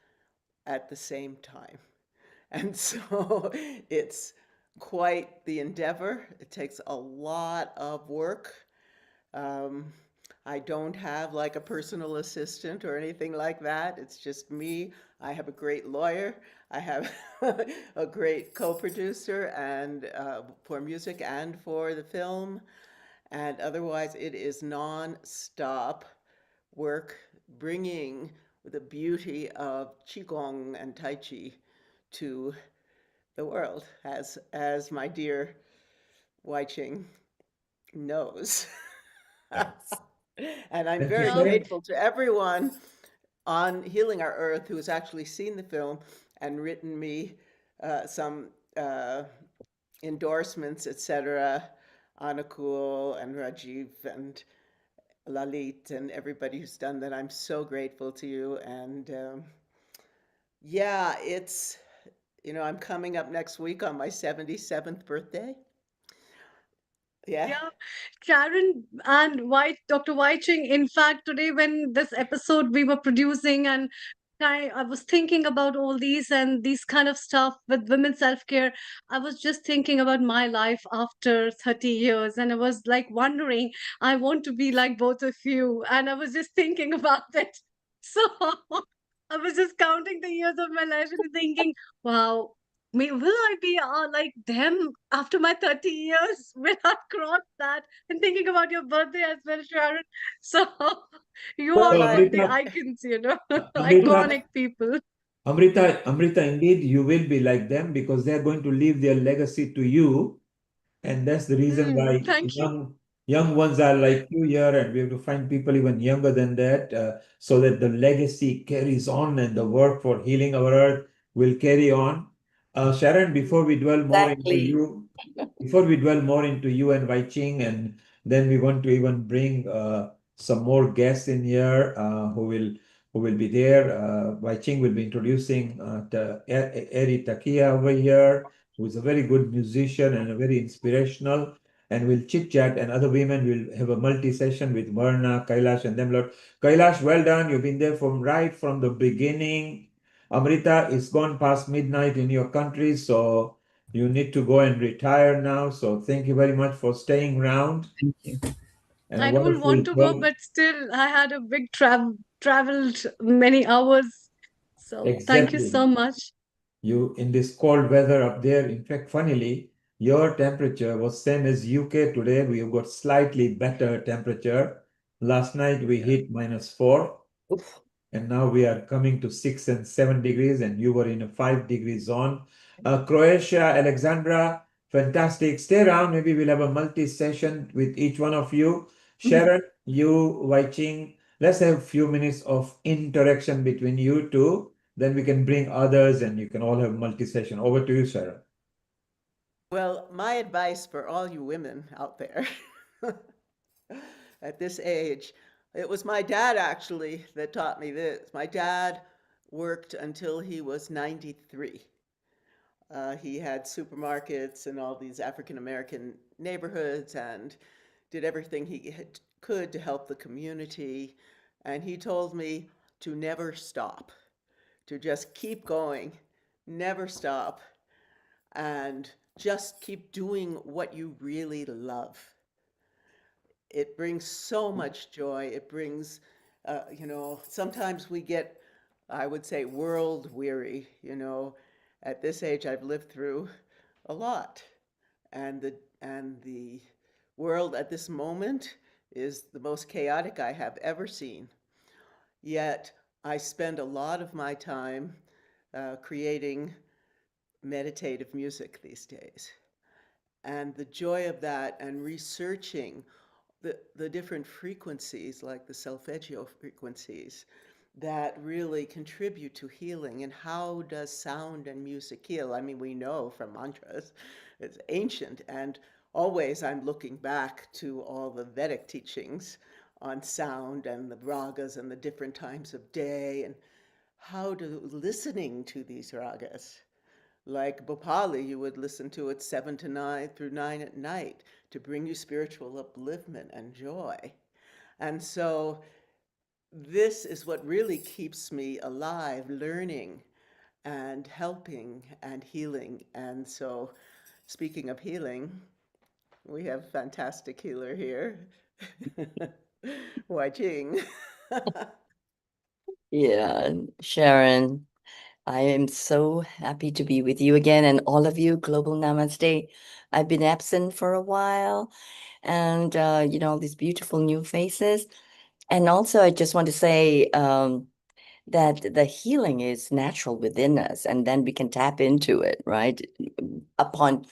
at the same time. And so it's quite the endeavor. It takes a lot of work. I don't have like a personal assistant or anything like that. It's just me. I have a great lawyer. I have a great co-producer and for music and for the film. And otherwise, it is non-stop work, bringing the beauty of Qigong and Tai Chi to the world, as my dear Wai Ching knows. And I'm Thank you, very Sharon. grateful to everyone on Healing Our Earth who has actually seen the film and written me some endorsements, etc. Anakul and Rajiv and Lalit and everybody who's done that. I'm so grateful to you. And yeah, it's, I'm coming up next week on my 77th birthday. Yeah. Sharon and Dr. Wai-Ching, in fact, today when this episode we were producing and I was thinking about all these and these kind of stuff with women's self-care. I was just thinking about my life after 30 years and I was like wondering, I want to be like both of you. And I was just thinking about it. So I was just counting the years of my life and thinking, wow, will I be like them after my 30 years? Will I cross that? And thinking about your birthday as well, Sharon. So you Well, are So one of the Amrita, icons, Amrita, iconic people. Amrita, indeed, you will be like them because they're going to leave their legacy to you. And that's the reason why Thank you. young ones are like you here, and we have to find people even younger than that, so that the legacy carries on and the work for healing our earth will carry on. Sharon, before we dwell more into Exactly. you, and Wai Ching, and then we want to even bring some more guests in here who will be there. Wai Ching will be introducing Eri Takia over here, who is a very good musician and a very inspirational. And we'll chit chat, and other women will have a multi-session with Varna, Kailash, and them. Lord Kailash, well done. You've been there right from the beginning. Amrita, it's gone past midnight in your country, so you need to go and retire now. So thank you very much for staying around. Thank you. And a I don't wonderful want to go, job. but still, I had a big traveled many hours. So thank you Exactly. so much. You in this cold weather up there. In fact, funnily, your temperature was same as UK today. We have got slightly better temperature. Last night we hit -4. Oof. And now we are coming to 6 and 7 degrees, and you were in a 5-degree zone. Croatia, Alexandra, fantastic. Stay around. Maybe we'll have a multi-session with each one of you. Sharon, you, Wai Ching, let's have a few minutes of interaction between you two. Then we can bring others and you can all have multi-session. Over to you, Sharon. Well, my advice for all you women out there at this age, it was my dad actually that taught me this. My dad worked until he was 93. He had supermarkets in all these African American neighborhoods and did everything he could to help the community. And he told me to never stop, to just keep going, never stop, and just keep doing what you really love. It brings so much joy. It brings, sometimes we get, I would say, world weary. At this age, I've lived through a lot, and the world at this moment is the most chaotic I have ever seen. Yet I spend a lot of my time creating meditative music these days. And the joy of that and researching the different frequencies, like the solfeggio frequencies, that really contribute to healing. And how does sound and music heal? I mean, we know from mantras, it's ancient. And always I'm looking back to all the Vedic teachings on sound and the ragas and the different times of day and how to listening to these ragas. Like Bhopali, you would listen to it 7 to 9 through 9 at night to bring you spiritual upliftment and joy. And so this is what really keeps me alive, learning and helping and healing. And so speaking of healing, we have a fantastic healer here, Wai Ching. Yeah, Sharon, I am so happy to be with you again and all of you. Global Namaste. I've been absent for a while and, all these beautiful new faces. And also, I just want to say that the healing is natural within us, and then we can tap into it, right? Upon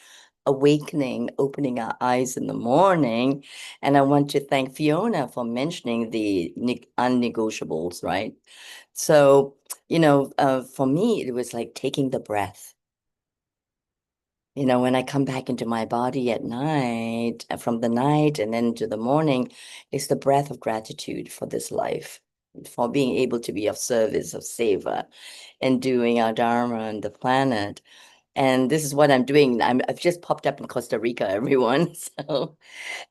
awakening, opening our eyes in the morning. And I want to thank Fiona for mentioning the unnegotiables, right? So, for me, it was like taking the breath. When I come back into my body at night, from the night and then to the morning, it's the breath of gratitude for this life, for being able to be of service, of seva, and doing our dharma on the planet. And this is what I'm doing. I've just popped up in Costa Rica, everyone. So,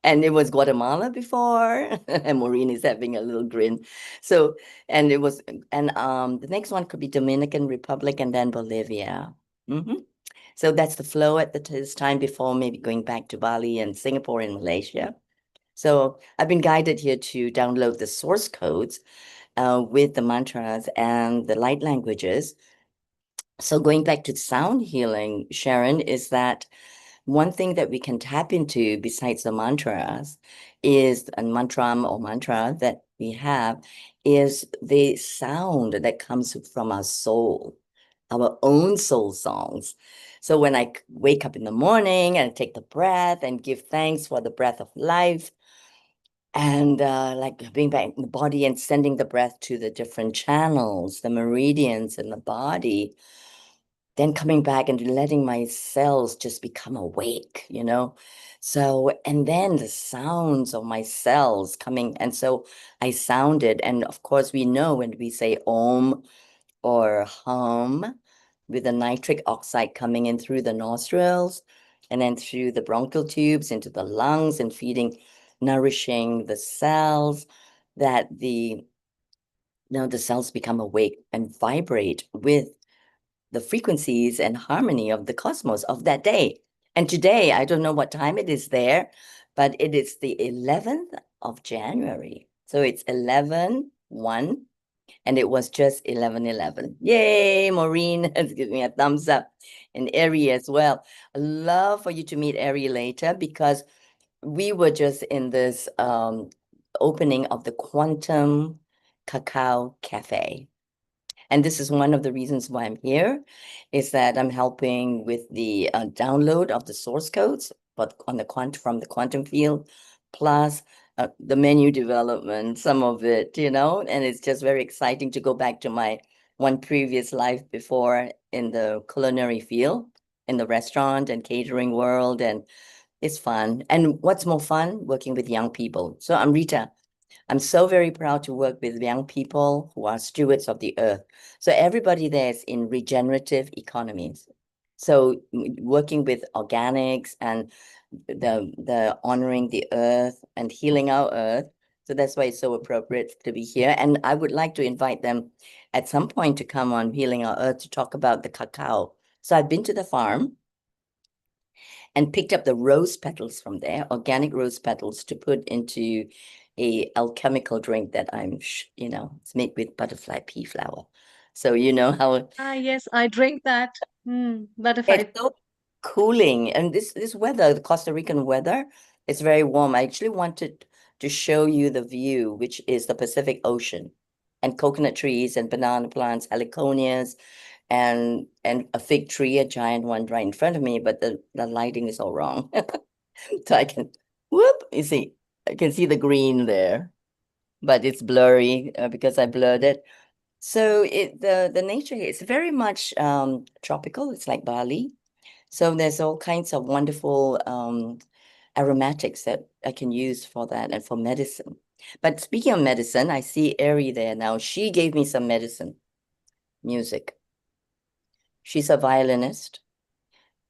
and it was Guatemala before, and Maureen is having a little grin. So, and the next one could be Dominican Republic and then Bolivia. So that's the flow at this time before maybe going back to Bali and Singapore and Malaysia. So I've been guided here to download the source codes with the mantras and the light languages. So going back to sound healing, Sharon, is that one thing that we can tap into besides the mantras is a mantra that we have is the sound that comes from our soul, our own soul songs. So when I wake up in the morning and I take the breath and give thanks for the breath of life, and like being back in the body and sending the breath to the different channels, the meridians in the body, then coming back and letting my cells just become awake, So, and then the sounds of my cells coming. And so I sounded, and of course, we know when we say om or hum, with the nitric oxide coming in through the nostrils and then through the bronchial tubes into the lungs and nourishing the cells, that the cells become awake and vibrate with the frequencies and harmony of the cosmos of that day. And today, I don't know what time it is there, but it is the 11th of January. So it's 11/1 And it was just 11:11. Yay, Maureen has given me a thumbs up. And Ari as well. I'd love for you to meet Ari later because we were just in this opening of the Quantum Cacao Cafe. And this is one of the reasons why I'm here, is that I'm helping with the download of the source codes, but on the from the quantum field, plus the menu development, some of it, and it's just very exciting to go back to my one previous life before in the culinary field, in the restaurant and catering world, and it's fun. And what's more fun? Working with young people. So I'm Rita. I'm so very proud to work with young people who are stewards of the earth. So everybody there is in regenerative economies. So working with organics and the honoring the earth and healing our earth. So that's why it's so appropriate to be here. And I would like to invite them at some point to come on Healing Our Earth to talk about the cacao. So I've been to the farm and picked up the rose petals from there, organic rose petals, to put into a alchemical drink that it's made with butterfly pea flower. So you know how Yes, I drink that. Butterfly. it's so cooling. And this weather, the Costa Rican weather, it's very warm. I actually wanted to show you the view, which is the Pacific Ocean, and coconut trees and banana plants, heliconias, and a fig tree, a giant one right in front of me, but the lighting is all wrong. So I can, you see, I can see the green there, but it's blurry because I blurred it. So the nature here is very much tropical. It's like Bali. So there's all kinds of wonderful aromatics that I can use for that and for medicine. But speaking of medicine, I see Ari there now. She gave me some medicine, music. She's a violinist.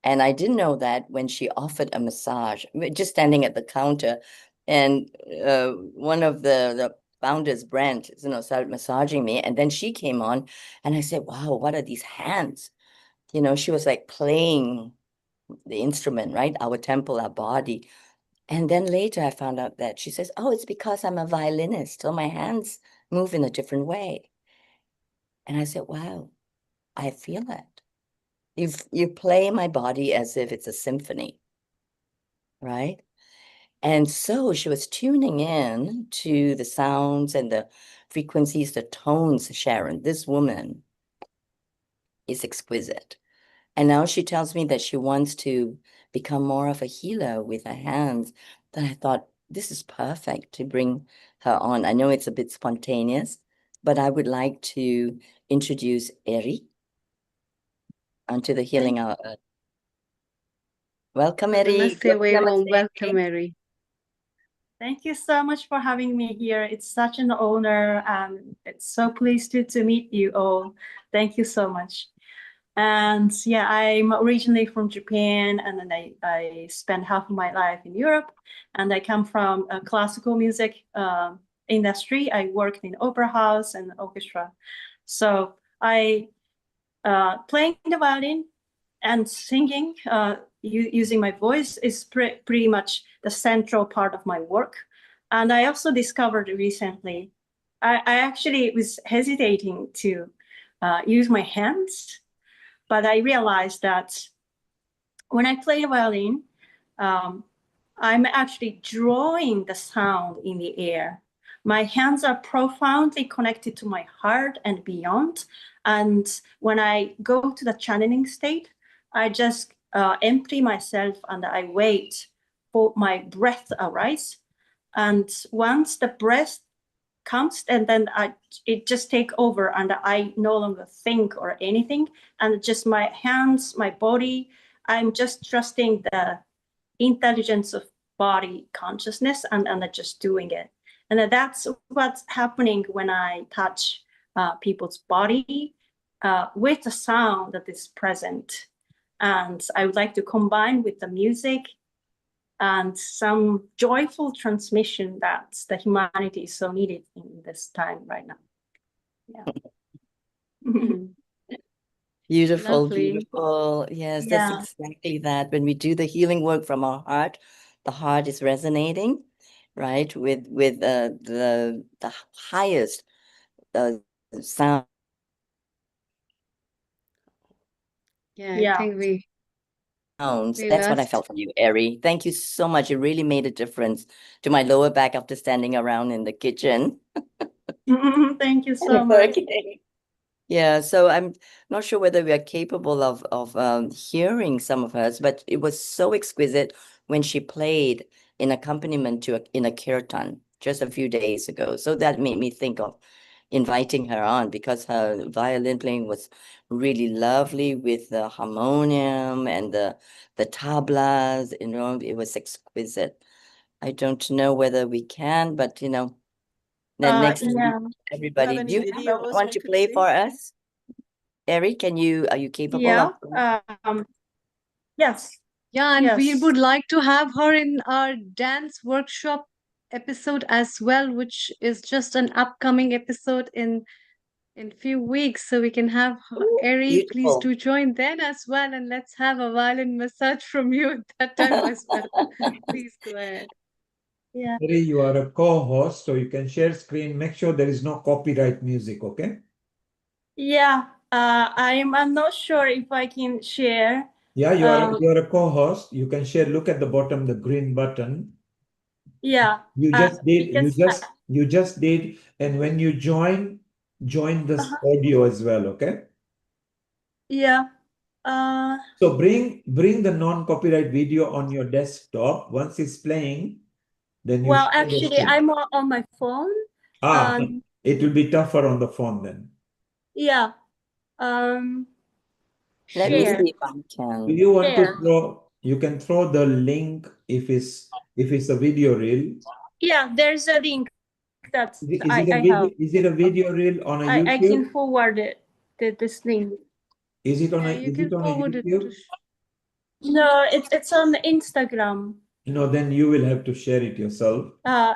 And I didn't know that when she offered a massage, just standing at the counter. And one of the founders, Brent, started massaging me. And then she came on and I said, wow, what are these hands? She was like playing the instrument, right? Our temple, our body. And then later I found out that she says, oh, it's because I'm a violinist. So my hands move in a different way. And I said, wow, I feel it. You play my body as if it's a symphony, right? And so she was tuning in to the sounds and the frequencies, the tones, Sharon. This woman is exquisite. And now she tells me that she wants to become more of a healer with her hands. Then I thought, this is perfect to bring her on. I know it's a bit spontaneous, but I would like to introduce Eri onto the Healing Our Earth. Welcome, Eri. Namaste, very warm Namaste. welcome, Mary. Thank you so much for having me here. It's such an honor. It's so pleased to meet you all. Thank you so much. And yeah, I'm originally from Japan, and then I spent half of my life in Europe, and I come from a classical music industry. I worked in opera house and orchestra. So I playing the violin and singing using my voice is pretty much the central part of my work. And I also discovered recently, I actually was hesitating to use my hands, but I realized that when I play the violin, I'm actually drawing the sound in the air. My hands are profoundly connected to my heart and beyond. And when I go to the channeling state, I just empty myself and I wait for my breath to arise. And once the breath comes, and then it just take over, and I no longer think or anything, and just my hands, my body, I'm just trusting the intelligence of body consciousness, and just doing it. And that's what's happening when I touch people's body with the sound that is present. And I would like to combine with the music and some joyful transmission that the humanity is so needed in this time right now. Yeah. Beautiful, Lovely. beautiful. Yes, Yeah. that's exactly that. When we do the healing work from our heart, the heart is resonating, right, with the highest sound. Yeah, I Yeah. think we That's what I lost. felt from you, Eri. Thank you so much. It really made a difference to my lower back after standing around in the kitchen. Thank you so And much. working. Yeah, so I'm not sure whether we are capable of hearing some of hers, but it was so exquisite when she played in accompaniment to in a kirtan just a few days ago. So that made me think of inviting her on because her violin playing was really lovely with the harmonium and the tablas, you know, it was exquisite. I don't know whether we can, but then next time, Yeah. everybody, any do you videos want we to could play see? for us? Eric, are you capable Yeah. of? Yes. Yeah, and we Yes. would like to have her in our dance workshop episode as well, which is just an upcoming episode in few weeks. So we can have Eri, please Beautiful. do join then as well, and let's have a violin massage from you at that time as well. Please go ahead. Yeah. Eri, you are a co-host, so you can share screen. Make sure there is no copyright music, okay? Yeah. I'm not sure if I can share. Yeah, you are a co-host. You can share. Look at the bottom, the green button. Yeah. You just did. Because You just did. And when you join this audio as well, okay? yeah. So bring the non-copyright video on your desktop. Once it's playing, then you Well, share the actually, screen. I'm on my phone. Ah, it will be tougher on the phone then. Yeah. Let me Share. see if I Do can. you want to Share. throw? You can throw the link if it's a video reel. Yeah, there's a link that Is I it a have. video? Is it a video reel on a I can YouTube? forward it. This link. Is it on a You can forward it to YouTube? No, it's on Instagram. No, then you will have to share it yourself. Uh,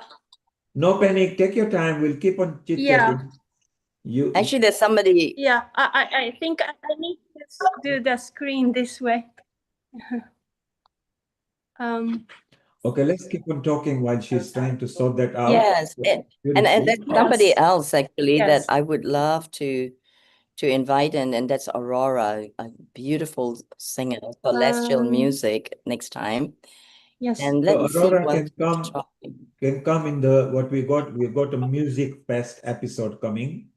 No panic. Take your time. We'll keep on yeah. chit-chatting. Actually, there's somebody. Yeah, I think I need to do the screen this way. Okay, let's keep on talking while she's trying to sort that out. Yes, and there's somebody Yes. else actually that Yes. I would love to invite, and that's Aurora, a beautiful singer, celestial music next time. Yes. And let So me see Aurora what can come in the what we got. We've got a music fest episode coming.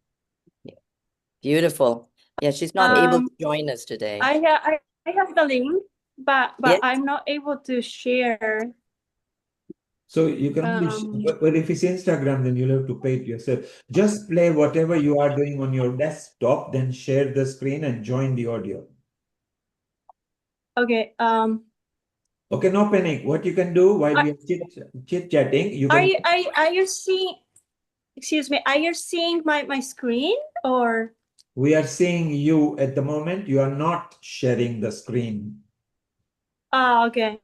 beautiful. Yeah, she's not able to join us today. I have the link, but Yes. I'm not able to share. So you can only, but if it's Instagram, then you'll have to pay it yourself. Just play whatever you are doing on your desktop, then share the screen and join the audio. Okay. Okay, no panic. What you can do while we are chit-chatting, you can. Are you seeing? Excuse me. Are you seeing my screen or? We are seeing you at the moment. You are not sharing the screen. Okay.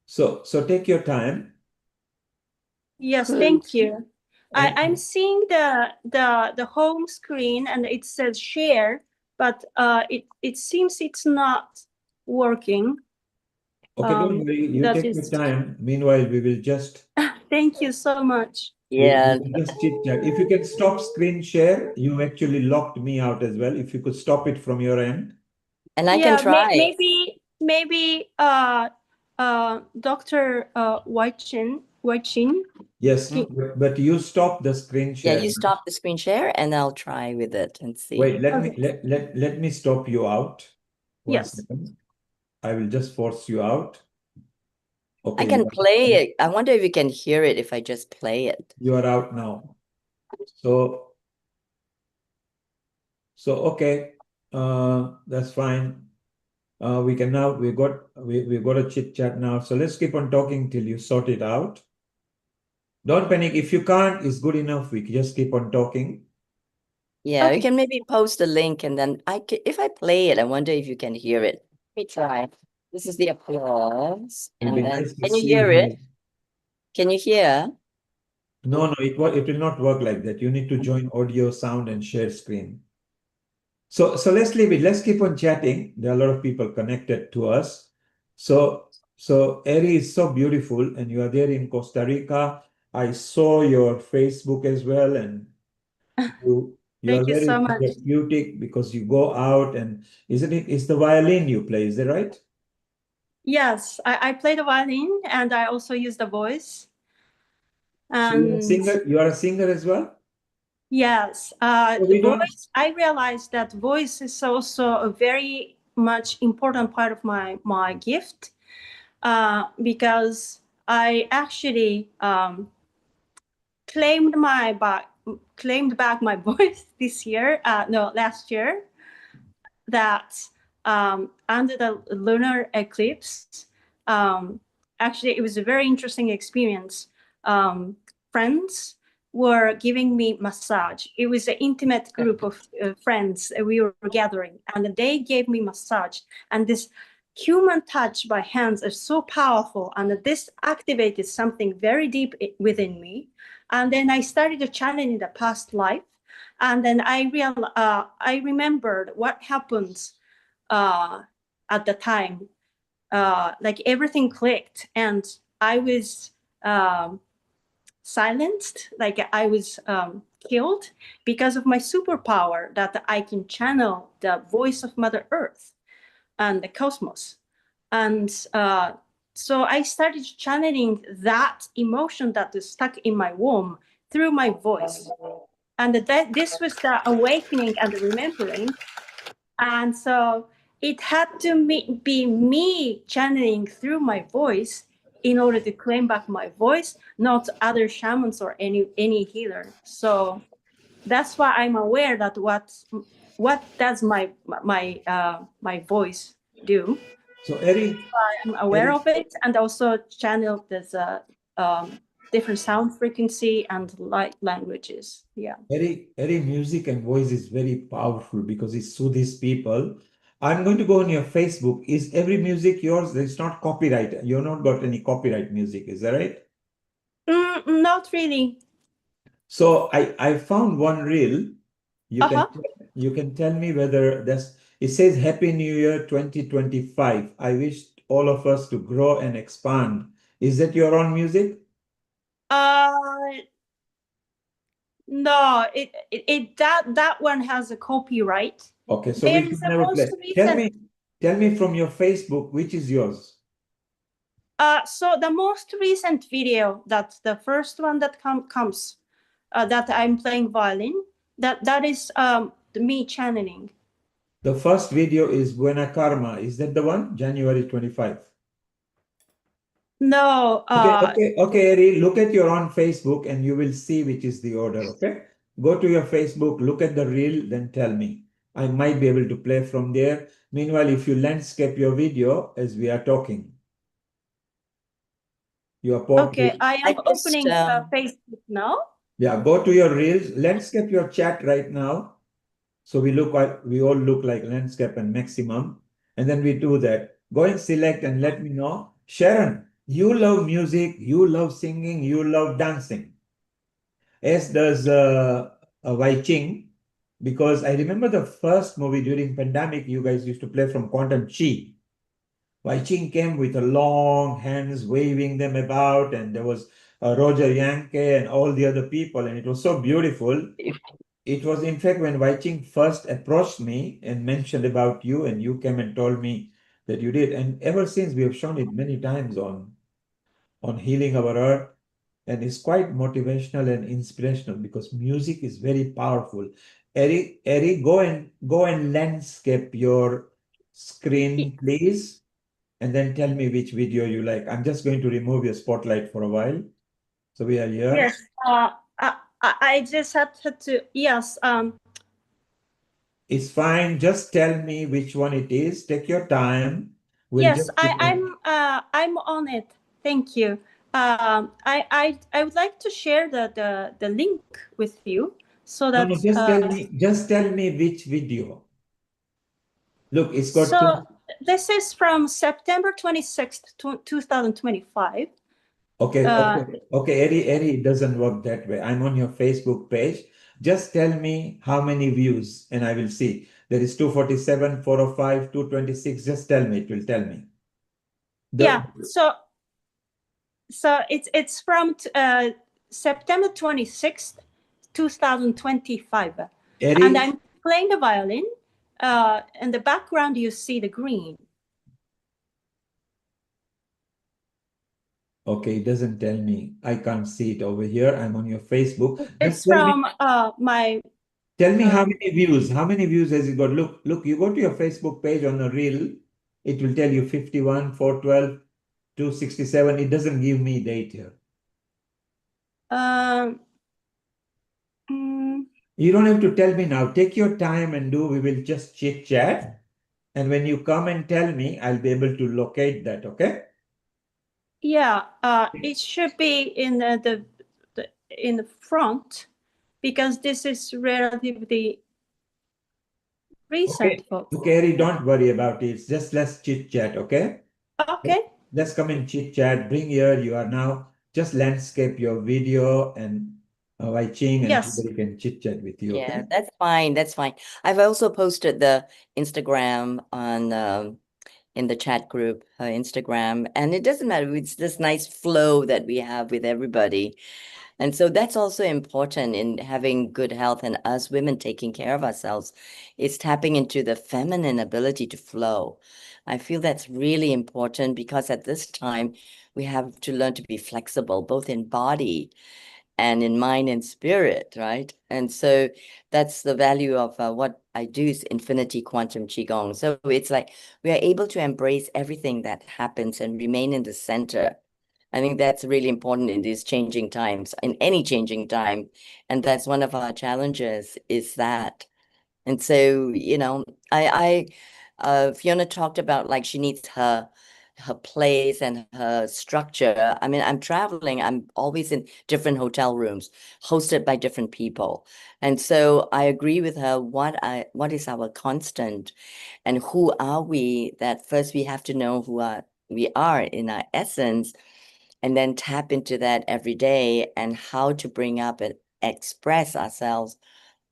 So take your time. Yes, thank you. I'm seeing the home screen and it says share, but it seems it's not working. Okay, don't worry. You take your time. Meanwhile, we will just. Thank you so much. Yeah. We just chit-chat. If you can stop screen share, you actually locked me out as well. If you could stop it from your end. And I can try. Maybe Dr. Whitechin. Yes, but you stop the screen Yeah, share. you stop the screen share and I'll try with it and see. Wait, let me stop you out. One second. I will just force you out. Okay. I can play it. I wonder if you can hear it if I just play it. You are out now. So okay. That's fine. We can now we got a chit chat now. So let's keep on talking till you sort it out. Don't panic. If you can't, it's good enough. We just keep on talking. Yeah, you can maybe post the link and then if I play it, I wonder if you can hear it. Let me try. This is the applause. And then can you hear it? Can you hear? No, it will not work like that. You need to join audio, sound, and share screen. So let's leave it. Let's keep on chatting. There are a lot of people connected to us. So Eri is so beautiful, and you are there in Costa Rica. I saw your Facebook as well, and You are Thank you very so much. therapeutic because you go out and isn't it? It's the violin you play, is that right? Yes, I play the violin and I also use the voice. So you're a And singer. You are a singer as well. yes, So the we don't. voice, I realized that voice is also a very much important part of my gift, because I actually claimed back my voice this year, no, last year, that under the lunar eclipse, actually, it was a very interesting experience. Friends were giving me massage. It was an intimate group of friends we were gathering, and they gave me massage. And this human touch by hands is so powerful, and this activated something very deep within me. And then I started to channel in the past life. And then I remembered what happened at the time. Like everything clicked, and I was silenced. Like I was killed because of my superpower that I can channel the voice of Mother Earth and the cosmos. And so I started channeling that emotion that was stuck in my womb through my voice. And this was the awakening and the remembering. And so it had to be me channeling through my voice in order to claim back my voice, not other shamans or any healer. So that's why I'm aware that what does my voice do. So Eri, I'm aware of it, and also channel this different sound frequency and light languages. Yeah. Eri, music and voice is very powerful because it soothes people. I'm going to go on your Facebook. Is every music yours? It's not copyright. You've not got any copyright music, is that right? Not really. So I found one reel. Uh-huh. You can tell me whether that's it says Happy New Year 2025. I wish all of us to grow and expand. Is that your own music? No, that one has a copyright. Okay, so There we is should a never most play. recent. Tell me from your Facebook, which is yours? So the most recent video, that's the first one that comes, that I'm playing violin. That is me channeling. The first video is Buena Karma. Is that the one? January 25. No. Okay, Eri, look at your own Facebook and you will see which is the order, okay? Go to your Facebook, look at the reel, then tell me. I might be able to play from there. Meanwhile, if you landscape your video as we are talking, you are Okay, I am opening Facebook now. Yeah, go to your reels, landscape your chat right now. So we all look like landscape and maximum. And then we do that. Go and select and let me know. Sharon, you love music, you love singing, you love dancing. As does Wai Ching, because I remember the first movie during pandemic, you guys used to play from Quantum Chi. Wai Ching came with a long hands waving them about, and there was Roger Yankee and all the other people, and it was so beautiful. It was, in fact, when Wai Ching first approached me and mentioned about you, and you came and told me that you did. And ever since, we have shown it many times on Healing Our Earth, and it's quite motivational and inspirational because music is very powerful. Eric, go and landscape your screen, please, and then tell me which video you like. I'm just going to remove your spotlight for a while. So we are here. Yes. I just had to. Yes. It's fine. Just tell me which one it is. Take your time. Yes, I'm on it. Thank you. I would like to share the link with you so that. No, just tell me which video. Look, it's got So this is from September 26th, 2025. Okay, Eri, it doesn't work that way. I'm on your Facebook page. Just tell me how many views and I will see. There is 247, 405, 226. Just tell me, it will tell me. So it's from September 26th, 2025. Eric? And I'm playing the violin. In the background, you see the green. Okay, it doesn't tell me. I can't see it over here. I'm on your Facebook. It's Just tell me, from my. tell me how many views. How many views has it got? Look, you go to your Facebook page on a reel, it will tell you 51, 412, 267. It doesn't give me date here. You don't have to tell me now. Take your time and do. We will just chit chat. And when you come and tell me, I'll be able to locate that. Okay? Yeah, it should be in in the front, because this is relatively recent. Okay, Harry, don't worry about it. Just let's chit chat, okay? Okay. Let's come and chit chat. Bring here. You are now just landscape your video and Wai Ching and Yes. everybody can chit chat with you. Yeah, Okay? that's fine. That's fine. I've also posted the Instagram on in the chat group, Instagram, and it doesn't matter. It's this nice flow that we have with everybody. And so that's also important in having good health and us women taking care of ourselves. It's tapping into the feminine ability to flow. I feel that's really important because at this time we have to learn to be flexible, both in body and in mind and spirit, right? And so that's the value of what I do is infinity quantum qigong. So it's like we are able to embrace everything that happens and remain in the center. I think that's really important in these changing times, in any changing time. And that's one of our challenges is that. And so, you know, Fiona talked about like she needs her place and her structure. I mean, I'm traveling, I'm always in different hotel rooms, hosted by different people. And so I agree with her, what is our constant and who are we, that first we have to know we are in our essence, and then tap into that every day and how to bring up and express ourselves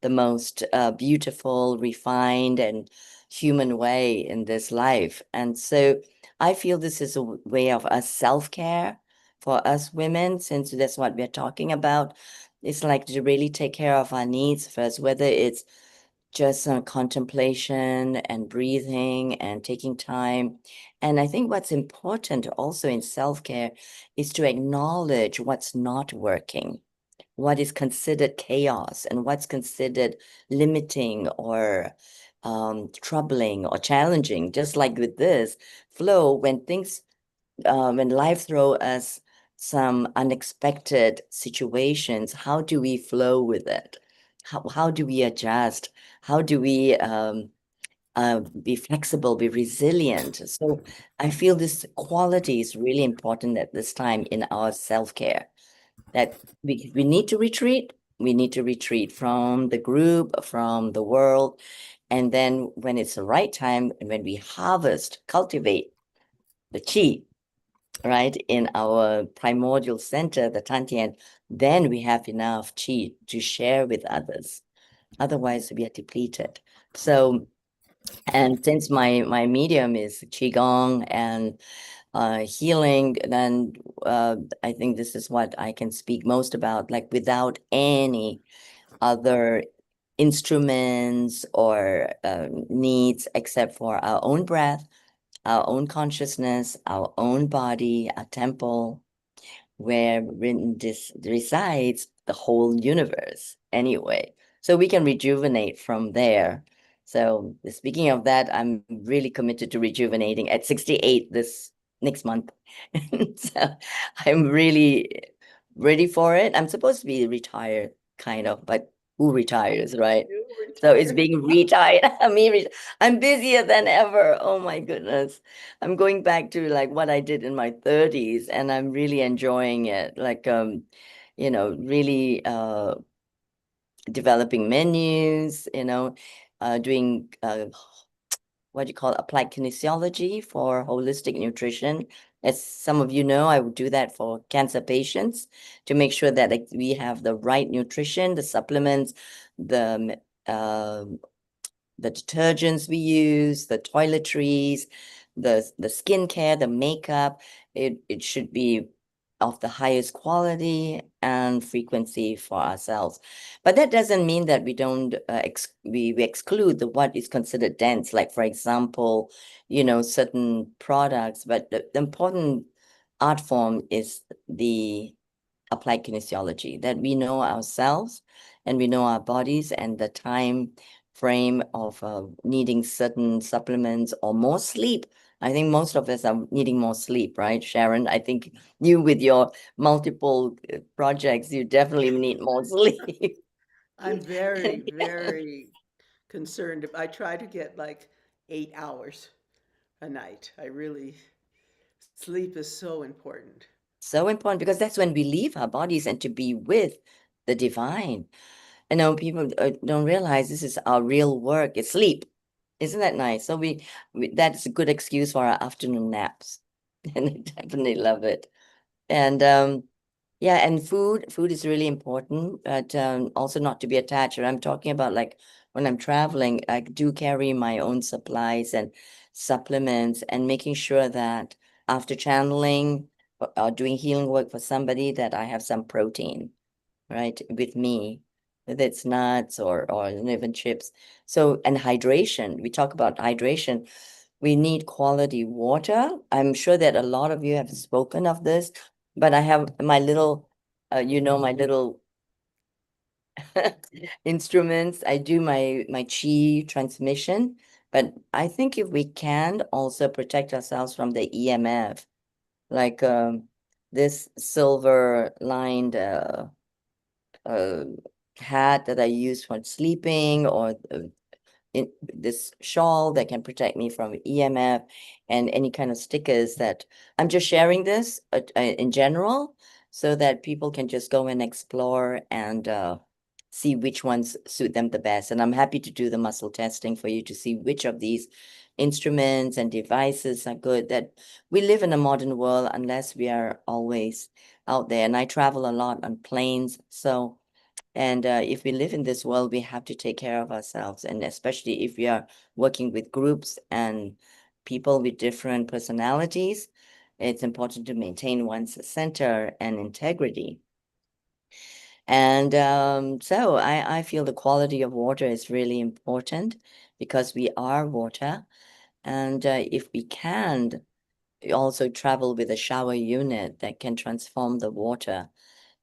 the most beautiful, refined, and human way in this life. And so I feel this is a way of us self-care for us women, since that's what we're talking about. It's like to really take care of our needs first, whether it's just contemplation and breathing and taking time. And I think what's important also in self-care is to acknowledge what's not working, what is considered chaos and what's considered limiting or troubling or challenging. Just like with this flow, when when life throw us some unexpected situations, how do we flow with it? How do we adjust? How do we be flexible, be resilient? So I feel this quality is really important at this time in our self-care, that we need to retreat. We need to retreat from the group, from the world. And then when it's the right time, and when we harvest, cultivate the qi, right, in our primordial center, the Tantian, then we have enough qi to share with others. Otherwise, we are depleted. So, and since my medium is qigong and healing, then I think this is what I can speak most about, like without any other instruments or needs except for our own breath, our own consciousness, our own body, a temple wherein this resides the whole universe anyway. So we can rejuvenate from there. So speaking of that, I'm really committed to rejuvenating at 68 this next month. So I'm really ready for it. I'm supposed to be retired, kind of, but who retires, right? So it's being retired. I'm busier than ever. Oh my goodness. I'm going back to like what I did in my 30s, and I'm really enjoying it. Like you know, really developing menus, you know, doing what do you call it, applied kinesiology for holistic nutrition. As some of you know, I would do that for cancer patients to make sure that like, we have the right nutrition, the supplements, the detergents we use, the toiletries, the skincare, the makeup. It should be of the highest quality and frequency for ourselves. But that doesn't mean that we don't we exclude what is considered dense, like for example, certain products. But the important art form is the applied kinesiology, that we know ourselves and we know our bodies and the time frame of needing certain supplements or more sleep. I think most of us are needing more sleep, right, Sharon? I think you, with your multiple projects, you definitely need more sleep. I'm very, very concerned. I try to get like 8 hours a night. Sleep is so important. So important, because that's when we leave our bodies and to be with the divine. I know people don't realize this is our real work. It's sleep. Isn't that nice? So that's a good excuse for our afternoon naps. And I definitely love it. And yeah, and food is really important, but also not to be attached. And I'm talking about, like, when I'm traveling, I do carry my own supplies and supplements, and making sure that after channeling or doing healing work for somebody, that I have some protein, right, with me, whether it's nuts or even chips. So, and hydration, we talk about hydration. We need quality water. I'm sure that a lot of you have spoken of this, but I have my little, my little instruments. I do my chi transmission, but I think if we can also protect ourselves from the EMF, like this silver lined hat that I use for sleeping, or this shawl that can protect me from EMF, and any kind of stickers. That I'm just sharing this in general, so that people can just go and explore and see which ones suit them the best. And I'm happy to do the muscle testing for you to see which of these instruments and devices are good. That we live in a modern world unless we are always out there. And I travel a lot on planes, so if we live in this world, we have to take care of ourselves. And especially if we are working with groups and people with different personalities, it's important to maintain one's center and integrity. And so I feel the quality of water is really important, because we are water. And if we can also travel with a shower unit that can transform the water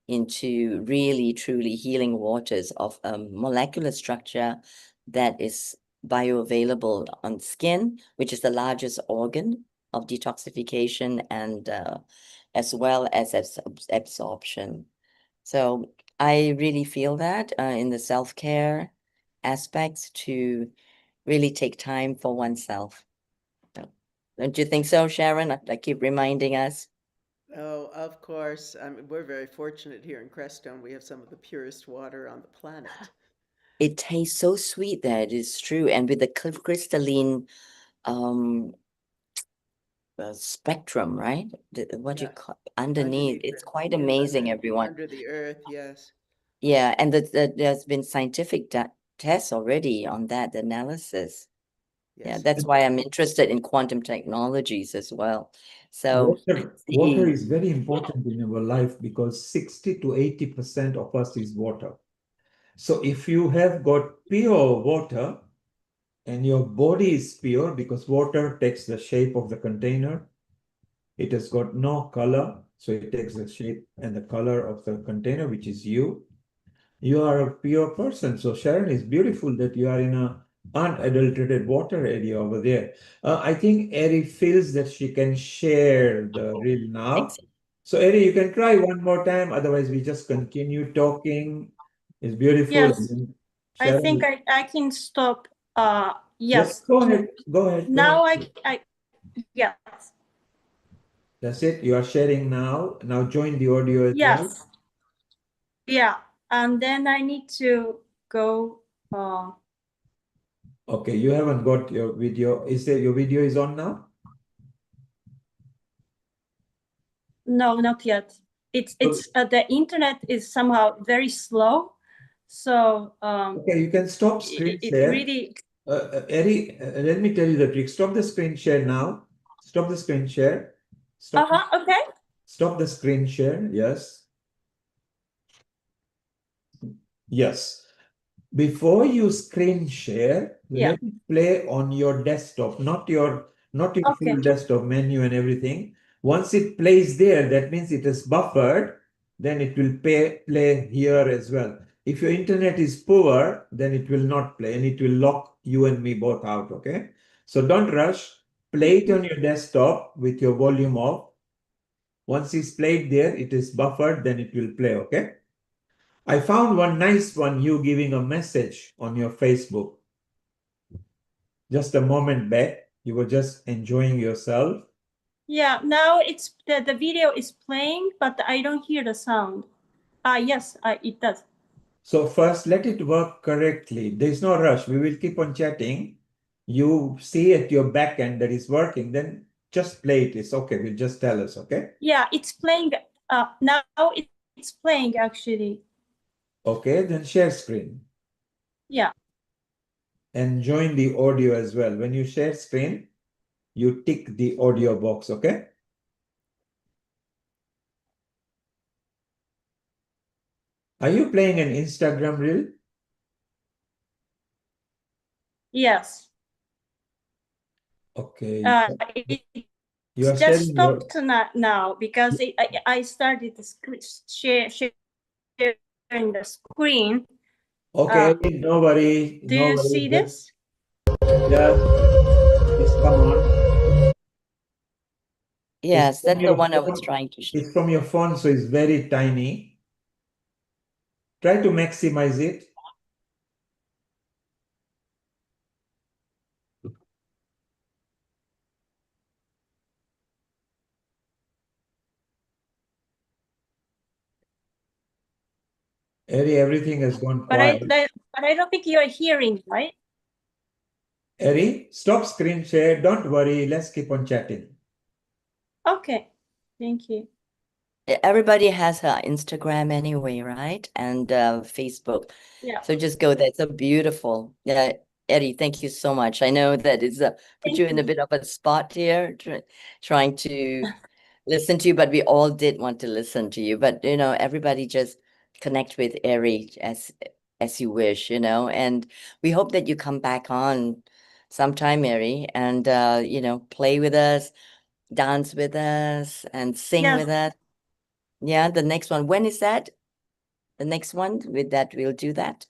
into really, truly healing waters of a molecular structure that is bioavailable on skin, which is the largest organ of detoxification, and as well as absorption. So I really feel that in the self-care aspects, to really take time for oneself. Don't you think so, Sharon? I keep reminding us. Oh, of course. We're very fortunate here in Crestone. We have some of the purest water on the planet. It tastes so sweet there, it is true. And with the crystalline spectrum, right? What you call underneath, it's quite amazing, everyone. Under the earth, yes. Yeah, and there's been scientific tests already on that, the analysis. Yeah, that's why I'm interested in quantum technologies as well. So Water is very important in our life, because 60 to 80% of us is water. So if you have got pure water and your body is pure, because water takes the shape of the container, it has got no color, so it takes the shape and the color of the container, which is you. You are a pure person. So Sharon, is beautiful that you are in a unadulterated water area over there. I think Eri feels that she can share the reel now. So Eri, you can try one more time. Otherwise, we just continue talking. It's beautiful. Yes. I Sharon, think I can stop. yes, go ahead. Go ahead. Now I yes. That's it. You are sharing now. Now join the audio as well. Yes. Yeah. And then I need to go. Okay, you haven't got your video. Is there your video is on now? No, not yet. It's the internet is somehow very slow. So okay, you can stop screen it share. really Eri, let me tell you the trick. Stop the screen share now. Stop the screen share. Stop. okay. Stop the screen share. Yes. Yes. Before you screen share, Yeah. let it play on your desktop, not your Okay. full desktop menu and everything. Once it plays there, that means it is buffered, then it will play here as well. If your internet is poor, then it will not play and it will lock you and me both out, okay? So don't rush. Play it on your desktop with your volume off. Once it's played there, it is buffered, then it will play, okay? I found one nice one, you giving a message on your Facebook. Just a moment back, you were just enjoying yourself. Yeah, now it's the video is playing, but I don't hear the sound. Yes, it does. So first, let it work correctly. There's no rush. We will keep on chatting. You see at your back end that is working, then just play it. It's okay. We'll just tell us, okay? Yeah, it's playing. Now it's playing actually. Okay, then share screen. Yeah. And join the audio as well. When you share screen, you tick the audio box, okay? Are you playing an Instagram reel? Yes. Okay. It You are just sharing your... stopped now because I started to sharing the screen. Okay, no worry. Do No you worry. see this? Yeah, just come on. Yes, that's the one I was trying to It's from your phone, so it's very tiny. Try to maximize it. Eri, everything has gone But quiet. I don't think you're hearing, right? Eri, stop screen share. Don't worry. Let's keep on chatting. Okay. Thank you. Everybody has her Instagram anyway, right? And Facebook. Yeah. So just go there. It's a beautiful. Yeah, Eddie, thank you so much. I know that it's put Thank you in a you. bit of a spot here, trying to listen to you, but we all did want to listen to you. But everybody just connect with Eri as you wish, and we hope that you come back on sometime, Eri, and play with us, dance with us, and sing Yes. with us. Yeah, the next one. When is that? The next one with that, we'll do that.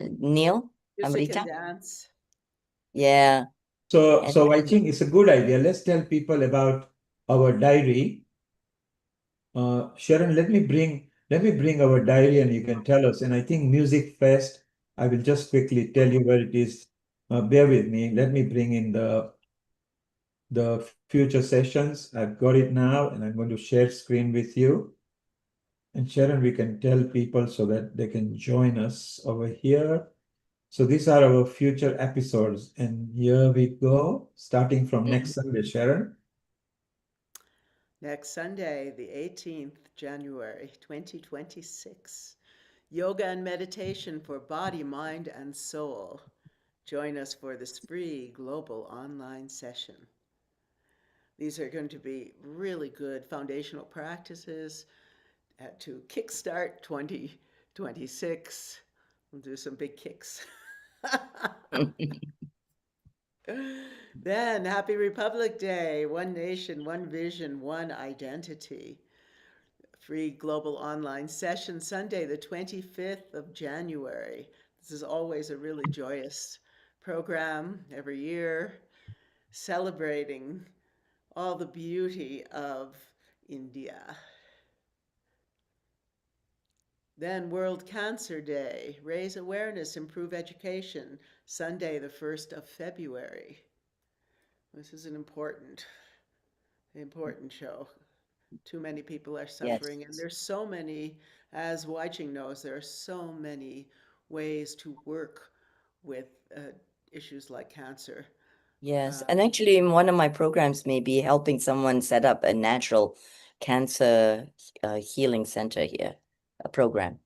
Neil, Music and Amrita? dance. Yeah. So I think it's a good idea. Let's tell people about our diary. Sharon, let me bring our diary and you can tell us. And I think Music Fest, I will just quickly tell you where it is. Bear with me. Let me bring in the future sessions. I've got it now, and I'm going to share screen with you. And Sharon, we can tell people so that they can join us over here. So these are our future episodes. And here we go, starting from next Sunday, Sharon. Next Sunday, the 18th January 2026. Yoga and meditation for body, mind, and soul. Join us for this free global online session. These are going to be really good foundational practices to kickstart 2026. We'll do some big kicks. Then, Happy Republic Day, One Nation, One Vision, One Identity. Free global online session Sunday, the 25th of January. This is always a really joyous program every year, celebrating all the beauty of India. Then World Cancer Day, raise awareness, improve education, Sunday, the 1st of February. This is an important show. Too many people are suffering, and there's so many, as Waiching knows, there are so many ways to work with issues like cancer. Yes, and actually, in one of my programs, maybe helping someone set up a natural cancer healing center here, a program.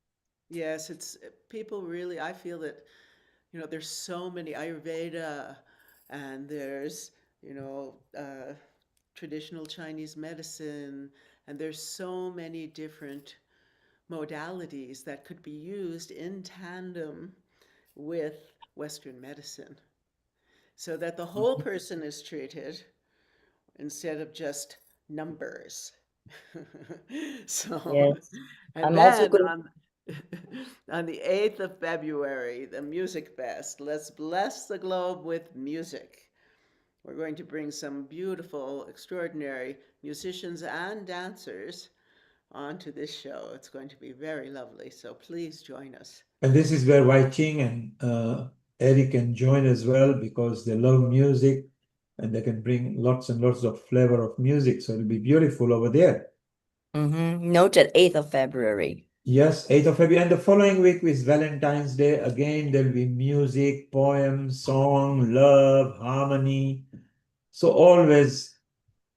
Yes, it's people really, I feel that, there's so many Ayurveda, and there's, traditional Chinese medicine, And there's so many different modalities that could be used in tandem with Western medicine so that the whole person is treated instead of just numbers. So, Yes. and I'm also then going. on the 8th of February, the Music Fest. Let's bless the globe with music. We're going to bring some beautiful, extraordinary musicians and dancers onto this show. It's going to be very lovely. So please join us. And this is where Wai Ching and Eric can join as well because they love music and they can bring lots and lots of flavor of music. So it'll be beautiful over there. Noted 8th of February. Yes, 8th of February. And the following week is Valentine's Day. Again, there'll be music, poems, song, love, harmony. So always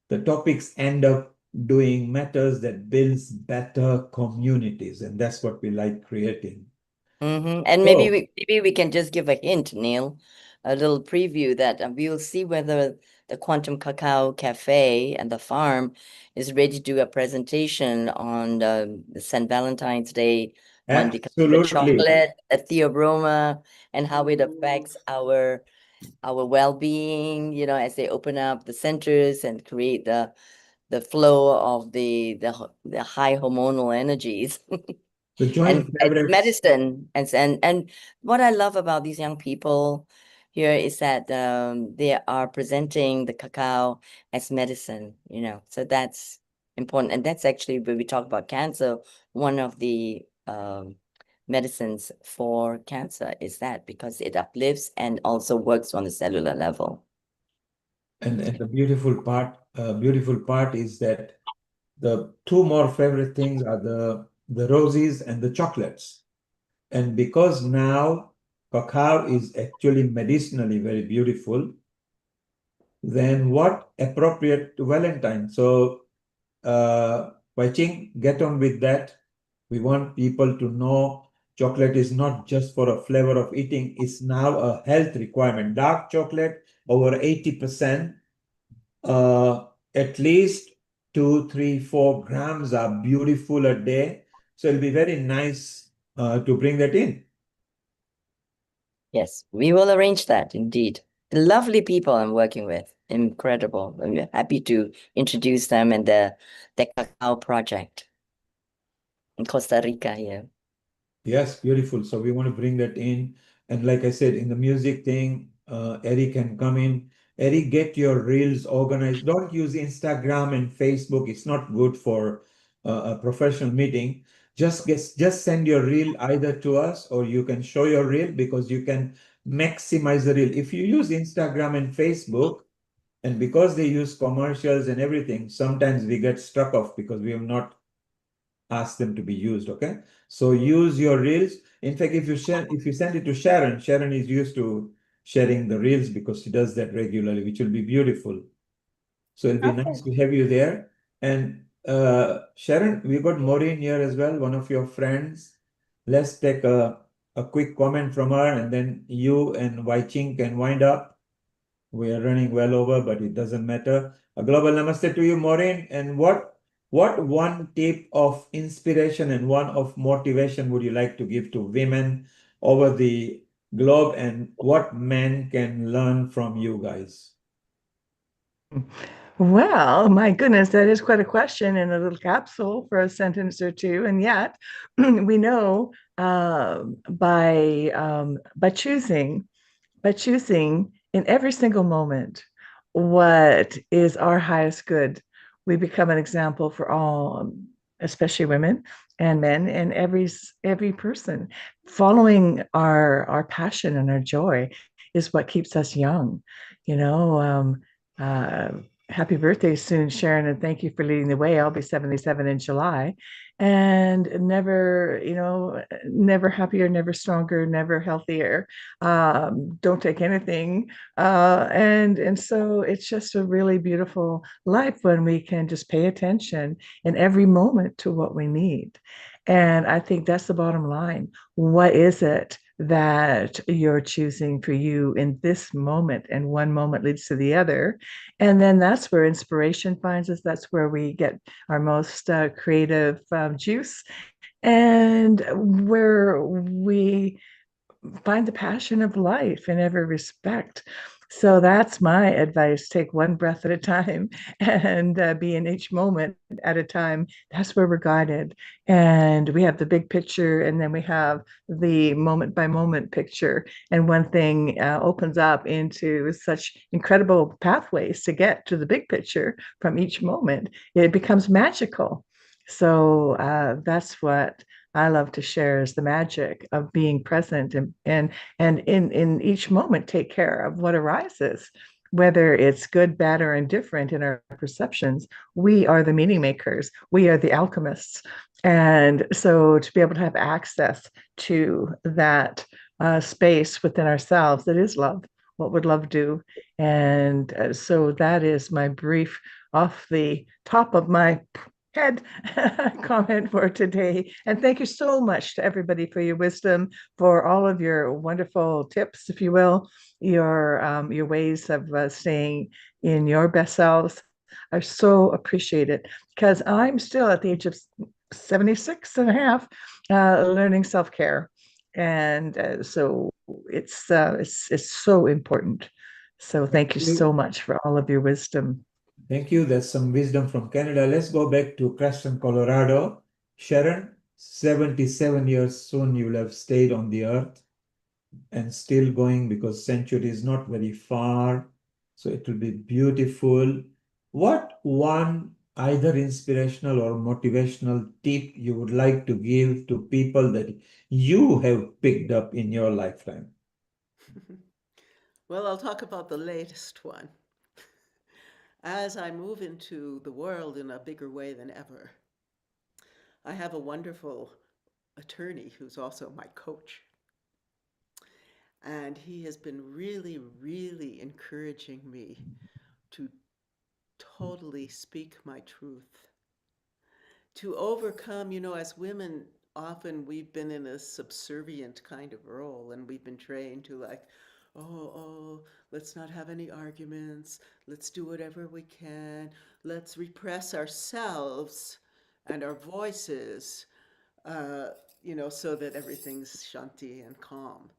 the topics end up doing matters that builds better communities. And that's what we like creating. And So, maybe we can just give a hint, Neil, a little preview that we'll see whether the Quantum Cacao Cafe and the farm is ready to do a presentation on the St. Valentine's Day one because of the absolutely. chocolate, the theobroma, and how it affects our well-being, you know, as they open up the centers and create the flow of the high hormonal energies. The joint And collaborative. medicine and what I love about these young people here is that they are presenting the cacao as medicine, you know, so that's important. And that's actually when we talk about cancer, one of the medicines for cancer is that because it uplifts and also works on the cellular level. And the beautiful part is that the two more favorite things are the roses and the chocolates. And because now cacao is actually medicinally very beautiful, then what appropriate to Valentine? So, Wai Ching, get on with that. We want people to know chocolate is not just for a flavor of eating, it's now a health requirement. Dark chocolate, over 80%, at least 2, 3, 4 grams are beautiful a day. So it'll be very nice to bring that in. Yes, we will arrange that indeed. Lovely people I'm working with. Incredible. I'm happy to introduce them in the Cacao Project in Costa Rica here. Yes, beautiful. So we want to bring that in. And like I said, in the music thing, Eric can come in. Eric, get your reels organized. Don't use Instagram and Facebook. It's not good for a professional meeting. Just send your reel either to us or you can show your reel because you can maximize the reel. If you use Instagram and Facebook, and because they use commercials and everything, sometimes we get struck off because we have not asked them to be used. Okay, so use your reels. In fact, if you send it to Sharon, Sharon is used to sharing the reels because she does that regularly, which will be beautiful. So it'll be nice to have you there. And Sharon, we got Maureen here as well, one of your friends. Let's take a quick comment from her, and then you and Wai Ching can wind up. We are running well over, but it doesn't matter. A global namaste to you, Maureen. And what one tip of inspiration and one of motivation would you like to give to women over the globe, and what men can learn from you guys? Well, my goodness, that is quite a question in a little capsule for a sentence or two. And yet, we know by choosing in every single moment what is our highest good, we become an example for all, especially women and men, and every person. Following our passion and our joy is what keeps us young. You know, happy birthday soon, Sharon, and thank you for leading the way. I'll be 77 in July, and never, you know, never happier, never stronger, never healthier. Don't take anything, and so it's just a really beautiful life when we can just pay attention in every moment to what we need. And I think that's the bottom line. What is it that you're choosing for you in this moment, and one moment leads to the other. And then that's where inspiration finds us. That's where we get our most creative juice, and where we find the passion of life in every respect. So that's my advice. Take one breath at a time and be in each moment at a time. That's where we're guided. And we have the big picture, and then we have the moment by moment picture. And one thing opens up into such incredible pathways to get to the big picture from each moment. It becomes magical. So that's what I love to share, is the magic of being present, and in each moment take care of what arises, whether it's good, bad, or indifferent in our perceptions. We are the meaning makers. We are the alchemists. And so to be able to have access to that space within ourselves that is love, what would love do? And so that is my brief, off the top of my head comment for today. And thank you so much to everybody for your wisdom, for all of your wonderful tips, if you will, your ways of staying in your best selves. I so appreciate it, because I'm still at the age of 76 and a half, learning self-care. And so it's so important. So thank you so much for all of your wisdom. Thank you. That's some wisdom from Canada. Let's go back to Creston, Colorado. Sharon, 77 years soon you will have stayed on the earth and still going, because century is not very far. So it will be beautiful. What one either inspirational or motivational tip you would like to give to people that you have picked up in your lifetime? Well, I'll talk about the latest one. As I move into the world in a bigger way than ever, I have a wonderful attorney who's also my coach. And he has been really, really encouraging me to totally speak my truth, to overcome, as women, often we've been in a subservient kind of role, and we've been trained to oh, let's not have any arguments. Let's do whatever we can. Let's repress ourselves and our voices, so that everything's shanti and calm.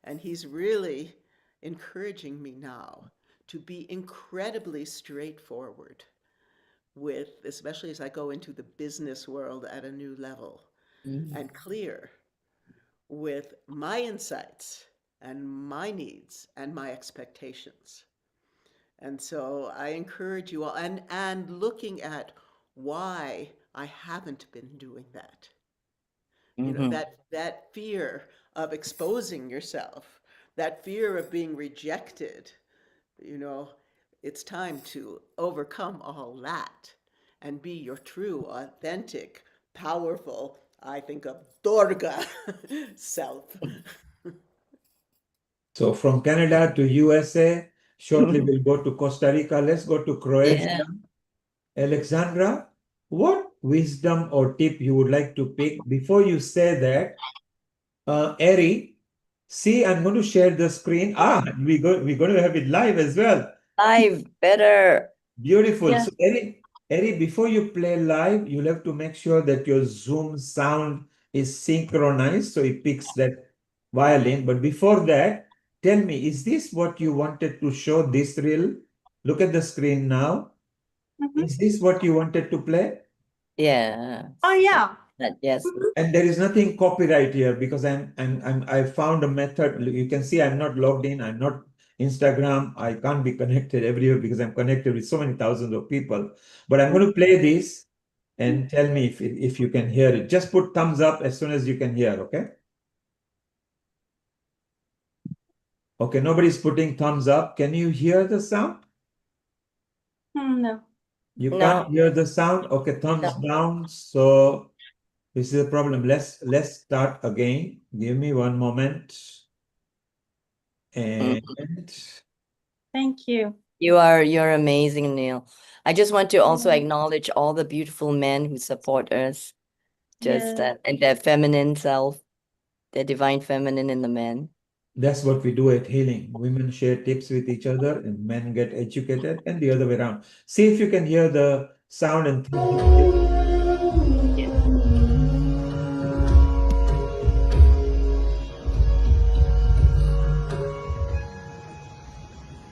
And he's really encouraging me now to be incredibly straightforward with, especially as I go into the business world at a new level, and clear with my insights and my needs and my expectations. And so I encourage you all, and looking at why I haven't been doing that. That fear of exposing yourself, that fear of being rejected, it's time to overcome all that and be your true, authentic, powerful, I think of Durga self. So from Canada to USA, shortly we'll go to Costa Rica. Let's go to Croatia. Yeah. Alexandra, what wisdom or tip you would like to pick? Before you say that, Eri, see, I'm going to share the screen. We're going to have it live as well. Live, better. Beautiful. Yeah. So Eri, before you play live, you'll have to make sure that your Zoom sound is synchronized so it picks that violin. But before that, tell me, is this what you wanted to show, this reel? Look at the screen now. Is this what you wanted to play? Yeah. Oh yeah. Yes. And there is nothing copyright here, because I found a method. You can see I'm not logged in. I'm not Instagram. I can't be connected everywhere because I'm connected with so many thousands of people. But I'm going to play this and tell me if you can hear it. Just put thumbs up as soon as you can hear, okay? Okay, nobody's putting thumbs up. Can you hear the sound? No. You can't hear the sound? Okay, thumbs down. So this is a problem. Let's start again. Give me one moment. And thank you. You're amazing, Neil. I just want to also acknowledge all the beautiful men who support us, just and their feminine self. the divine feminine in the men. That's what we do at Healing. Women share tips with each other and men get educated and the other way around. See if you can hear the sound and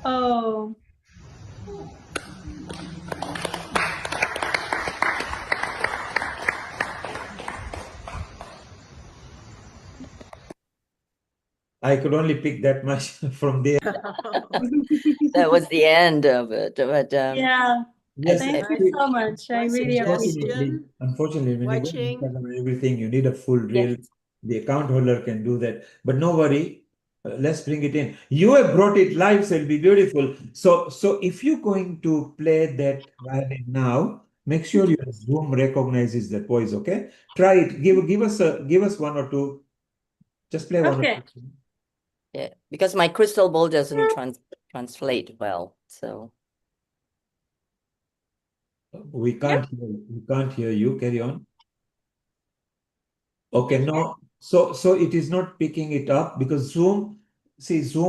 Oh. I could only pick that much from there. That was the end of it. But Yeah. Yes, Thank you so much. I really appreciate it. Unfortunately, when you go to watching. Instagram and everything, you need a full reel. Yes. The account holder can do that. But no worry, let's bring it in. You have brought it live, so it'll be beautiful. So if you're going to play that violin now, make sure your Zoom recognizes that voice, okay? Try it. Give us one or two. Just play one or Okay. two. yeah, because my crystal ball doesn't translate well. So We can't hear you. Carry on. Okay, no. So it is not picking it up because Zoom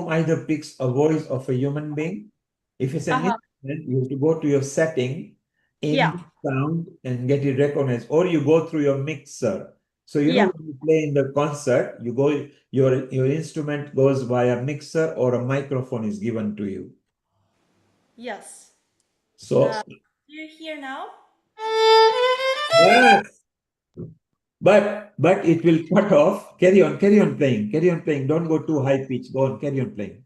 either picks a voice of a human being. If it's an instrument, you have to go to your setting in sound and get it recognized, or you go through your mixer. So you know when you play in the concert, you go your instrument goes via mixer or a microphone is given to you. Yes. So Do you hear now? yes. But it will cut off. Carry on playing. Carry on playing. Don't go too high pitch. Go on, carry on playing.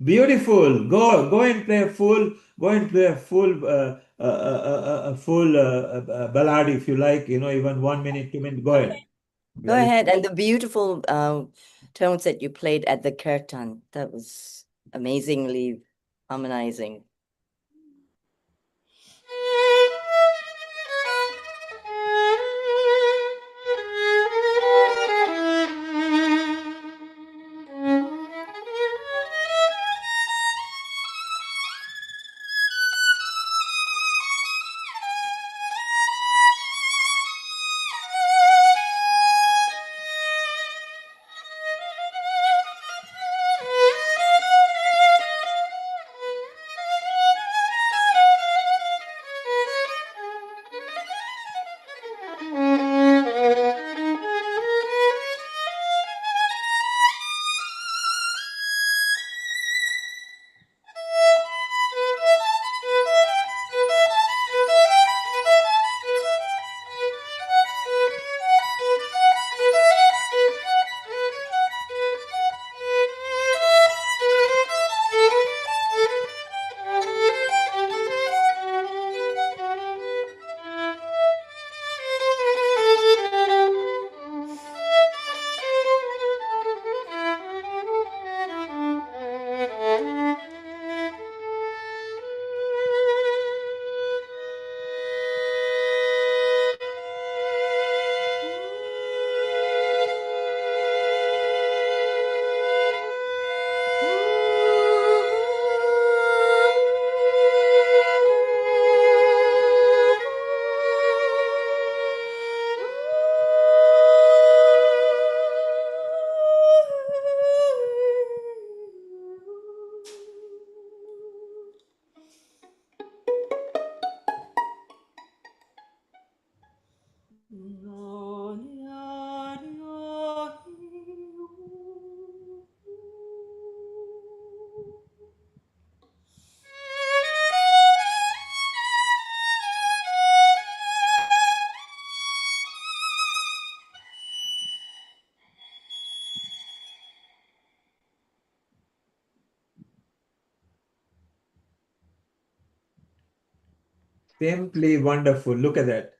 Beautiful. Go and play a full. Go and play a full ballad if you like. You know, even 1 minute, 2 minutes. Go ahead. go ahead. And the beautiful tones that you played at the kirtan, that was amazingly harmonizing. Simply wonderful. Look at that.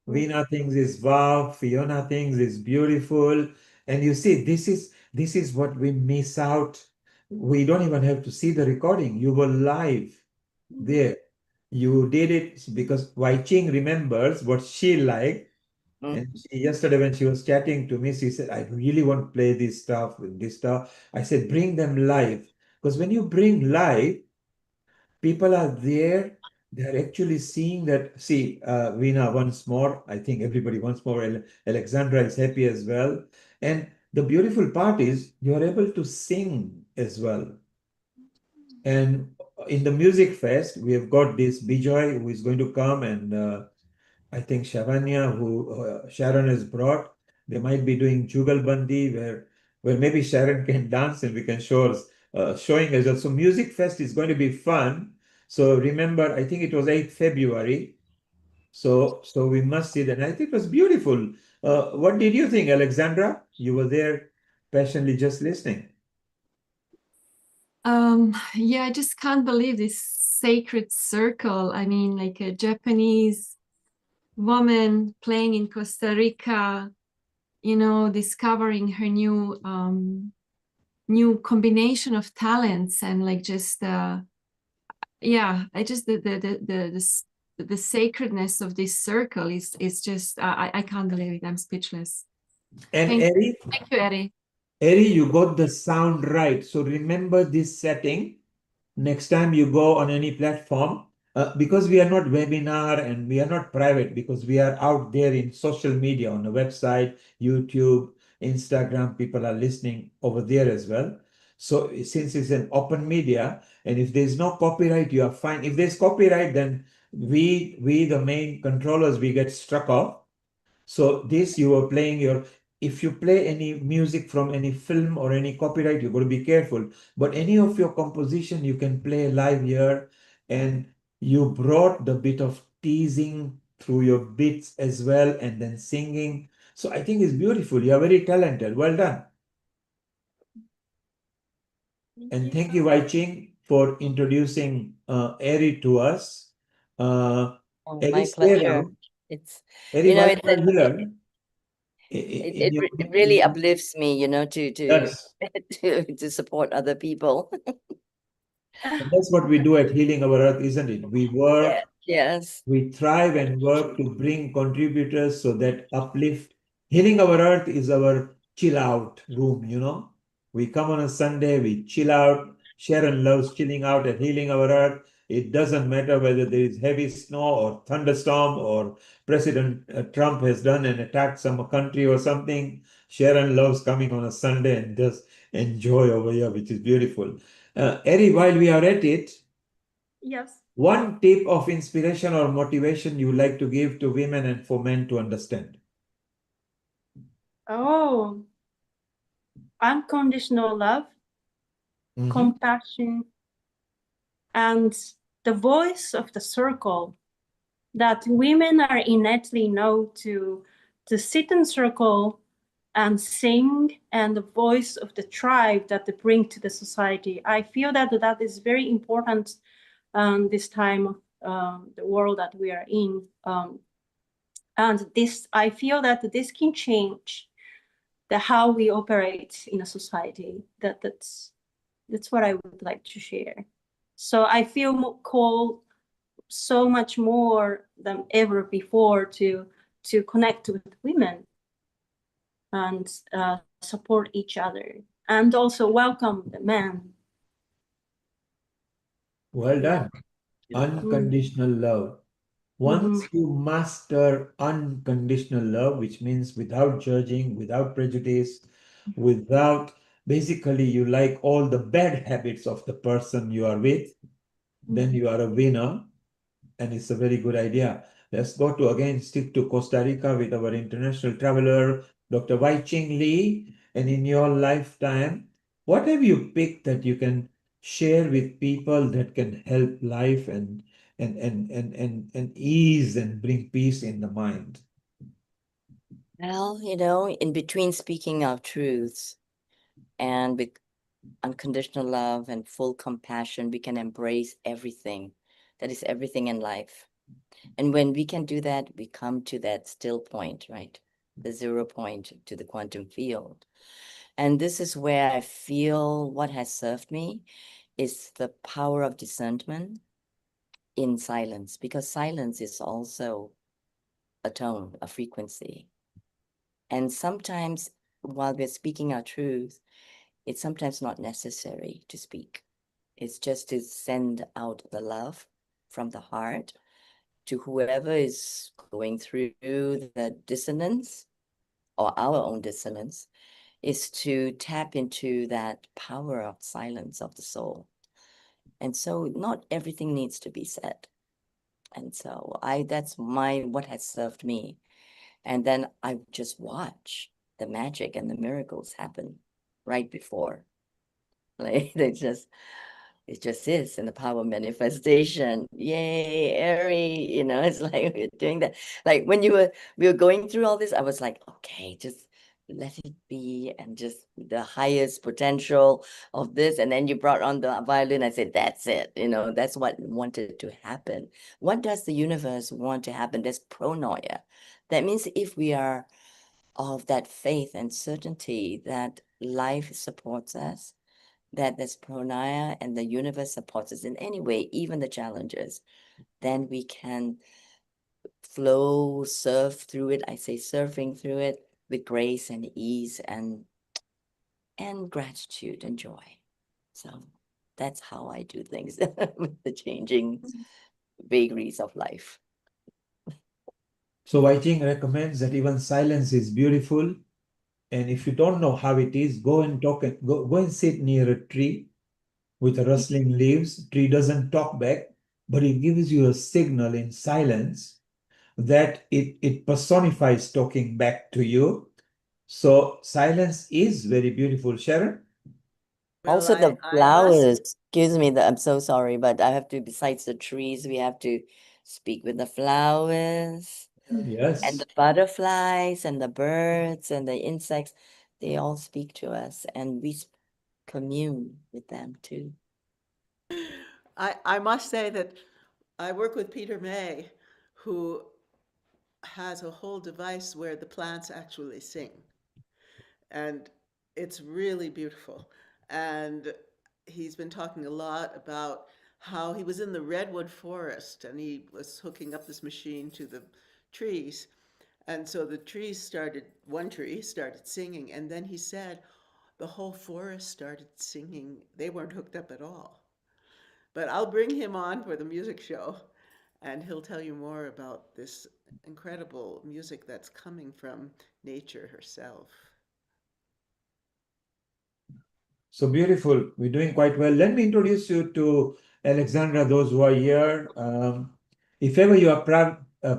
Veena thinks is wow. Fiona thinks is beautiful. And you see, this is what we miss out. We don't even have to see the recording. You were live there. You did it because Wai Ching remembers what she liked. And yesterday when she was chatting to me, she said, I really want to play this stuff with this stuff. I said, bring them live. Because when you bring live, people are there, they're actually seeing that. See, Veena, once more, I think everybody once more, Alexandra is happy as well. And the beautiful part is you're able to sing as well. And in the music fest, we have got this Bijoy who is going to come, and I think Shavanya, who Sharon has brought. They might be doing Jugalbandi, where maybe Sharon can dance and we can show us, showing us. So music fest is going to be fun. So remember, I think it was 8th February. So we must see that. And I think it was beautiful. What did you think, Alexandra? You were there patiently just listening. Yeah, I just can't believe this sacred circle. I mean, like a Japanese woman playing in Costa Rica, you know, discovering her new combination of talents, and like just yeah, I just the sacredness of this circle is just I can't believe it. I'm speechless. And Thank Eri, you, Eddie. Eri, you got the sound right. So remember this setting. Next time you go on any platform, because we are not webinar and we are not private, because we are out there in social media on the website, YouTube, Instagram, people are listening over there as well. So since it's an open media, and if there's no copyright, you are fine. If there's copyright, then we the main controllers, we get struck off. So this you are playing your, if you play any music from any film or any copyright, you've got to be careful. But any of your composition, you can play live here. And you brought the bit of teasing through your bits as well, and then singing. So I think it's beautiful. You are very talented. Well done. And thank you, Wai Ching, for introducing Eri to us. Oh, Eri, my stay pleasure. around. It's, Eri, you know, while it's you're here, it, in your, it really uplifts me, you know, to yes. to support other people. And that's what we do at Healing Our Earth, isn't it? We work, Yes. we thrive and work to bring contributors so that uplift. Healing Our Earth is our chill out room, you know. We come on a Sunday, we chill out. Sharon loves chilling out at Healing Our Earth. It doesn't matter whether there is heavy snow or thunderstorm or President Trump has done an attack some country or something. Sharon loves coming on a Sunday and just enjoy over here, which is beautiful. Eri, while we are at it, Yes. one tip of inspiration or motivation you like to give to women and for men to understand? Oh, unconditional love, compassion, and the voice of the circle, that women are innately know to sit in circle and sing, and the voice of the tribe that they bring to the society. I feel that that is very important this time of the world that we are in. And this, I feel that this can change the how we operate in a society. That's what I would like to share. So I feel called so much more than ever before to connect with women and support each other, and also welcome the men. Well done. Unconditional love. Once you master unconditional love, which means without judging, without prejudice, without, basically you like all the bad habits of the person you are with, then you are a winner. And it's a very good idea. Let's go to again stick to Costa Rica with our international traveler, Dr. Wai Ching Lee. And in your lifetime, what have you picked that you can share with people that can help life and ease and bring peace in the mind? Well, you know, in between speaking our truths and with unconditional love and full compassion, we can embrace everything. That is everything in life. And when we can do that, we come to that still point, right? The 0 point to the quantum field. And this is where I feel what has served me is the power of discernment in silence, because silence is also a tone, a frequency. And sometimes while we're speaking our truth, it's sometimes not necessary to speak. It's just to send out the love from the heart to whoever is going through the dissonance or our own dissonance, is to tap into that power of silence of the soul. And so not everything needs to be said. And so that's what has served me. And then I just watch the magic and the miracles happen right before. Like it just is in the power of manifestation. Yay, Ari, it's like we're doing that. Like when we were going through all this, I was like, okay, just let it be, and just the highest potential of this. And then you brought on the violin. I said, that's it. That's what wanted to happen. What does the universe want to happen? There's pronoia. That means if we are of that faith and certainty that life supports us, that there's pranaya and the universe supports us in any way, even the challenges, then we can flow, surf through it. I say surfing through it with grace and ease and gratitude and joy. So that's how I do things with the changing vagaries of life. So Wai Ching recommends that even silence is beautiful. And if you don't know how it is, go and go and sit near a tree with rustling leaves. Tree doesn't talk back, but it gives you a signal in silence that it personifies talking back to you. So silence is very beautiful, Sharon. Well, Also the I flowers, must. excuse me, I'm so sorry, but I have to, besides the trees, we have to speak with the flowers and Yes. the butterflies and the birds and the insects. They all speak to us and we commune with them too. I must say that I work with Peter May, who has a whole device where the plants actually sing. And it's really beautiful. And he's been talking a lot about how he was in the redwood forest and he was hooking up this machine to the trees. And so the one tree started singing, and then he said the whole forest started singing. They weren't hooked up at all. But I'll bring him on for the music show, and he'll tell you more about this incredible music that's coming from nature herself. So beautiful. We're doing quite well. Let me introduce you to Alexandra, those who are here. If ever you are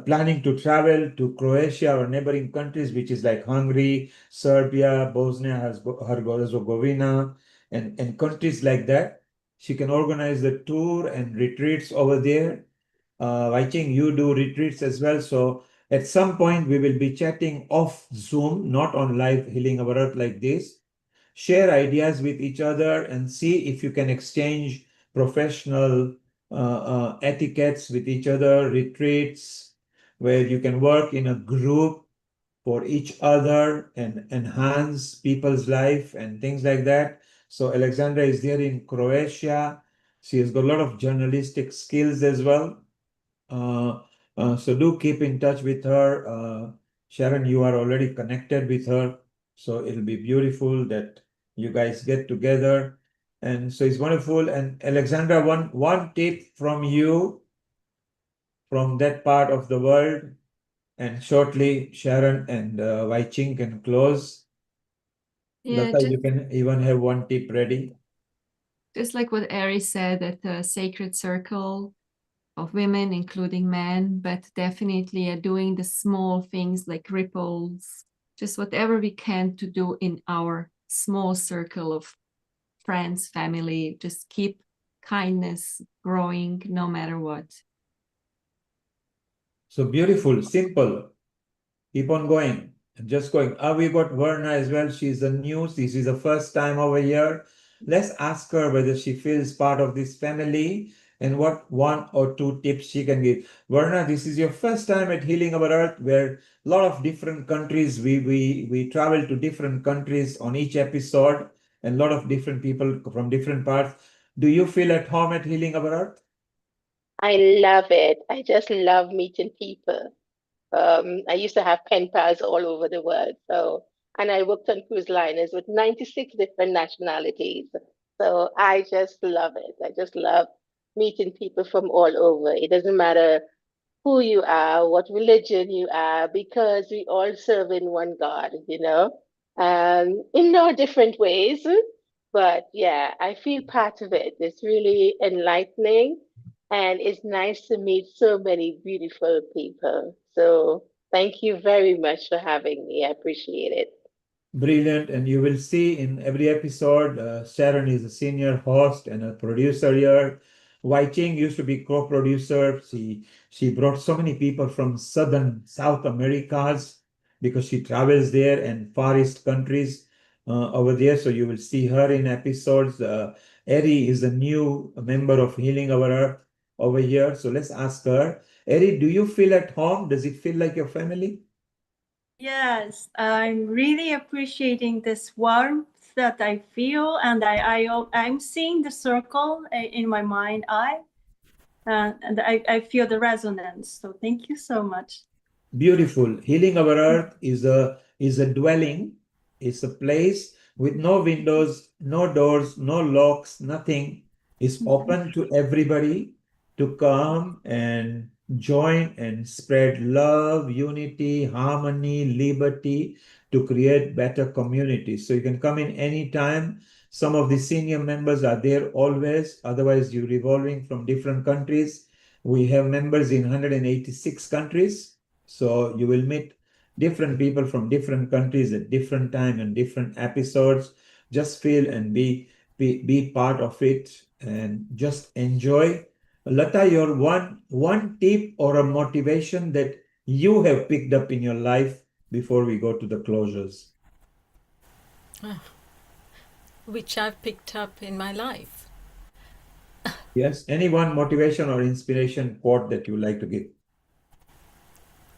planning to travel to Croatia or neighboring countries, which is like Hungary, Serbia, Bosnia, Herzegovina, and countries like that, she can organize the tour and retreats over there. I think you do retreats as well. So at some point, we will be chatting off Zoom, not on live Healing Our Earth like this. Share ideas with each other and see if you can exchange professional etiquettes with each other, retreats where you can work in a group for each other and enhance people's life and things like that. So Alexandra is there in Croatia. She has got a lot of journalistic skills as well. So do keep in touch with her. Sharon, you are already connected with her. So it'll be beautiful that you guys get together. And so it's wonderful. And Alexandra, one tip from you from that part of the world. And shortly, Sharon and Wai Ching can close. Yeah, Lata, you can even have one tip ready. just like what Ari said, that the sacred circle of women, including men, but definitely doing the small things like ripples, just whatever we can to do in our small circle of friends, family, just keep kindness growing no matter what. So beautiful, simple. Keep on going and just going. We got Verna as well. She's a new. This is the first time over here. Let's ask her whether she feels part of this family and what one or two tips she can give. Verna, this is your first time at Healing Our Earth, where a lot of different countries. We travel to different countries on each episode, and a lot of different people from different parts. Do you feel at home at Healing Our Earth? I love it. I just love meeting people. I used to have pen pals all over the world. And I worked on cruise liners with 96 different nationalities. So I just love it. I just love meeting people from all over. It doesn't matter who you are, what religion you are, because we all serve in one God, in no different ways. But yeah, I feel part of it. It's really enlightening and it's nice to meet so many beautiful people. So thank you very much for having me. I appreciate it. Brilliant. And you will see in every episode, Sharon is a senior host and a producer here. Wai Ching used to be co-producer. She brought so many people from Southern South Americas because she travels there and Far East countries over there. So you will see her in episodes. Eri is a new member of Healing Our Earth over here. So let's ask her. Eri, do you feel at home? Does it feel like your family? Yes, I'm really appreciating this warmth that I feel, and I'm seeing the circle in my mind eye, and I feel the resonance. So thank you so much. Beautiful. Healing Our Earth is a dwelling. It's a place with no windows, no doors, no locks, nothing. It's open to everybody to come and join and spread love, unity, harmony, liberty to create better communities. So you can come in anytime. Some of the senior members are there always. Otherwise, you're revolving from different countries. We have members in 186 countries. So you will meet different people from different countries at different time and different episodes. Just feel and be part of it and just enjoy. Lata, your one tip or a motivation that you have picked up in your life before we go to the closures. Which I've picked up in my life. Yes, any one motivation or inspiration quote that you like to give.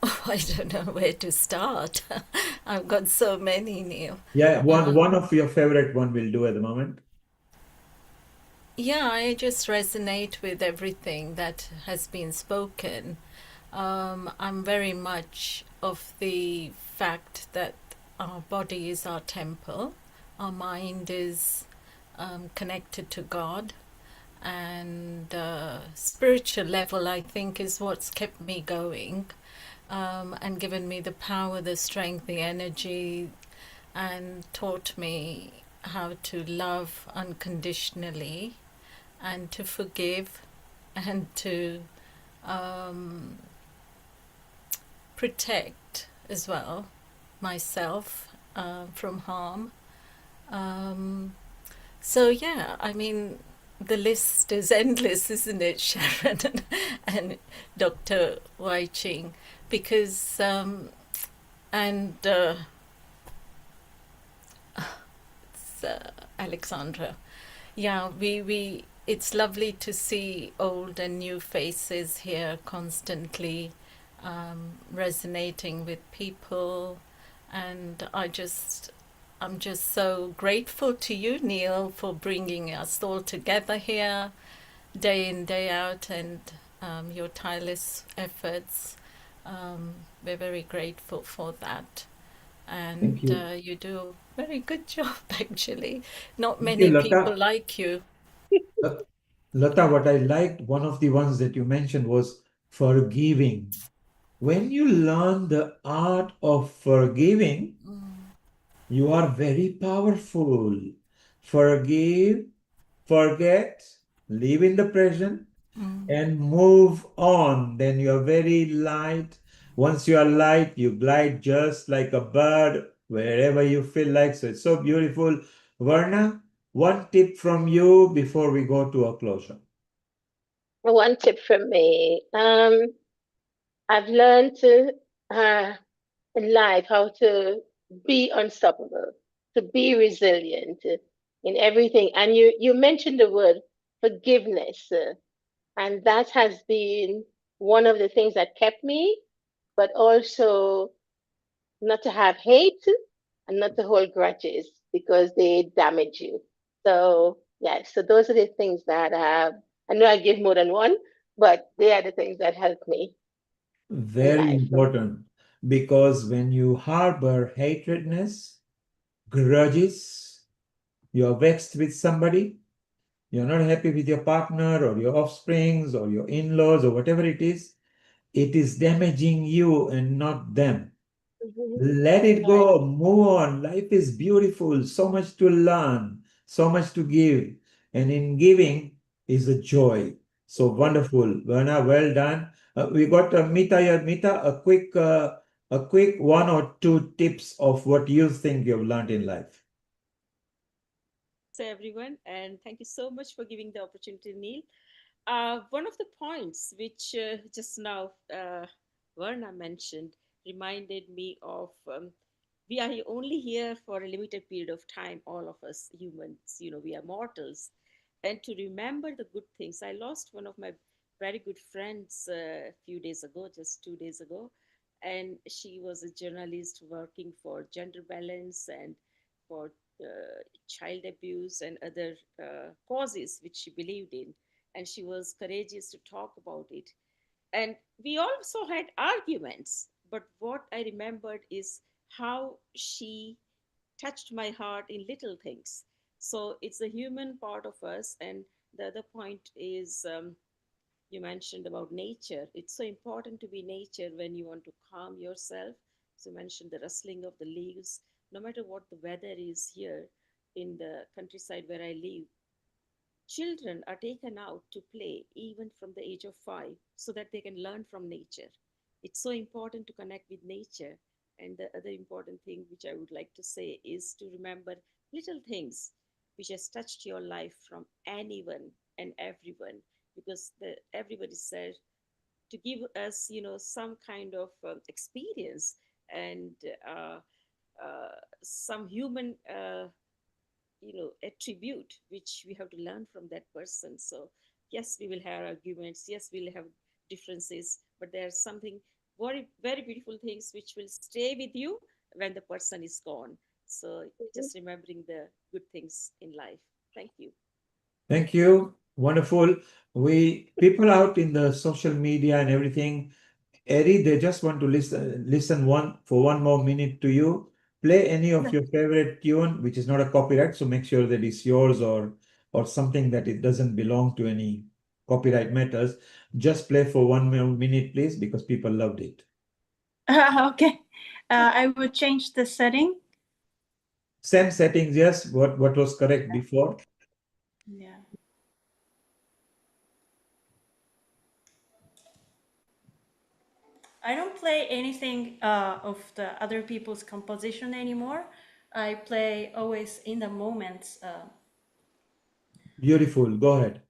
Oh, I don't know where to start. I've got so many, Neil. Yeah, one of your favorite one will do at the moment. Yeah, I just resonate with everything that has been spoken. I'm very much of the fact that our body is our temple, our mind is connected to God, and spiritual level, I think, is what's kept me going and given me the power, the strength, the energy, and taught me how to love unconditionally and to forgive and to protect as well myself from harm. So yeah, I mean, the list is endless, isn't it, Sharon and Dr. Wai Ching? Because Alexandra. Yeah, we it's lovely to see old and new faces here constantly resonating with people, and I'm just so grateful to you, Neil, for bringing us all together here day in, day out, and your tireless efforts. We're very grateful for that. And you do a very good job, actually. Not many people like you. Lata, what I liked, one of the ones that you mentioned was forgiving. When you learn the art of forgiving, you are very powerful. Forgive, forget, live in the present, and move on. Then you are very light. Once you are light, you glide just like a bird wherever you feel like. So it's so beautiful. Varna, one tip from you before we go to a closure. One tip from me. I've learned to in life how to be unstoppable, to be resilient in everything. And you mentioned the word forgiveness, and that has been one of the things that kept me, but also not to have hate and not to hold grudges because they damage you. So yeah, so those are the things that I know I give more than one, but they are the things that help me in Very life. important, because when you harbor hatredness, grudges, you are vexed with somebody, you're not happy with your partner or your offsprings or your in-laws or whatever it is damaging you and not them. Let it go, move on. Life is beautiful, so much to learn, so much to give. And in giving is a joy. So wonderful. Verna, well done. We got Mita here. Mita, a quick one or two tips of what you think you've learned in life. Everyone, and thank you so much for giving the opportunity, Neil. One of the points which just now Verna mentioned reminded me of we are only here for a limited period of time, all of us humans, we are mortals. And to remember the good things, I lost one of my very good friends a few days ago, just 2 days ago. And she was a journalist working for gender balance and for child abuse and other causes which she believed in. And she was courageous to talk about it. And we also had arguments, but what I remembered is how she touched my heart in little things. So it's the human part of us. And the other point is you mentioned about nature. It's so important to be nature when you want to calm yourself. So you mentioned the rustling of the leaves. No matter what the weather is here in the countryside where I live, children are taken out to play even from the age of 5 so that they can learn from nature. It's so important to connect with nature. And the other important thing which I would like to say is to remember little things which has touched your life from anyone and everyone, because everybody said to give us, some kind of experience and some human attribute which we have to learn from that person. So yes, we will have arguments, yes, we'll have differences, but there's something very very beautiful things which will stay with you when the person is gone. So just remembering the good things in life. Thank you. Thank you. Wonderful. People out in the social media and everything, Eri, they just want to listen one more minute to you. Play any of your favorite tune, which is not a copyright, so make sure that it's yours or something that it doesn't belong to any copyright matters. Just play for 1 minute, please, because people loved it. Okay. I would change the setting. Same settings, yes. What was correct before? Yeah. I don't play anything of the other people's composition anymore. I play always in the moment. Beautiful. Go ahead.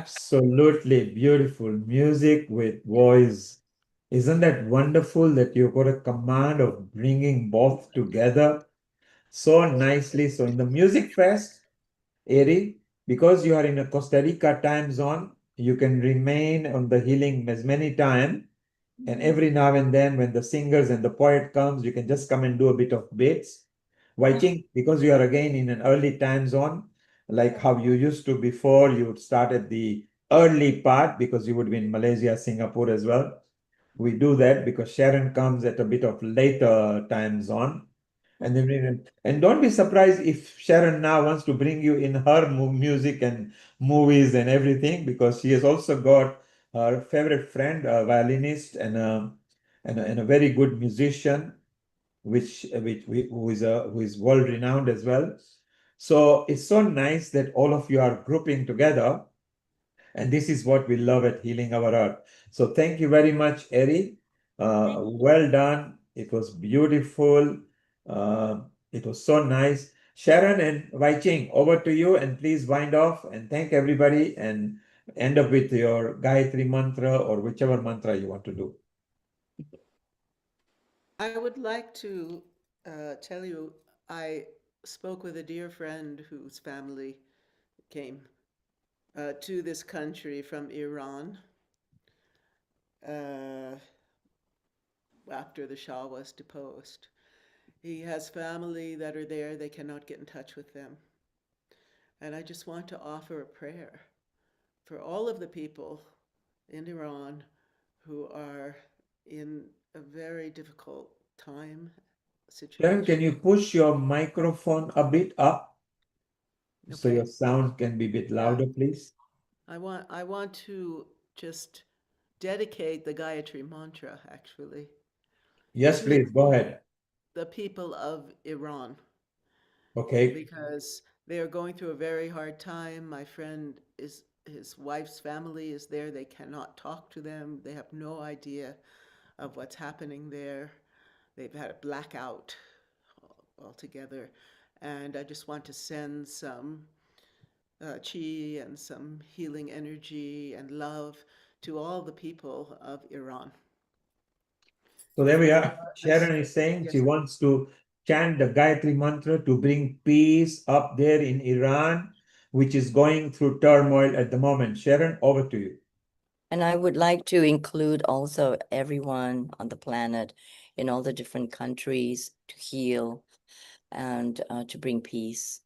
Absolutely beautiful music with voice. Isn't that wonderful that you've got a command of bringing both together so nicely? So in the Music Fest, Eri, because you are in a Costa Rica time zone, you can remain on the healing as many times. And every now and then, when the singers and the poet comes, you can just come and do a bit of bits. Waiting, because you are again in an early time zone, like how you used to before, you would start at the early part because you would be in Malaysia, Singapore as well. We do that because Sharon comes at a bit of later time zone. And don't be surprised if Sharon now wants to bring you in her music and movies and everything, because she has also got her favorite friend, a violinist and a very good musician, who is world renowned as well. So it's so nice that all of you are grouping together, and this is what we love at Healing Our Earth. So thank you very much, Eri. Well done. It was beautiful. It was so nice. Sharon and Wai Ching, over to you, and please wind off and thank everybody and end up with your Gayatri mantra or whichever mantra you want to do. I would like to tell you, I spoke with a dear friend whose family came to this country from Iran after the Shah was deposed. He has family that are there, they cannot get in touch with them. And I just want to offer a prayer for all of the people in Iran who are in a very difficult time Sharon, can situation. you push your microphone a bit up so your Okay. sound can be a bit Yeah. louder, please? I want to just dedicate the Gayatri mantra, actually, Yes, to please, go ahead. the people of Iran, Okay. because they are going through a very hard time. My friend his wife's family is there. They cannot talk to them. They have no idea of what's happening there. They've had a blackout altogether. And I just want to send some chi and some healing energy and love to all the people of Iran. So there we For are. Sharon is saying she yes, wants to chant the Gayatri mantra to bring peace up there in Iran, which is going through turmoil at the moment. Sharon, over to you. And I would like to include also everyone on the planet in all the different countries to heal and to bring peace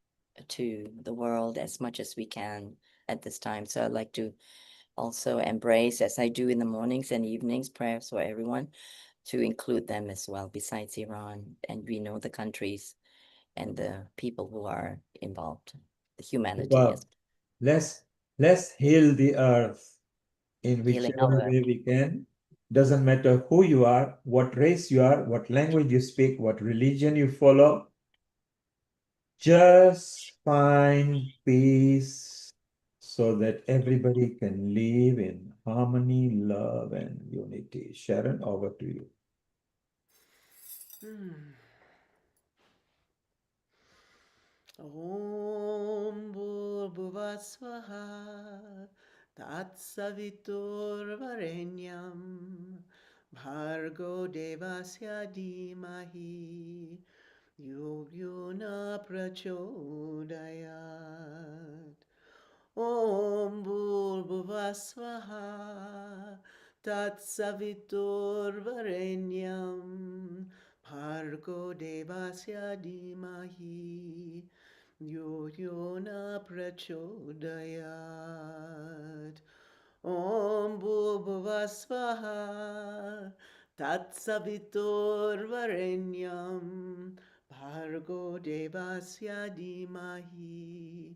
to the world as much as we can at this time. So I'd like to also embrace, as I do in the mornings and evenings, prayers for everyone, to include them as well, besides Iran. And we know the countries and the people who are involved, the humanity Well, as let's heal the earth in healing whichever our. way we can. Doesn't matter who you are, what race you are, what language you speak, what religion you follow. Just find peace so that everybody can live in harmony, love, and unity. Sharon, over to you. Om Bhuvasvaha Tatsavitur Varenyam Bhargo Devasya Dhimahi Yogyuna Prachodayat. Om Bhuvasvaha Tatsavitur Varenyam Bhargo Devasya Dhimahi Yogyuna Prachodayat. Om Bhuvasvaha Tatsavitur Varenyam Bhargo Devasya Dhimahi